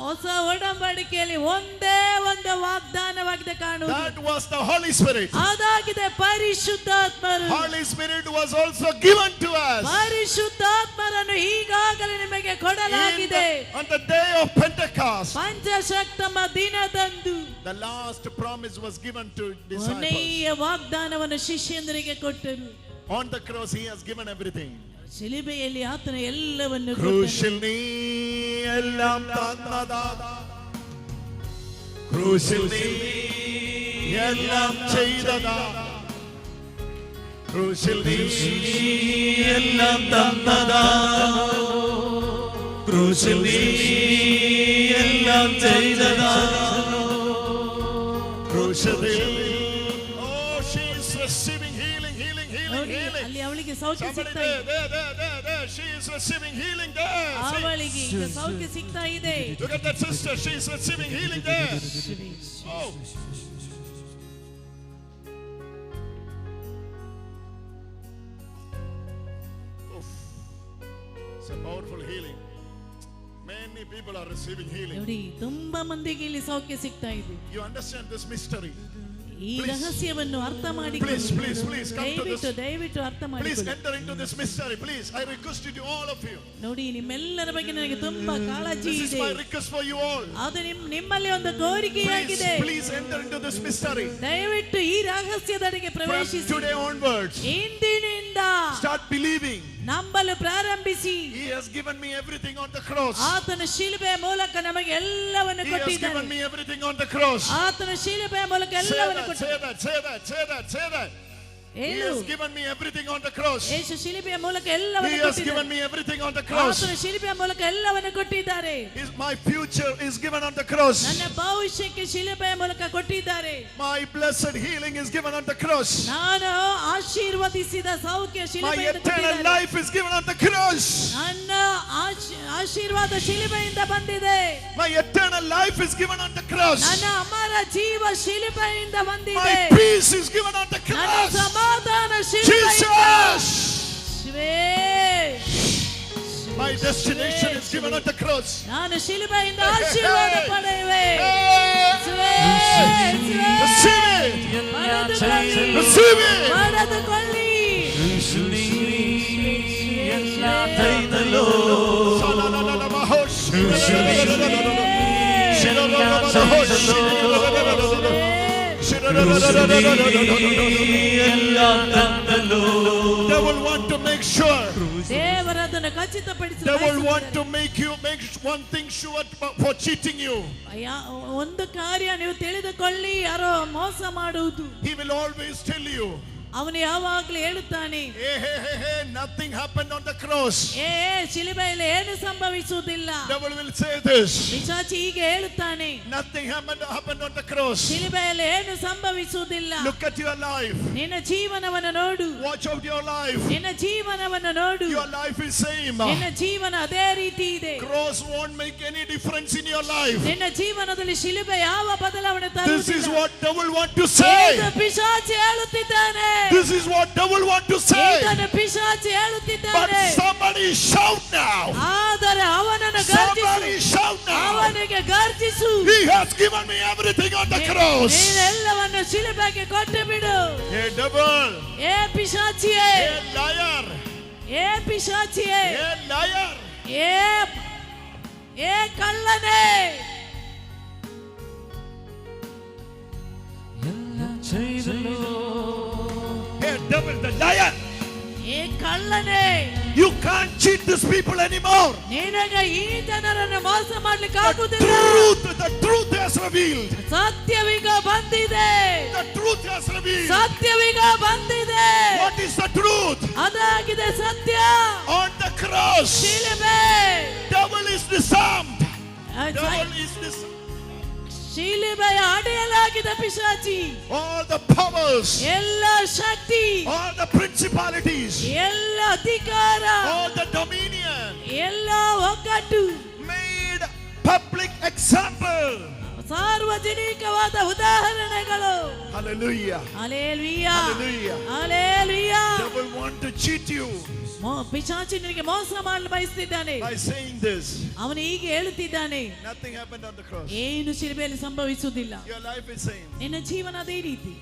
ಹೊಸ ಒಡಂಬಡಿಕೆಯಲ್ಲಿ ಒಂದೇ ಒಂದು ವಾಗ್ದಾನವಾಗಿದೆ ಕಾಣುವುದು. That was the Holy Spirit. ಅದಾಗಿದೆ ಪರಿಶುದ್ಧಾತ್ಮರು. Holy Spirit was also given to us. ಪರಿಶುದ್ಧಾತ್ಮರನ್ನು ಈಗಾಗಲೇ ನಿಮಗೆ ಕೊಡಲಾಗಿದೆ. On the day of Pentecost, ಪಂಚಶಕ್ತಮ ದಿನದಂದು the last promise was given to disciples. ಕೊನೆಯ ವಾಗ್ದಾನವನ್ನು ಶಿಷ್ಯಂದರಿಗೆ ಕೊಟ್ಟರು. On the cross he has given everything. ಶಿಲುಬೆಯಲ್ಲಿ ಆತನ ಎಲ್ಲವನ್ನು ക്രൂശിൽ നീ എല്ലാം തന്നതാ, ക്രൂശിൽ നീ എല്ലാം ചെയ്തതാ, ക്രൂശിൽ നീ എല്ലാം തന്നതാ, ക്രൂശിൽ നീ എല്ലാം ചെയ്തതാ, ക്രൂശിൽ. Oh, she is receiving healing, healing, healing, healing. ಅಲ್ಲಿ ಅವಳಿಗೆ ಸೌಖ್ಯ ಸಿಗ್ತಾ ಇದೆ. There, she is receiving healing there. ಅವಳಿಗೆ ಈಗ ಸೌಖ್ಯ ಸಿಗ್ತಾ ಇದೆ. Look at that sister, she is receiving healing there. Oh. Oof. It's a powerful healing. Many people are receiving healing. ನೋಡಿ ತುಂಬಾ ಮಂದಿಗೆ ಇಲ್ಲಿ ಸೌಖ್ಯ ಸಿಗ್ತಾ ಇದೆ. You understand this mystery? ಈ ರಹಸ್ಯವನ್ನು ಅರ್ಥ Please, ಮಾಡಿಕೊಳ್ಳಿ. please come to this. ದಯವಿಟ್ಟು ಅರ್ಥ Please ಮಾಡಿಕೊಳ್ಳಿ. enter into this mystery, please. I request you, all of you. ನೋಡಿ ನಿಮ್ಮೆಲ್ಲರ ಬಗ್ಗೆ ನನಗೆ ತುಂಬಾ ಕಾಳಜಿ This is ಇದೆ. my request for you all. ಅದು ನಿಮ್ಮಲ್ಲಿ ಒಂದು ಕೋರಿಕೆಯಾಗಿದೆ. Please enter into this mystery. ದಯವಿಟ್ಟು ಈ ರಹಸ್ಯದೊಳಗೆ From ಪ್ರವೇಶಿಸಿ. today onwards, ಇಂದಿನಿಂದ start believing. ನಂಬಲು ಪ್ರಾರಂಭಿಸಿ. He has given me everything on the cross. ಆತನ ಶಿಲುಬೆಯ ಮೂಲಕ ನಮಗೆ ಎಲ್ಲವನ್ನು He has given ಕೊಟ್ಟಿದ್ದಾನೆ. me everything on the cross. ಆತನ ಶಿಲುಬೆಯ ಮೂಲಕ Say ಎಲ್ಲವನ್ನು that, ಕೊಟ್ಟಿದ್ದಾನೆ. say that. He has given me everything on the cross. ಯೇಸು ಶಿಲುಬೆಯ ಮೂಲಕ He ಎಲ್ಲವನ್ನು has given ಕೊಟ್ಟಿದ್ದಾನೆ. me everything on the cross. ಆತನ ಶಿಲುಬೆಯ ಮೂಲಕ ಎಲ್ಲವನ್ನು ಕೊಟ್ಟಿದ್ದಾರೆ. My future is given on the cross. ನನ್ನ ಭವಿಷ್ಯಕ್ಕೆ ಶಿಲುಬೆಯ ಮೂಲಕ ಕೊಟ್ಟಿದ್ದಾರೆ. My blessed healing is given on the cross. ನಾನು ಆಶೀರ್ವದಿಸಿದ ಸೌಖ್ಯ My ಶಿಲುಬೆಯಿಂದ eternal ಕೊಟ್ಟಿದ್ದಾರೆ. life is given on the cross. ನನ್ನ ಆಶೀರ್ವಾದ ಶಿಲುಬೆಯಿಂದ ಬಂದಿದೆ. My eternal life is given on the cross. ನನ್ನ ಅಮರ ಜೀವ ಶಿಲುಬೆಯಿಂದ ಬಂದಿದೆ. My peace is given on the ನನ್ನ cross. ಸಮಾಧಾನ ಶಿಲುಬೆಯಿಂದ. Jesus! ಶಿವೆ. My destination is given on the cross. ನಾನು ಶಿಲುಬೆಯಿಂದ ಆಶೀರ್ವಾದ ಪಡೆಯುವೆ. ಶಿವೆ. Receive it. ಪಡೆದುಕೊಳ್ಳಿ. Receive it. ಪಡೆದುಕೊಳ್ಳಿ. Devil want to make sure. ದೇವರದನ್ನು ಖಚಿತಪಡಿಸಲು Devil want ಬಯಸುತ್ತಾರೆ. to make one thing sure for cheating you. ಒಂದು ಕಾರ್ಯ ನೀವು ತಿಳಿದುಕೊಳ್ಳಿ, ಯಾರೋ ಮೋಸ ಮಾಡುವುದು. He will always tell you. ಅವನು ಯಾವಾಗಲೂ ಹೇಳುತ್ತಾನೆ, Hey, nothing happened on the cross. ಶಿಲುಬೆಯಲ್ಲಿ ಏನು ಸಂಭವಿಸುವುದಿಲ್ಲ. Devil will say this. ಪಿಶಾಚಿ ಹೀಗೆ ಹೇಳುತ್ತಾನೆ, Nothing happened on the cross. ಶಿಲುಬೆಯಲ್ಲಿ ಏನು ಸಂಭವಿಸುವುದಿಲ್ಲ. Look at your life. ನಿನ್ನ ಜೀವನವನ್ನು ನೋಡು. Watch out your life. ನಿನ್ನ ಜೀವನವನ್ನು ನೋಡು. Your life is same. ನಿನ್ನ ಜೀವನ ಅದೇ ರೀತಿ ಇದೆ. Cross won't make any difference in your life. ನಿನ್ನ ಜೀವನದಲ್ಲಿ ಶಿಲುಬೆ ಯಾವ ಬದಲಾವಣೆ This is ತರುವುದಿಲ್ಲ. what devil want to say. ಇದು ಪಿಶಾಚಿ ಹೇಳುತ್ತಿದ್ದಾನೆ. This is what devil want to say. ಇದನ್ನು ಪಿಶಾಚಿ But ಹೇಳುತ್ತಿದ್ದಾನೆ. somebody shout now. ಆದರೆ ಅವನನ್ನು ಗರ್ಜಿಸು. Somebody shout now. ಅವನಿಗೆ ಗರ್ಜಿಸು. He has given me everything on the cross. ನೀನೆಲ್ಲವನ್ನು ಶಿಲುಬೆಗೆ ಕೊಟ್ಟು ಬಿಡು. Hey devil. ಏ ಪಿಶಾಚಿಯೇ. Hey liar. ಏ ಪಿಶಾಚಿಯೇ. Hey liar. ಏ ಕಳ್ಳನೇ. Hey devil, the liar. ಏ ಕಳ್ಳನೇ. You can't cheat these people anymore. ನಿನಗೆ ಈ ಜನರನ್ನು ಮೋಸ ಮಾಡ್ಲಿಕ್ಕೆ ಆಗುವುದಿಲ್ಲ. The truth has revealed. ಸತ್ಯವೀಗ ಬಂದಿದೆ. The truth has revealed. ಸತ್ಯವೀಗ ಬಂದಿದೆ. What is the truth? ಅದಾಗಿದೆ ಸತ್ಯ. On the cross. ಶಿಲುಬೆ. Devil is disarmed. Devil is disarmed. ಶಿಲುಬೆಯ ಅಡಿಯಲಾಗಿದ್ದ ಪಿಶಾಚಿ, all the powers, ಎಲ್ಲ ಶಕ್ತಿ, all the principalities, ಎಲ್ಲ ಅಧಿಕಾರ, all the dominion, ಎಲ್ಲ ಒಗ್ಗಟ್ಟು, made public example. ಸಾರ್ವಜನಿಕವಾದ ಉದಾಹರಣೆಗಳು. Hallelujah. Hallelujah, Hallelujah. Hallelujah. Devil want to cheat you ಪಿಶಾಚಿ ನಿನಗೆ ಮೋಸ ಮಾಡಲು ಬಯಸುತ್ತಿದ್ದಾನೆ. by saying this. ಅವನು ಹೀಗೆ ಹೇಳುತ್ತಿದ್ದಾನೆ, Nothing happened on the cross. ಏನು ಶಿಲುಬೆಯಲ್ಲಿ ಸಂಭವಿಸುವುದಿಲ್ಲ. Your life is same. ನಿನ್ನ ಜೀವನ ಅದೇ ರೀತಿ,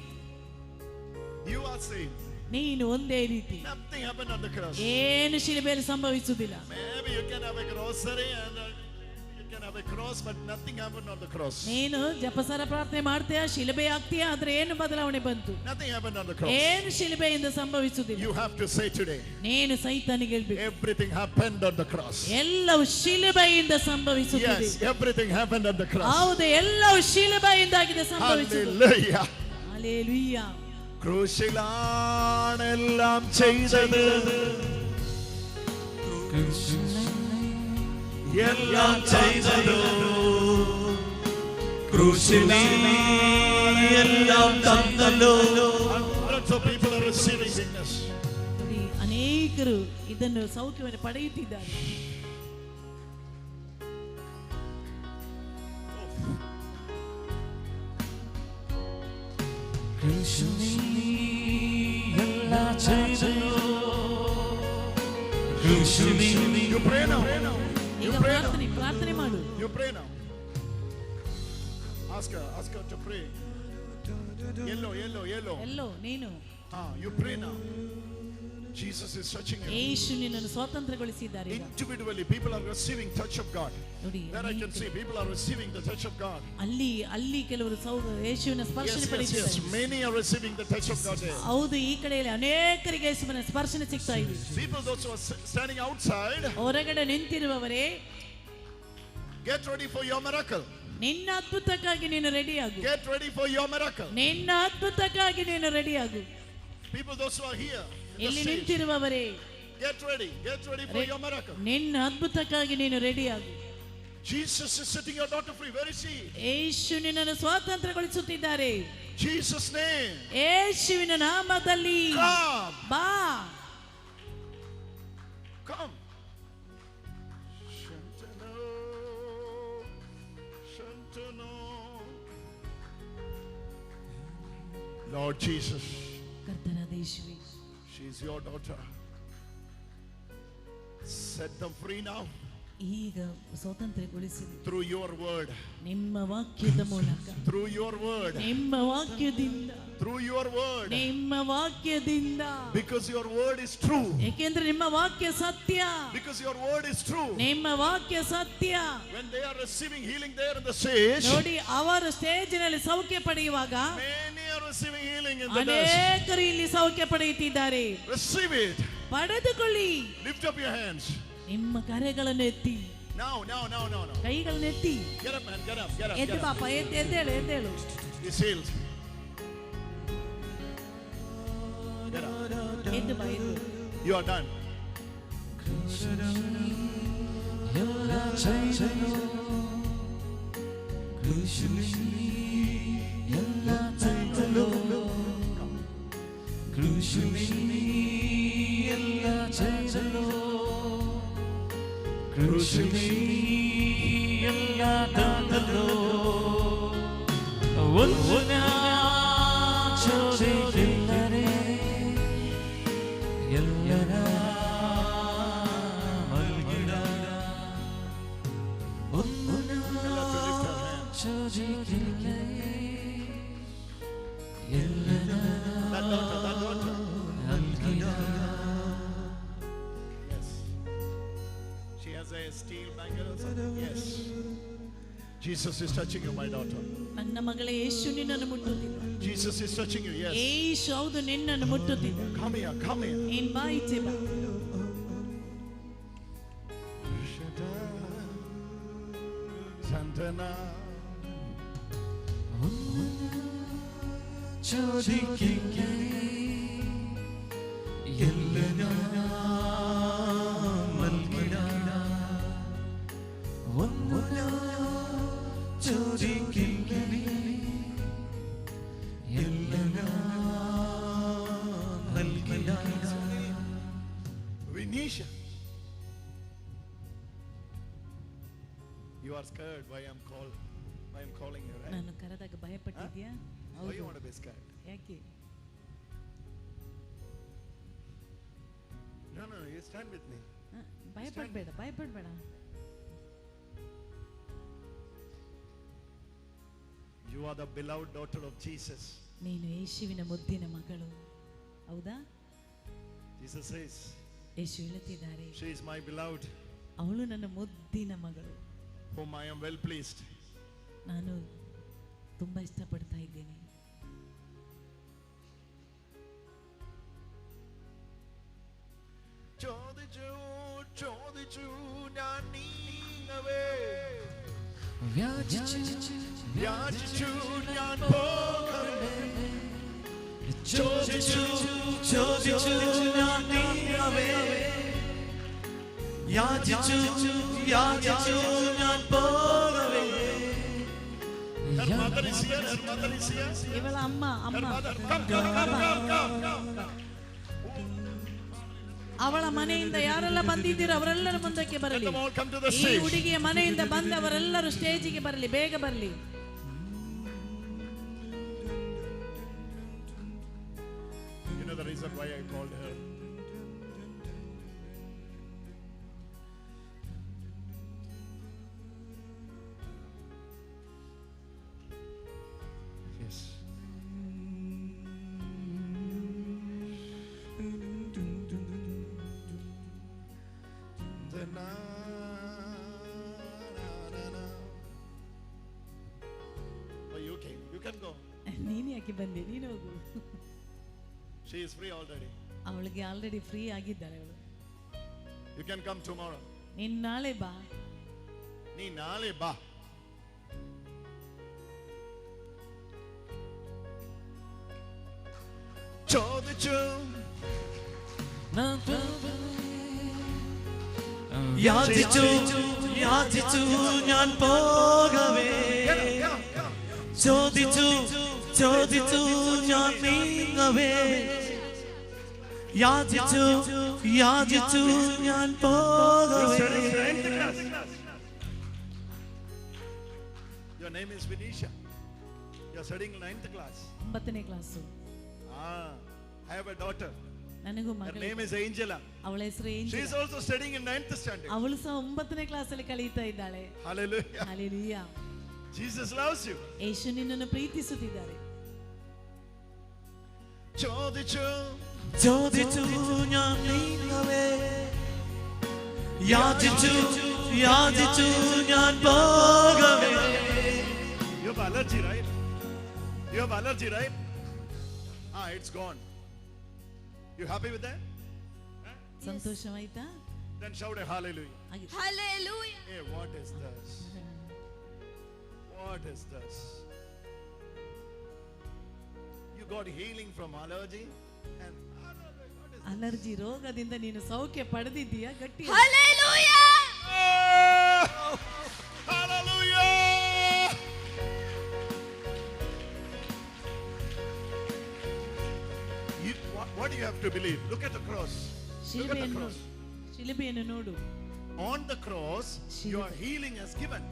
You are same. ನೀನು ಒಂದೇ ರೀತಿ. Nothing happened on the cross. ಏನು ಶಿಲುಬೆಯಲ್ಲಿ ಸಂಭವಿಸುವುದಿಲ್ಲ. Maybe you can have a grocery and you can have a cross, but nothing happened on the cross. ನೀನು ಜಪಸರ ಪ್ರಾರ್ಥನೆ ಮಾಡ್ತೀಯಾ, ಶಿಲುಬೆ ಆಗ್ತೀಯಾ, ಆದ್ರೆ ಏನು ಬದಲಾವಣೆ ಬಂತು? Nothing happened on the cross. ಏನು ಶಿಲುಬೆಯಿಂದ ಸಂಭವಿಸುವುದಿಲ್ಲ. You have to say today, ನೀನು ಸೈತಾನಿಗೆ ಹೇಳ್ಬೇಕು, everything happened on the cross. ಎಲ್ಲವೂ ಶಿಲುಬೆಯಿಂದ ಸಂಭವಿಸುತ್ತದೆ. Yes, everything happened on the cross. ಹೌದು, ಎಲ್ಲವೂ ಶಿಲುಬೆಯಿಂದಾಗಿದೆ ಸಂಭವಿಸುತ್ತದೆ. Hallelujah. ಹಲ್ಲೆಲೂಯಾ. ക്രൂശിലാണെല്ലാം ചെയ്തത്, എല്ലാം ചെയ്തത്, ക്രൂശിലെല്ലാം തന്നല്ലോ. Hundreds of people are receiving sickness. ನೋಡಿ, ಅನೇಕರು ಇದನ್ನು ಸೌಖ್ಯವನ್ನು ಪಡೆಯುತ್ತಿದ್ದಾರೆ. You pray now. ಈಗ ಪ್ರಾರ್ಥನೆ ಮಾಡು. You pray now. Ask her to pray. Yellow. ಎಲ್ಲೋ ನೀನು, You pray now. Jesus is touching you. ಯೇಸು ನಿನ್ನನ್ನು ಸ್ವತಂತ್ರಗೊಳಿಸಿದ್ದಾರೆ. ಈಗ Individually, people are receiving touch of God. ನೋಡಿ, There I can see people are receiving the touch of God. ಅಲ್ಲಿ ಕೆಲವರು ಯೇಸುವಿನ ಸ್ಪರ್ಶನೆ ಪಡೆಯುತ್ತಿದ್ದಾರೆ. Yes. Many are receiving the touch of God there. ಹೌದು, ಈ ಕಡೆಯಲ್ಲಿ ಅನೇಕರಿಗೆ ಯೇಸುವಿನ ಸ್ಪರ್ಶನೆ ಸಿಗ್ತಾ ಇದೆ. People those who are standing outside, ಹೊರಗಡೆ ನಿಂತಿರುವವರೇ, get ready for your miracle. ನಿನ್ನ ಅದ್ಭುತಕ್ಕಾಗಿ ನೀನು ರೆಡಿ ಆಗು. Get ready for your miracle. ನಿನ್ನ ಅದ್ಭುತಕ್ಕಾಗಿ ನೀನು ರೆಡಿ ಆಗು. People those who are here, ಇಲ್ಲಿ ನಿಂತಿರುವವರೇ, get ready for your miracle. ನಿನ್ನ ಅದ್ಭುತಕ್ಕಾಗಿ ನೀನು ರೆಡಿ ಆಗು. Jesus is setting your daughter free. Where is she? ಯೇಸು ನಿನ್ನನ್ನು ಸ್ವಾತಂತ್ರ್ಯಗೊಳಿಸುತ್ತಿದ್ದಾರೆ. Jesus name. ಯೇಸುವಿನ ನಾಮದಲ್ಲಿ Come. ಬಾ. Come. Lord Jesus, ಕರ್ತನಾದ ಯೇಸುವೇ, she is your daughter. Set them free now. ಈಗ ಸ್ವಾತಂತ್ರ್ಯಗೊಳಿಸಿ Through your word. ನಿಮ್ಮ ವಾಕ್ಯದ ಮೂಲಕ, Through your word. ನಿಮ್ಮ ವಾಕ್ಯದಿಂದ, Through your word. ನಿಮ್ಮ ವಾಕ್ಯದಿಂದ. Because your word is true. ಏಕೆಂದ್ರೆ ನಿಮ್ಮ ವಾಕ್ಯ ಸತ್ಯ. Because your word is true. ನಿಮ್ಮ ವಾಕ್ಯ ಸತ್ಯ. When they are receiving healing there in the stage, ನೋಡಿ, ಅವರು ಸ್ಟೇಜಿನಲ್ಲಿ ಸೌಖ್ಯ ಪಡೆಯುವಾಗ many are receiving healing in the nurse. ಅನೇಕರು ಇಲ್ಲಿ ಸೌಖ್ಯ ಪಡೆಯುತ್ತಿದ್ದಾರೆ. Receive it. ಪಡೆದುಕೊಳ್ಳಿ. Lift up your hands. ನಿಮ್ಮ ಕರೆಗಳನ್ನು ಎತ್ತಿ, Now. ಕೈಗಳನ್ನು ಎತ್ತಿ. Get up, man. Get up. ಎದ್ದು ಪಾಪ, ಎದ್ದೇಳು. He's healed. Get up. ಎದ್ದು ಬಾ, ಎದ್ದು. You are done. That daughter. Yes. She has a steel blanket or something. Yes. Jesus is touching you, my daughter. ನನ್ನ ಮಗಳೇ, ಯೇಸು ನಿನ್ನನ್ನು ಮುಟ್ಟುತ್ತಿಲ್ಲ. Jesus is touching you. Yes. ಯೇಸು ಹೌದು ನಿನ್ನನ್ನು ಮುಟ್ಟುತ್ತಿಲ್ಲ. Come here. ನೀನ್ ಬಾ, ಈಚೆ ಬಾ. Santana. ചോദിക്കില്ലേ Vinisha, you are scared why I'm calling you, right? ನಾನು ಕರೆದಾಗ ಭಯಪಟ್ಟಿದ್ಯಾ? Why you want to be scared? ಯಾಕೆ? No, you stand with me. ಭಯಪಡಬೇಡ. You are the beloved daughter of Jesus. ನೀನು ಯೇಸುವಿನ ಮುದ್ದಿನ ಮಗಳು. ಹೌದಾ? Jesus says, ಯೇಸು ಹೇಳುತ್ತಿದ್ದಾರೆ, she is my beloved, ಅವಳು ನನ್ನ ಮುದ್ದಿನ ಮಗಳು, whom I am well pleased. ನಾನು ತುಂಬಾ ಇಷ್ಟಪಡ್ತಾ ಇದ್ದೇನೆ. ചോദിച്ചു ഞാൻ നീങ്ങവേ, വ്യാജിച്ചു യാചിച്ചു ഞാൻ പോകവേ, ചോദിച്ചു ഞാൻ നീങ്ങവേ, യാചിച്ചു ഞാൻ പോകവേ. her mother is here. ಇವಳ ಅಮ್ಮ ಅವಳ ಮನೆಯಿಂದ ಯಾರೆಲ್ಲ ಬಂದಿದ್ದೀರೋ ಅವರೆಲ್ಲರೂ ಮುಂದಕ್ಕೆ ಬರಲಿ. Let them all come to the ಈ stage. ಹುಡುಗಿಯ ಮನೆಯಿಂದ ಬಂದವರೆಲ್ಲರೂ ಸ್ಟೇಜಿಗೆ ಬರಲಿ, ಬೇಗ ಬರಲಿ. You know the reason why I called her? Yes. Oh, you came. You can go. ನೀನು ಯಾಕೆ ಬಂದೆ? ನೀನು ಹೋಗು. She is free already. ಅವಳಿಗೆ ಆಲ್ರೆಡಿ ಫ್ರೀ ಆಗಿದ್ದಾಳೆ ಅವಳು. You can come tomorrow. ನೀನು ನಾಳೆ ಬಾ. ನೀ ನಾಳೆ ಬಾ. ചോദിച്ചു യാചിച്ചു ഞാൻ പോകവേ, ചോദിച്ചു ഞാൻ നീങ്ങവേ, യാചിച്ചു ഞാൻ പോകവേ. Your name is Vinisha. You are studying 9th class. 9ನೇ class. I have a daughter. ನನಗೂ Her ಮಗಳು. name is Angela. ಅವಳ ಹೆಸರು She is Angela. also studying in 9th standard. ಅವಳು ಸಹ 9ನೇ ಕ್ಲಾಸಲ್ಲಿ ಕಲಿತಾ ಇದ್ದಾಳೆ. Hallelujah. Hallelujah. Jesus loves you. ಯೇಸು ನಿನ್ನನ್ನು ಪ್ರೀತಿಸುತ್ತಿದ್ದಾರೆ. ചോദിച്ചു ഞാൻ നീങ്ങവേ, യാചിച്ചു ഞാൻ പോകവേ. You have allergy, right? You have allergy, right? It's gone. You happy with that? ಸಂತೋಷವಾಯ್ತಾ? Then shout a hallelujah. Hallelujah. Hey, what is this? What is this? You got healing from allergy and allergy ರೋಗದಿಂದ ನೀನು ಸೌಖ್ಯ ಪಡೆದಿದ್ದೀಯಾ? ಗಟ್ಟಿ Hallelujah. Oh, hallelujah. What do you have to believe? Look at the cross. Look at the cross. ಶಿಲುಬೆಯನ್ನು ನೋಡು. On the cross, your healing has given.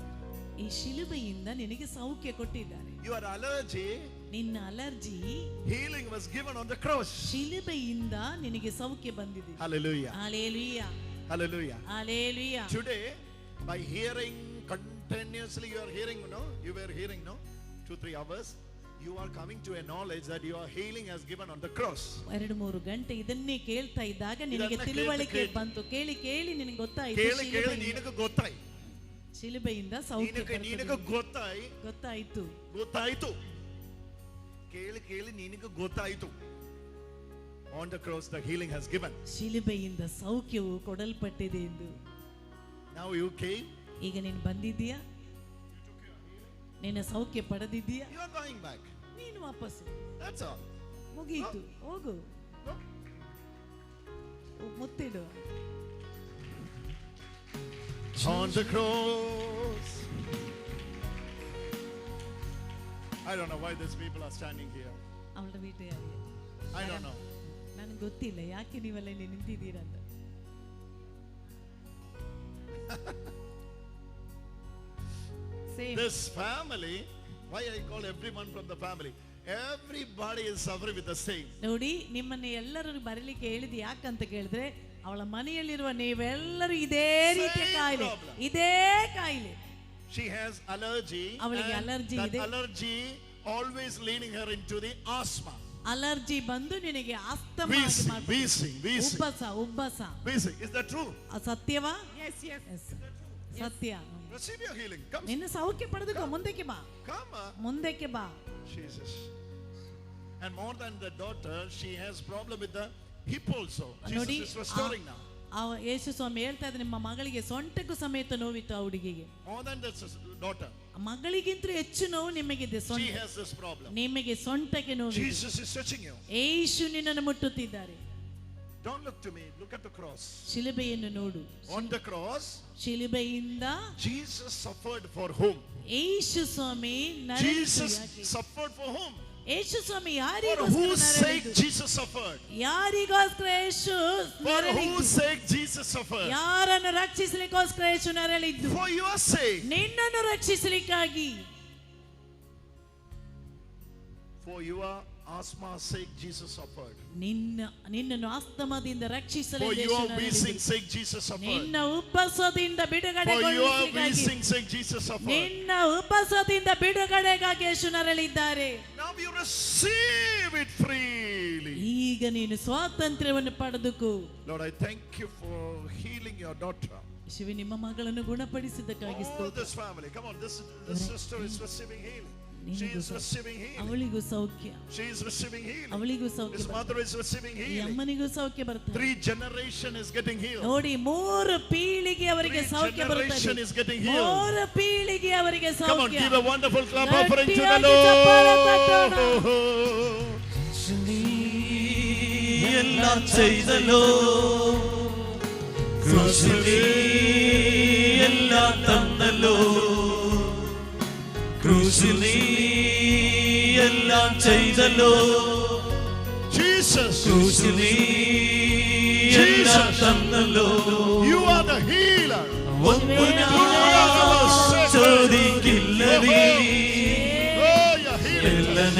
ಈ ಶಿಲುಬೆಯಿಂದ ನಿನಗೆ ಸೌಖ್ಯ ಕೊಟ್ಟಿದ್ದಾರೆ. Your allergy, ನಿನ್ನ allergy, healing was given on the cross. ಶಿಲುಬೆಯಿಂದ ನಿನಗೆ ಸೌಖ್ಯ ಬಂದಿದೆ. Hallelujah. Hallelujah. Hallelujah. Hallelujah. Today, by hearing continuously, you are hearing, you were hearing, 2-3 hours. You are coming to a knowledge that your healing has given on the cross. 2-3 ಗಂಟೆ ಇದನ್ನೇ ಕೇಳ್ತಾ ಇದ್ದಾಗ ನಿನಗೆ ತಿಳುವಳಿಕೆ ಬಂತು. ಕೇಳಿ ನಿನಗೆ ಗೊತ್ತಾಯಿತು. ಕೇಳಿ ನಿನಗೆ ಗೊತ್ತಾಯ್ತು. ಶಿಲುಬೆಯಿಂದ ಸೌಖ್ಯ ನಿನಗೆ ಗೊತ್ತಾಯಿತು. ಕೇಳಿ ನಿನಗೆ ಗೊತ್ತಾಯಿತು. On the cross the healing has given. ಶಿಲುಬೆಯಿಂದ ಸೌಖ್ಯವು ಕೊಡಲ್ಪಟ್ಟಿದೆ ಎಂದು. Now you came. ಈಗ ನೀನು ಬಂದಿದ್ದೀಯಾ? ನಿನ್ನ ಸೌಖ್ಯ ಪಡೆದಿದ್ದೀಯಾ? You are going back. ನೀನು ವಾಪಸ್. That's all. ಮುಗೀತು. ಹೋಗು. ಮುತ್ತಿಡು. On the cross I don't know why these people are standing here. ಅವಳ വീട്ടുകാരി I don't know. ನನಗೆ ಗೊತ್ತಿಲ್ಲ ಯಾಕೆ ನೀವೆಲ್ಲ ಇಲ್ಲಿ ನಿಂತಿದ್ದೀರಂತ. This family, why I call everyone from the family? Everybody is suffering with the same. ನೋಡಿ ನಿಮ್ಮನ್ನ ಎಲ್ಲರೂ ಬರಲಿಕ್ಕೆ ಹೇಳಿದ್ದು ಯಾಕಂತ ಕೇಳಿದ್ರೆ ಅವಳ ಮನೆಯಲ್ಲಿರುವ ನೀವೆಲ್ಲರೂ ಇದೇ ರೀತಿಯ ಕಾಯಿಲೆ, ಇದೇ ಕಾಯಿಲೆ. She has allergy. ಅವಳಿಗೆ ಅಲರ್ಜಿ ಇದೆ. Allergy always leading her into the asthma. Allergy ಬಂದು ನಿನಗೆ ಆಸ್ತಮಾ Wheezing. ಉಬ್ಬಸ. Is that true? ಸತ್ಯವಾ? Yes. ಸತ್ಯ. Receive your healing. Come. ನಿನ್ನ ಸೌಖ್ಯ ಪಡೆದುಕೋ, ಮುಂದಕ್ಕೆ ಬಾ. Come. ಮುಂದಕ್ಕೆ ಬಾ. Jesus. And more than the daughter, she has problem with the hip also. Jesus is restoring now. ಯೇಸು ಸ್ವಾಮಿ ಹೇಳ್ತಾ ಇದ್ದಾರೆ ನಿಮ್ಮ ಮಗಳಿಗೆ ಸೊಂಟಕ್ಕೂ ಸಮೇತ ನೋವಿತ್ತು ಆ ಹುಡುಗಿಗೆ. More than the daughter. ಮಗಳಿಗಿಂತ ಹೆಚ್ಚು ನೋವು ನಿಮಗಿದೆ. She has this problem. ನಿಮಗೆ ಸೊಂಟಕ್ಕೆ ನೋವು. Jesus is touching you. ಯೇಸು ನಿನ್ನನ್ನು ಮುಟ್ಟುತ್ತಿದ್ದಾರೆ. Don't look to me, look at the cross. ಶಿಲುಬೆಯನ್ನು ನೋಡು. On the cross, ಶಿಲುಬೆಯಿಂದ Jesus suffered for whom? Yesu Swami Jesus suffered for whom? Yesu Swami For ಯಾರಿಗೋಸ್ಕರ whose sake Jesus suffered? ಯಾರಿಗೋಸ್ಕರ ಯೇಸು For whose sake Jesus suffered? ಯಾರನ್ನು ರಕ್ಷಿಸಲಿಕ್ಕೋಸ್ಕರ ಯೇಸು ನರಳಿದ್ದು? For your sake. ನಿನ್ನನ್ನು ರಕ್ಷಿಸಲಿಕ್ಕಾಗಿ. For your asthma's sake Jesus suffered. ನಿನ್ನನ್ನು ಆಸ್ತಮಾದಿಂದ ರಕ್ಷಿಸಲು For your wheezing sake Jesus suffered. ನಿನ್ನ ಉಬ್ಬಸದಿಂದ ಬಿಡುಗಡೆಗೊಳಿಸಲಿಕ್ಕಾಗಿ. For your wheezing sake Jesus suffered. ನಿನ್ನ ಉಬ್ಬಸದಿಂದ ಬಿಡುಗಡೆಗಾಗಿ ಯೇಸು ನರಳಿದ್ದಾರೆ. Now you receive it freely. ಈಗ ನೀನು ಸ್ವಾತಂತ್ರ್ಯವನ್ನು ಪಡೆದುಕೋ. Lord, I thank you for healing your daughter. Shiva ನಿಮ್ಮ ಮಗಳನ್ನು ಗುಣಪಡಿಸಿದ್ದಕ್ಕಾಗಿ All this family, come on, this sister is receiving healing. She is receiving healing. ಅವಳಿಗೂ ಸೌಖ್ಯ. She is receiving healing. ಅವಳಿಗೂ ಸೌಖ್ಯ. His mother is receiving healing. ಅಮ್ಮನಿಗೂ ಸೌಖ್ಯ ಬರ್ತದೆ. 3 generation is getting healed. ನೋಡಿ 3 ಪೀಳಿಗೆ ಅವರಿಗೆ ಸೌಖ್ಯ ಬರುತ್ತದೆ. 3 generation is getting healed. 3 ಪೀಳಿಗೆ ಅವರಿಗೆ ಸೌಖ್ಯ. Come on, give a wonderful clap offering to the Lord. എല്ലാം ചെയ്തല്ലോ ക്രൂശിലേ എല്ലാം തന്നല്ലോ ക്രൂശിലേ എല്ലാം ചെയ്തല്ലോ Jesus, ക്രൂശിലേ എല്ലാം തന്നല്ലോ you are the healer. ഒന്നും ചോദിക്കില്ലതേ Oh, you're healing.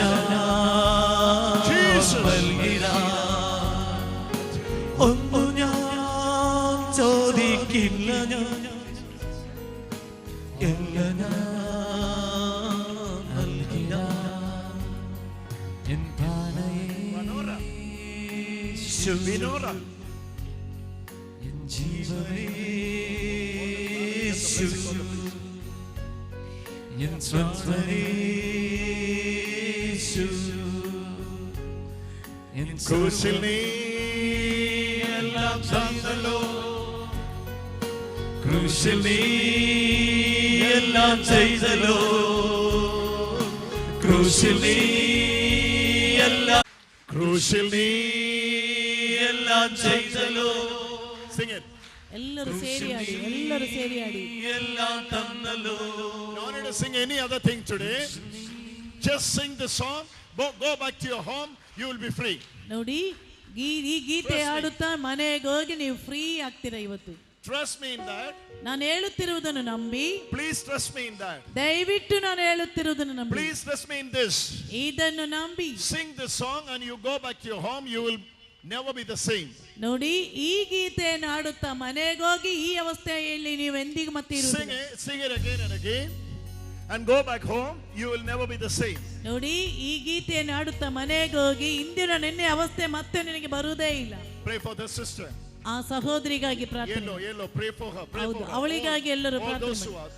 ഒന്നു ഞാൻ ചോദിക്കില്ല എൻ Vinora. എൻ ജീവനേ എൻ സ്വന്തനേ ക്രൂശിൽ നീ എല്ലാം തന്നല്ലോ ക്രൂശിൽ നീ എല്ലാം ചെയ്തല്ലോ ക്രൂശിൽ നീ എല്ലാം ചെയ്തല്ലോ Sing it. ಎಲ್ಲರೂ ಸೇರಿ ಆಡಿ എല്ലാം തന്നല്ലോ. You wanted to sing any other thing today? Just sing the song. Go back to your home. You will be free. ನೋಡಿ ಈ ಗೀತೆ ಆಡುತ್ತಾ ಮನೆಗೆ ಹೋಗಿ ನೀವು ಫ್ರೀ ಆಗ್ತೀರಾ ಇವತ್ತು. Trust me in that. ನಾನು ಹೇಳುತ್ತಿರುವುದನ್ನು ನಂಬಿ. Please trust me in that. ದಯವಿಟ್ಟು ನಾನು ಹೇಳುತ್ತಿರುವುದನ್ನು ನಂಬಿ. Please trust me in this. ಇದನ್ನು ನಂಬಿ. Sing the song and you go back to your home. You will never be the same. ನೋಡಿ ಈ ಗೀತೆಯನ್ನು ಆಡುತ್ತಾ ಮನೆಗೆ ಹೋಗಿ ಈ ಅವಸ್ಥೆಯಲ್ಲಿ ನೀವು ಎಂದಿಗೂ ಮತ್ತೆ ಇರುವುದಿಲ್ಲ. Sing it again and again and go back home. You will never be the same. ನೋಡಿ ಈ ಗೀತೆಯನ್ನು ಆಡುತ್ತಾ ಮನೆಗೆ ಹೋಗಿ ಇಂದಿನ ನಿನ್ನೆ ಅವಸ್ಥೆ ಮತ್ತೆ ನಿನಗೆ ಬರುವುದೇ ಇಲ್ಲ. Pray for the sister. ಆ ಸಹೋದರಿಗಾಗಿ ಪ್ರಾರ್ಥನೆ. Yellow, pray for her. ಹೌದು, ಅವಳಿಗಾಗಿ ಎಲ್ಲರೂ ಪ್ರಾರ್ಥನೆ ಮಾಡಿ.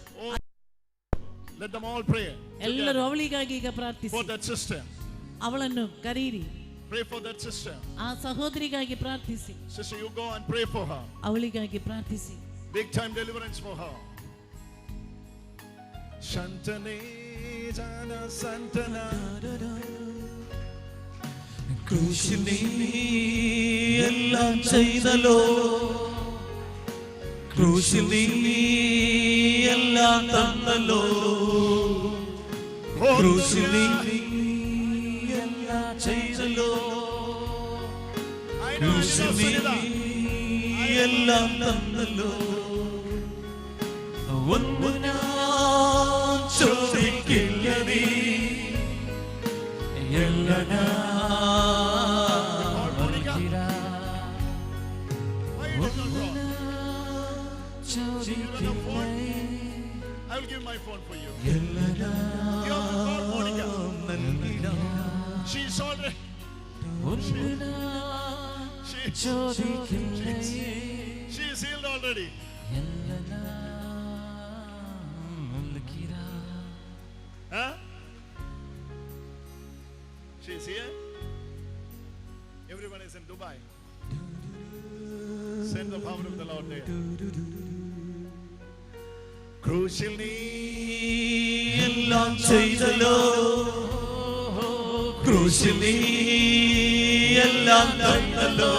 Let them all pray. ಎಲ್ಲರೂ ಅವಳಿಗಾಗಿ ಈಗ ಪ್ರಾರ್ಥಿಸಿ. For that sister. ಅವಳನ್ನು ಕರೀರಿ. Pray for that sister. ಆ ಸಹೋದರಿಗಾಗಿ ಪ್ರಾರ್ಥಿಸಿ. Sister, you go and pray for her. ಅವಳಿಗಾಗಿ ಪ್ರಾರ್ಥಿಸಿ. Big time deliverance for her. Shantane jana santana. ക്രൂശിൽ നീ എല്ലാം ചെയ്തല്ലോ ക്രൂശിൽ നീ എല്ലാം തന്നല്ലോ Oh, ക്രൂശിൽ നീ എല്ലാം ചെയ്തല്ലോ ക്രൂശിൽ നീ എല്ലാം തന്നല്ലോ ഒന്നു ഞാൻ ചോദിക്കില്ല നീ എല്ലാം ഞാൻ I will give my phone for you. You have to call Monica. She's already. She is healed already. Huh? She is here. Everyone is in Dubai. Send the power of the Lord there. ക്രൂശിൽ നീ എല്ലാം ചെയ്തല്ലോ ക്രൂശിൽ നീ എല്ലാം തന്നല്ലോ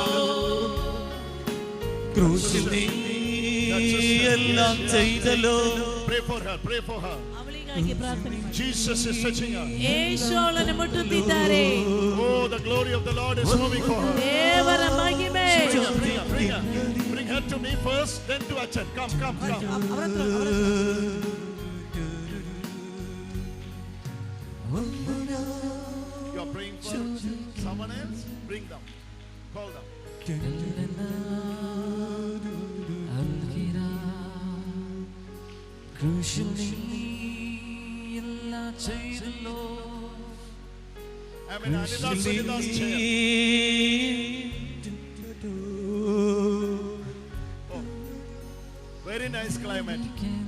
ക്രൂശിൽ നീ എല്ലാം ചെയ്തല്ലോ Pray for her, pray for her. ಅವಳಿಗಾಗಿ ಪ್ರಾರ್ಥನೆ ಮಾಡಿ. Jesus is touching her. ಯೇಸು ಅವಳನ್ನು ಮುಟ್ಟುತ್ತಿದ್ದಾರೆ. Oh, the glory of the Lord is moving for her. ದೇವರ ಮಹಿಮೆ. Bring her to me first, then to Achan. Come. You are praying for someone else? Bring them. Call them. ക്രൂശിൽ നീ എല്ലാം ചെയ്തല്ലോ I'm in Anita Sunita's chair. Oh, very nice climate.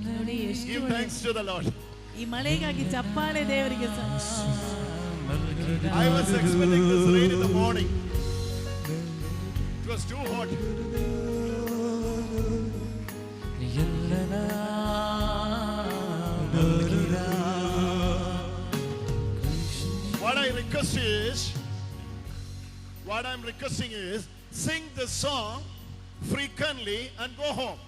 ನೋಡಿ ಎಷ್ಟು Give thanks to the Lord. ಈ ಮಳೆಗಾಗಿ ಚಪ್ಪಾಳೆ ದೇವರಿಗೆ I was expecting this rain in the morning. It was too hot. What I'm requesting is sing the song frequently and go home.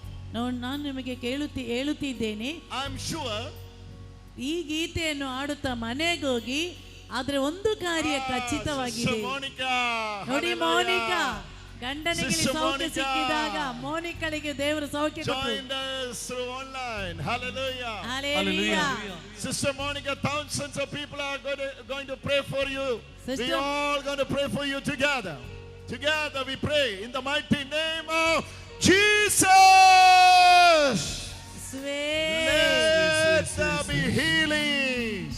ನಾನು ನಿಮಗೆ ಹೇಳುತ್ತಿದ್ದೇನೆ, I'm sure ಈ ಗೀತೆಯನ್ನು ಆಡುತ್ತಾ ಮನೆಗೆ ಹೋಗಿ, ಆದ್ರೆ ಒಂದು ಕಾರ್ಯ ಖಚಿತವಾಗಿದೆ. ನೋಡಿ ಮೋನಿಕಾ, ಗಂಡನಿಗೆ ಸೌಖ್ಯ ಸಿಕ್ಕಿದಾಗ ಮೋನಿಕಳಿಗೆ ದೇವರು ಸೌಖ್ಯ through online. Hallelujah. Hallelujah. Sister Monica, thousands of people are going to pray for you. We all going to pray for you together. Together we pray in the mighty name of Jesus. Let there be healing.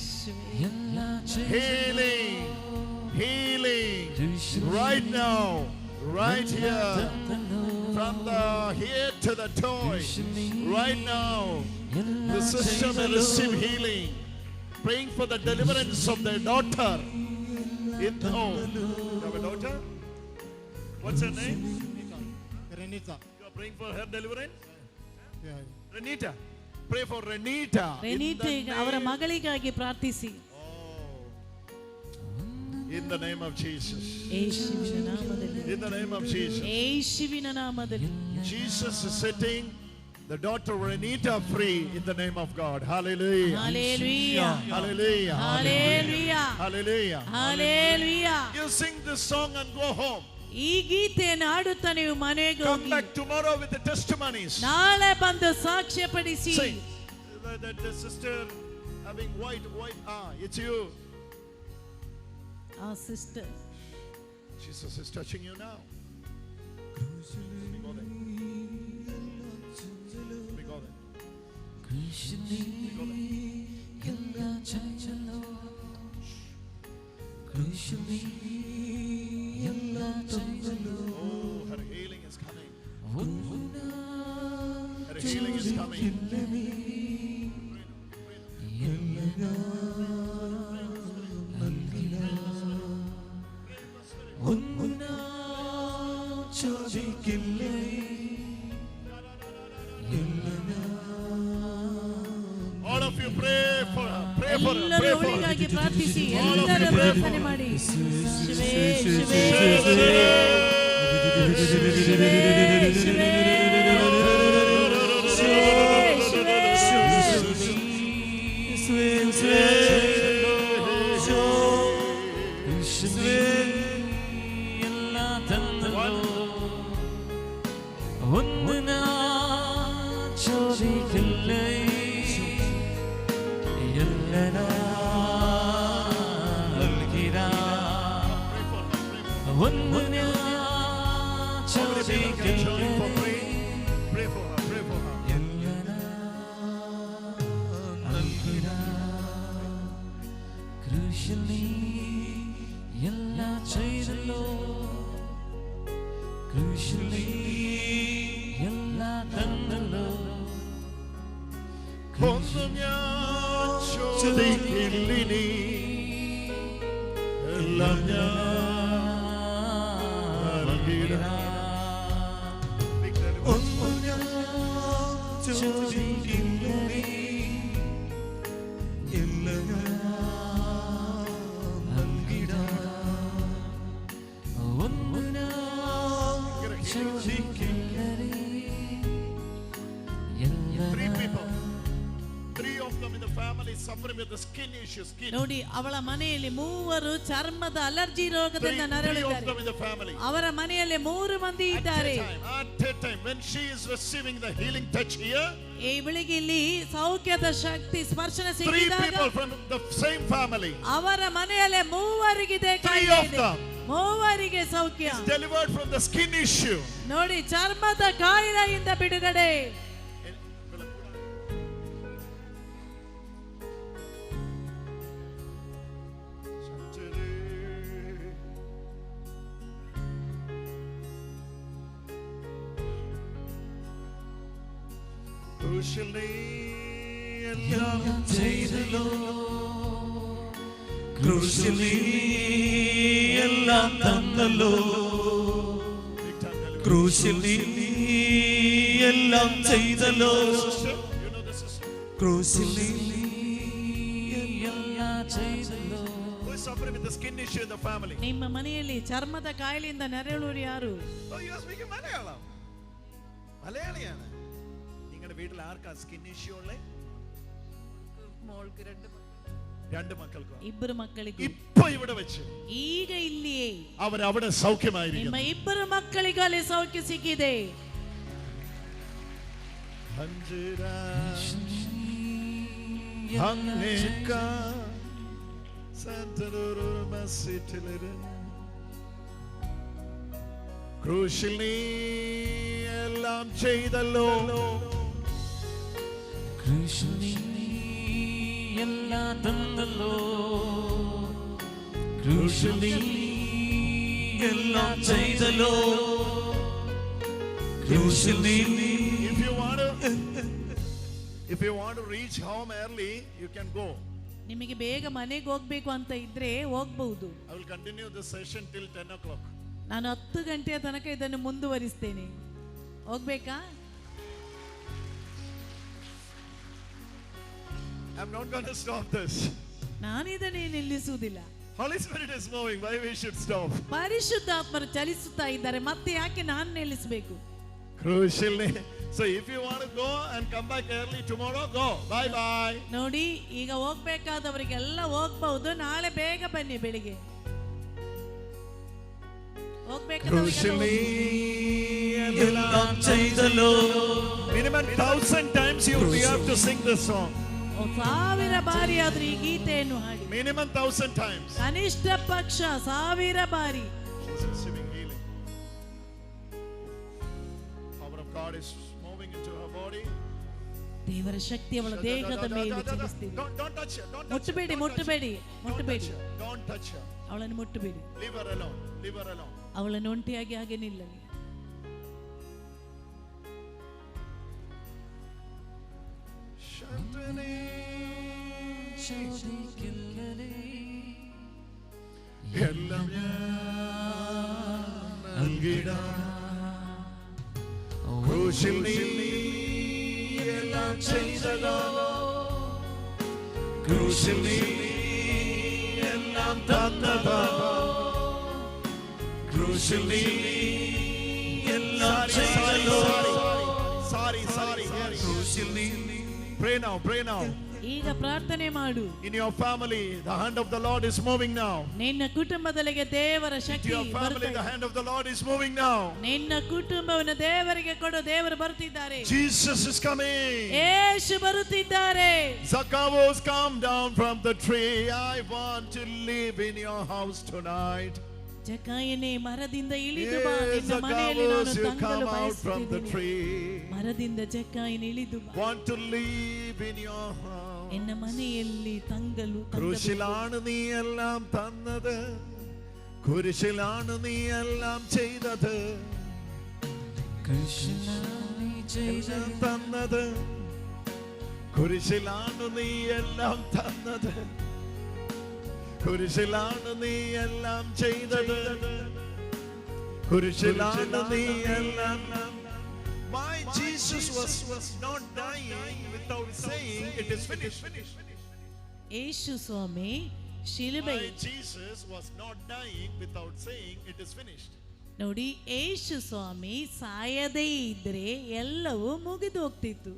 Healing right now, right here, from the head to the toe. Right now, the sister will receive healing. Praying for the deliverance of their daughter. You have a daughter? What's her name? Renita. You are praying for her deliverance? Yeah. Renita. Pray for Renita. Renita, ಅವರ ಮಗಳಿಗಾಗಿ ಪ್ರಾರ್ಥಿಸಿ. In the name of Jesus. ಯೇಸುವಿನ ನಾಮದಲ್ಲಿ. In the name of Jesus. ಯೇಸುವಿನ ನಾಮದಲ್ಲಿ. Jesus is setting the daughter Renita free in the name of God. Hallelujah. Hallelujah. Hallelujah. Hallelujah. Hallelujah. Hallelujah. You sing this song and go home. ಈ ಗೀತೆಯನ್ನು ಆಡುತ್ತಾ ನೀವು ಮನೆಗೆ Come ಹೋಗಿ. back tomorrow with the testimonies. ನಾಳೆ ಬಂದು ಸಾಕ್ಷ್ಯಪಡಿಸಿ. Sing. The sister having white. It's you. Our sister. Jesus is touching you now. Her healing is coming. Her healing is coming. All of you pray for her. Pray for her. ಎಲ್ಲರೂ Pray for her. ಅವಳಿಗಾಗಿ ಪ್ರಾರ್ಥಿಸಿ. ಎಲ್ಲರೂ ಪ್ರಾರ್ಥನೆ ಮಾಡಿ. ಶಿವೇ ಶಿವೇ ಶಿವೇ ಶಿವೇ ക്രൂശിലീ എല്ലാം ചെയ്തല്ലോ, ക്രൂശിലീ എല്ലാം തന്നല്ലോ, ഒന്നും ഞാൻ ചോദിക്കില്ലിനി, എല്ലാം ഞാൻ നൽകിയിടാം. ഒന്നും ഞാൻ ചോദിക്കില്ലിനി, എല്ലാം ഞാൻ നൽകിയിടാം. ഒന്നും ഞാൻ ചോദിക്കില്ലറി, Three of them in the family suffering with the skin issues. ನೋಡಿ, ಅವಳ ಮನೆಯಲ್ಲಿ ಮೂವರು ಚರ್ಮದ ಅಲರ್ಜಿ ರೋಗದಿಂದ ನರಳುತ್ತಾರೆ. ಅವರ ಮನೆಯಲ್ಲಿ 3 ಮಂದಿ ಇದ್ದಾರೆ. At a time when she is receiving the healing touch here, ಇವಳಿಗೆ ಇಲ್ಲಿ ಸೌಖ್ಯದ ಶಕ್ತಿ ಸ್ಪರ್ಶನ three ಸಿಕ್ಕಿದಾಗ people from the same family, ಅವರ ಮನೆಯಲ್ಲಿ ಮೂವರಿಗಿದೆ ಕಾಯಿಲೆ ಇದೆ. ಮೂವರಿಗೆ ಸೌಖ್ಯ, delivered from the skin issue. ನೋಡಿ, ಚರ್ಮದ ಕಾಯಿಲೆಯಿಂದ ಬಿಡುಗಡೆ. ക്രൂശിലീ എല്ലാം ചെയ്തല്ലോ, ക്രൂശിലീ എല്ലാം തന്നല്ലോ, ക്രൂശിലീ എല്ലാം ചെയ്തല്ലോ, ക്രൂശിലീ എല്ലാം ചെയ്തല്ലോ. Who is suffering with the skin issue in the family? ನಿಮ್ಮ ಮನೆಯಲ್ಲಿ ಚರ್ಮದ ಕಾಯಿಲೆಯಿಂದ ನರಳುವರು ಯಾರು? Oh, you are speaking Malayalam. മലയാളിയാണ്. നിങ്ങളുടെ വീട്ടിൽ ആർക്കാ സ്കിൻ ഇഷ്യൂ ഉള്ളേ? രണ്ട് മക്കൾക്കോ? ಇಬ್ಬರು ಮಕ್ಕಳಿಗೂ. ഇപ്പൊ ഇവിടെ വെച്ച് ಈಗ ಇಲ್ಲಿಯೇ അവരവിടെ സൗഖ്യമായിരിക്കും. ನಿಮ್ಮ ಇಬ್ಬರು ಮಕ್ಕಳಿಗೂ ಅಲ್ಲಿ ಸೌಖ್ಯ ಸಿಕ್ಕಿದೆ. ക്രൂശിൽ നീ എല്ലാം ചെയ്തല്ലോ, ക്രൂശിലീ എല്ലാം തന്നല്ലോ, ക്രൂശിലീ എല്ലാം ചെയ്തല്ലോ, ക്രൂശിലീ. If you want to reach home early, you can go. ನಿಮಗೆ ಬೇಗ ಮನೆಗೆ ಹೋಗ್ಬೇಕು ಅಂತ ಇದ್ರೆ ಹೋಗಬಹುದು. I will continue this session till 10 o'clock. ನಾನು 10 ಗಂಟೆಯ ತನಕ ಇದನ್ನು ಮುಂದುವರಿಸ್ತೇನೆ. ಹೋಗ್ಬೇಕಾ? I'm not going to stop this. ನಾನು ಇದನ್ನು ನಿಲ್ಲಿಸುವುದಿಲ್ಲ. Holy Spirit is moving. Why we should stop? ಪರಿಶುದ್ಧಾತ್ಮರು ಚಲಿಸುತ್ತಾ ಇದ್ದಾರೆ, ಮತ್ತೆ ಯಾಕೆ ನಾನು ನಿಲ್ಲಿಸಬೇಕು? Crucially. So if you want to go and come back early tomorrow, go. Bye bye. ನೋಡಿ, ಈಗ ಹೋಗ್ಬೇಕಾದವರಿಗೆಲ್ಲ ಹೋಗ್ಬಹುದು. ನಾಳೆ ಬೇಗ ಬನ್ನಿ, ಬೆಳಿಗ್ಗೆ Crucially, എല്ലാം ചെയ്തല്ലോ. minimum 1000 times you have to sing this song. 1000 ಬಾರಿ ಆದ್ರೂ ಈ ಗೀತೆಯನ್ನು ಹಾಡಿ. Minimum 1000 times. ಕನಿಷ್ಠ ಪಕ್ಷ 1000 ಬಾರಿ. She's receiving healing. Power of God is moving into her body. ದೇವರ ಶಕ್ತಿ ಅವಳ ದೇಹದ ಮೇಲೆ ಚಲಿಸುತ್ತಿದೆ. Don't touch her. ಮುಟ್ಟಬೇಡಿ, ಮುಟ್ಟಬೇಡಿ, ಮುಟ್ಟಬೇಡಿ. Don't touch her. ಅವಳನ್ನು ಮುಟ್ಟಬೇಡಿ. Leave her alone. Leave her alone. ಅವಳನ್ನು ಒಂಟಿಯಾಗಿ ಹಾಗೆ ನಿಲ್ಲಲಿ. എല്ലാം നൽകിടാം. ക്രൂശിൽ നീ എല്ലാം ചെയ്തല്ലോ, ക്രൂശിൽ നീ എല്ലാം തന്നതോ, ക്രൂശിൽ നീ എല്ലാം ചെയ്തല്ലോ. Sorry. ക്രൂശിൽ നീ. Pray now. ಈಗ ಪ್ರಾರ್ಥನೆ ಮಾಡು. In your family, the hand of the Lord is moving now. ನಿನ್ನ ಕುಟುಂಬದಲ್ಲಿಗೆ ದೇವರ ಶಕ್ತಿ In your family, the hand of the Lord is moving now. ನಿನ್ನ ಕುಟುಂಬವನ್ನು ದೇವರಿಗೆ ಕೊಡು. ದೇವರು ಬರುತ್ತಿದ್ದಾರೆ. Jesus is coming. ಯೇಸು ಬರುತ್ತಿದ್ದಾರೆ. Zacchaeus, come down from the tree. I want to live in your house tonight. ಜಕ್ಕಾಯನೇ, ಮರದಿಂದ ಇಳಿದು ಬಾ. ನಿನ್ನ ಮನೆಯಲ್ಲಿ ನಾನು ತಂಗಲು ಬಯಸುತ್ತೇನೆ. ಮರದಿಂದ ಜಕ್ಕಾಯನೇ ಇಳಿದು ಬಾ. Want to live in your house. എന്റെ മനಯಲ್ಲಿ തങ്കಲು ക്രൂശിലാണ് നീ എല്ലാം തന്നത്, കുരിശിലാണ് നീ എല്ലാം ചെയ്തത്, എല്ലാം തന്നത്, കുരിശിലാണ് നീ എല്ലാം തന്നത്, കുരിശിലാണ് നീ എല്ലാം ചെയ്തത്, കുരിശിലാണ് നീ എല്ലാം. My Jesus was not dying without saying it is finished. Yeshu Swami ಶಿಲುಬೆಯಲ್ಲಿ My Jesus was not dying without saying it is finished. ನೋಡಿ, ಯೇಸು ಸ್ವಾಮಿ ಸಾಯದೇ ಇದ್ರೆ ಎಲ್ಲವೂ ಮುಗಿದು ಹೋಗ್ತಿತ್ತು.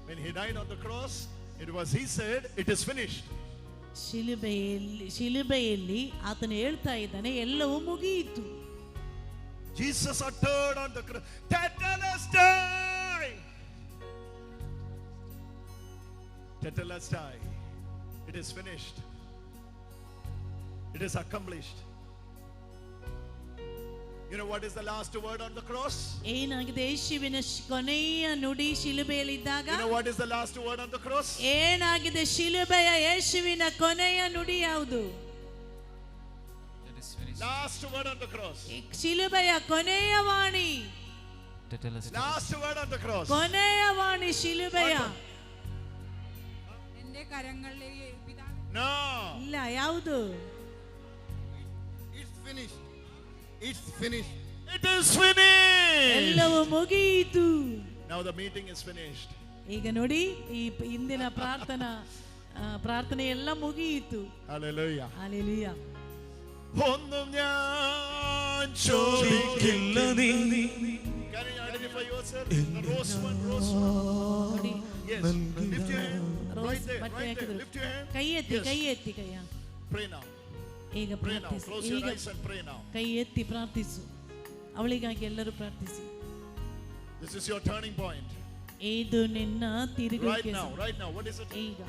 When he died on the cross, he said it is finished. ಶಿಲುಬೆಯಲ್ಲಿ ಆತನು ಹೇಳ್ತಾ ಇದ್ದಾನೆ ಎಲ್ಲವೂ ಮುಗಿಯಿತು. Jesus uttered on the cross, Tetelestai! Tetelestai. It is finished. It is accomplished. You know what is the last word on the cross? ಏನಾಗಿದೆ ಯೇಸುವಿನ ಕೊನೆಯ ನುಡಿ ಶಿಲುಬೆಯಲ್ಲಿದ್ದಾಗ? You know what is the last word on the cross? ಏನಾಗಿದೆ ಶಿಲುಬೆಯ ಯೇಸುವಿನ ಕೊನೆಯ ನುಡಿ ಯಾವುದು? Last word on the cross. ಶಿಲುಬೆಯ ಕೊನೆಯ ವಾಣಿ. Last word on the cross. ಕೊನೆಯ ವಾಣಿ ಶಿಲುಬೆಯ. No. ಇಲ್ಲ, ಯಾವುದು? It's finished. It's finished. It is finished. ಎಲ್ಲವೂ ಮುಗಿಯಿತು. Now the meeting is finished. ಈಗ ನೋಡಿ, ಈ ಇಂದಿನ ಪ್ರಾರ್ಥನೆ ಎಲ್ಲ ಮುಗಿಯಿತು. Hallelujah. Hallelujah. ഒന്നും ഞാൻ ചോദിക്കില്ല നീ. Can you identify yourself? The rose one, rose one. ನೋಡಿ, Yes. Lift your hand. Right there, right there. Lift your hand. ಕೈ ಎತ್ತಿ, Yes. ಕೈ ಎತ್ತಿ ಕೈಯ. Pray now. ಈಗ Pray now. ಪ್ರಾರ್ಥಿಸು. Close your ಈಗ eyes and pray now. ಕೈ ಎತ್ತಿ ಪ್ರಾರ್ಥಿಸು. ಅವಳಿಗಾಗಿ ಎಲ್ಲರೂ ಪ್ರಾರ್ಥಿಸಿ. This is your turning point. ಇದು ನಿನ್ನ ತಿರುಗುವಿಕೆ. Right now. What is it? ಈಗ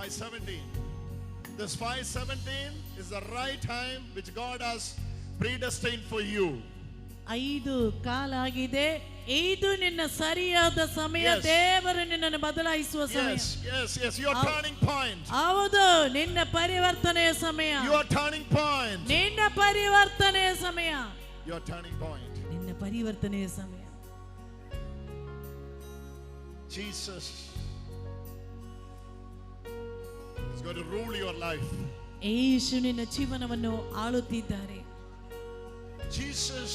5:17. This 5:17 is the right time which God has predestined for you. 5 ಆಗಿದೆ. ಇದು ನಿನ್ನ ಸರಿಯಾದ ಸಮಯ. Yes. ದೇವರು ನಿನ್ನನ್ನು ಬದಲಾಯಿಸುವ ಸಮಯ. Yes. Your turning point. ಹೌದು, ನಿನ್ನ ಪರಿವರ್ತನೆಯ ಸಮಯ. Your turning point. ನಿನ್ನ ಪರಿವರ್ತನೆಯ ಸಮಯ. Your turning point. ನಿನ್ನ ಪರಿವರ್ತನೆಯ ಸಮಯ. Jesus is going to rule your life. ಯೇಸು ನಿನ್ನ ಜೀವನವನ್ನು ಆಳುತ್ತಿದ್ದಾರೆ. Jesus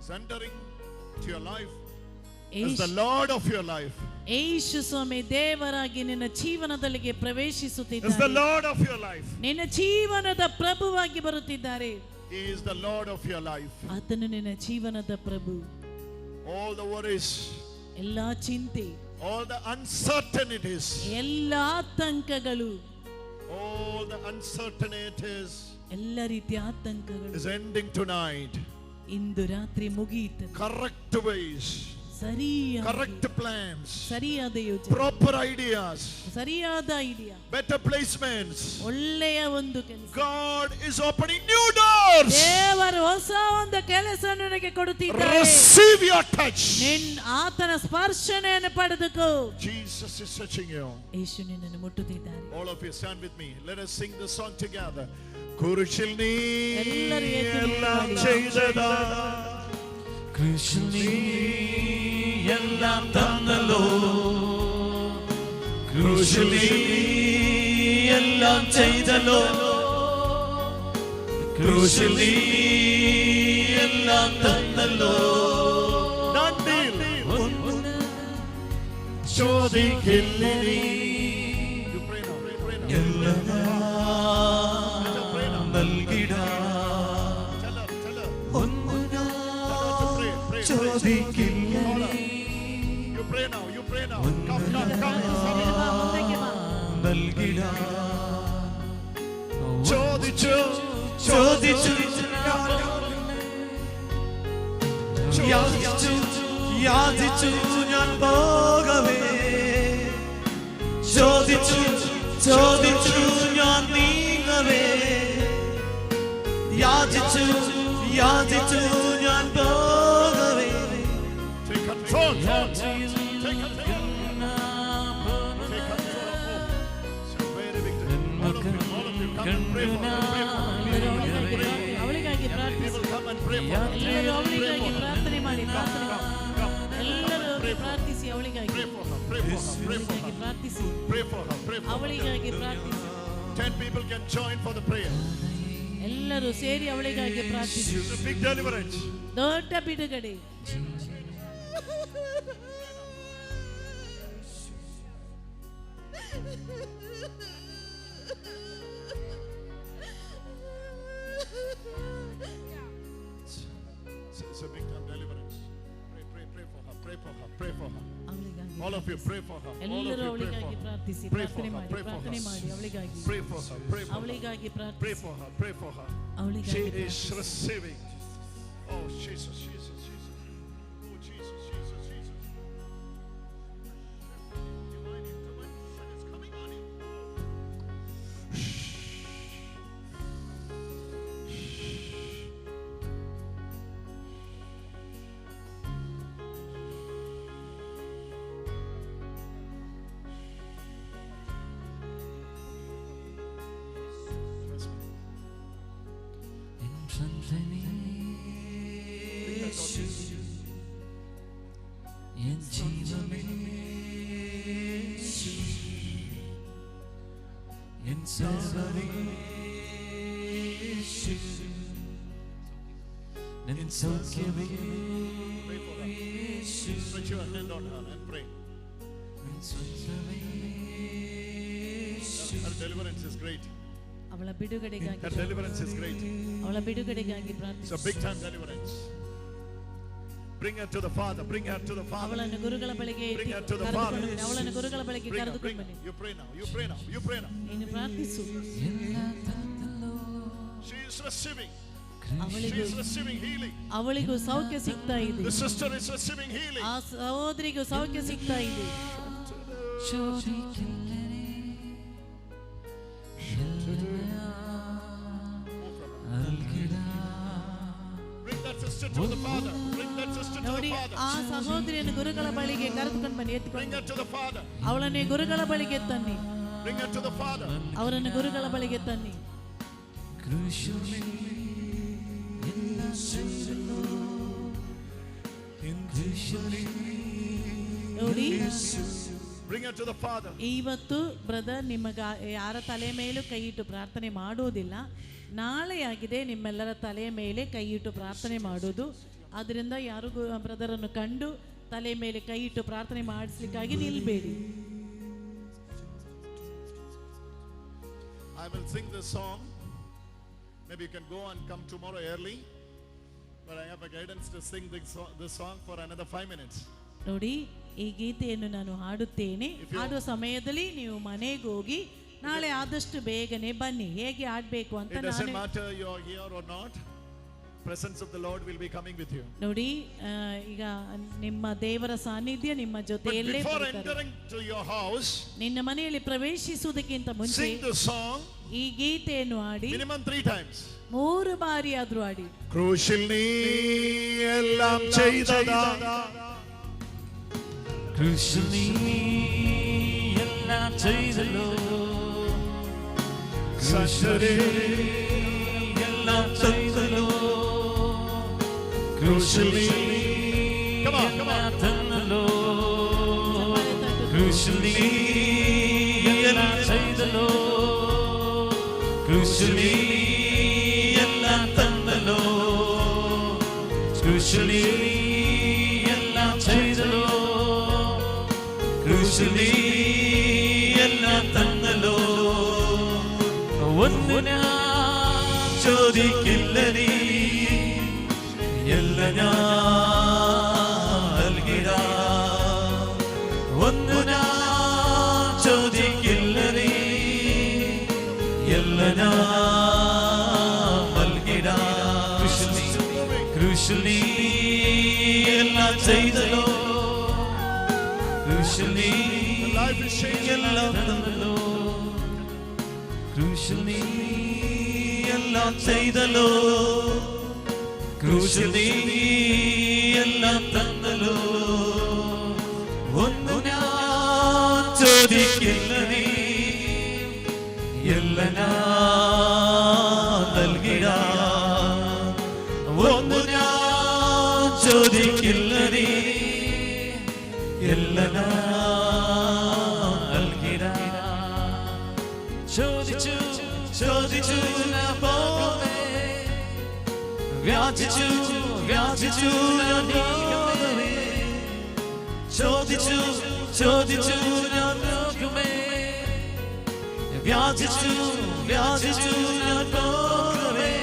is entering to your life as the Lord of your life. ಯೇಸು ಸ್ವಾಮಿ ದೇವರಾಗಿ ನಿನ್ನ ಜೀವನದಲ್ಲಿಗೆ As the ಪ್ರವೇಶಿಸುತ್ತಿದ್ದಾರೆ. Lord of your life. ನಿನ್ನ ಜೀವನದ ಪ್ರಭುವಾಗಿ ಬರುತ್ತಿದ್ದಾರೆ. He is the Lord of your life. ಆತನು ನಿನ್ನ ಜೀವನದ ಪ್ರಭು. All the worries, ಎಲ್ಲಾ ಚಿಂತೆ, all the uncertainties, ಎಲ್ಲಾ ಆತಂಕಗಳು, all the uncertainties ಎಲ್ಲ ರೀತಿಯ ಆತಂಕಗಳು is ending tonight. ಇಂದು ರಾತ್ರಿ ಮುಗಿಯುತ್ತದೆ. Correct ways, ಸರಿಯಾದ correct plans, ಸರಿಯಾದ ಯೋಜನೆ, proper ideas, ಸರಿಯಾದ ಐಡಿಯಾ, better placements. ಒಳ್ಳೆಯ ಒಂದು ಕೆಲಸ. God is opening new doors. ದೇವರು ಹೊಸ ಒಂದು ಕೆಲಸ ನನಗೆ ಕೊಡುತ್ತಿದ್ದಾರೆ. Receive your touch. ಆತನ ಸ್ಪರ್ಶನೆಯನ್ನು ಪಡೆದುಕೋ. Jesus is touching you. ಯೇಸು ನಿನ್ನನ್ನು ಮುಟ್ಟುತ್ತಿದ್ದಾರೆ. All of you stand with me. Let us sing the song together. കുരിശിൽ നീ എല്ലാവരും ഏറ്റു എല്ലാം പാടി. ചെയ്തതാ, കുരിശിൽ നീ എല്ലാം തന്നല്ലോ, കുരിശിൽ നീ എല്ലാം ചെയ്തല്ലോ, കുരിശിൽ നീ എല്ലാം തന്നല്ലോ, നന്ദിയിൽ ചോദിക്കില്ല നീ. You pray now, pray now. എല്ലാം നൽകിടാം, Tell her. ഒന്നും Pray, pray. ചോദിക്കില്ല You pray now, you pray now. Come. ಮುಂದಕ್ಕೆ ಬಾ. നൽകിടാം, ചോദിച്ചു ചോദിച്ചു യാചിച്ചു യാചിച്ചു ഞാൻ പോകവേ, ചോദിച്ചു ചോദിച്ചു ഞാൻ നീങ്ങവേ, യാചിച്ചു യാചിച്ചു ഞാൻ പോകവേ. Take control. Take control. Take control. So very victory. All of you, come and pray for her. ಅವಳಿಗಾಗಿ ಪ್ರಾರ್ಥಿಸಿ. People come and pray for her. ಎಲ್ಲರೂ ಅವಳಿಗಾಗಿ ಪ್ರಾರ್ಥನೆ ಮಾಡಿ. ಎಲ್ಲರೂ ಪ್ರಾರ್ಥಿಸಿ ಅವಳಿಗಾಗಿ. Pray for her. Pray for her. Pray for her. ಪ್ರಾರ್ಥಿಸಿ Pray for her. Pray for her. ಅವಳಿಗಾಗಿ ಪ್ರಾರ್ಥಿಸಿ. 10 people can join for the prayer. ಎಲ್ಲರೂ ಸೇರಿ ಅವಳಿಗಾಗಿ ಪ್ರಾರ್ಥಿಸಿ. It's a big deliverance. ದೊಡ್ಡ ಬಿಡುಗಡೆ. It's a big time deliverance. Pray for her. Pray for her. Pray for her. ಅವಳಿಗಾಗಿ All of you pray for her. All of ಎಲ್ಲರೂ you pray for ಅವಳಿಗಾಗಿ her. ಪ್ರಾರ್ಥಿಸಿ. Pray for ಪ್ರಾರ್ಥನೆ her. ಮಾಡಿ. Pray for ಪ್ರಾರ್ಥನೆ her. ಮಾಡಿ ಅವಳಿಗಾಗಿ. Pray for her. Pray for her. ಅವಳಿಗಾಗಿ Pray ಪ್ರಾರ್ಥಿಸಿ. for her. Pray for her. She ಅವಳಿಗಾಗಿ is ಪ್ರಾರ್ಥಿಸಿ. receiving. Oh Jesus, Jesus, Jesus. Oh Jesus, Jesus, Jesus. Divine intervention is coming on you. എൻ ജീവമേ, എൻ സർവ്വമേ, എൻ സൗഖ്യമേ, Stretch your hand on her and pray. എൻ സ്വന്തമേ. Her deliverance is great. ಅವಳ ಬಿಡುಗಡೆಗಾಗಿ Her deliverance is great. ಅವಳ ಬಿಡುಗಡೆಗಾಗಿ It's ಪ್ರಾರ್ಥಿಸಿ. a big time deliverance. Bring her to the Father. Bring her to the Father. ಅವಳನ್ನು ಗುರುಗಳ ಬಳಿಗೆ Bring her to the ಕರೆದುಕೊಂಡು Father. ಬನ್ನಿ. ಅವಳನ್ನು ಗುರುಗಳ ಬಳಿಗೆ Bring her, ಕರೆದುಕೊಂಡು bring her. ಬನ್ನಿ. You pray now. You pray now. You pray now. ನೀನು ಪ್ರಾರ್ಥಿಸು. She is receiving. She ಅವಳಿಗೂ is receiving healing. ಅವಳಿಗೂ ಸೌಖ್ಯ ಸಿಗ್ತಾ ಇದೆ. The sister is receiving healing. ಆ ಸಹೋದರಿಗೂ ಸೌಖ್ಯ ಸಿಗ್ತಾ ಇದೆ. Bring that sister to the Father. Bring that sister to the ನೋಡಿ Father. ಆ ಸಹೋದರಿಯನ್ನು ಗುರುಗಳ ಬಳಿಗೆ ಕರೆದುಕೊಂಡು ಬನ್ನಿ. Bring ಎತ್ತಿಕೊಂಡು her to the Father. ಅವಳನ್ನು ಗುರುಗಳ ಬಳಿಗೆ ತನ್ನಿ. Bring her to the Father. ಅವರನ್ನು ಗುರುಗಳ ಬಳಿಗೆ ತನ್ನಿ. ನೋಡಿ Bring her to the Father. ಇವತ್ತು ಬ್ರದರ್ ನಿಮಗ ಯಾರ ತಲೆ ಮೇಲೂ ಕೈ ಇಟ್ಟು ಪ್ರಾರ್ಥನೆ ಮಾಡೋದಿಲ್ಲ. ನಾಳೆಯಾಗಿದೆ ನಿಮ್ಮೆಲ್ಲರ ತಲೆಯ ಮೇಲೆ ಕೈ ಇಟ್ಟು ಪ್ರಾರ್ಥನೆ ಮಾಡೋದು. ಆದ್ದರಿಂದ ಯಾರಿಗೂ ಬ್ರದರನ್ನು ಕಂಡು ತಲೆ ಮೇಲೆ ಕೈ ಇಟ್ಟು ಪ್ರಾರ್ಥನೆ ಮಾಡಿಸ್ಲಿಕ್ಕಾಗಿ ನಿಲ್ಬೇಡಿ. I will sing this song. Maybe you can go and come tomorrow early. But I have a guidance to sing this song for another 5 minutes. ನೋಡಿ ಈ ಗೀತೆಯನ್ನು ನಾನು ಹಾಡುತ್ತೇನೆ. ಹಾಡುವ ಸಮಯದಲ್ಲಿ ನೀವು ಮನೆಗೆ ಹೋಗಿ ನಾಳೆ ಆದಷ್ಟು ಬೇಗನೆ ಬನ್ನಿ. ಹೇಗೆ ಆಡಬೇಕು ಅಂತ It doesn't ನಾನು matter you're here or not. Presence of the Lord will be coming with you. ನೋಡಿ ಈಗ ನಿಮ್ಮ ದೇವರ ಸಾನ್ನಿಧ್ಯ ನಿಮ್ಮ But ಜೊತೆಯಲ್ಲೇ before ಬರುತ್ತದೆ. entering to your house, ನಿನ್ನ ಮನೆಯಲ್ಲಿ ಪ್ರವೇಶಿಸುವುದಕ್ಕಿಂತ ಮುಂಚೆ sing the song ಈ ಗೀತೆಯನ್ನು ಹಾಡಿ minimum 3 times. 3 ಬಾರಿ ಆದ್ರೂ ಹಾಡಿ. ക്രൂശിൽ നീ എല്ലാം ചെയ്തതാ, ക്രൂശിൽ നീ എല്ലാം ചെയ്തല്ലോ, ക്രൂശിൽ എല്ലാം ചെയ്തല്ലോ, ക്രൂശിൽ നീ എല്ലാം തന്നല്ലോ, ക്രൂശിൽ നീ എല്ലാം ചെയ്തല്ലോ, ക്രൂശിൽ നീ എല്ലാം തന്നല്ലോ, ക്രൂശിൽ നീ എല്ലാം ചെയ്തല്ലോ, ക്രൂശിൽ നീ എല്ലാം തന്നല്ലോ. ഒന്നു ഞാൻ ചോദിക്കില്ല നീ, എല്ലാം ഞാൻ നൽകിടാം. ഒന്നു ഞാൻ ചോദിക്കില്ല നീ, എല്ലാം ഞാൻ നൽകിടാം. ക്രൂശിൽ നീ എല്ലാം ചെയ്തല്ലോ, ക്രൂശിൽ നീ life is changing. എല്ലാം തന്നല്ലോ, ക്രൂശിൽ നീ എല്ലാം ചെയ്തല്ലോ, ക്രൂശിൽ നീ എല്ലാം തന്നല്ലോ. ഒന്നു ഞാൻ ചോദിക്കില്ല നീ എല്ലാം നൽകിടാ, ഒന്നു ഞാൻ ചോദിക്കില്ല നീ എല്ലാം നൽകിടാ. ചോദിച്ചു ചോദിച്ചു ഞാൻ പോകവേ, വ്യാജിച്ചു വ്യാജിച്ചു ഞാൻ നീങ്ങവേ, ചോദിച്ചു ചോദിച്ചു ഞാൻ നോക്കുമേ, വ്യാജിച്ചു വ്യാജിച്ചു ഞാൻ പോകവേ.